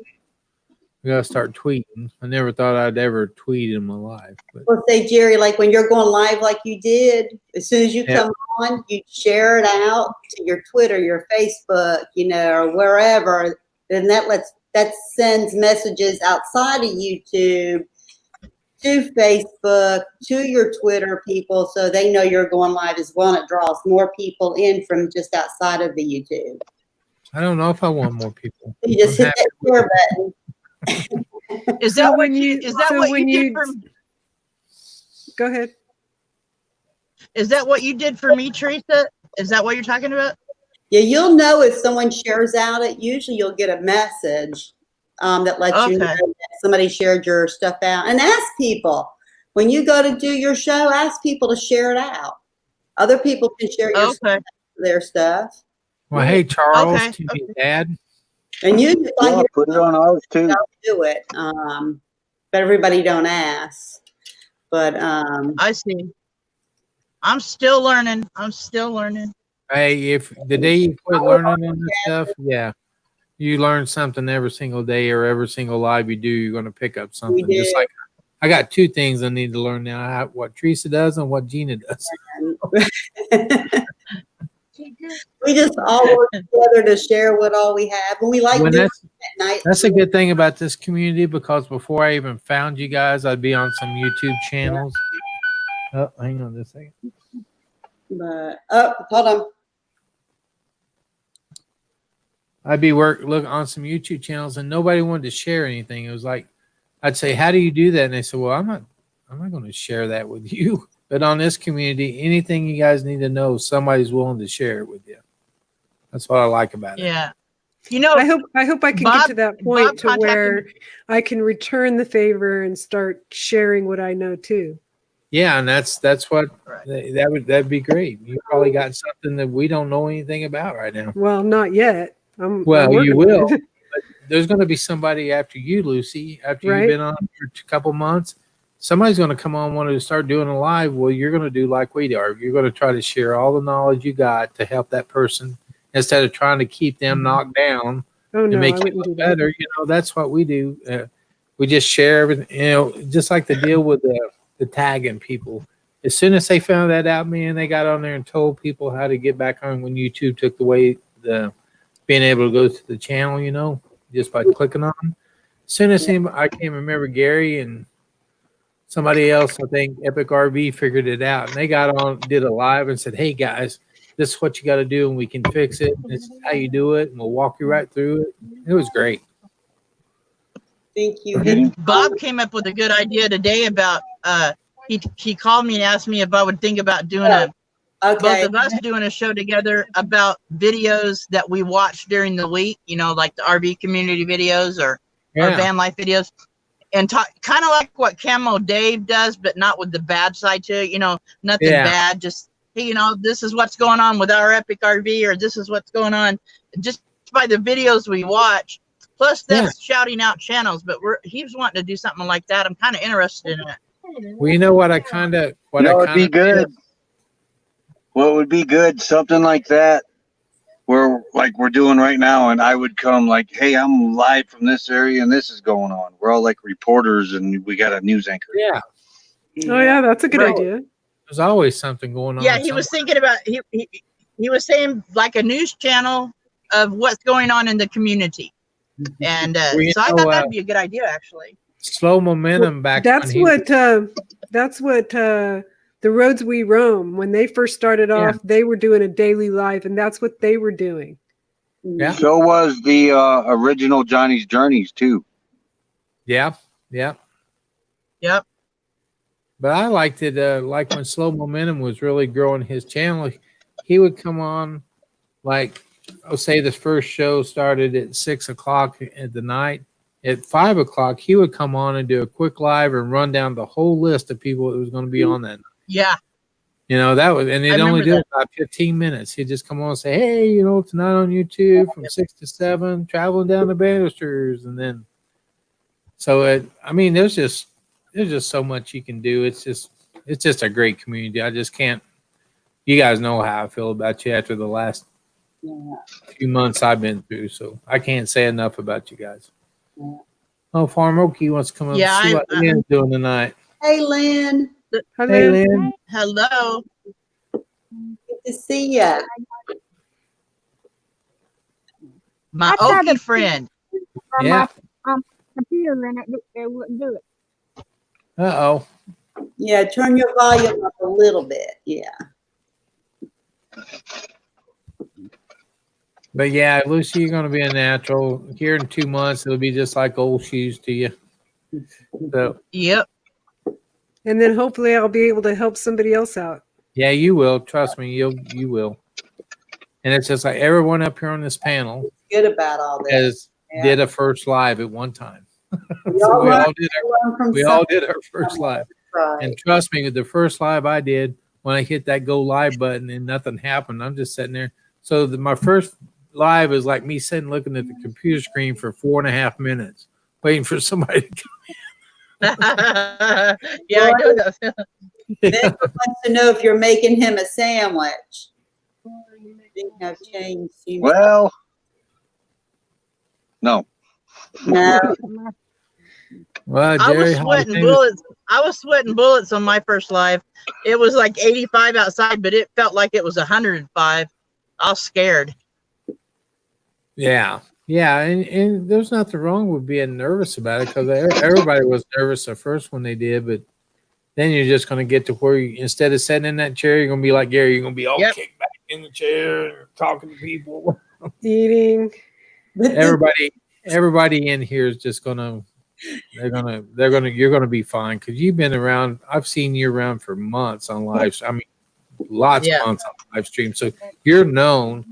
I got to start tweeting. I never thought I'd ever tweet in my life. But well, say, Jerry, like when you're going live like you did, as soon as you Yeah. come on, you share it out to your Twitter, your Facebook, or wherever. And that sends messages outside of YouTube to Facebook, to your Twitter people, so they know you're going live as well, and it draws more people in from just outside of the YouTube. I don't know if I want more people. You just hit that share button. Is that what you? Is that what you did for? Go ahead. Is that what you did for me, Teresa? Is that what you're talking about? Yeah, you'll know if someone shares out it. Usually you'll get a message that lets you know that somebody shared your stuff out. And ask people, when you go to do your show, ask people to share it out. Other people can share their stuff. Well, hey, Charles, TV Dad. And you just like put it on ours too. Do it. But everybody don't ask. But I see. I'm still learning. Hey, if the day you quit learning on this stuff, yeah, you learn something every single day or every single live you do, you're going to pick up something. Just like I got two things I need to learn now: what Teresa does and what Gina does. We just all work together to share what all we have, and we like doing it at night. That's a good thing about this community, because before I even found you guys, I'd be on some YouTube channels. Oh, hang on just a second. But hold on. I'd be look on some YouTube channels, and nobody wanted to share anything. It was like I'd say, "How do you do that?" And they said, "Well, I'm not going to share that with you." But on this community, anything you guys need to know, somebody's willing to share it with you. That's what I like about it. Yeah. You know, I hope I can get to that point to where I can return the favor and start sharing what I know too. Yeah, and that's what that'd be great. You probably got something that we don't know anything about right now. Well, not yet. I'm you working will. on it. But there's going to be somebody after you, Lucy. After Right. you've been on for a couple months, somebody's going to come on, want to start doing a live. Well, you're going to do like we are. You're going to try to share all the knowledge you got to help that person instead of trying to keep them knocked down Oh to no, make I you wouldn't do look that. better. You know, that's what we do. We just share everything. Just like the deal with the tagging people. As soon as they found that out, man, they got on there and told people how to get back on when YouTube took away the being able to go to the channel, just by clicking on them. As soon as I can't remember, Gary and somebody else, I think Epic RV figured it out, and they got on, did a live and said, "Hey guys, this is what you got to do and we can fix it. This is how you do it, and we'll walk you right through it." It was great. Thank you. Bob came up with a good idea today about he called me and asked me if I would think about doing both of us doing a show together about videos that we watch during the week, like the RV community videos or van life videos, and kind of like what Camo Dave does, but not with the bad side to it, nothing bad, just, hey, this is what's going on with our Epic RV, or this is what's going on just by the videos we watch. Plus that's shouting out channels, but he was wanting to do something like that. I'm kind of interested in it. Well, you know what I kind of would be good. What would be good? Something like that, where like we're doing right now, and I would come like, "Hey, I'm live from this area, and this is going on." We're all like reporters, and we got a news anchor. Yeah. Oh yeah, that's a good idea. There's always something going on. Yeah, he was thinking about he was saying like a news channel of what's going on in the community, and so I thought that'd be a good idea actually. Slow momentum back. That's what the Roads We Roam, when they first started off, they were doing a daily live, and that's what they were doing. Yeah. So was the original Johnny's Journeys too. Yeah. Yep. But I liked it. Like when Slow Momentum was really growing his channel, he would come on, like, say the first show started at 6:00 at the night. At 5:00, he would come on and do a quick live and run down the whole list of people that was going to be on that night. Yeah. That was, and he'd only do it about 15 minutes. He'd just come on and say, "Hey, tonight on YouTube from 6 to 7, traveling down the banisters," and then. So there's just so much you can do. It's just a great community. I just can't. You guys know how I feel about you after the last few months I've been through, so I can't say enough about you guys. Oh, Farm Okie wants to come up and see what Lynn's doing tonight. Hey, Lynn. Hey, Lynn. Hello. Good to see ya. My Okie friend. Yeah. Computer and it wouldn't do it. Uh-oh. Yeah, turn your volume up a little bit. Yeah. But yeah, Lucy, you're going to be a natural. Here in 2 months, it'll be just like old shoes to you. So, Yep. And then hopefully I'll be able to help somebody else out. yeah, you will. Trust me, you will. And it's just like everyone up here on this panel Good about all this. has Yeah. did a first live at one time. We So all we learn- all did learn from our first live. Right. And trust me, the first live I did, when I hit that go live button and nothing happened, I'm just sitting there. So my first live is like me sitting looking at the computer screen for 4.5 minutes, waiting for somebody to come. Yeah, I know that. Nick wants to know if you're making him a sandwich. Things have changed. Well, no. No. Well, I Jerry, was how sweating things- bullets. I was sweating bullets on my first live. It was like 85 outside, but it felt like it was 105. I was scared. Yeah. Yeah. And there's nothing wrong with being nervous about it because everybody was nervous at first when they did, but then you're just going to get to where you, instead of sitting in that chair, you're going to be like Gary, you're going to be all kicked back in the chair, talking to people. Eating. Everybody in here is just gonna you're gonna be fine because you've been around. I've seen you around for months on live. I mean, lots of months on live stream. So you're known.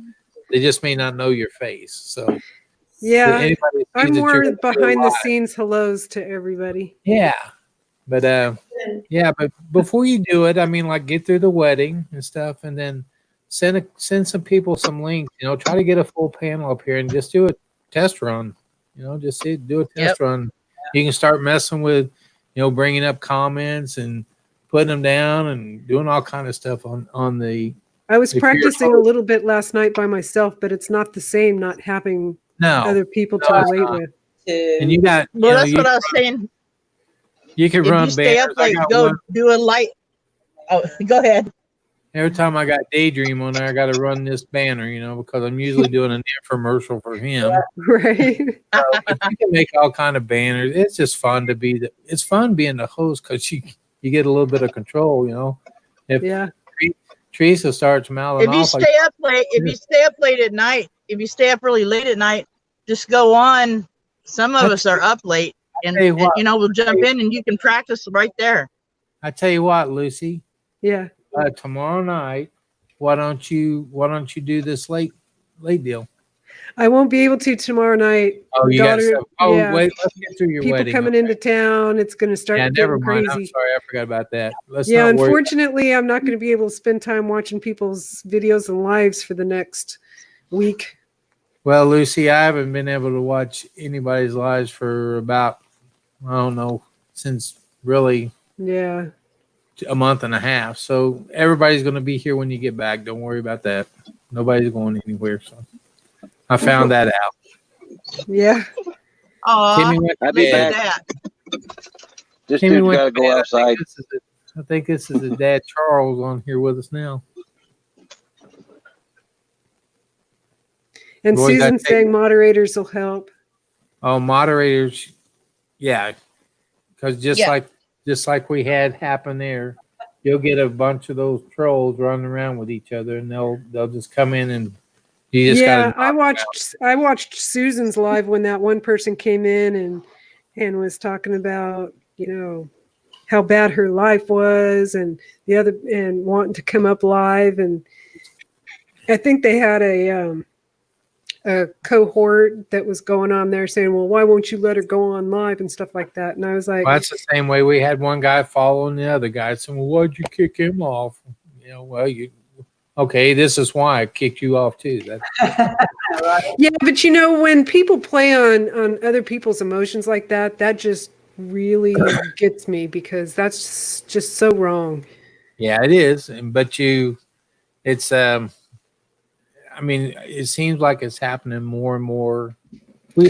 They just may not know your face. So Yeah, anybody that I'm sees that more you're behind the live- scenes hellos to everybody. Yeah, but but before you do it, I mean, like get through the wedding and stuff, and then send some people some links. You know, try to get a full panel up here and just do a test run. You know, just do a test run. You can start messing with, bringing up comments and putting them down and doing all kind of stuff on the. I was if you're practicing a little bit last night by myself, but it's not the same not having No. other people No, to it's relate not. with. And you got. Well, that's you what I was saying. You can If run you stay up banners. I late, got go one. do a light. Oh, go ahead. Every time I got Daydream on there, I got to run this banner, because I'm usually doing an infomercial for him. Right. So, but you can make all kind of banners. It's just fun to be. It's fun being the host because you get a little bit of control. If Teresa starts mouthing If you off, stay up late, at night, if you stay up really late at night, just go on. Some of us are up late, and tell you what. we'll jump in and you can practice right there. I tell you what, Lucy. Yeah. Tomorrow night, why don't you do this late deal? I won't be able to tomorrow night. Oh, you got Daughter- stuff. Oh, yeah. wait, let's get through your People wedding. coming into town. It's going to start Yeah, getting never mind. I'm crazy. sorry, I forgot about that. Let's Yeah, not worry. unfortunately, I'm not going to be able to spend time watching people's videos and lives for the next week. Well, Lucy, I haven't been able to watch anybody's lives for about, I don't know, since really Yeah. a month and a half. So everybody's going to be here when you get back. Don't worry about that. Nobody's going anywhere. So I found that out. Yeah. Oh, Timmy went to I'll be bed. back. This Timmy dude's went got to to go bed. outside. I think this is his dad, Charles, on here with us now. And Boy, Susan's that- saying moderators will help. Oh, moderators. Yeah. Because just like we had happen there, you'll get a bunch of those trolls running around with each other, and they'll just come in and you just Yeah, gotta. I watched Susan's live when that one person came in and was talking about, how bad her life was and wanting to come up live, and I think they had a cohort that was going on there saying, well, why won't you let her go on live and stuff like that? And I was like, Well, that's the same way we had one guy following the other guy saying, well, why'd you kick him off? Okay, this is why I kicked you off too. yeah, but when people play on other people's emotions like that, that just really gets me because that's just so wrong. Yeah, it is. But it's, I mean, it seems like it's happening more and more.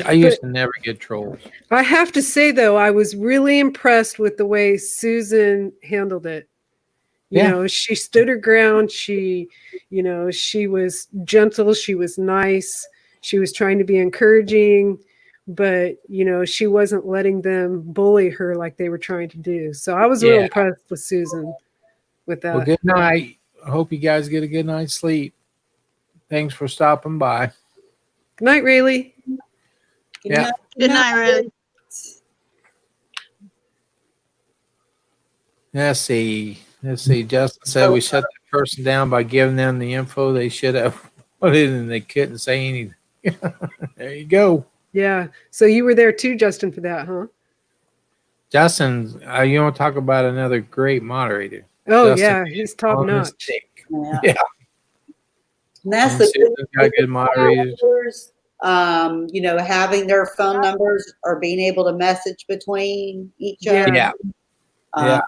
I used to never get trolls. I have to say, though, I was really impressed with the way Susan handled it. She stood her ground. She was gentle. She was nice. She was trying to be encouraging. but she wasn't letting them bully her like they were trying to do. So I was real Yeah. impressed with Susan with that. Well, good night. I hope you guys get a good night's sleep. Thanks for stopping by. Good night, Rayleigh. Yeah. Good night, Ray. Let's see. Justin said we shut that person down by giving them the info they should have put it, and they couldn't say anything. There you go. Yeah. So you were there too, Justin, for that, huh? Justin, you want to talk about another great moderator? Oh, Justin, yeah. He's top on his notch. stick. Yeah. Yeah. And that's And the Susan's got good moderators. Having their phone numbers or being able to message between each other. Yeah. Yeah.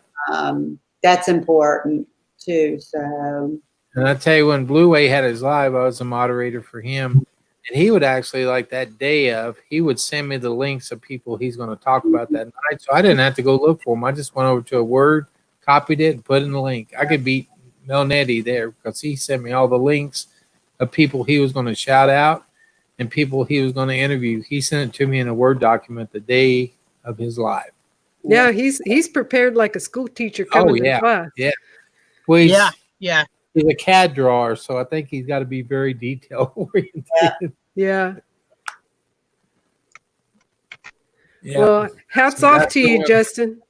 That's important too. So, And I tell you, when Blue Way had his live, I was a moderator for him. And he would actually, like that day of, he would send me the links of people he's going to talk about that night. So I didn't have to go look for them. I just went over to a Word, copied it, and put in the link. I could beat Melnetti there because he sent me all the links of people he was going to shout out and people he was going to interview. He sent it to me in a Word document the day of his live. Yeah, he's prepared like a school teacher coming to class. Yeah. Well, Yeah. he's a CAD drawer, so I think he's got to be very detail oriented. Yeah. Yeah. Well, hats So off that's to the you, one. Justin.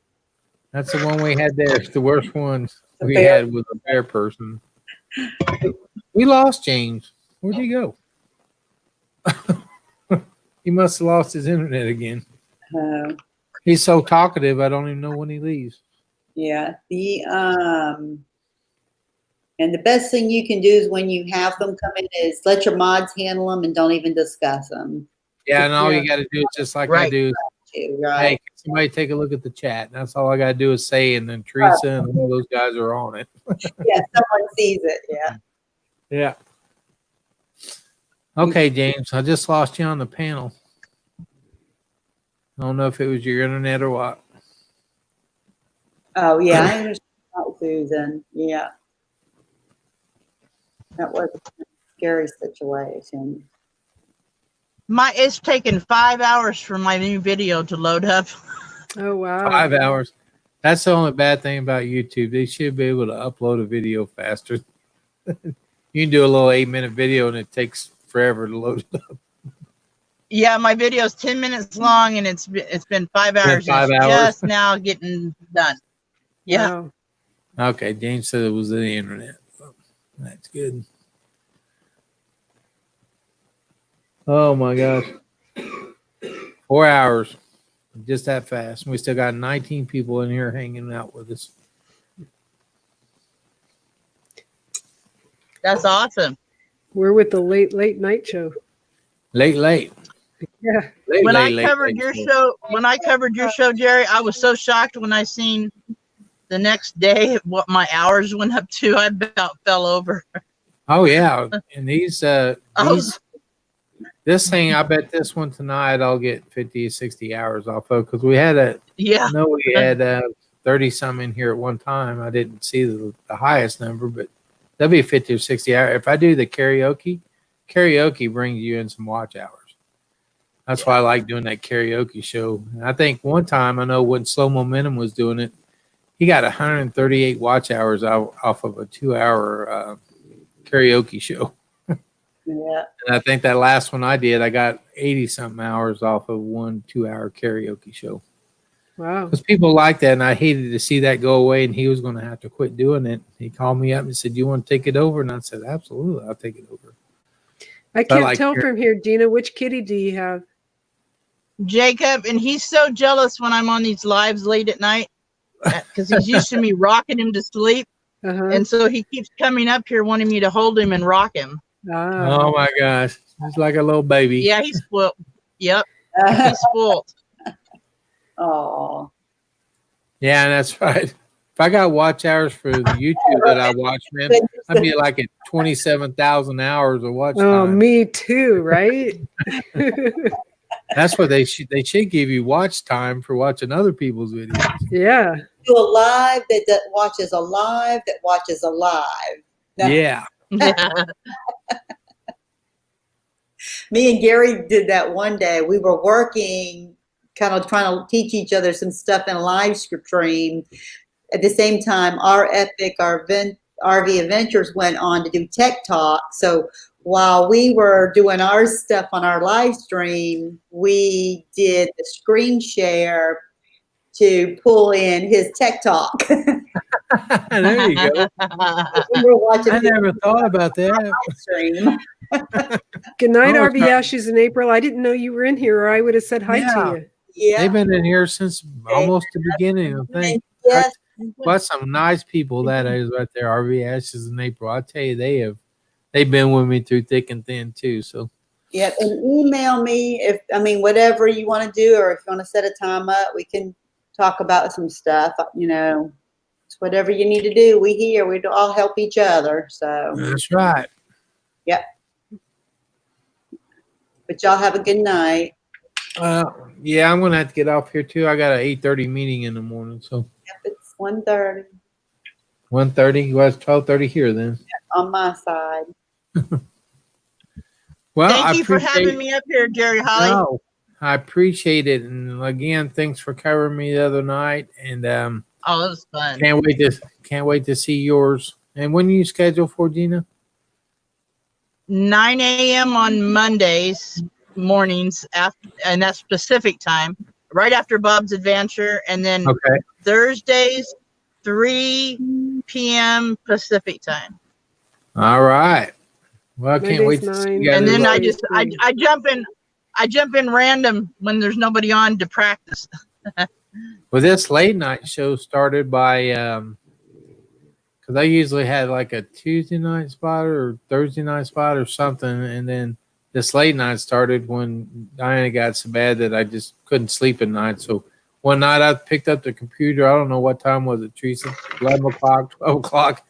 That's the one we had there. It's the worst one we had with a bear person. We lost James. Where'd he go? He must have lost his internet again. He's so talkative, I don't even know when he leaves. yeah. And the best thing you can do is when you have them come in is let your mods handle them and don't even discuss them. Yeah, and all you got to do is just like I Right. do. Right. Hey, can somebody take a look at the chat. And that's all I got to do is say, and then Teresa and all those guys are on it. Yeah, someone sees it. Yeah. Yeah. Okay, James, I just lost you on the panel. I don't know if it was your internet or what. Oh, yeah. I understand, Susan. Yeah. That was a scary situation. It's taken 5 hours for my new video to load up. Oh wow. 5 hours. That's the only bad thing about YouTube. They should be able to upload a video faster. You can do a little 8-minute video and it takes forever to load it up. Yeah, my video is 10 minutes long and it's been 5 hours. 5 and it's hours. just now getting done. Yeah. Wow. Okay, James said it was the internet. That's good. Oh my gosh. 4 hours. Just that fast. We still got 19 people in here hanging out with us. That's awesome. We're with the late night show. Late. Yeah. When I covered your show, Jerry, I was so shocked when I seen the next day what my hours went up to. I about fell over. Oh yeah. And this thing, I bet this one tonight I'll get 50 or 60 hours off of, because we had we had 30 some in here at one time. I didn't see the highest number, but that'll be 50 or 60 hours. If I do the karaoke brings you in some watch hours. That's why I like doing that karaoke show. And I think one time, I know when Slow Momentum was doing it, he got 138 watch hours off of a 2-hour karaoke show. Yeah. And I think that last one I did, I got 80 something hours off of 1 2-hour karaoke show. Wow. Because people like that, and I hated to see that go away, and he was going to have to quit doing it. He called me up and said, "You want to take it over?" And I said, "Absolutely, I'll take it over." I can't tell from here, Gina, which kitty do you have? Jacob, and he's so jealous when I'm on these lives late at night because he's used to me rocking him to sleep. And so he keeps coming up here wanting me to hold him and rock him. Oh my gosh, he's like a little baby. Yeah, he's spoiled. Yep, he's spoiled. Oh. Yeah, that's right. If I got watch hours for the YouTube that I watch, man, I'd be like at 27,000 hours of watch Oh, time. me too, right? That's what they should give you watch time for watching other people's videos. Yeah. Do a live that watches a live that watches a live. Yeah. Me and Gary did that one day. We were working, kind of trying to teach each other some stuff in a live stream. At the same time, our RV Adventures went on to do Tech Talk. So while we were doing our stuff on our live stream, we did the screen share to pull in his Tech Talk. There you go. We were watching. I never thought about that. Live stream. Good night, Oh, RV Ashes in April. I didn't know you were in here, or I would have said hi Yeah. to you. Yeah. They've been in here since almost the beginning, I think. Yes. Well, some nice people that is right there. RV Ashes in April. I tell you, they've been with me through thick and thin too. So Yep. And email me whatever you want to do, or if you want to set a time up, we can talk about some stuff. It's whatever you need to do. We here. We all help each other. So that's right. yep. But y'all have a good night. Yeah, I'm gonna have to get off here too. I got an 8:30 meeting in the morning. So Yep, it's 1:30 1:30. Well, it's 12:30 here then. on my side. Well, Thank you for having me up here, Jerry Holly. No, I appreciate it, and again, thanks for covering me the other night. And Oh, it was fun. can't wait to see yours. And when you schedule for, Gina? 9 a.m. on Mondays mornings, and that's Pacific time, right after Bob's Adventure, and then Okay. Thursdays 3 p.m. Pacific time. All right. Well, I can't wait to Monday's see 9. you guys. And then Everybody- I jump in random when there's nobody on to practice. Well, this late night show started by because I usually had like a Tuesday night spot or Thursday night spot or something, and then this late night started when Diana got so bad that I just couldn't sleep at night. So one night I picked up the computer. I don't know what time was it, Teresa? 11 o'clock, 12 o'clock.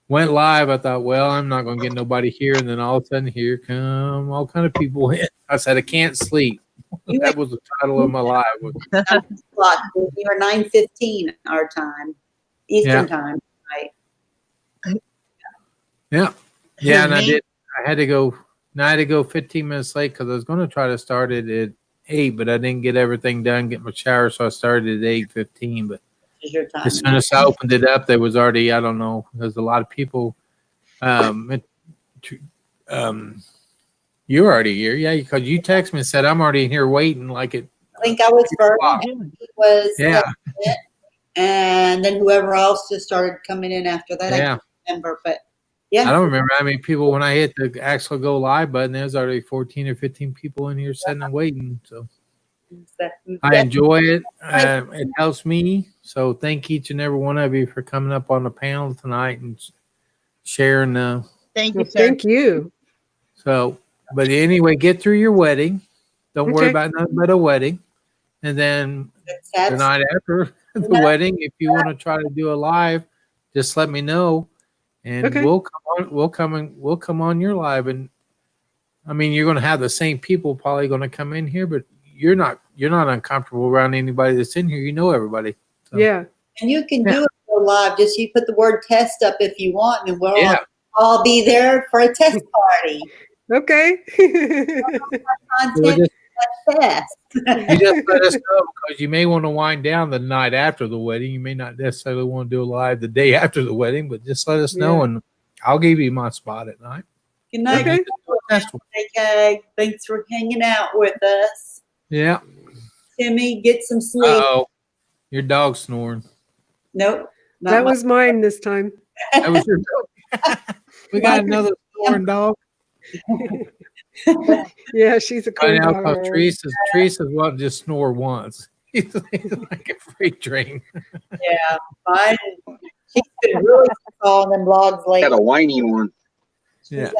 Went live. I thought, well, I'm not going to get nobody here. And then all of a sudden, here come all kind of people in. I said, I can't sleep. That was the title of my live. We are 9:15 our time, Eastern Yeah. time. Right. Yeah. Yeah, and I did. I had to go. Now I had to go 15 minutes late because I was going to try to start it at 8, but I didn't get everything done, get my shower, so I started at 8:15. But Is your time. as soon as I opened it up, there was already, I don't know, there's a lot of people. You're already here, yeah, because you texted me and said I'm already here waiting, like it. I think I was first. Wow. He was Yeah. second, and then whoever else just started coming in after that. I Yeah. can't remember, but yeah. I don't remember how many people when I hit the actual go live button. There's already 14 or 15 people in here sitting and waiting. So I enjoy it. It helps me. So thank each and every one of you for coming up on the panel tonight and sharing. Thank you, Well, sir. thank you. So, but anyway, get through your wedding. Don't worry Okay. about nothing but a wedding. And then That's the night after the wedding, if you want to try to do a live, just let me know, and Okay. we'll come on your live. And I mean, you're going to have the same people probably going to come in here, but you're not uncomfortable around anybody that's in here. You know everybody. So, Yeah. And you can do it for live. Just you put the word test up if you want, and we'll Yeah. all be there for a test party. Okay. Content test. You just let us know because you may want to wind down the night after the wedding. You may not necessarily want to do a live the day after the wedding, but just let us know, Yeah. and I'll give you my spot at night. Good night. Okay. Okay. Thanks for hanging out with us. Yeah. Timmy, get some sleep. Oh, your dog's snoring. Nope. not That my- was mine this time. That was your dog. We got another snoring dog. Yeah, she's a I cool know dog. because Teresa's won't just snore once. He's like a freight train. Yeah, mine. She's been really on them blogs Got a lately. whiny one. Yeah.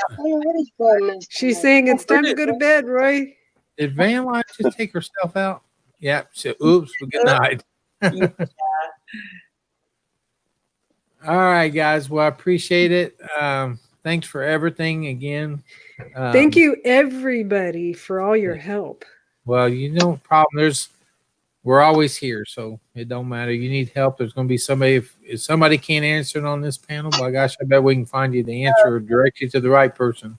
She's saying it's time to go to bed, Roy. Did Van Life just take herself out? Yeah. So, oops. Well, good night. All right, guys. Well, I appreciate it. Thanks for everything again. Thank you, everybody, for all your help. Well, problem. We're always here, so it don't matter. You need help. There's going to be somebody. If somebody can't answer it on this panel, by gosh, I bet we can find you the answer or direct you to the right person.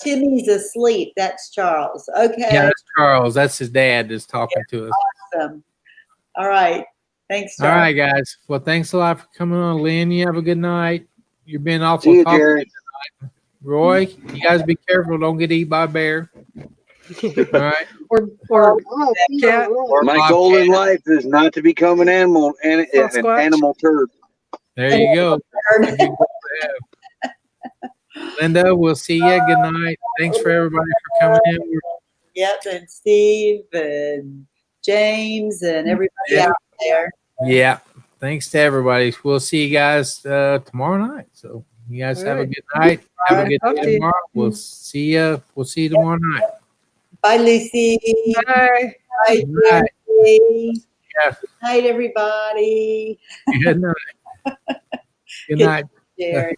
Timmy's asleep. That's Charles. Okay. Yeah, that's Charles. That's his dad that's talking to us. Awesome. All right. Thanks, All Charles. right, guys. Well, thanks a lot for coming on. Lynn, you have a good night. You've been See awful you, talkative Jerry. tonight. Roy, you guys be careful. Don't get eaten by a bear. All right. Or cat. My goal in life is not to become an animal and an Sasquatch. animal turd. There you go. Linda, we'll see you. Good night. Thanks for everybody for coming in. Yep, and Steve and James and everybody Yeah. out there. Yeah. Thanks to everybody. We'll see you guys tomorrow night. So you guys All have a right. good night. Have a good Talk to day you. tomorrow. We'll see you. We'll see you tomorrow night. Bye, Lucy. Bye. Bye, Good night. Jerry. Yeah. Good night, everybody. Good night. Good night. Jerry.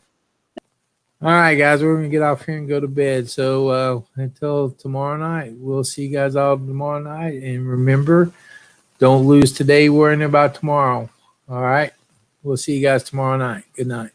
All right, guys, we're gonna get off here and go to bed. So until tomorrow night, we'll see you guys all tomorrow night. And remember, don't lose today worrying about tomorrow. All right, we'll see you guys tomorrow night. Good night.